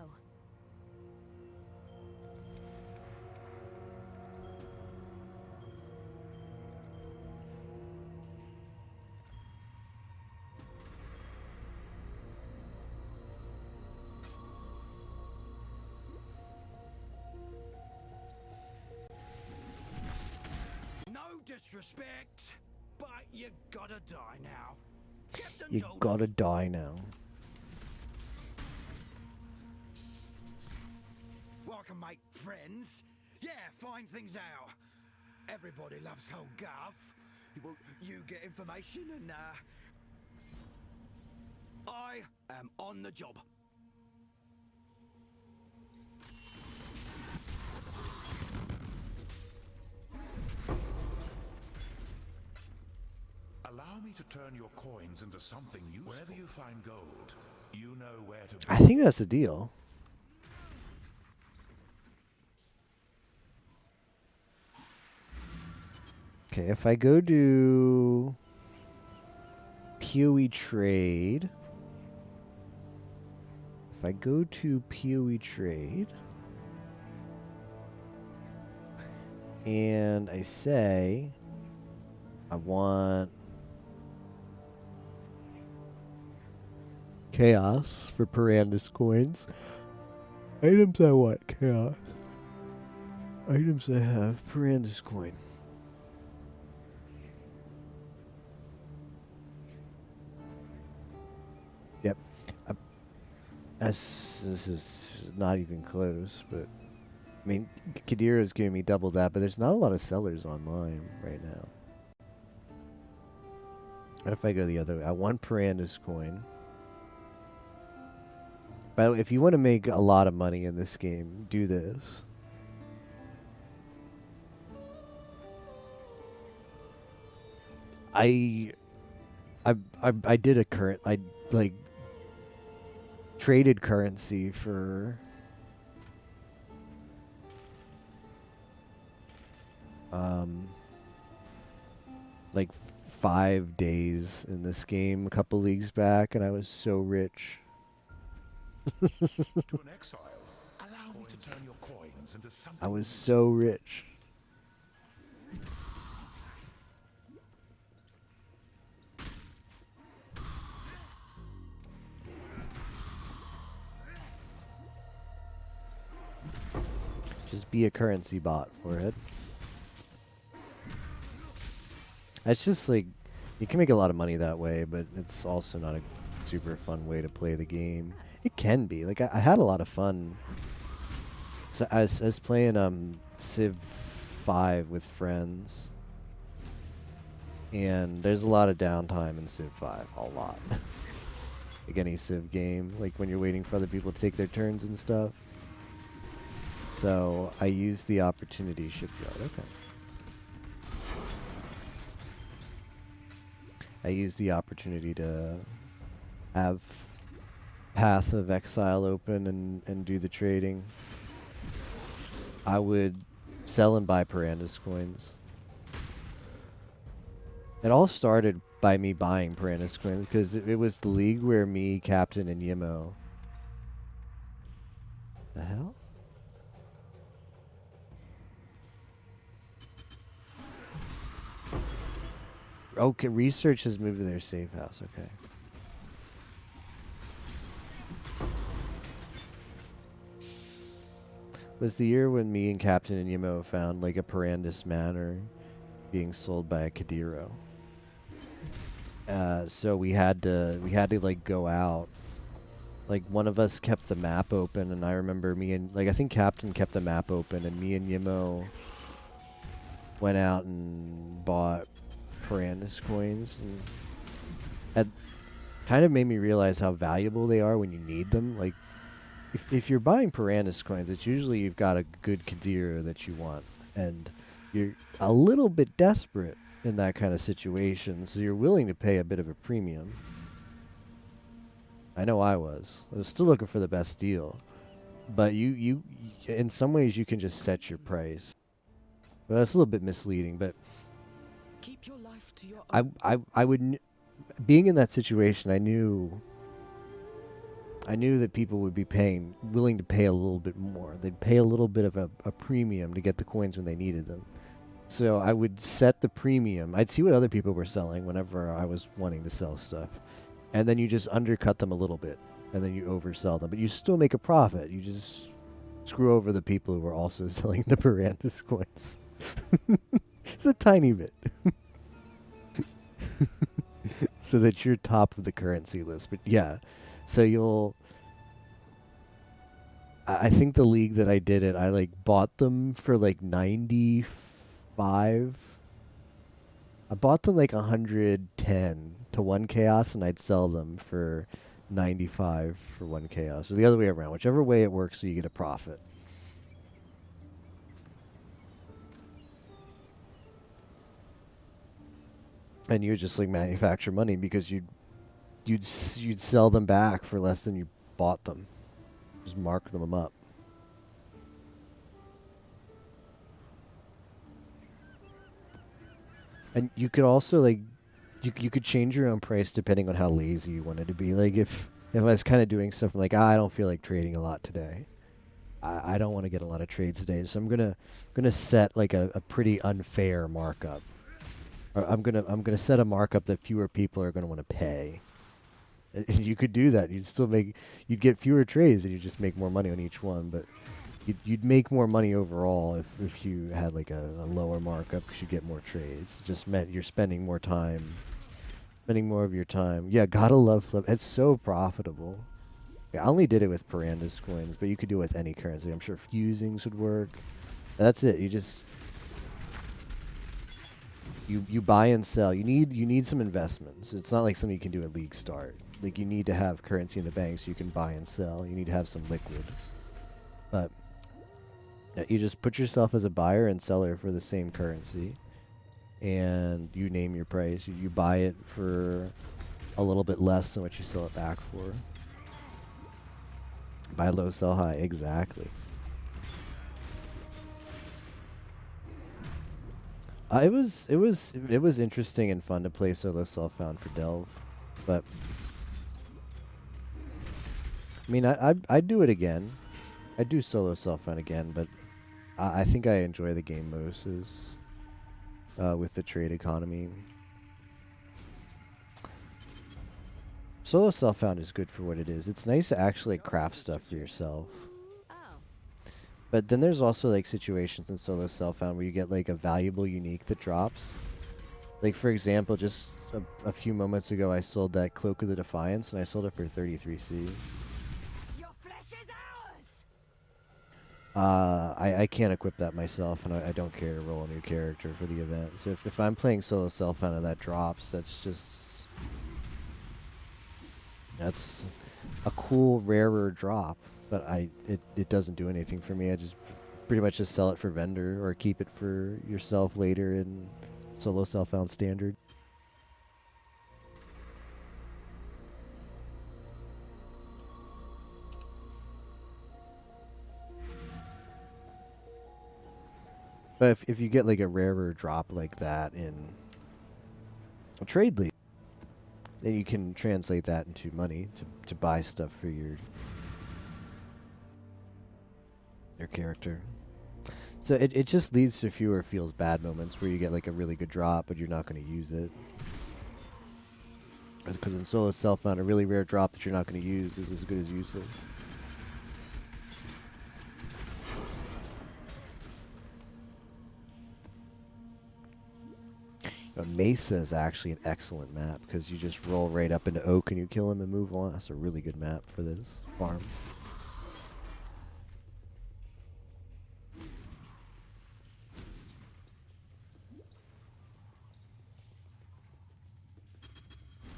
No disrespect, But you gotta die now. Captain's You orders. gotta die now. Well, I can make friends. Yeah, find things out. Everybody loves whole guff. Well, you get information and, I am on the job. Allow me to turn your coins into something useful. Wherever you find gold, you know where to I think that's the deal. Okay, if I go to PoE trade, if I go to PoE trade, and I say I want chaos for Parandus coins. Items I want chaos. Items I have Parandus coin. Yep. This is not even close, but I mean, Kadira is giving me double that, but there's not a lot of sellers online right now. What if I go the other way? I want Parandus coin. But if you want to make a lot of money in this game, do this. I did a current. I like traded currency for like 5 days in this game a couple leagues back, and I was so rich. To an exile. Allow me to turn your coins into something. I was so rich. Just be a currency bot for it. It's just like, you can make a lot of money that way, but it's also not a super fun way to play the game. It can be. Like, I had a lot of fun. So I was playing Civ 5 with friends. And there's a lot of downtime in Civ 5. A lot. Like any Civ game. Like when you're waiting for other people to take their turns and stuff. So I used the opportunity shipyard. Okay. I used the opportunity to have Path of Exile open and do the trading. I would sell and buy Parandus coins. It all started by me buying Parandus coins because it was the league where me, Captain, and Yimo. The hell? Okay, research has moved to their safe house. Okay. Was the year when me and Captain and Yimo found like a Parandus manor being sold by a Kadiro. So we had to like go out. Like one of us kept the map open, and I remember I think Captain kept the map open, and me and Yimo went out and bought Parandus coins, and that kind of made me realize how valuable they are when you need them. Like, if you're buying Parandus coins, it's usually you've got a good Kadira that you want, and you're a little bit desperate in that kind of situation, so you're willing to pay a bit of a premium. I know I was. I was still looking for the best deal, but you in some ways you can just set your price. Well, that's a little bit misleading, but Keep your life to your own. I would, being in that situation, I knew that people would be willing to pay a little bit more. They'd pay a little bit of a premium to get the coins when they needed them. So I would set the premium. I'd see what other people were selling whenever I was wanting to sell stuff. And then you just undercut them a little bit. And then you oversell them. But you still make a profit. You just screw over the people who were also selling the Parandus coins. It's a tiny bit. so that you're top of the currency list. But yeah, so you'll. I think the league that I did it, I like bought them for like 95. I bought them like 110 to one chaos, and I'd sell them for 95 for one chaos, or the other way around, whichever way it works, so you get a profit. And you would just like manufacture money because you'd sell them back for less than you bought them. Just mark them up. And you could also like you could change your own price depending on how lazy you wanted to be. Like if I was kind of doing stuff like I don't feel like trading a lot today. I don't want to get a lot of trades today, so I'm gonna set like a pretty unfair markup. Or I'm gonna set a markup that fewer people are gonna want to pay. And you could do that. You'd get fewer trades and you just make more money on each one, but you'd make more money overall if you had like a lower markup because you get more trades. It just meant you're spending more time, spending more of your time. Yeah, gotta love flip. It's so profitable. Yeah, I only did it with Paranda's coins, but you could do it with any currency. I'm sure fusings would work. That's it. You buy and sell. You need some investments. It's not like something you can do at League Start. Like you need to have currency in the bank so you can buy and sell. You need to have some liquid. But yeah, you just put yourself as a buyer and seller for the same currency, and you name your price. You buy it for a little bit less than what you sell it back for. Buy low, sell high. Exactly. It was interesting and fun to play solo self-found for Delve, but I mean I'd do it again. I'd do solo self-found again, but I think I enjoy the game most is with the trade economy. Solo self-found is good for what it is. It's nice to actually craft stuff for yourself. But then there's also like situations in solo self-found where you get like a valuable unique that drops. Like for example, just a few moments ago I sold that Cloak of the Defiance and I sold it for 33C. Your flesh is ours! I can't equip that myself, and I don't care to roll a new character for the event. So if I'm playing solo self-found and that drops, that's a cool rarer drop. But it doesn't do anything for me. I just pretty much just sell it for vendor or keep it for yourself later in solo self-found standard. But if you get like a rarer drop like that in a trade league, then you can translate that into money to buy stuff for your character. So it just leads to fewer feels bad moments where you get like a really good drop but you're not going to use it. Because in solo self-found, a really rare drop that you're not going to use is as good as useless. Mesa is actually an excellent map because you just roll right up into Oak and you kill him and move on. That's a really good map for this farm.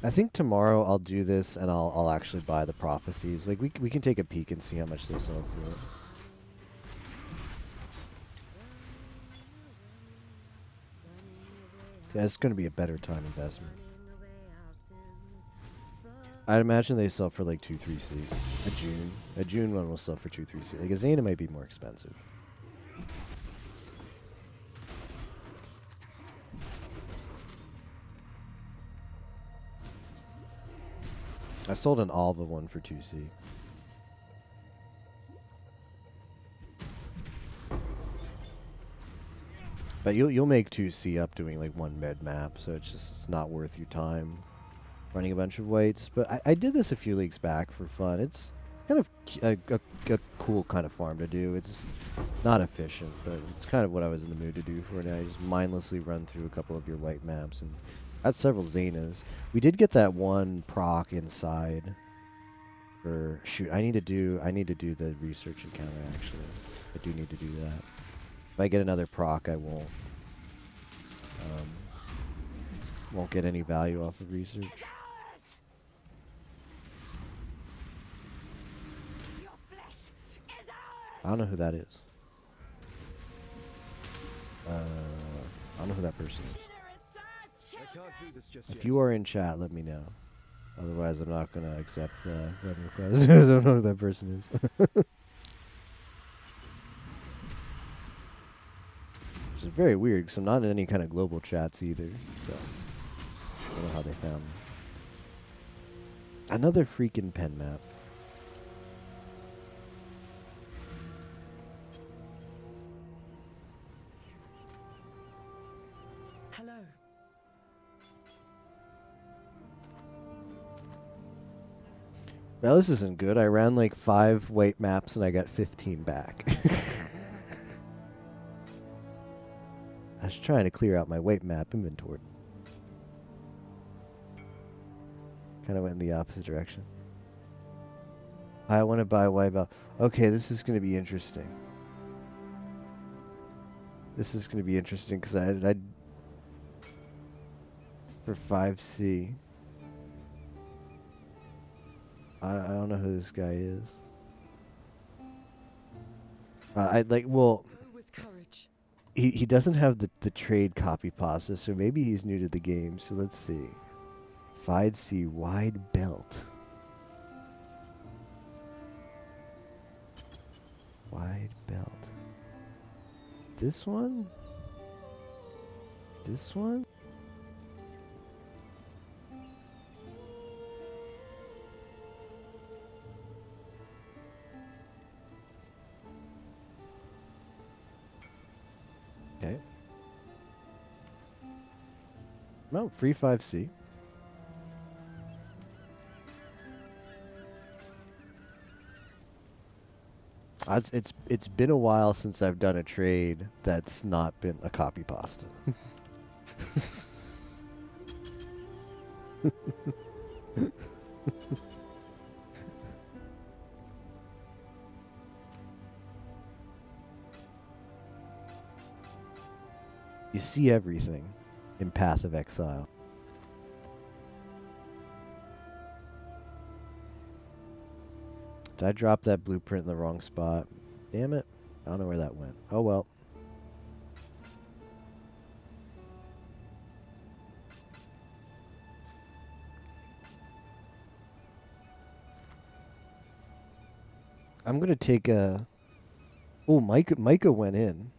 I think tomorrow I'll do this and I'll actually buy the prophecies. Like we can take a peek and see how much they sell for it. Yeah, it's going to be a better time investment. I'd imagine they sell for like 2-3C. A June one will sell for 2-3C. Like a Zayna might be more expensive. I sold an Alva one for 2C. But you'll make 2C up doing like one med map, so it's not worth your time running a bunch of weights. But I did this a few leagues back for fun. It's kind of a cool kind of farm to do. It's not efficient, but it's kind of what I was in the mood to do for now. You just mindlessly run through a couple of your white maps and Got several Zenas. We did get that one proc inside. For shoot, I need to do the research encounter actually. I do need to do that. If I get another proc, I won't get any value off of research. I don't know who that is. I don't know who that person is. I can't do this just If yet. you are in chat, let me know. Otherwise, I'm not gonna accept the friend request. I don't know who that person is. Which is very weird because I'm not in any kind of global chats either. So I don't know how they found me. Another freaking pen map. Hello. Now this isn't good. I ran like 5 white maps and I got 15 back. I was trying to clear out my white map inventory. Kind of went in the opposite direction. I want to buy white belt. Okay, this is going to be interesting. This is going to be interesting because I for 5C. I don't know who this guy is. I'd like, well, Go with courage. he doesn't have the trade copy pasta, so maybe he's new to the game. So let's see. 5C wide belt. Wide belt. This one? This one? Okay. No, free 5C. It's been a while since I've done a trade that's not been a copy pasta. You see everything in Path of Exile. Did I drop that blueprint in the wrong spot? Damn it. I don't know where that went. Oh well. I'm going to take a... Oh, Micah went in.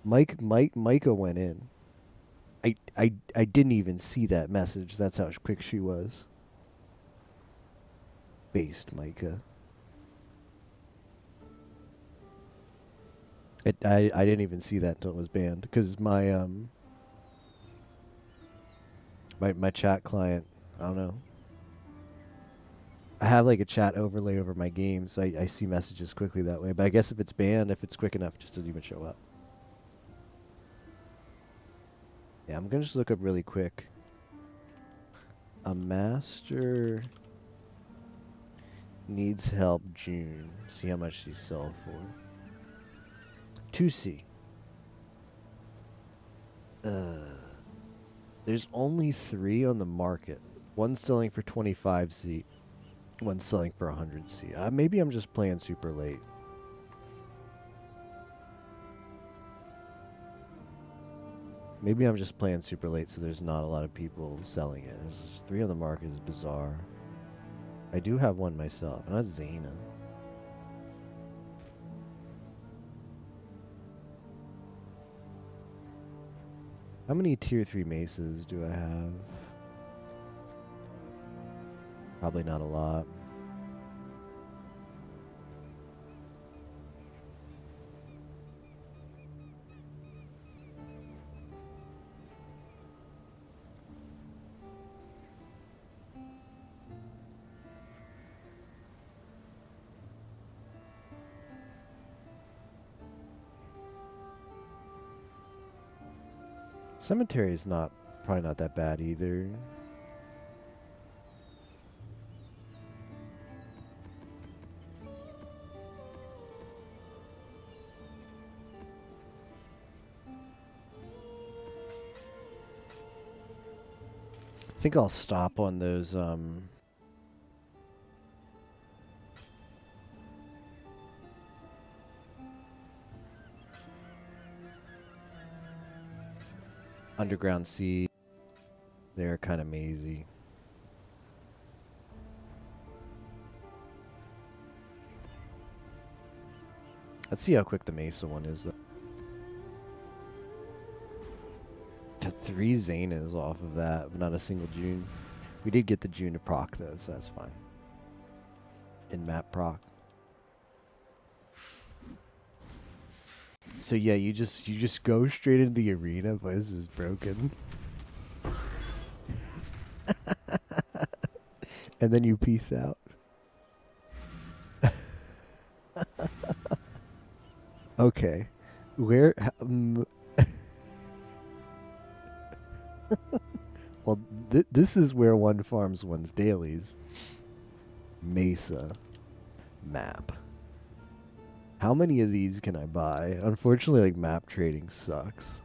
Micah went in. I didn't even see that message. That's how quick she was. Based Micah. I didn't even see that until it was banned because my my chat client, I don't know. I have like a chat overlay over my games. So I see messages quickly that way. But I guess if it's banned, if it's quick enough, it just doesn't even show up. Yeah, I'm gonna just look up really quick. A master needs help June. See how much these sell for. 2C. There's only 3 on the market. One's selling for 25C. One's selling for 100C. Maybe I'm just playing super late. Maybe I'm just playing super late, so there's not a lot of people selling it. There's just 3 on the market is bizarre. I do have one myself, and that's Zena. How many tier 3 maces do I have? Probably not a lot. Cemetery is not Probably not that bad either. I think I'll stop on those underground sea. They're kind of mazy. Let's see how quick the Mesa one is, though. To 3 Zenas off of that, but not a single June. We did get the June to proc, though, so that's fine. In map proc. So yeah, you just go straight into the arena, but this is broken. And then you peace out. Okay. Where well, this is where one farms one's dailies. Mesa map. How many of these can I buy? Unfortunately, like, map trading sucks.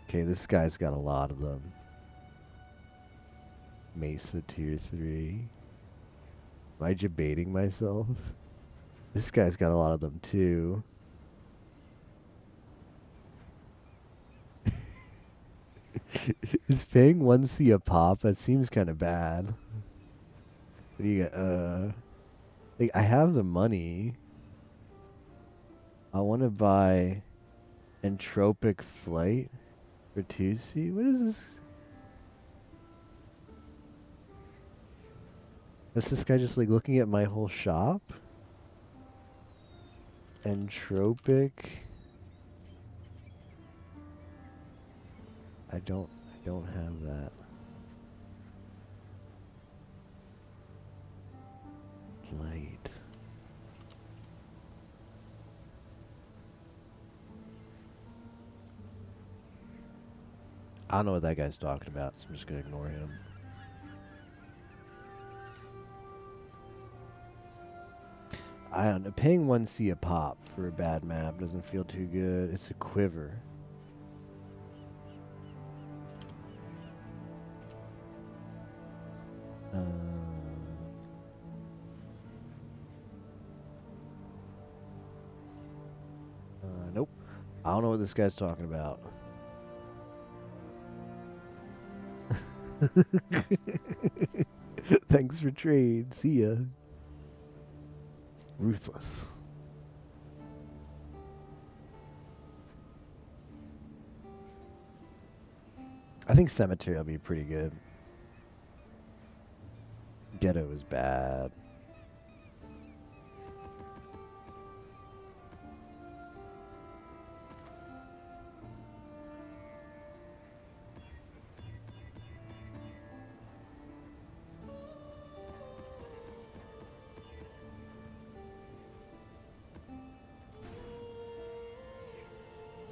Okay, this guy's got a lot of them. Mesa tier 3. Am I debating myself? This guy's got a lot of them too. Is paying 1C a pop? That seems kind of bad. What do you got? Like, I have the money. I want to buy Entropic Flight for 2C. What is this? Is this guy just like looking at my whole shop? Entropic. I don't have that. Flight. I don't know what that guy's talking about, so I'm just gonna ignore him. I don't know. Paying 1C a pop for a bad map doesn't feel too good. It's a quiver. Nope. I don't know what this guy's talking about. Thanks for trade. See ya. Ruthless. I think Cemetery will be pretty good. Ghetto is bad.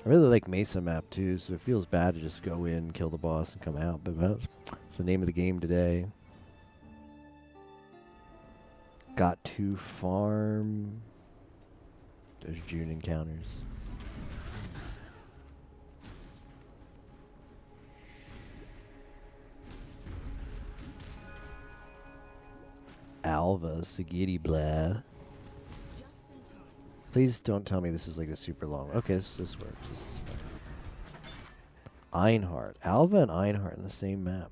I really like Mesa map too, so it feels bad to just go in, kill the boss, and come out. But that's the name of the game today. Got to farm. There's June encounters. Alva, Sagiri, blah. Please don't tell me this is like the super long. Okay, this works. This is fine. Einhart. Alva and Einhart in the same map.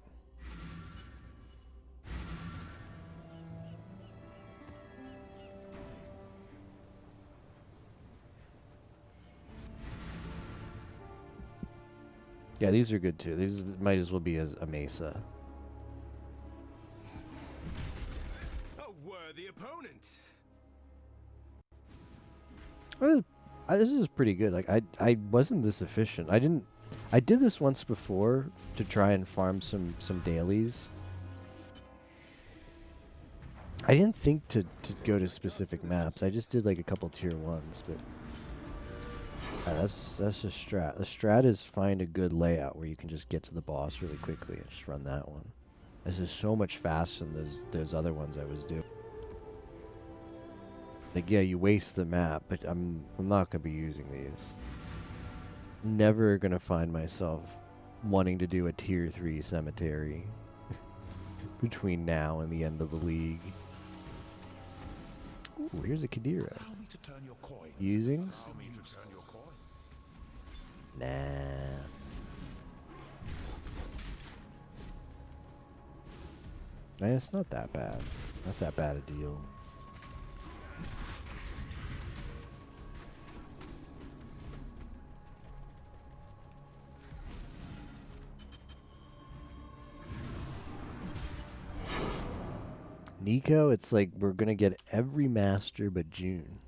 Yeah, these are good too. These might as well be as a Mesa. A worthy opponent. This is pretty good. Like, I wasn't this efficient. I did this once before to try and farm some dailies. I didn't think to go to specific maps. I just did like a couple tier 1s, but That's the strat. The strat is find a good layout where you can just get to the boss really quickly and just run that one. This is so much faster than those other ones I was doing. Like, yeah, you waste the map, but I'm not gonna be using these. Never gonna find myself wanting to do a tier 3 cemetery between now and the end of the league. Ooh, here's a Kadira. Allow me to turn your coins. Usings? Allow me to turn your coin. Nah. Man, it's not that bad. Not that bad a deal. Nico, it's like we're gonna get every master but June.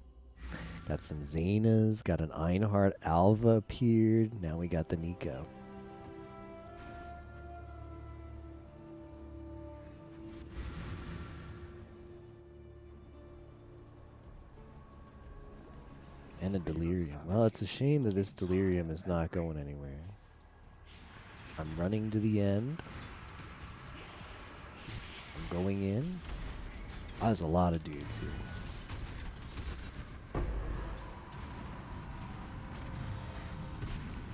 Got some Zenas, got an Einhard, Alva appeared. Now we got the Nico. And a Delirium. Well, it's a shame that this Delirium is not going anywhere. I'm running to the end. I'm going in. Oh, there's a lot of dudes here.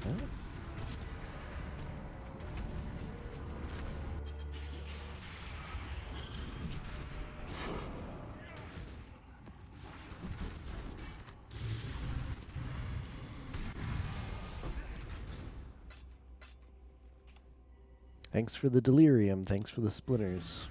Huh? Thanks for the Delirium. Thanks for the splinters.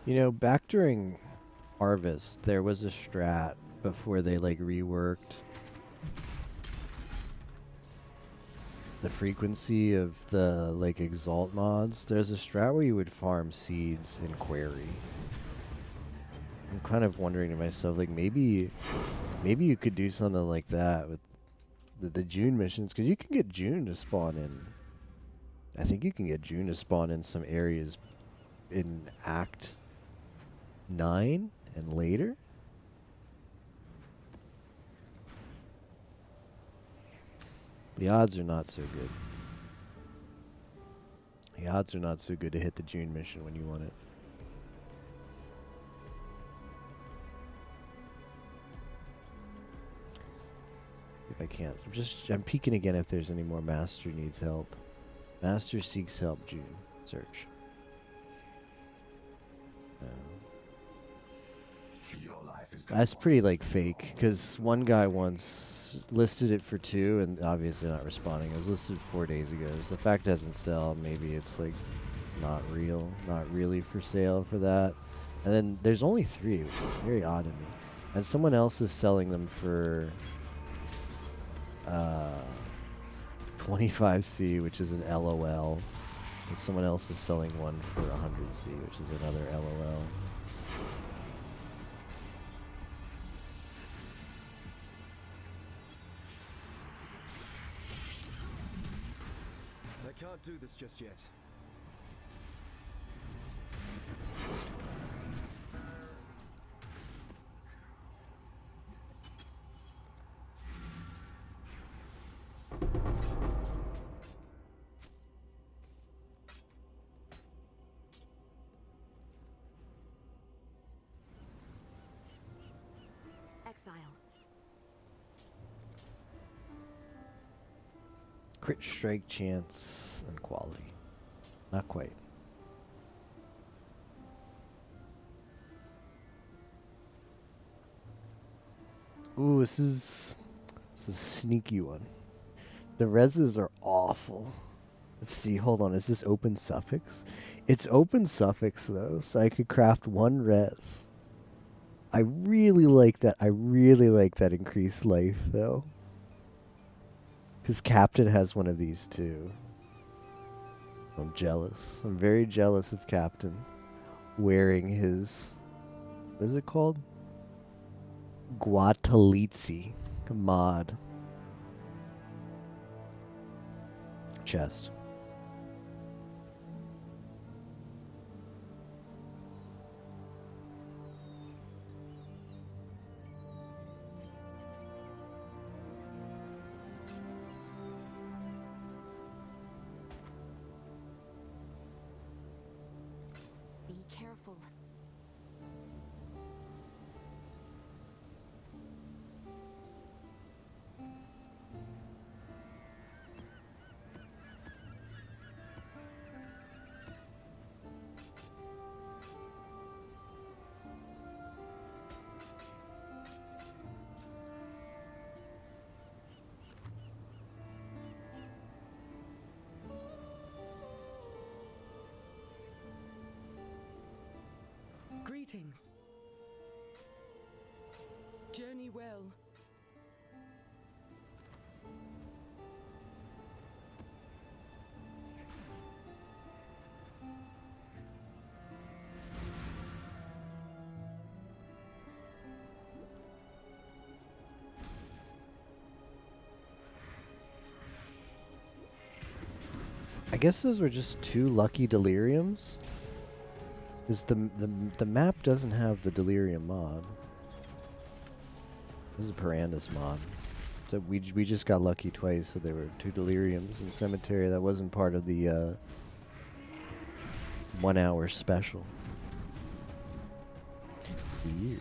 You know, back during Harvest, there was a strat before they like reworked the frequency of the like exalt mods. There's a strat where you would farm seeds in Quarry. I'm kind of wondering to myself, like maybe you could do something like that with the June missions, because you can get June to spawn in. I think you can get June to spawn in some areas in Act 9 and later. The odds are not so good. The odds are not so good to hit the June mission when you want it. If I can't, I'm peeking again if there's any more Master needs help. Master seeks help, June. Search. That's pretty like fake, because one guy once listed it for 2 and obviously not responding. It was listed 4 days ago. So the fact it doesn't sell, maybe it's like not real, not really for sale for that. And then there's only 3, which is very odd to me. And someone else is selling them for 25C, which is an LOL. And someone else is selling one for 100C, which is another LOL. I can't do this just yet. Exile. Crit strike chance and quality. Not quite. Ooh, this is a sneaky one. The reses are awful. Let's see, hold on, is this open suffix? It's open suffix though, so I could craft 1 res. I really like that. I really like that increased life though. Because Captain has one of these too. I'm jealous. I'm very jealous of Captain wearing his, what is it called? Guatalizzi mod chest. Be careful. Greetings. Journey well. I guess those were just 2 lucky deliriums. Is the map doesn't have the delirium mod. This is a Parandus mod. So we just got lucky twice. So there were 2 deliriums in cemetery. That wasn't part of the 1 hour special. Weird.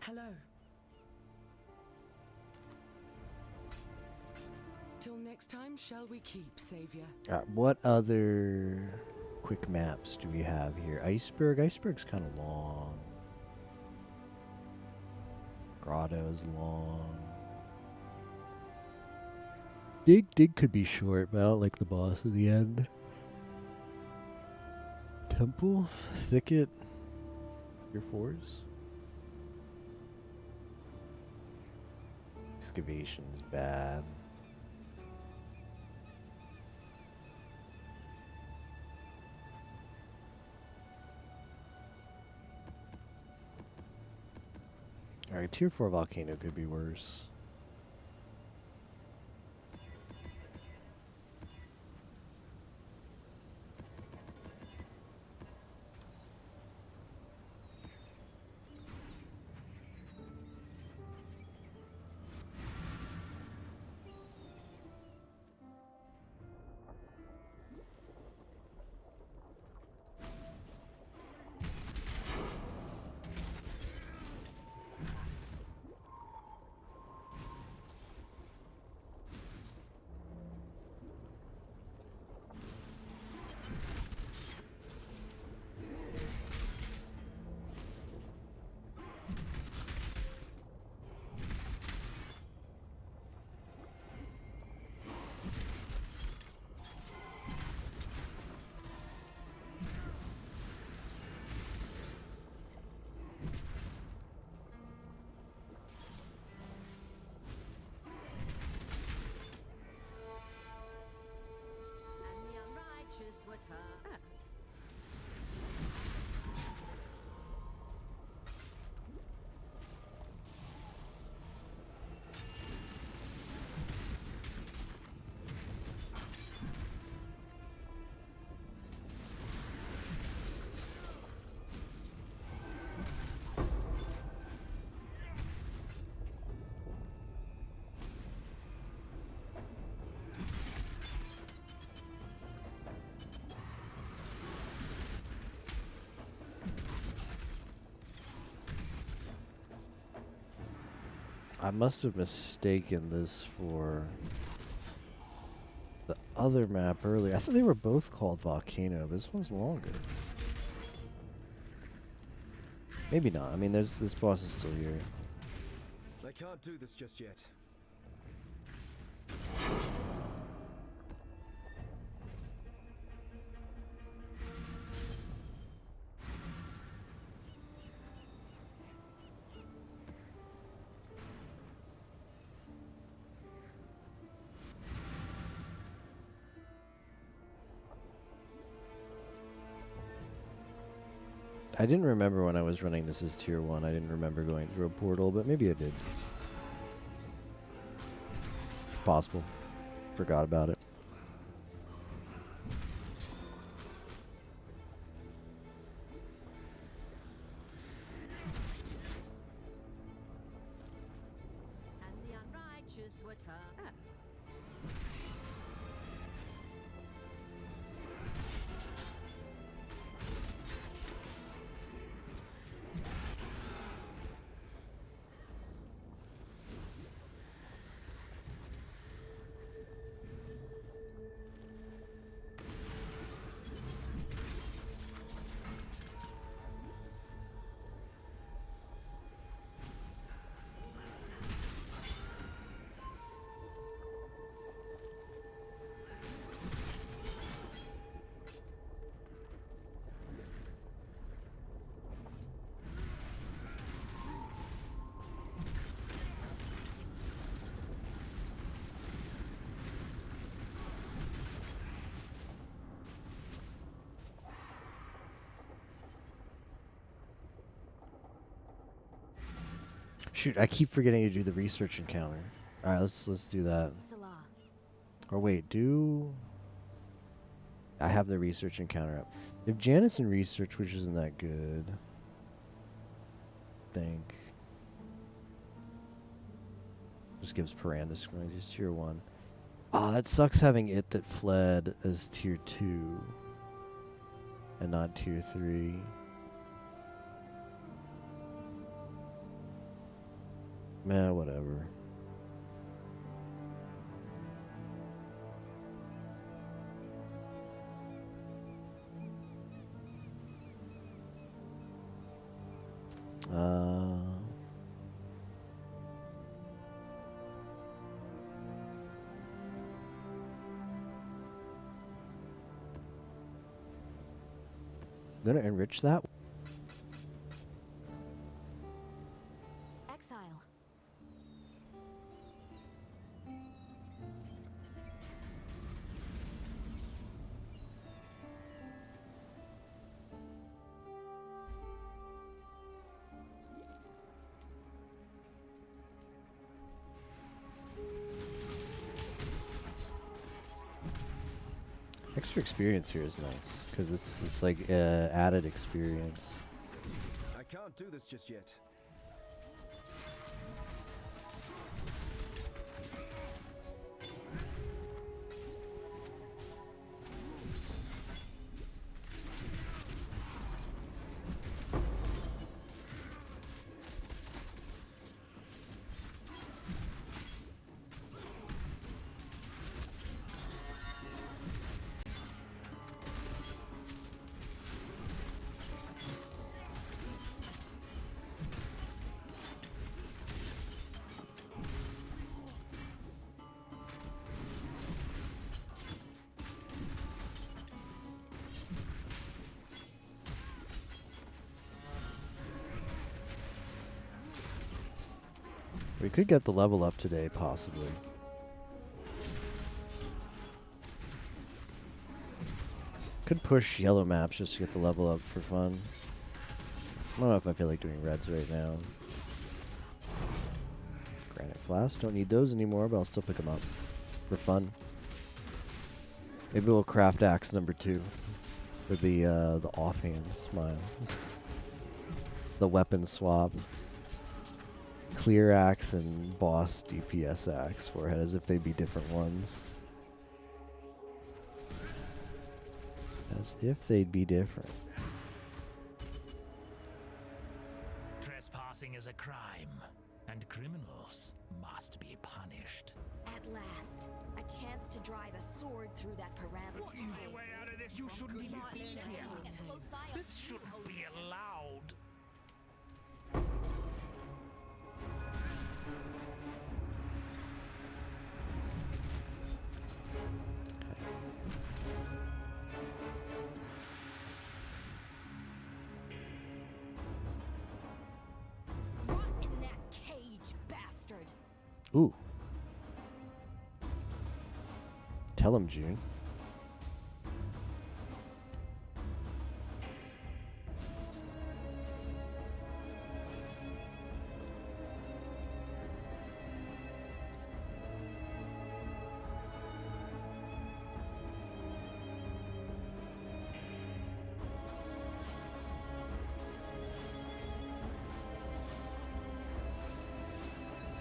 Hello. Till next time, shall we keep, Savior? What other quick maps do we have here? Iceberg. Iceberg's kind of long. Grotto's long. Dig could be short, but I don't like the boss at the end. Temple? Thicket? Your 4s? Excavation's bad. Alright, tier 4 volcano could be worse. I must have mistaken this for the other map earlier. I thought they were both called Volcano, but this one's longer. Maybe not. I mean, this boss is still here. I can't do this just yet. I didn't remember when I was running this as tier 1. I didn't remember going through a portal, but maybe I did. Possible. Forgot about it. And the unrighteous were turned. Shoot, I keep forgetting to do the research encounter. All right, let's do that. Salah. Or wait, I have the research encounter up. If Janice in research, which isn't that good. Think. Just gives Paranda screens. He's tier 1. Ah, it sucks having it that fled as tier 2 and not tier 3. Man, whatever. I'm gonna enrich that. Exile. Extra experience here is nice because it's like added experience. I can't do this just yet. We could get the level up today, possibly. Could push yellow maps just to get the level up for fun. I don't know if I feel like doing reds right now. Granite flasks, don't need those anymore, but I'll still pick them up for fun. Maybe we'll craft axe number 2 with the offhand smile. The weapon swap. Clear axe and boss DPS axe for it, as if they'd be different ones. As if they'd be different. Trespassing is a crime, and criminals must be punished. At last, a chance to drive a sword through that paralysis. What you way out of this? You shouldn't even be here. Keeping a close eye on This shouldn't be allowed. Rot in that cage, bastard! Ooh. Tell him, June.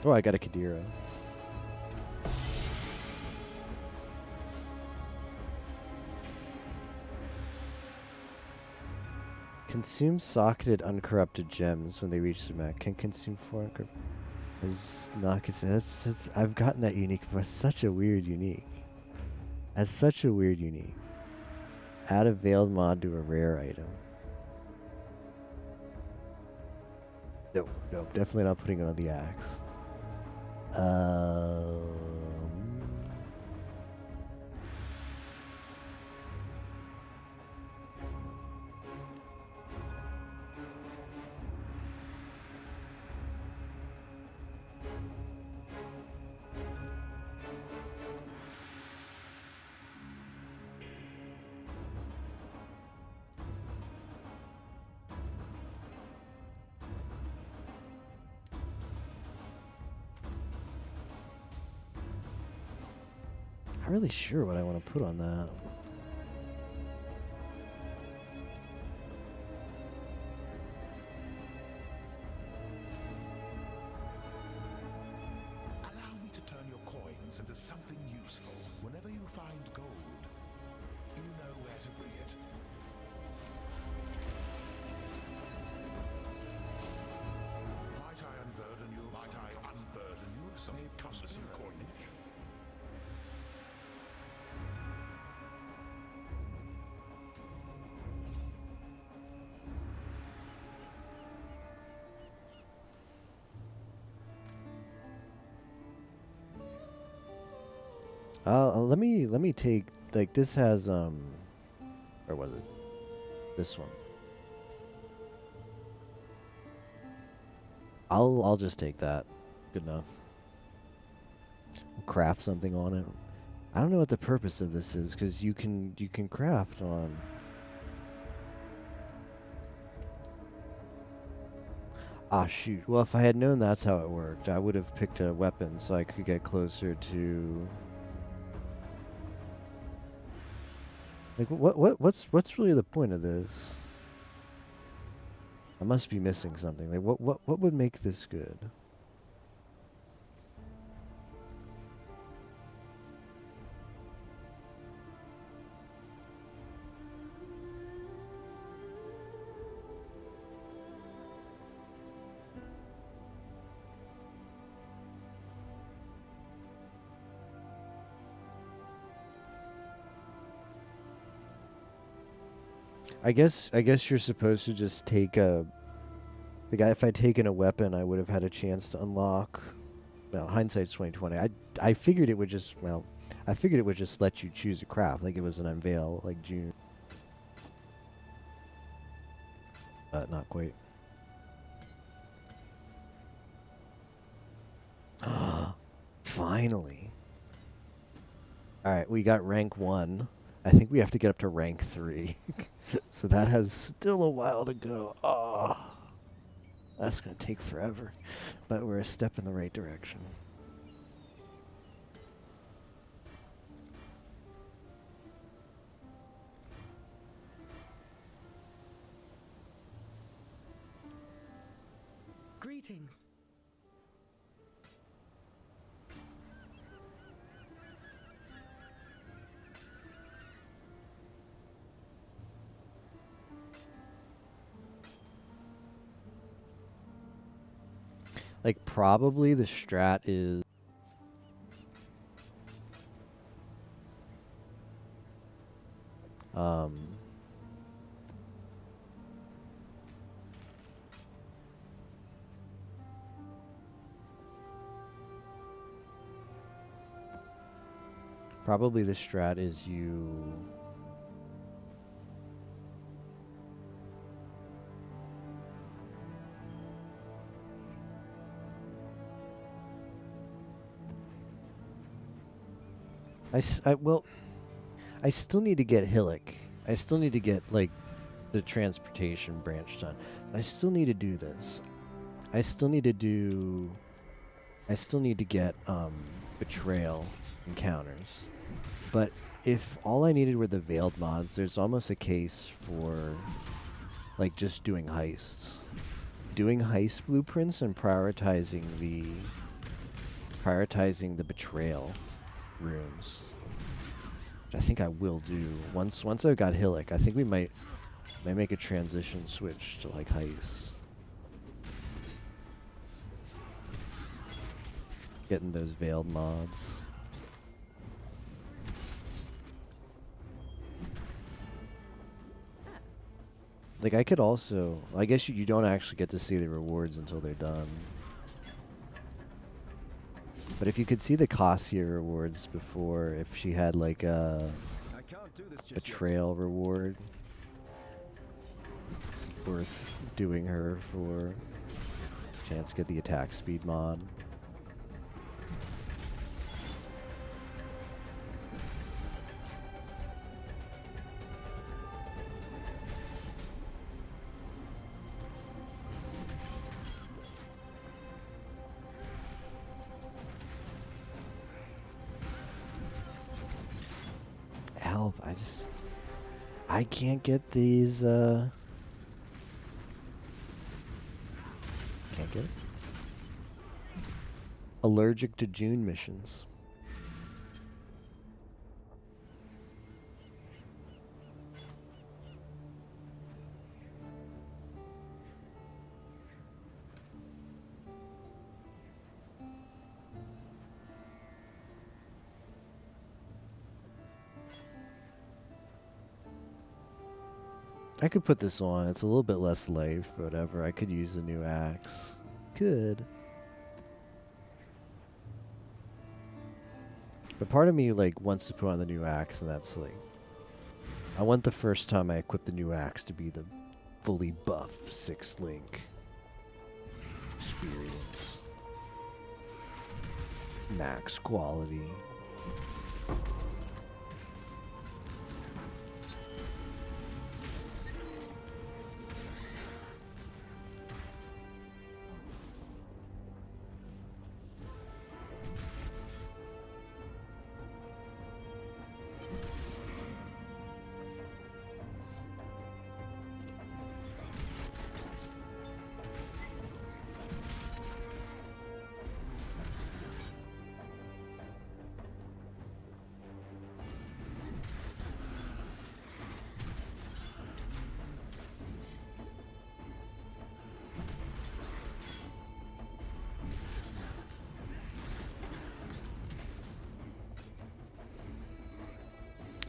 Oh, I got a Kadira. Consume socketed uncorrupted gems when they reach the mech. Can consume 4 uncorrupted. Is not that's I've gotten that unique before. It's such a weird unique. That's such a weird unique. Add a veiled mod to a rare item. Nope, nope, definitely not putting it on the axe. Not really sure what I want to put on that. Allow me to turn your coins into something useful. Whenever you find gold, you know where to bring it. Might I unburden you? Might I unburden you of some cumbersome coinage? Let me take, like, this has or was it this one? I'll just take that. Good enough. We'll craft something on it. I don't know what the purpose of this is, because you can craft on. Ah, shoot. Well, if I had known that's how it worked, I would have picked a weapon so I could get closer to. Like, what's really the point of this? I must be missing something. Like, what would make this good? I guess you're supposed to just take a. The guy, if I'd taken a weapon, I would have had a chance to unlock. Well, hindsight's 2020. I figured it would just I figured it would just let you choose a craft, like it was an unveil, like June. Not quite. Finally. All right, we got rank 1. I think we have to get up to rank 3. So that has still a while to go. Oh, that's going to take forever. But we're a step in the right direction. Greetings. Like, probably the strat is... Probably the strat is you... well, I still need to get Hillock. I still need to get, like, the transportation branch done. I still need to do this. I still need to get, Betrayal encounters. But if all I needed were the veiled mods, there's almost a case for, like, just doing heists. Doing heist blueprints and prioritizing the betrayal rooms. Which I think I will do. Once I've got Hillock, I think we might make a transition switch to, like, heists. Getting those veiled mods. Like, I could also... I guess you don't actually get to see the rewards until they're done. But if you could see the Cassia rewards before, if she had, like, a I can't do this just betrayal reward worth doing her for, chance to get the attack speed mod. Help, I can't get these, can't get it. Allergic to June missions. I could put this on. It's a little bit less life, but whatever. I could use a new axe. Could. But part of me, like, wants to put on the new axe, and that's, like... I want the first time I equip the new axe to be the fully buff 6th Link experience. Max quality.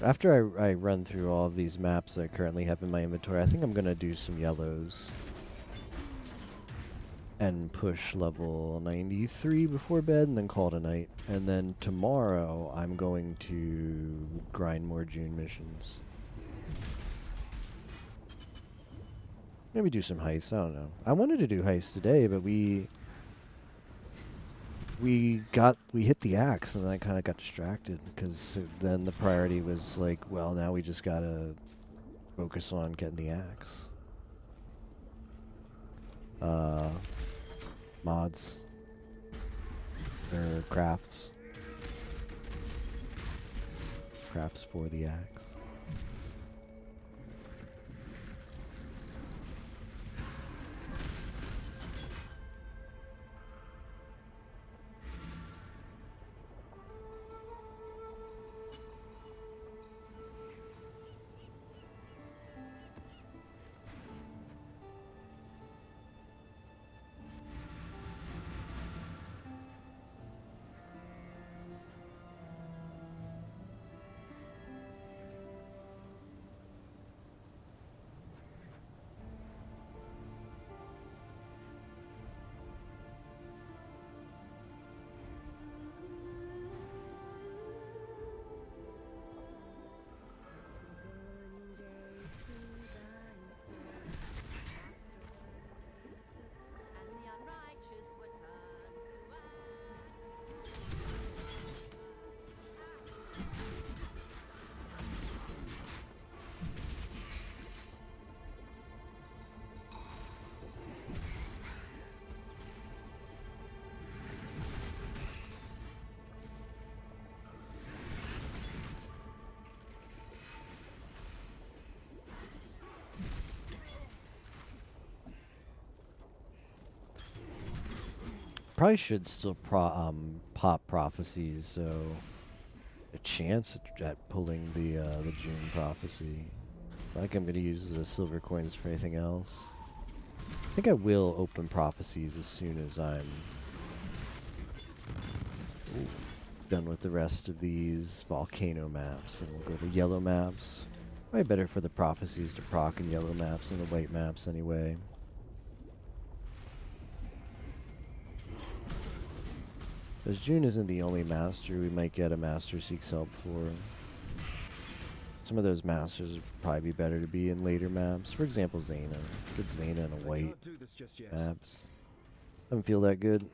After I run through all of these maps that I currently have in my inventory, I think I'm going to do some yellows. And push level 93 before bed and then call it a night. And then tomorrow I'm going to grind more June missions. Maybe do some heists, I don't know. I wanted to do heists today, but we hit the axe and then I kind of got distracted because then the priority was like, well, now we just gotta focus on getting the axe. Mods or crafts for the axe. Probably should still pop prophecies, so a chance at pulling the June prophecy. I think I'm gonna use the silver coins for anything else. I think I will open prophecies as soon as I'm done with the rest of these volcano maps, and we'll go to yellow maps. Probably better for the prophecies to proc in yellow maps than the white maps anyway. As June isn't the only master, we might get a master seeks help for. Some of those masters would probably be better to be in later maps. For example, Zayna. Get Zayna in a I white can't do this just yet. maps. Doesn't feel that good.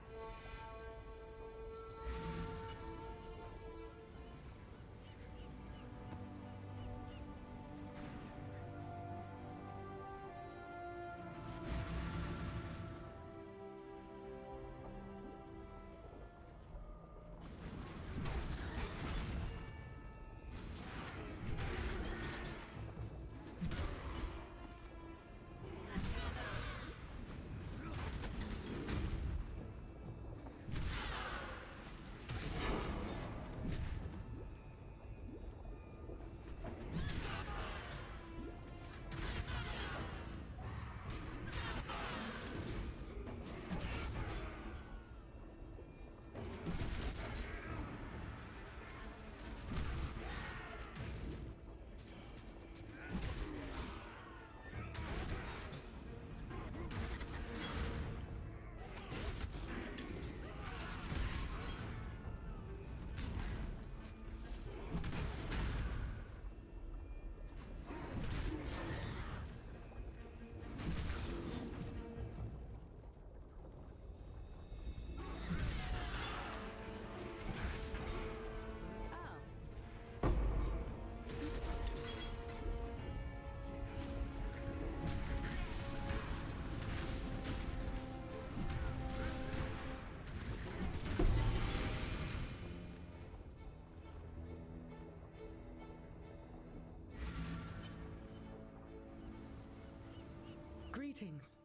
Greetings.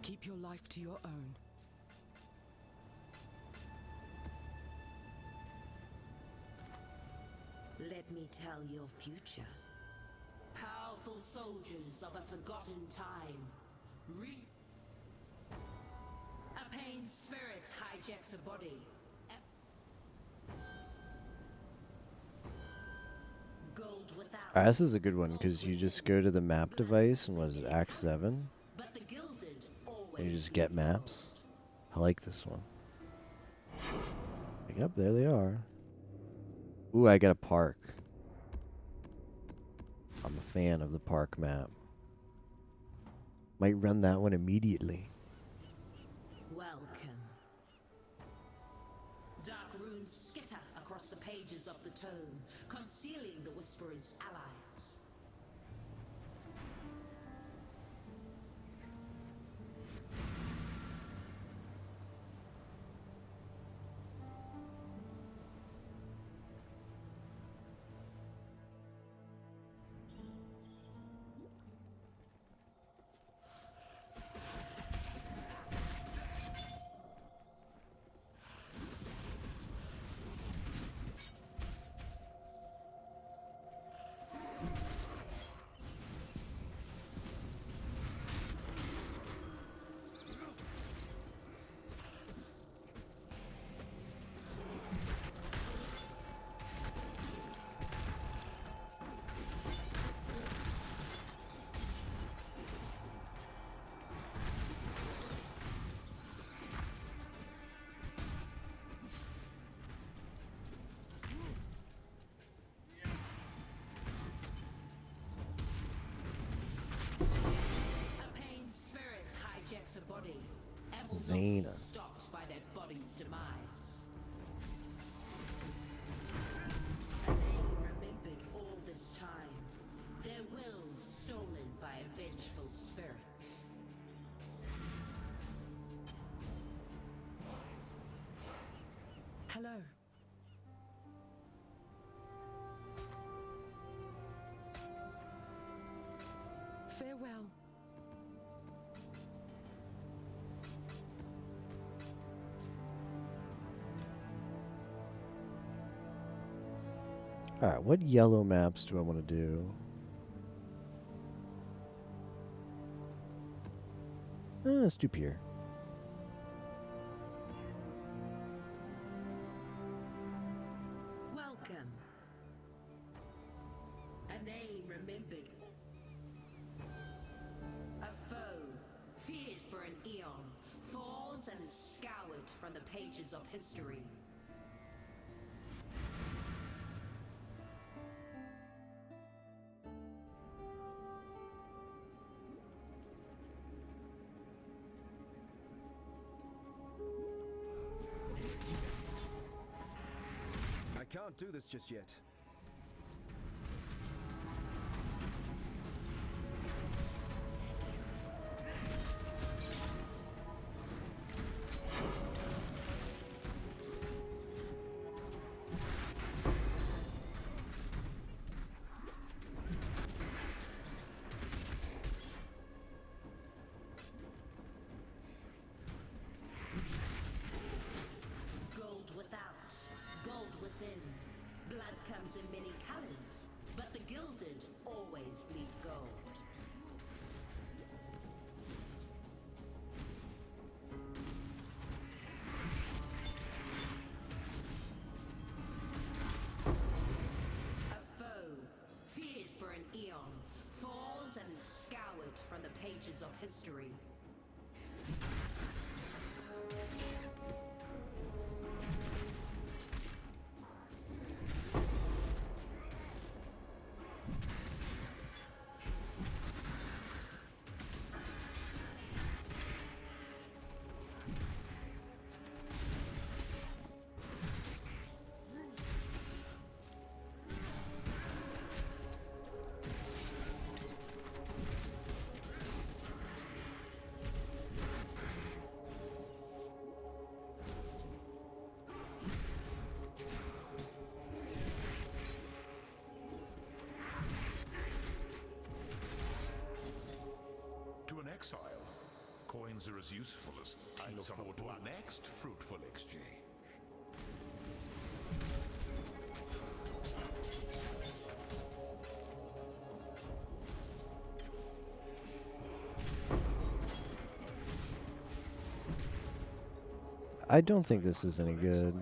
Keep your life to your own. Let me tell your future. Powerful soldiers of a forgotten time. A pain spirit hijacks a body. Gold without. Alright, this is a good one because you just go to the map device and what is it, Act 7? But the gilded always And you just get maps. I like this one. Yep, there they are. Ooh, I got a park. I'm a fan of the park map. Might run that one immediately. Welcome. Dark runes skitter across the pages of the tome, concealing the Whisperer's allies. A pain spirit hijacks a body and will not be Zayna. stopped by their body's demise. A name remembered all this time. Their will stolen by a vengeful spirit. Hello. Farewell. Alright, what yellow maps do I want to do? Let's do Pier. Welcome. A name remembered. A foe, feared for an eon, falls and is scoured from the pages of history. I can't do this just yet. Gold without, gold within. Blood comes in many colors, but the gilded always bleed gold. A foe, feared for an eon, falls and is scoured from the pages of history. To an exile, coins are as useful as I look forward to our next fruitful exchange. I don't think this is any good.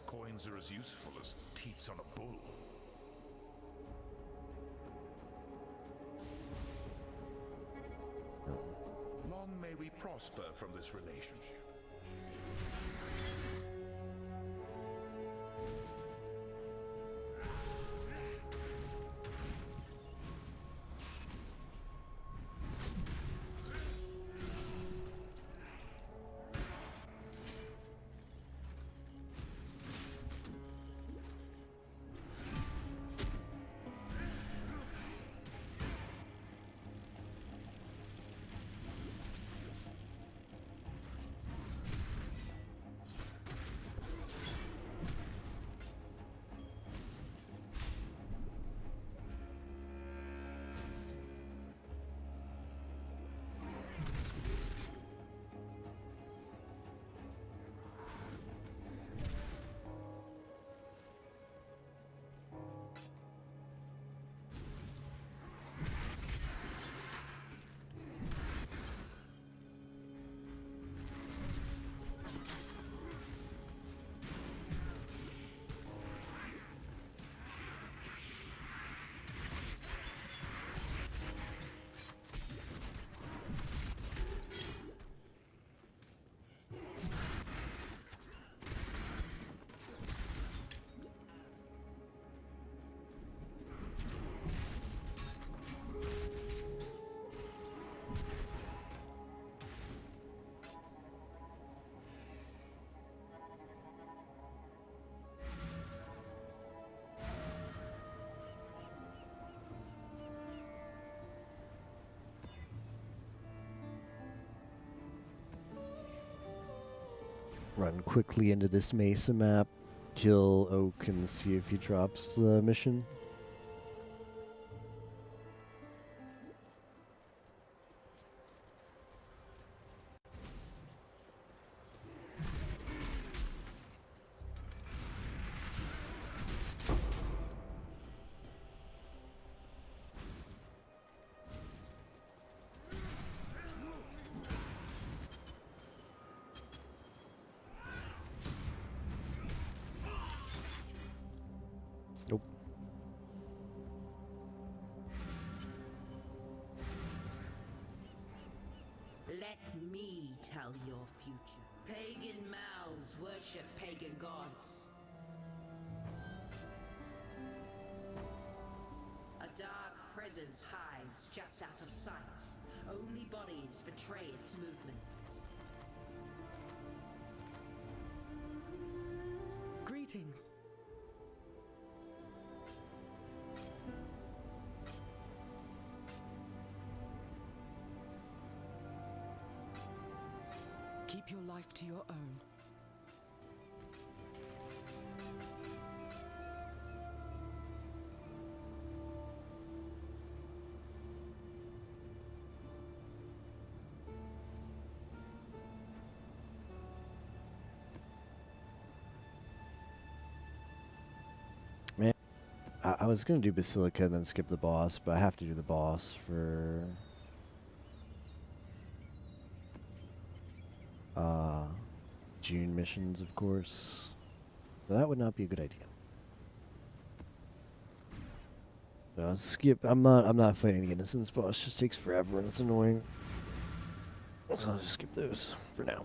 Coins are as useful as teats on a bull. Long may we prosper from this relationship. Run quickly into this Mesa map, kill Oak, and see if he drops the mission. your future. Pagan mouths worship pagan gods. A dark presence hides just out of sight. Only bodies betray its movements. Greetings. Keep your life to your own. Man, I was gonna do Basilica and then skip the boss, but I have to do the boss for June missions, of course. So that would not be a good idea. So I'll skip. I'm not fighting the Innocence boss. It just takes forever and it's annoying. So I'll just skip those for now.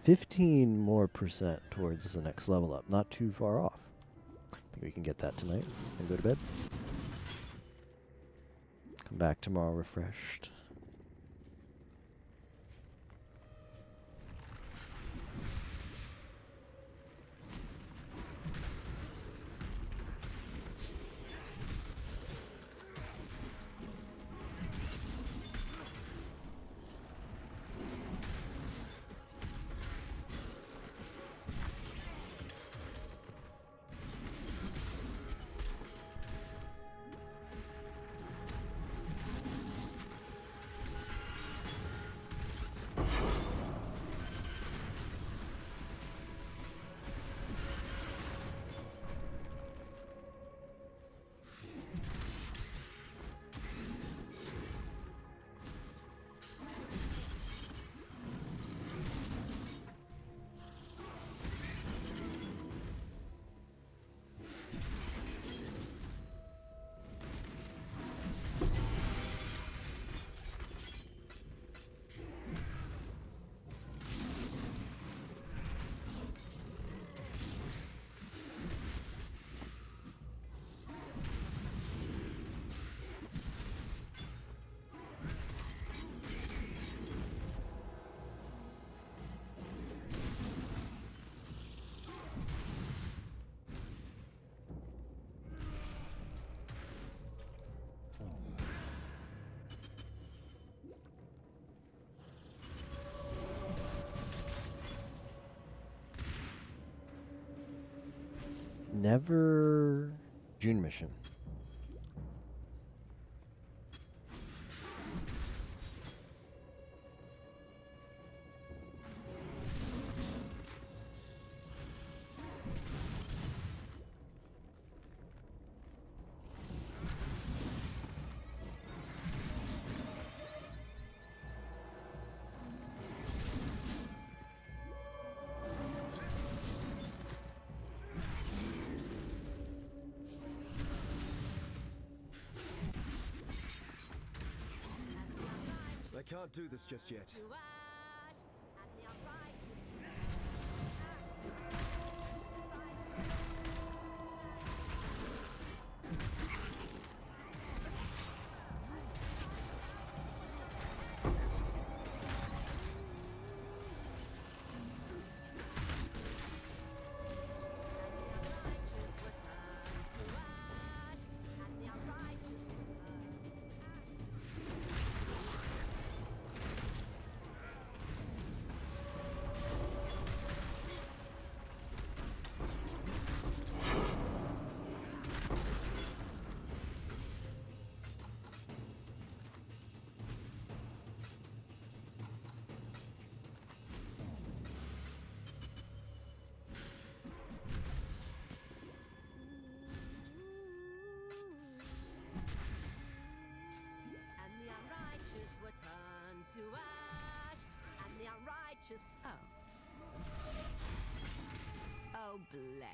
15 more percent towards the next level up. Not too far off. I think we can get that tonight and go to bed. Come back tomorrow refreshed. Never June mission. I can't do this just yet. Oh, bless.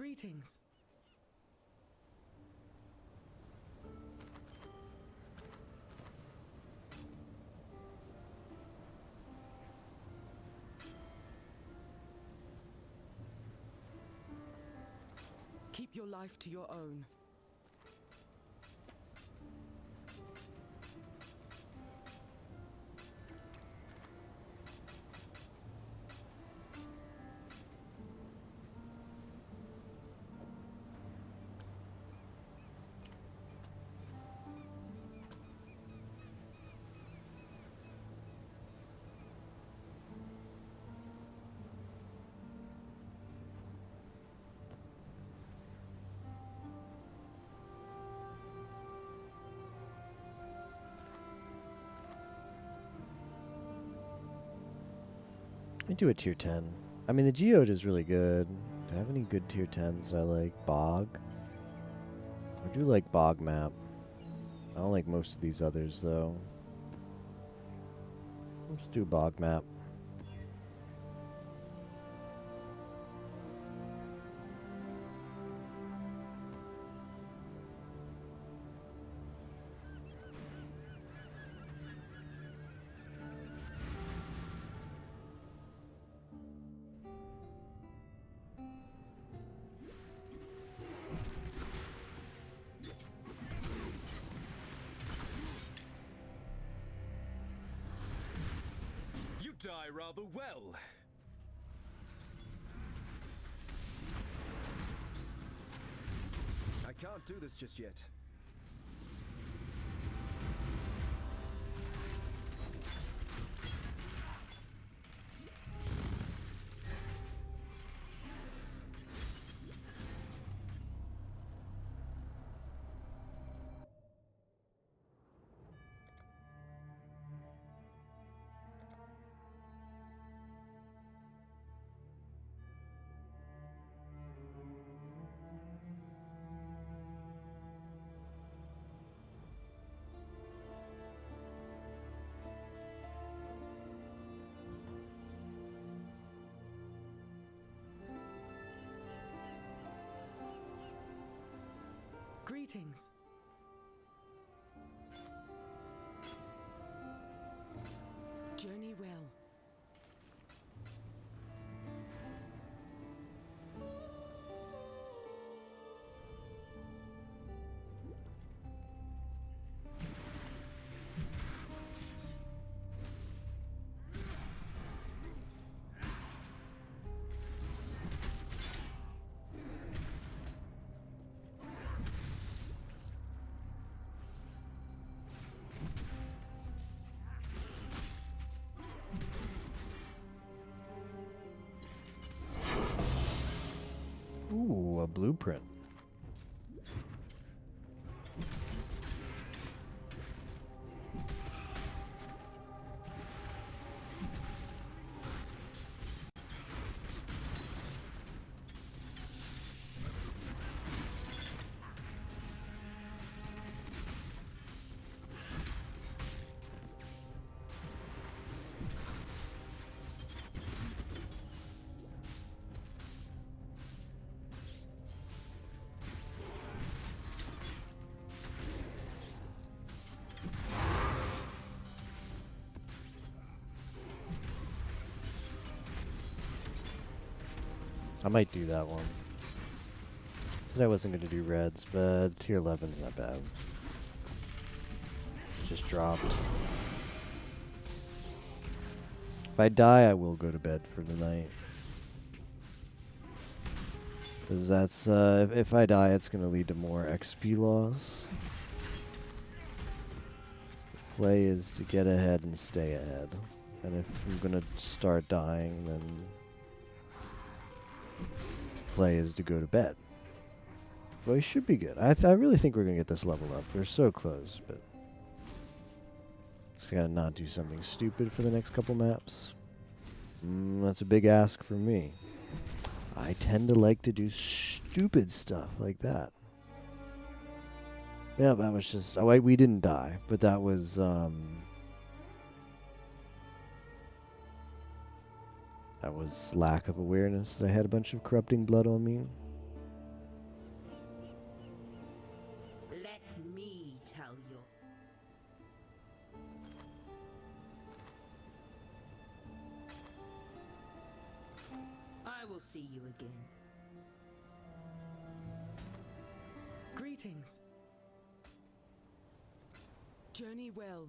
Greetings. Keep your life to your own. I do a tier 10. I mean, the geode is really good. Do I have any good tier 10s that I like? Bog? I do like Bog map. I don't like most of these others, though. Let's do Bog map. You die rather well. I can't do this just yet. Greetings. Journey well. Ooh, a blueprint. I might do that one. Said I wasn't going to do reds, but tier 11's not bad. Just dropped. If I die, I will go to bed for the night. Because that's, if I die, it's going to lead to more XP loss. The play is to get ahead and stay ahead. And if I'm going to start dying, then play is to go to bed. Well, we should be good. I really think we're going to get this level up. We're so close, but just got to not do something stupid for the next couple maps. That's a big ask from me. I tend to like to do stupid stuff like that. Yeah, that was just... Oh, we didn't die, but that was... that was lack of awareness that I had a bunch of corrupting blood on me. Let me tell you. I will see you again. Greetings. Journey well.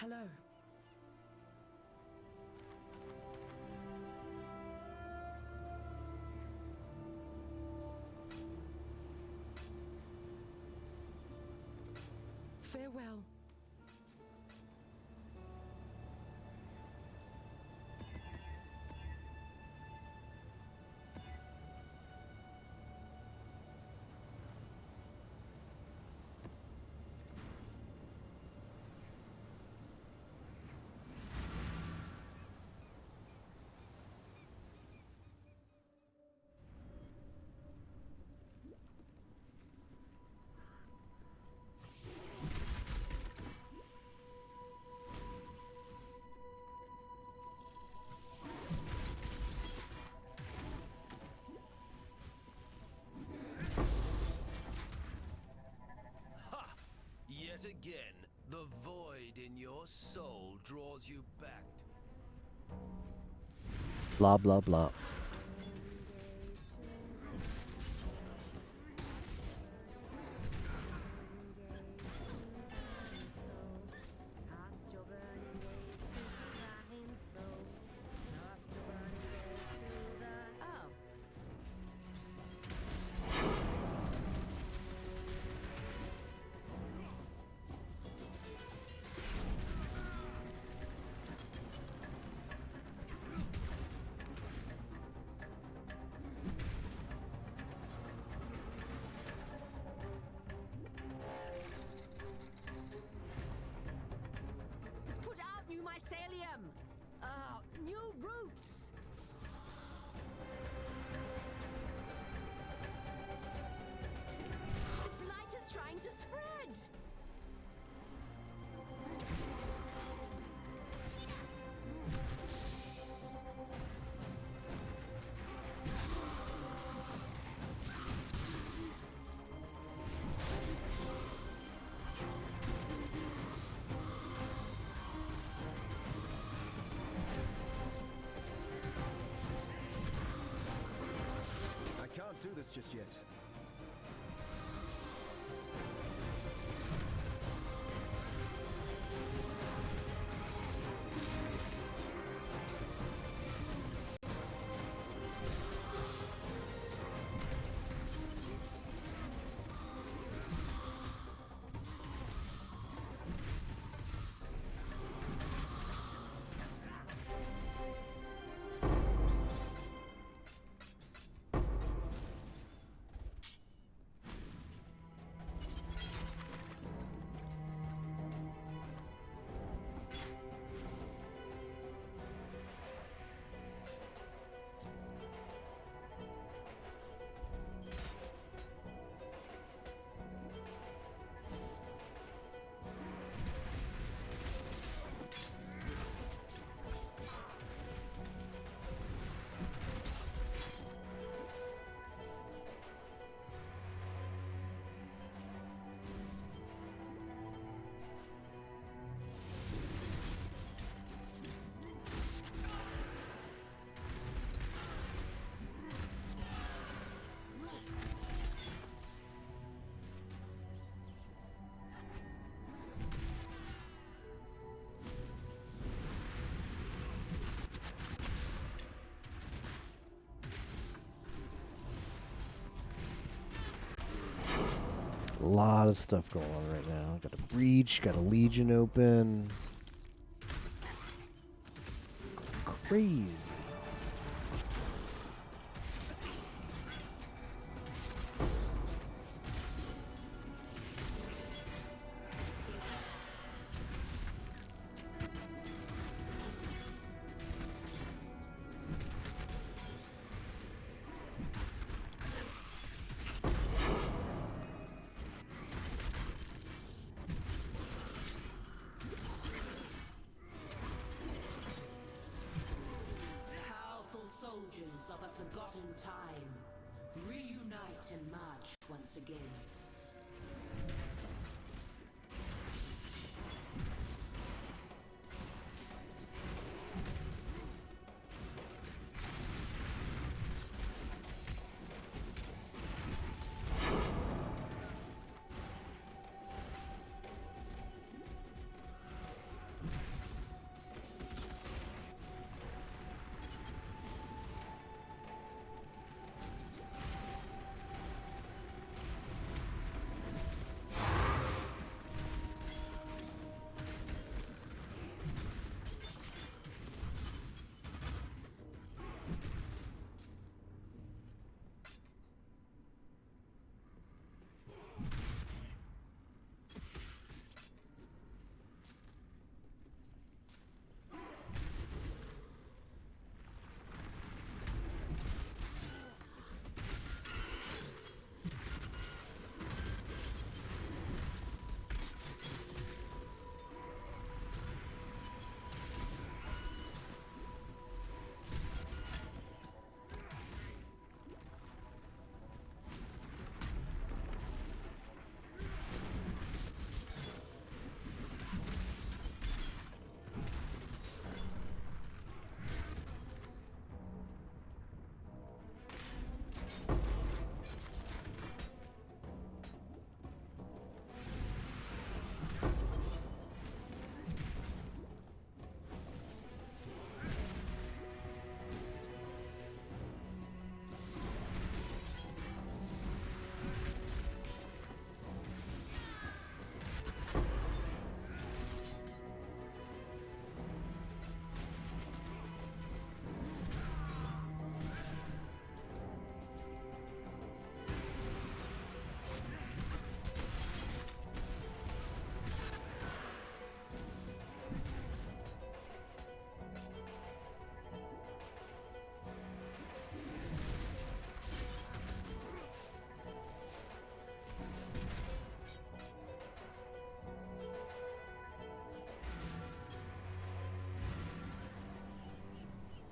Hello. Farewell. Yet again, the void in your soul draws you back. Blah, blah, blah. Put out new mycelium! New roots! The blight is trying to spread! I can't do this just yet. A lot of stuff going on right now. Got a breach, got a legion open. Going crazy. Powerful soldiers of a forgotten time, reunite and march once again.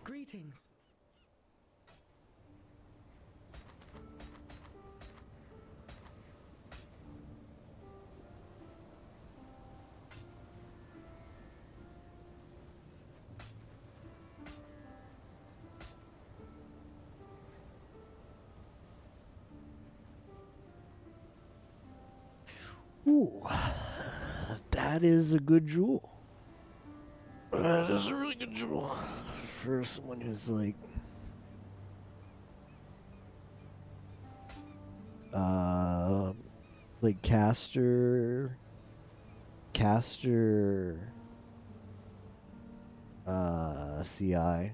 Greetings. Ooh, that is a good jewel. That is a really good jewel for someone who's like, like caster, CI,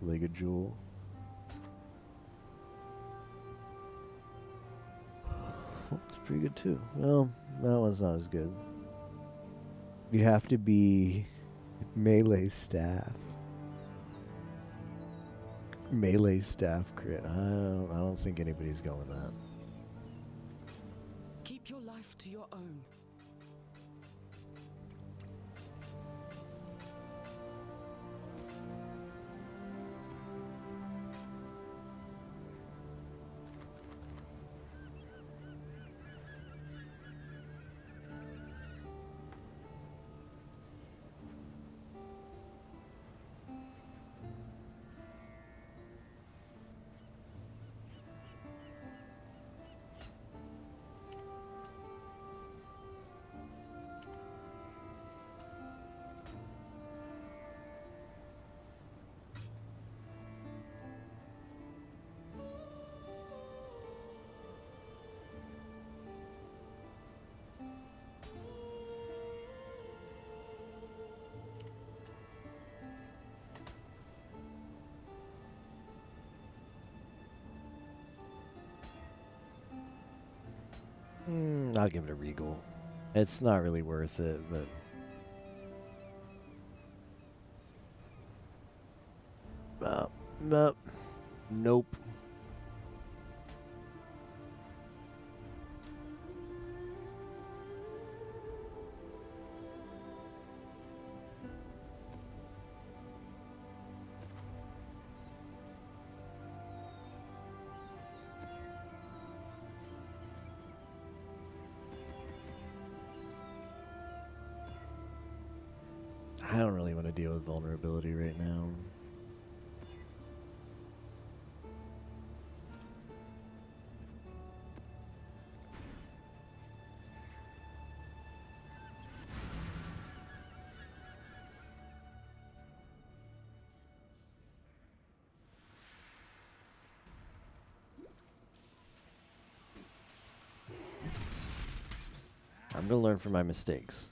really good jewel. It's pretty good too. Well, that one's not as good. You'd have to be melee staff. Melee staff crit. I don't think anybody's going that. Keep your life to your own. I'll give it a regal. It's not really worth it, but nope. I don't really want to deal with vulnerability right now. I'm going to learn from my mistakes.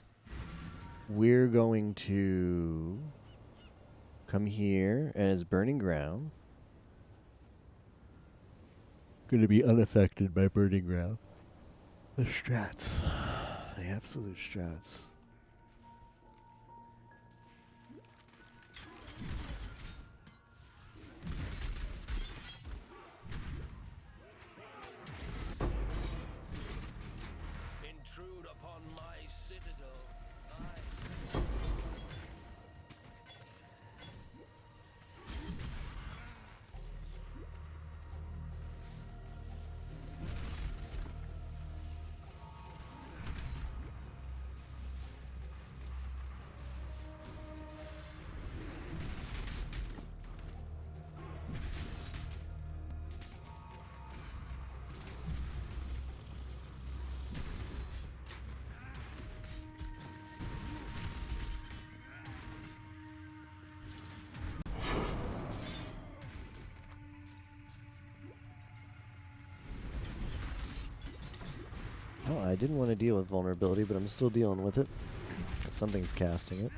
We're going to come here as burning ground. Going to be unaffected by burning ground. The strats. The absolute strats. Intrude upon my citadel. Oh, I didn't want to deal with vulnerability, but I'm still dealing with it. Something's casting it.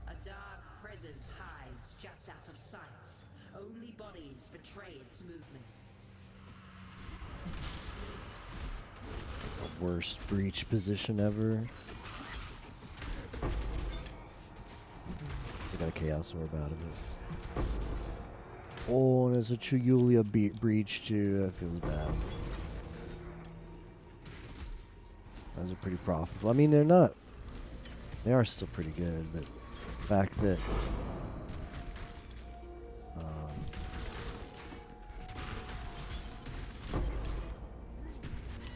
A dark presence hides just out of sight. Only bodies betray its movements. The worst breach position ever. I got a Chaos Orb out of it. Oh, and there's a Chuyulia breach too. That feels bad. Those are pretty profitable. I mean, they're not. They are still pretty good, but the fact that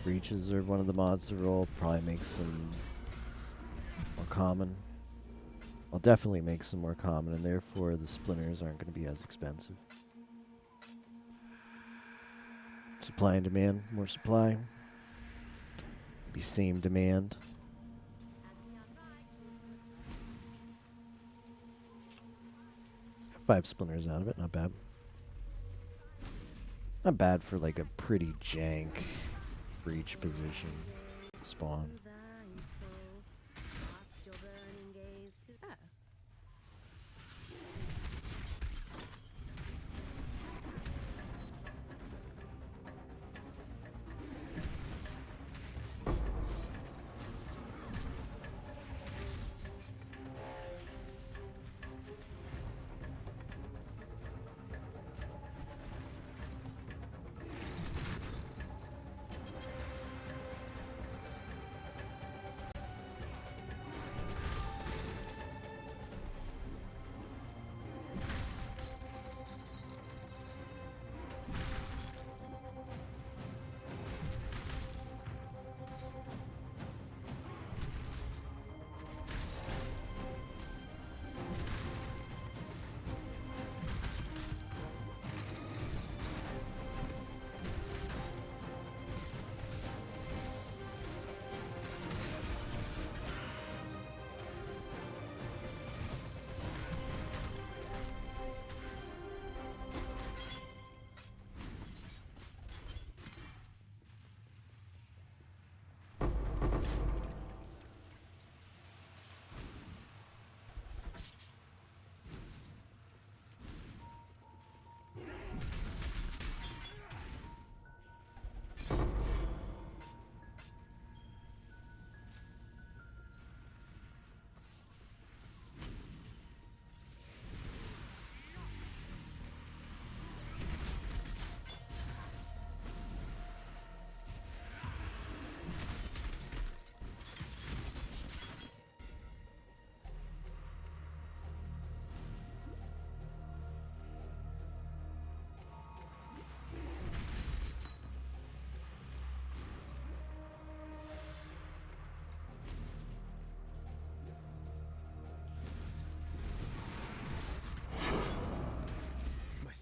breaches are one of the mods to roll probably makes them more common. Well, definitely makes them more common, and therefore the splinters aren't going to be as expensive. Supply and demand, more supply. Be same demand. 5 splinters out of it, not bad. Not bad for like a pretty jank breach position spawn.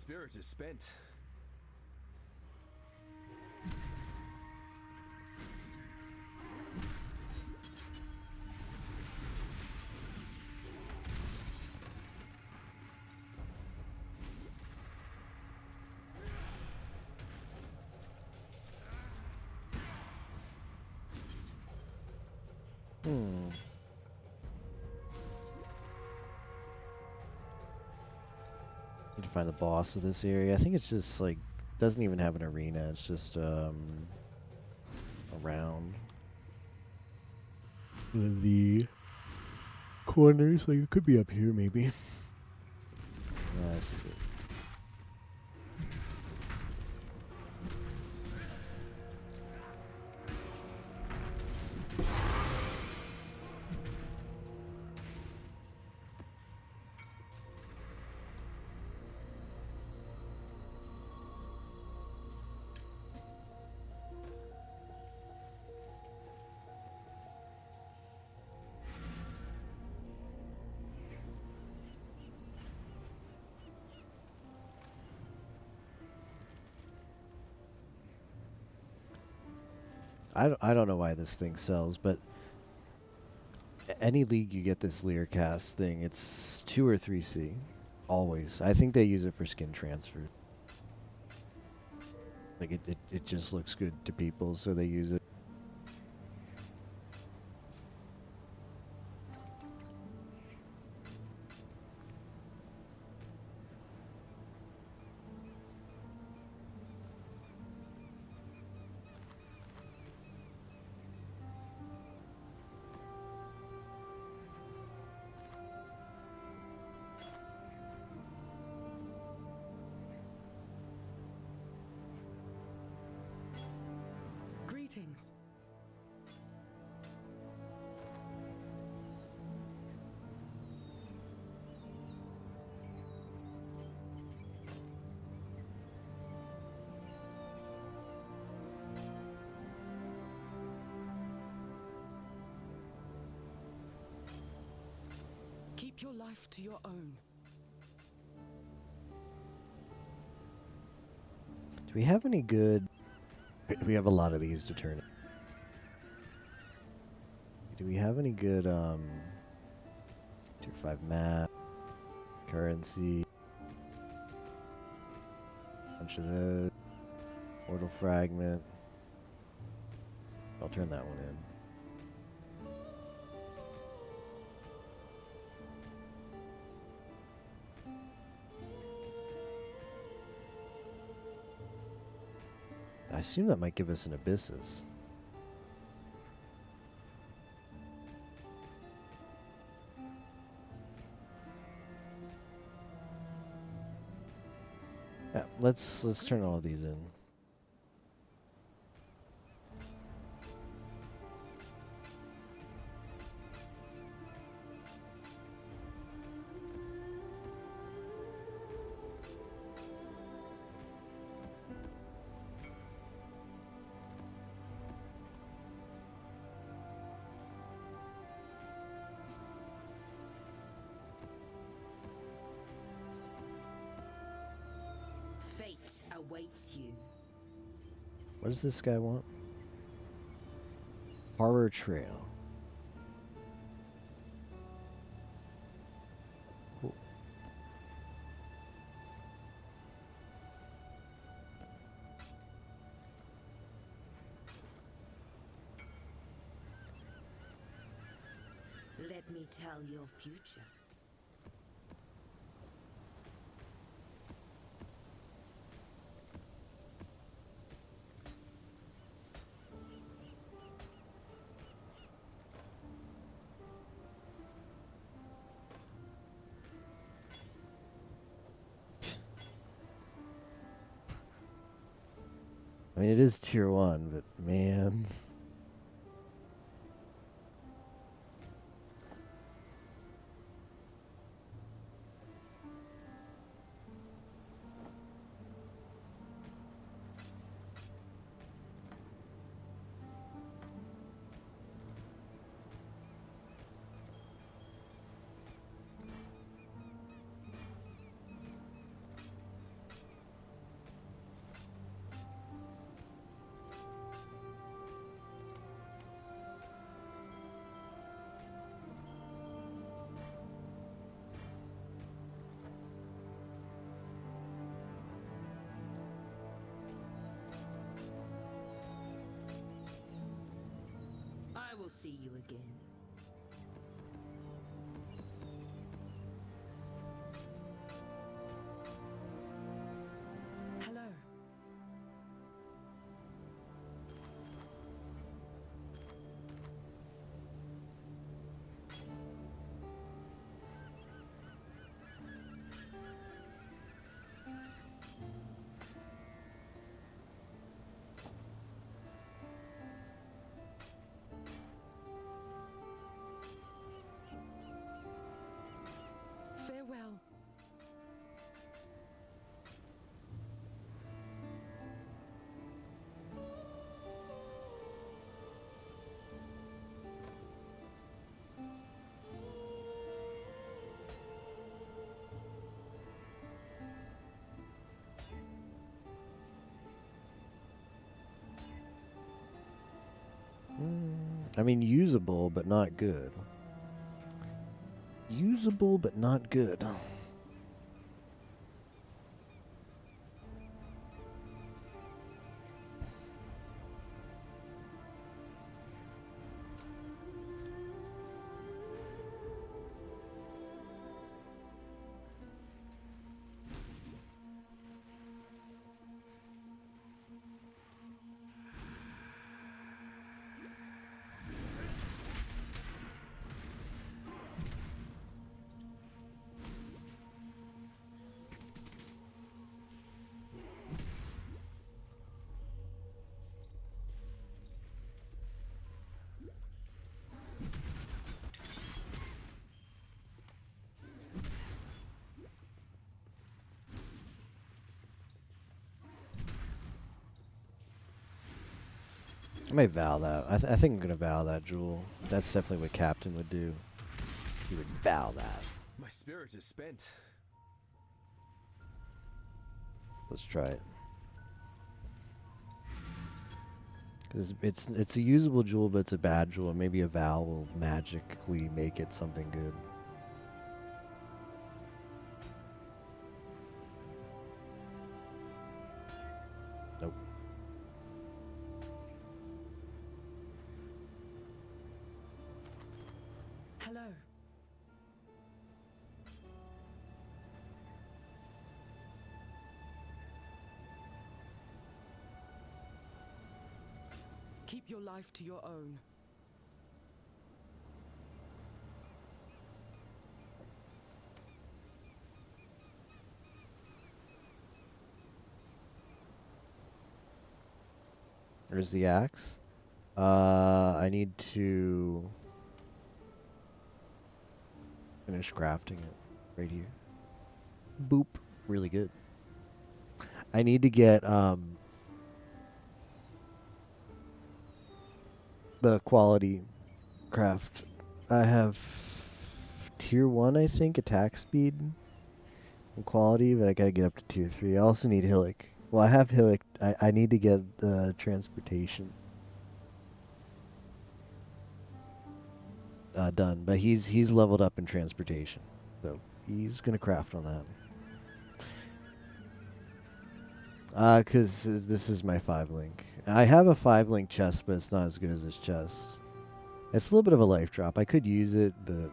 spirit is spent. Need to find the boss of this area. I think it's just like doesn't even have an arena. It's just around one of the corners. Like it could be up here, maybe. This is it. I don't know why this thing sells, but any league you get this Learcast thing, it's 2 or 3C. Always. I think they use it for skin transfer. Like it just looks good to people, so they use it. Greetings. Keep your life to your own. Do we have any good... We have a lot of these to turn in. Do we have any good, Tier 5 map, currency, bunch of those, mortal fragment. I'll turn that one in. I assume that might give us an Abyssus. Yeah, let's turn all of these in. Fate awaits you. What does this guy want? Horror Trail. Cool. Let me tell your future. I mean, it is tier 1, but man. will see you again. Hello. Farewell. I mean, usable, but not good. Usable, but not good. I may vow that. I think I'm gonna vow that jewel. That's definitely what Captain would do. He would vow that. My spirit is spent. Let's try it. Because it's a usable jewel, but it's a bad jewel. Maybe a vow will magically make it something good. Nope. Hello. Keep your life to your own. Where's the axe? I need to finish crafting it right here. Boop. Really good. I need to get the quality craft. I have tier 1, I think, attack speed and quality, but I gotta get up to tier 3. I also need Hillock. Well, I have Hillock. I need to get the transportation done, but he's leveled up in transportation, so he's gonna craft on that. Cause this is my 5-link. I have a 5-link chest, but it's not as good as this chest. It's a little bit of a life drop. I could use it, but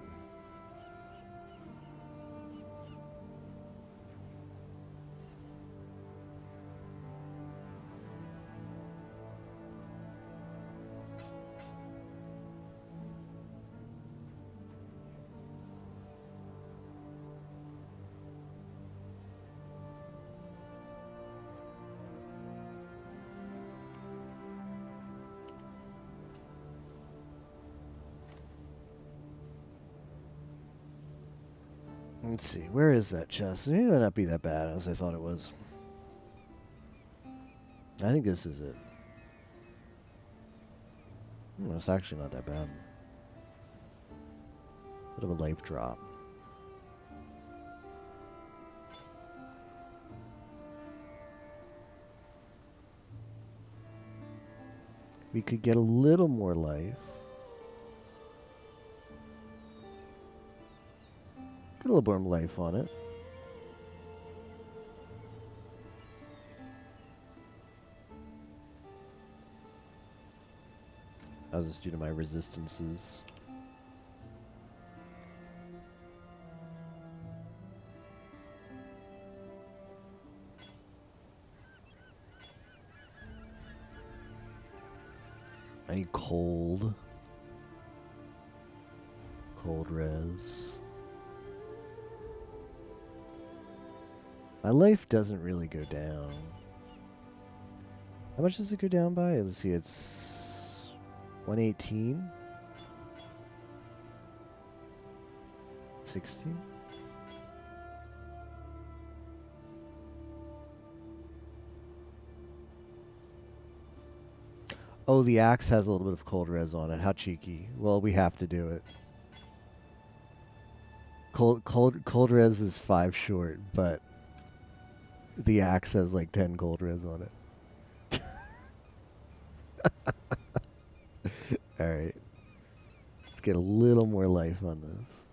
let's see. Where is that chest? It may not be that bad as I thought it was. I think this is it. It's actually not that bad. Bit of a life drop. We could get a little more life. Get a little more life on it. How's this due to my resistances? I need cold. Cold res. My life doesn't really go down. How much does it go down by? Let's see, it's 118? 60? Oh, the axe has a little bit of cold res on it. How cheeky. Well, we have to do it. Cold res is 5 short, but the axe has like 10 cold res on it. Alright. Let's get a little more life on this.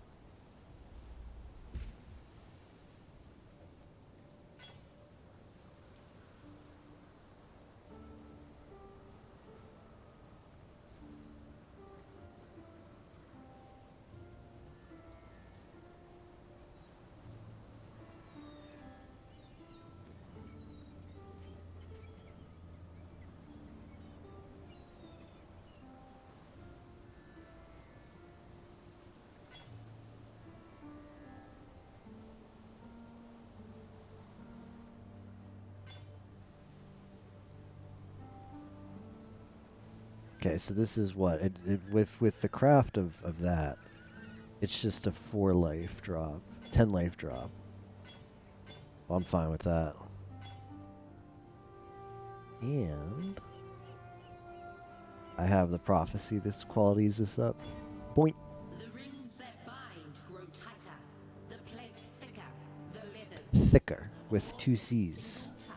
Okay, so this is what with the craft of that, it's just a 4 life drop, 10 life drop. Well, I'm fine with that. And I have the prophecy. This qualities this up. Boink. The rings that bind grow tighter, the plate thicker, the leather Thicker with 2 C's. touch.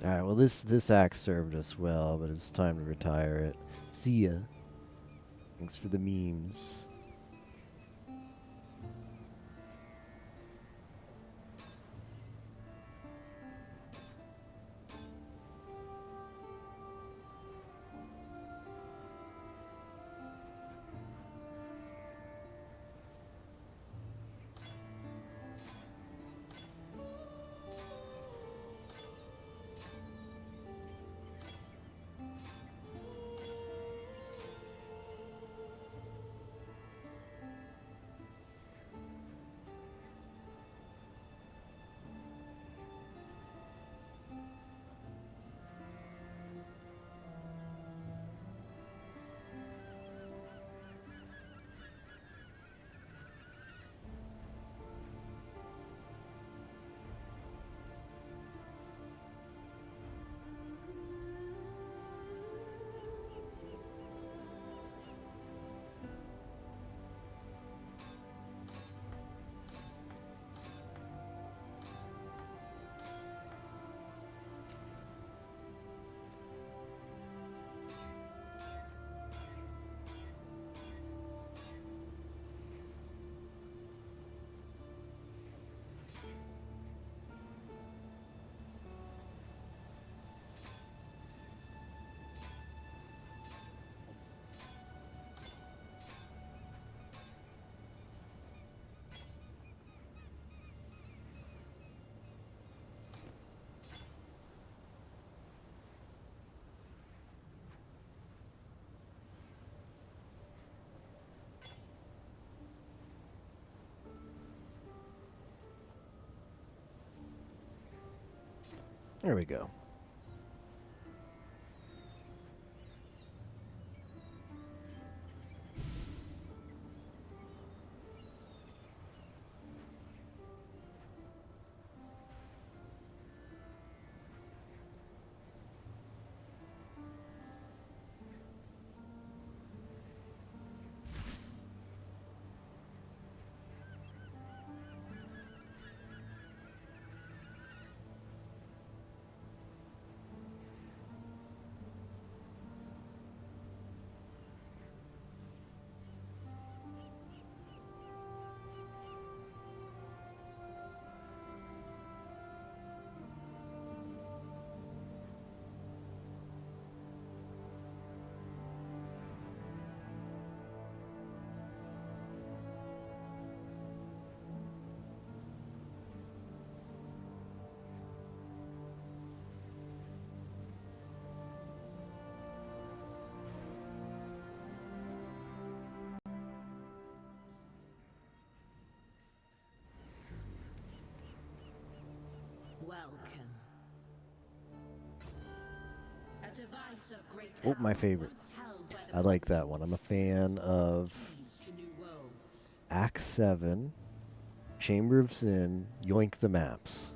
Alright, well this axe served us well, but it's time to retire it. See ya. Thanks for the memes. There we go. Welcome. A device of great Oh, power my favorite. once held by the I like that one. I'm a fan of keys to new worlds. Act 7, Chamber of Sin, Yoink the Maps.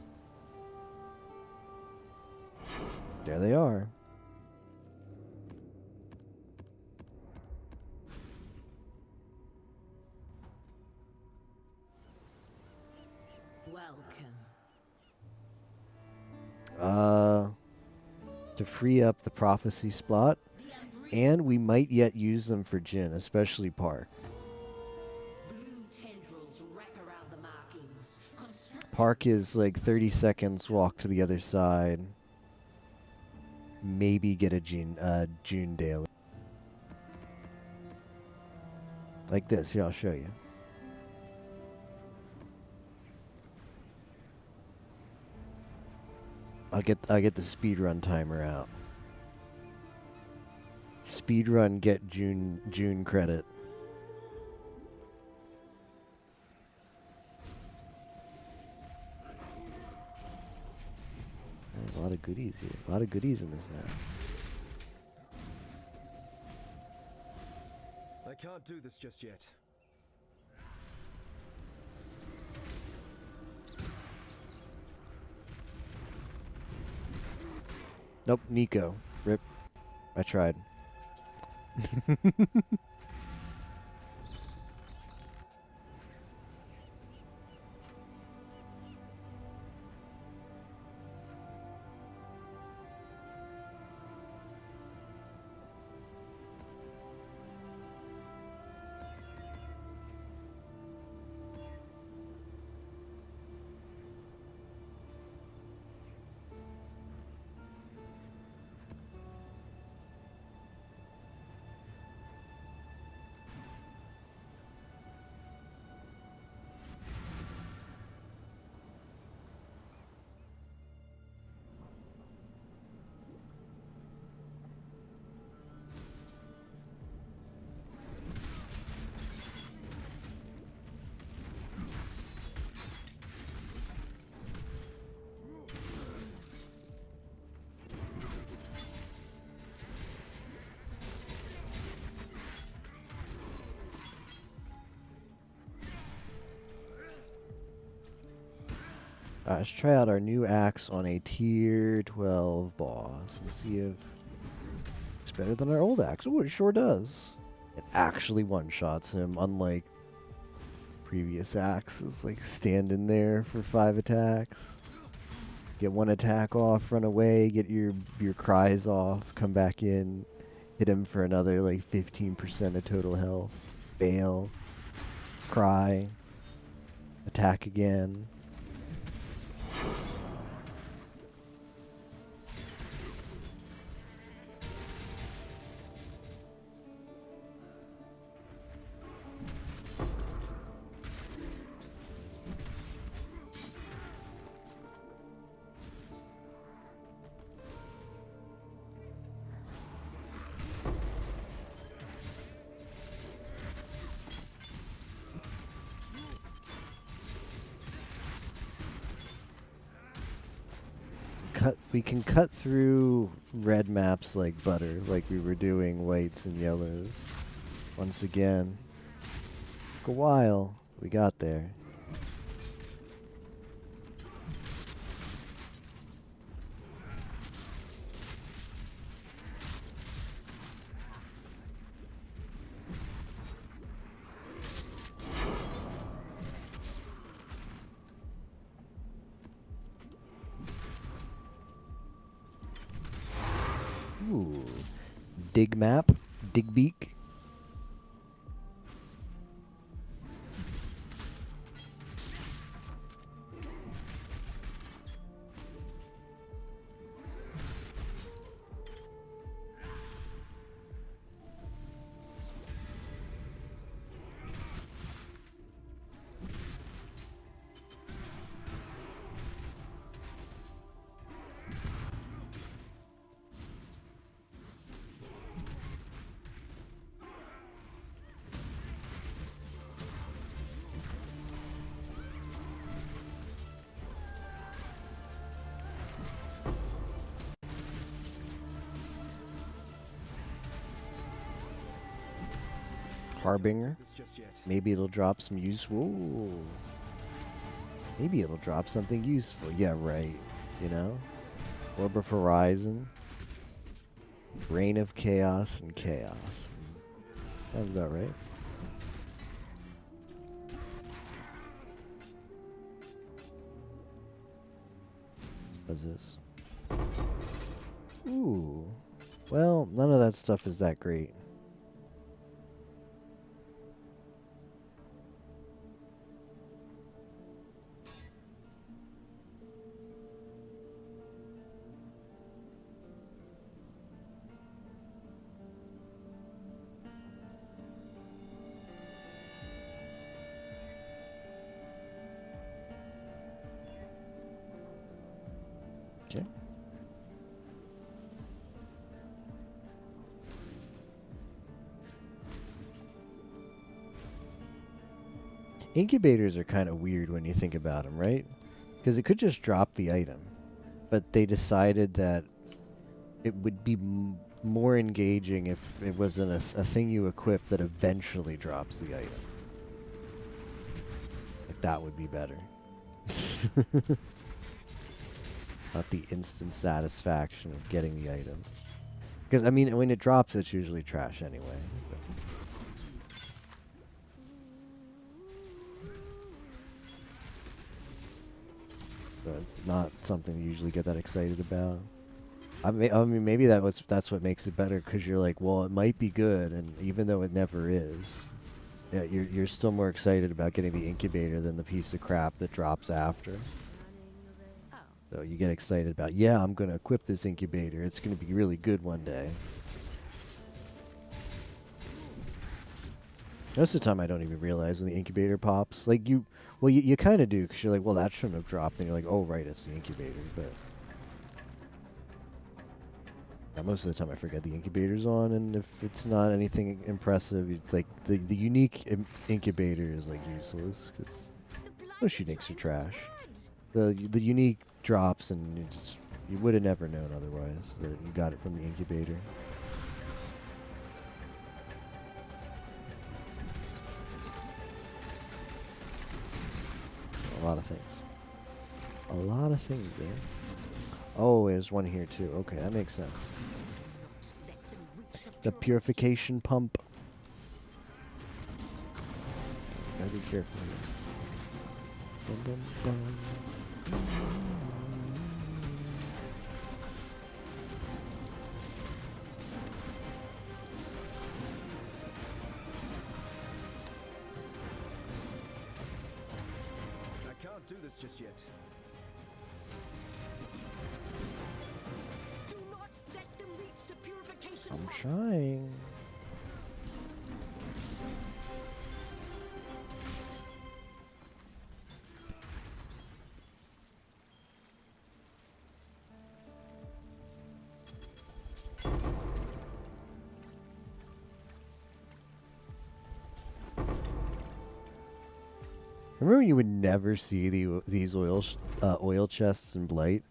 There they are. Welcome. To free up the prophecy spot, The Umbrian and we might yet use them for Jin, especially Park. blue tendrils wrap around the markings. Constrict Park is like 30 seconds walk to the other side. Maybe get a June daily. Like this. Here, I'll show you. I'll get the speedrun timer out. Speedrun get June credit. There's a lot of goodies here. A lot of goodies in this map. I can't do this just yet. Nope, Nico. Rip. I tried. Alright, let's try out our new axe on a tier 12 boss and see if it's better than our old axe. Oh, it sure does. It actually one-shots him, unlike previous axes, like standing there for 5 attacks. Get 1 attack off, run away, get your cries off, come back in, hit him for another like 15% of total health. Bail, cry, attack again. We can cut through red maps like butter, like we were doing whites and yellows. Once again, took a while. We got there. Ooh. Dig map. Dig beak. Harbinger. This just yet. Maybe it'll drop some useful. Maybe it'll drop something useful. Yeah, right. You know? Orb of Horizon. Reign of Chaos and Chaos. Sounds about right. What's this? Ooh. Well, none of that stuff is that great. Okay. Incubators are kind of weird when you think about them, right? Because it could just drop the item, but they decided that it would be more engaging if it wasn't a thing you equip that eventually drops the item. Like, that would be better. Not the instant satisfaction of getting the item. Because, I mean, when it drops, it's usually trash anyway. So it's not something you usually get that excited about. I mean, maybe that's what makes it better, because you're like, well, it might be good, and even though it never is, yeah, you're still more excited about getting the incubator than the piece of crap that drops after. So you get excited about, yeah, I'm going to equip this incubator. It's going to be really good one day. Most of the time, I don't even realize when the incubator pops. Like, you kind of do, because you're like, well, that shouldn't have dropped. And you're like, oh, right, it's the incubator. But yeah, most of the time, I forget the incubator's on. And if it's not anything impressive, like, the unique incubator is, like, useless, because most uniques are trash. The unique drops, and you would have never known otherwise that you got it from the incubator. A lot of things. A lot of things there. Oh, there's one here too. Okay, that makes sense. The purification pump. Gotta be careful here. Bum, bum, bum. I can't do this just yet. Do not let them reach the purification I'm pump. trying. Remember when you would never see these oil chests in Blight,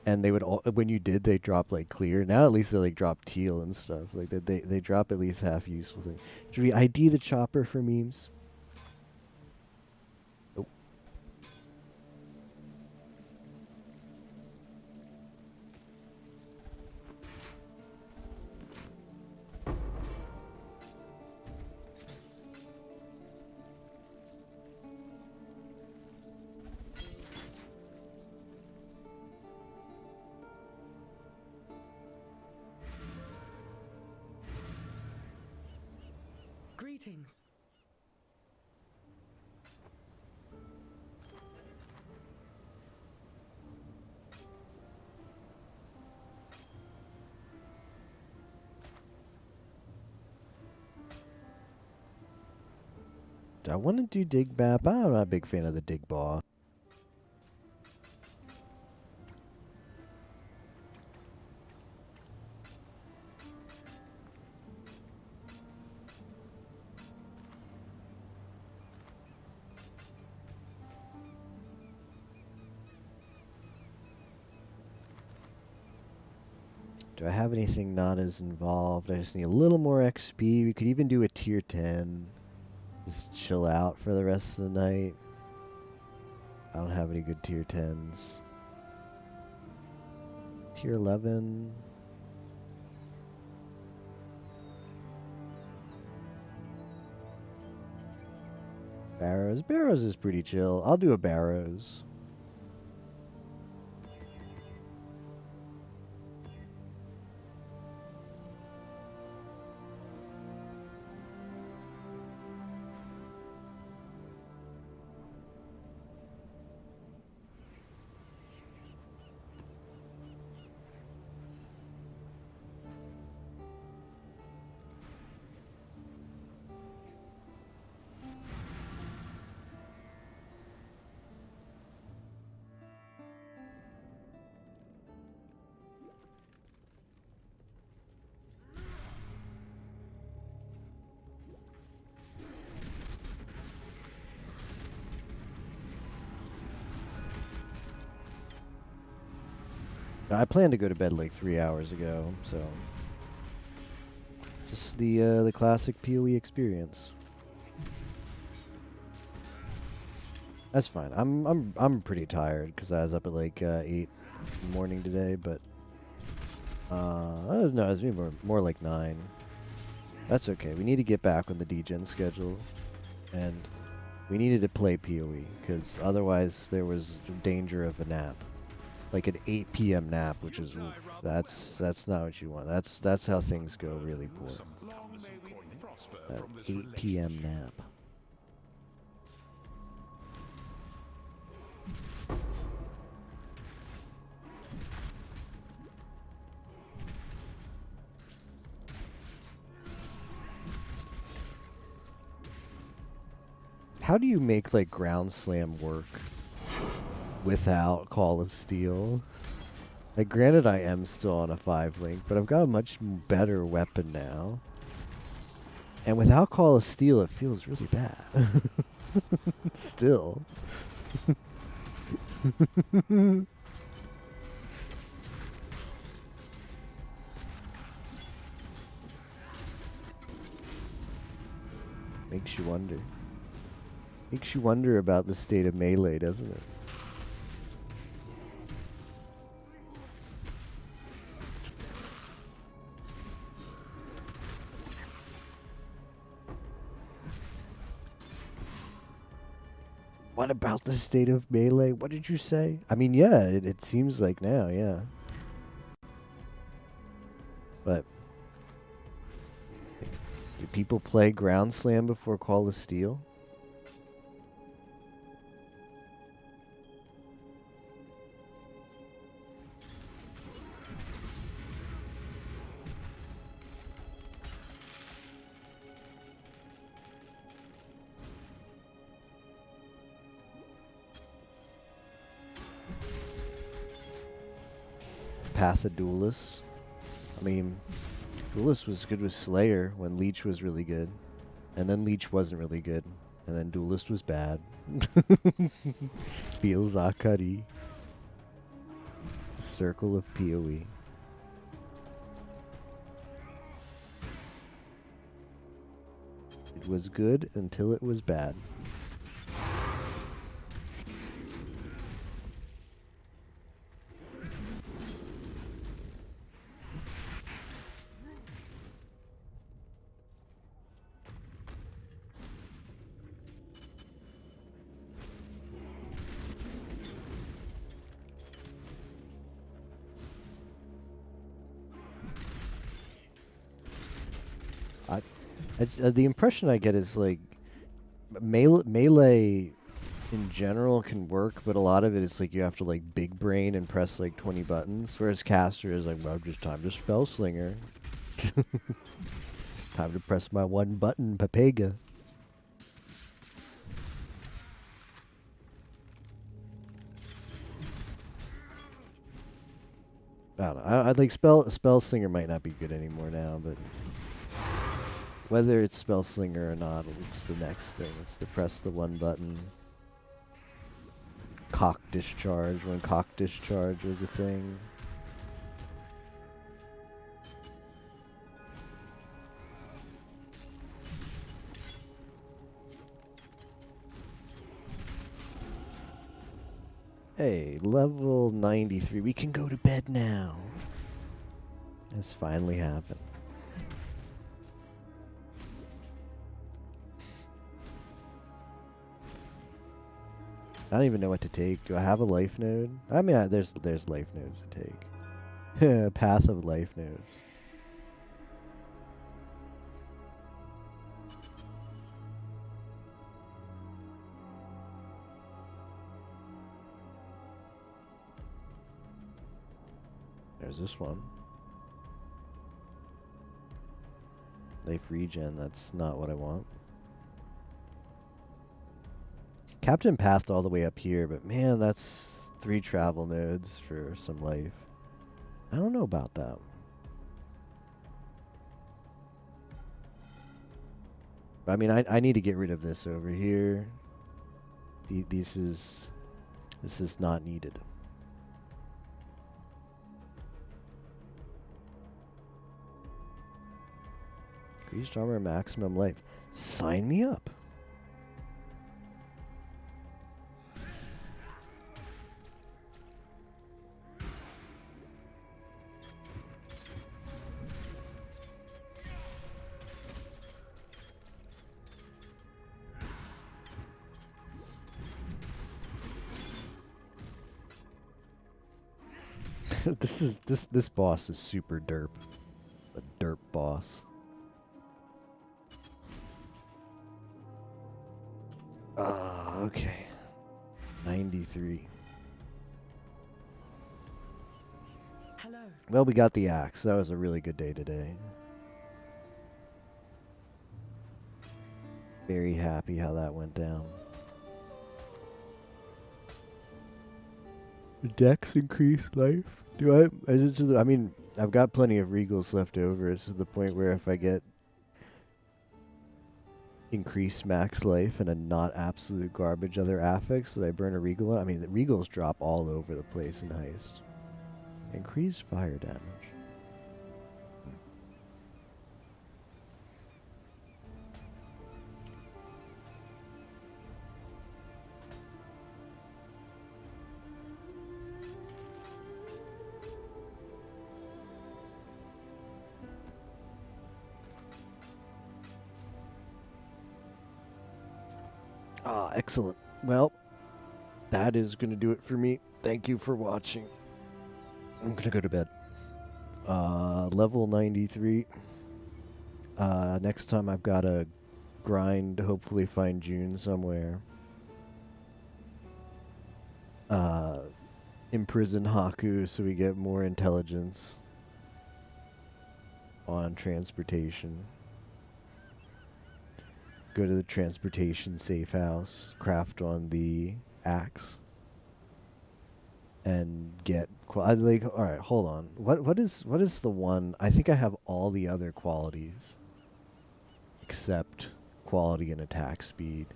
and they would when you did, they drop like clear. Now at least they like drop teal and stuff. Like they drop at least half useful things. Should we ID the chopper for memes? Nope. Greetings. Do I want to do dig map? I'm not a big fan of the dig boss. Do I have anything not as involved? I just need a little more XP. We could even do a tier 10. Just chill out for the rest of the night. I don't have any good tier 10s. Tier 11. Barrows. Barrows is pretty chill. I'll do a Barrows. I planned to go to bed like 3 hours ago, so just the classic PoE experience. That's fine. I'm pretty tired because I was up at like 8 in the morning today, but no, it's more like 9. That's okay. We need to get back on the degen schedule, and we needed to play PoE because otherwise there was danger of a nap. Like an 8 p.m. nap, which is oof, that's not what you want. That's how things go really poor. An 8 p.m. nap. How do you make like ground slam work without Call of Steel? Like, granted, I am still on a 5-link, but I've got a much better weapon now. And without Call of Steel, it feels really bad. Still. Makes you wonder. Makes you wonder about the state of Melee, doesn't it? What about the state of Melee? What did you say? I mean, yeah, it seems like now, yeah. But do people play Ground Slam before Call of Steel? Path of Duelist. I mean, Duelist was good with Slayer when Leech was really good. And then Leech wasn't really good. And then Duelist was bad. Feels Akari. Circle of PoE. It was good until it was bad. The impression I get is like melee in general can work, but a lot of it is like you have to like big brain and press like 20 buttons, whereas caster is like, well, just time to spell slinger. Time to press my one button, Papega. I don't know. I like spell slinger might not be good anymore now, but whether it's spell slinger or not, it's the next thing. It's to press the one button. Cock discharge, when cock discharge was a thing. Hey, level 93. We can go to bed now. It's finally happened. I don't even know what to take. Do I have a life node? I mean, there's life nodes to take. Path of life nodes. There's this one. Life regen, that's not what I want. Captain pathed all the way up here, but man, that's 3 travel nodes for some life. I don't know about that. I mean, I need to get rid of this over here. This is not needed. Increased armor, maximum life. Sign me up. This boss is super derp. A derp boss. Okay. 93. Hello. Well, we got the axe. That was a really good day today. Very happy how that went down. Dex increase life? Do I? I mean, I've got plenty of regals left over. It's to the point where if I get increased max life and a not absolute garbage other affix that I burn a regal on. I mean, the regals drop all over the place in Heist. Increased fire damage. Ah, excellent. Well, that is going to do it for me. Thank you for watching. I'm going to go to bed. Level 93. Next time I've got to grind, hopefully find June somewhere. Imprison Haku so we get more intelligence on transportation. Go to the transportation safe house, craft on the axe, and get like. All right, hold on. What is the one? I think I have all the other qualities except quality and attack speed.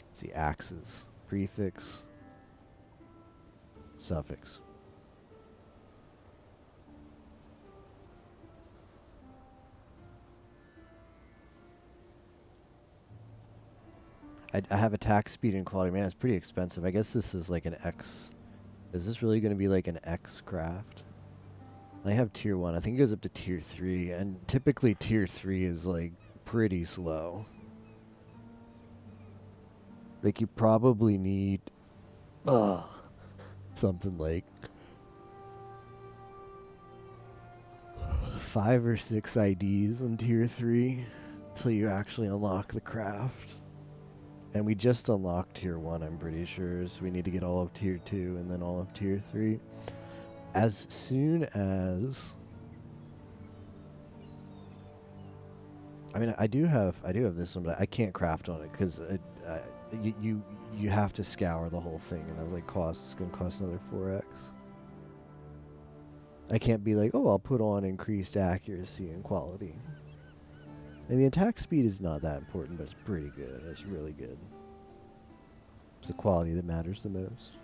Let's see, axes, prefix, suffix. I have attack speed and quality. Man, it's pretty expensive. I guess this is like an X. Is this really going to be like an X craft? I have tier 1. I think it goes up to tier 3. And typically tier 3 is like pretty slow. Like you probably need something like 5 or 6 IDs on tier 3 until you actually unlock the craft. And we just unlocked tier 1, I'm pretty sure, so we need to get all of tier 2 and then all of tier 3. As soon as... I mean, I do have this one, but I can't craft on it because you have to scour the whole thing, and that like it's gonna cost another 4x. I can't be like, oh, I'll put on increased accuracy and quality. And the attack speed is not that important, but it's pretty good. It's really good. It's the quality that matters the most.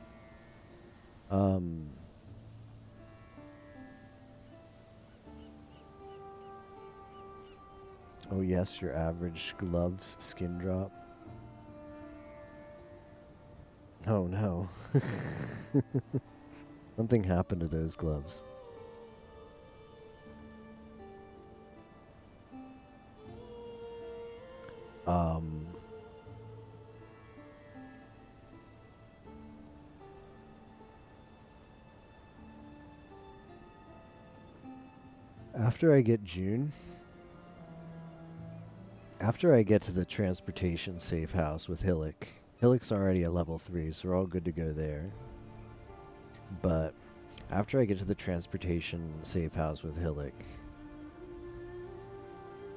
Oh yes, your average gloves skin drop. Oh no. Something happened to those gloves. After I get June, after I get to the transportation safe house with Hillock, Hillock's already at level 3, so we're all good to go there. But after I get to the transportation safe house with Hillock,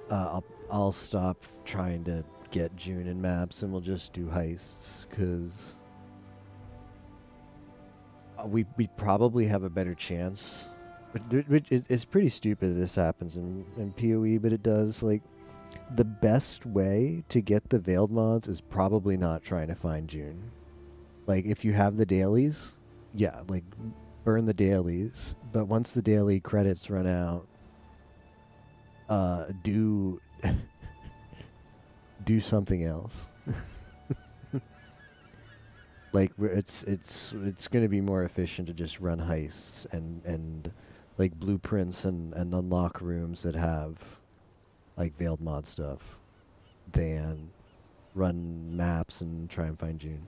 I'll stop trying to get June in maps and we'll just do heists, because we probably have a better chance. It's pretty stupid this happens in PoE, but it does. Like, the best way to get the Veiled mods is probably not trying to find June. Like, if you have the dailies, yeah, like, burn the dailies. But once the daily credits run out, do do something else. Like, it's going to be more efficient to just run heists and like blueprints and unlock rooms that have like Veiled mod stuff than run maps and try and find June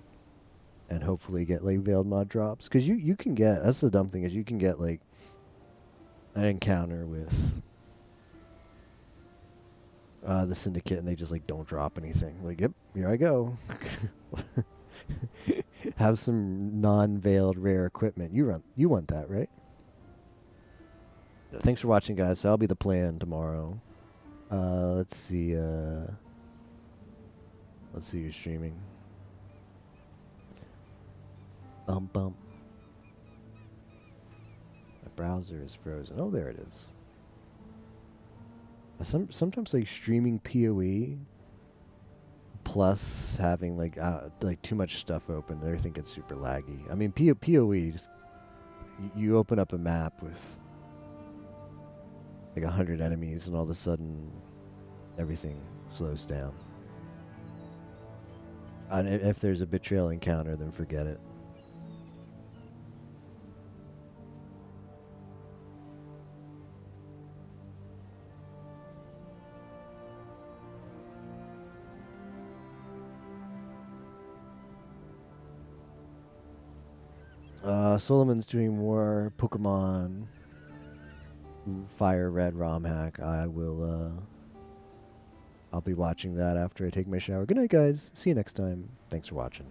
and hopefully get like Veiled mod drops, because you can get, that's the dumb thing, is you can get like an encounter with the Syndicate and they just like don't drop anything. Like, yep, here I go. Have some non-veiled rare equipment. You want that, right? Thanks for watching, guys. So that'll be the plan tomorrow. Let's see. Let's see who's streaming. Bum. My browser is frozen. Oh, there it is. Sometimes like streaming PoE plus having like too much stuff open, everything gets super laggy. I mean, PoE, just, you open up a map with like 100 enemies and all of a sudden everything slows down. And if there's a betrayal encounter, then forget it. Solomon's doing more Pokemon Fire Red ROM hack. I'll be watching that after I take my shower. Good night, guys. See you next time. Thanks for watching.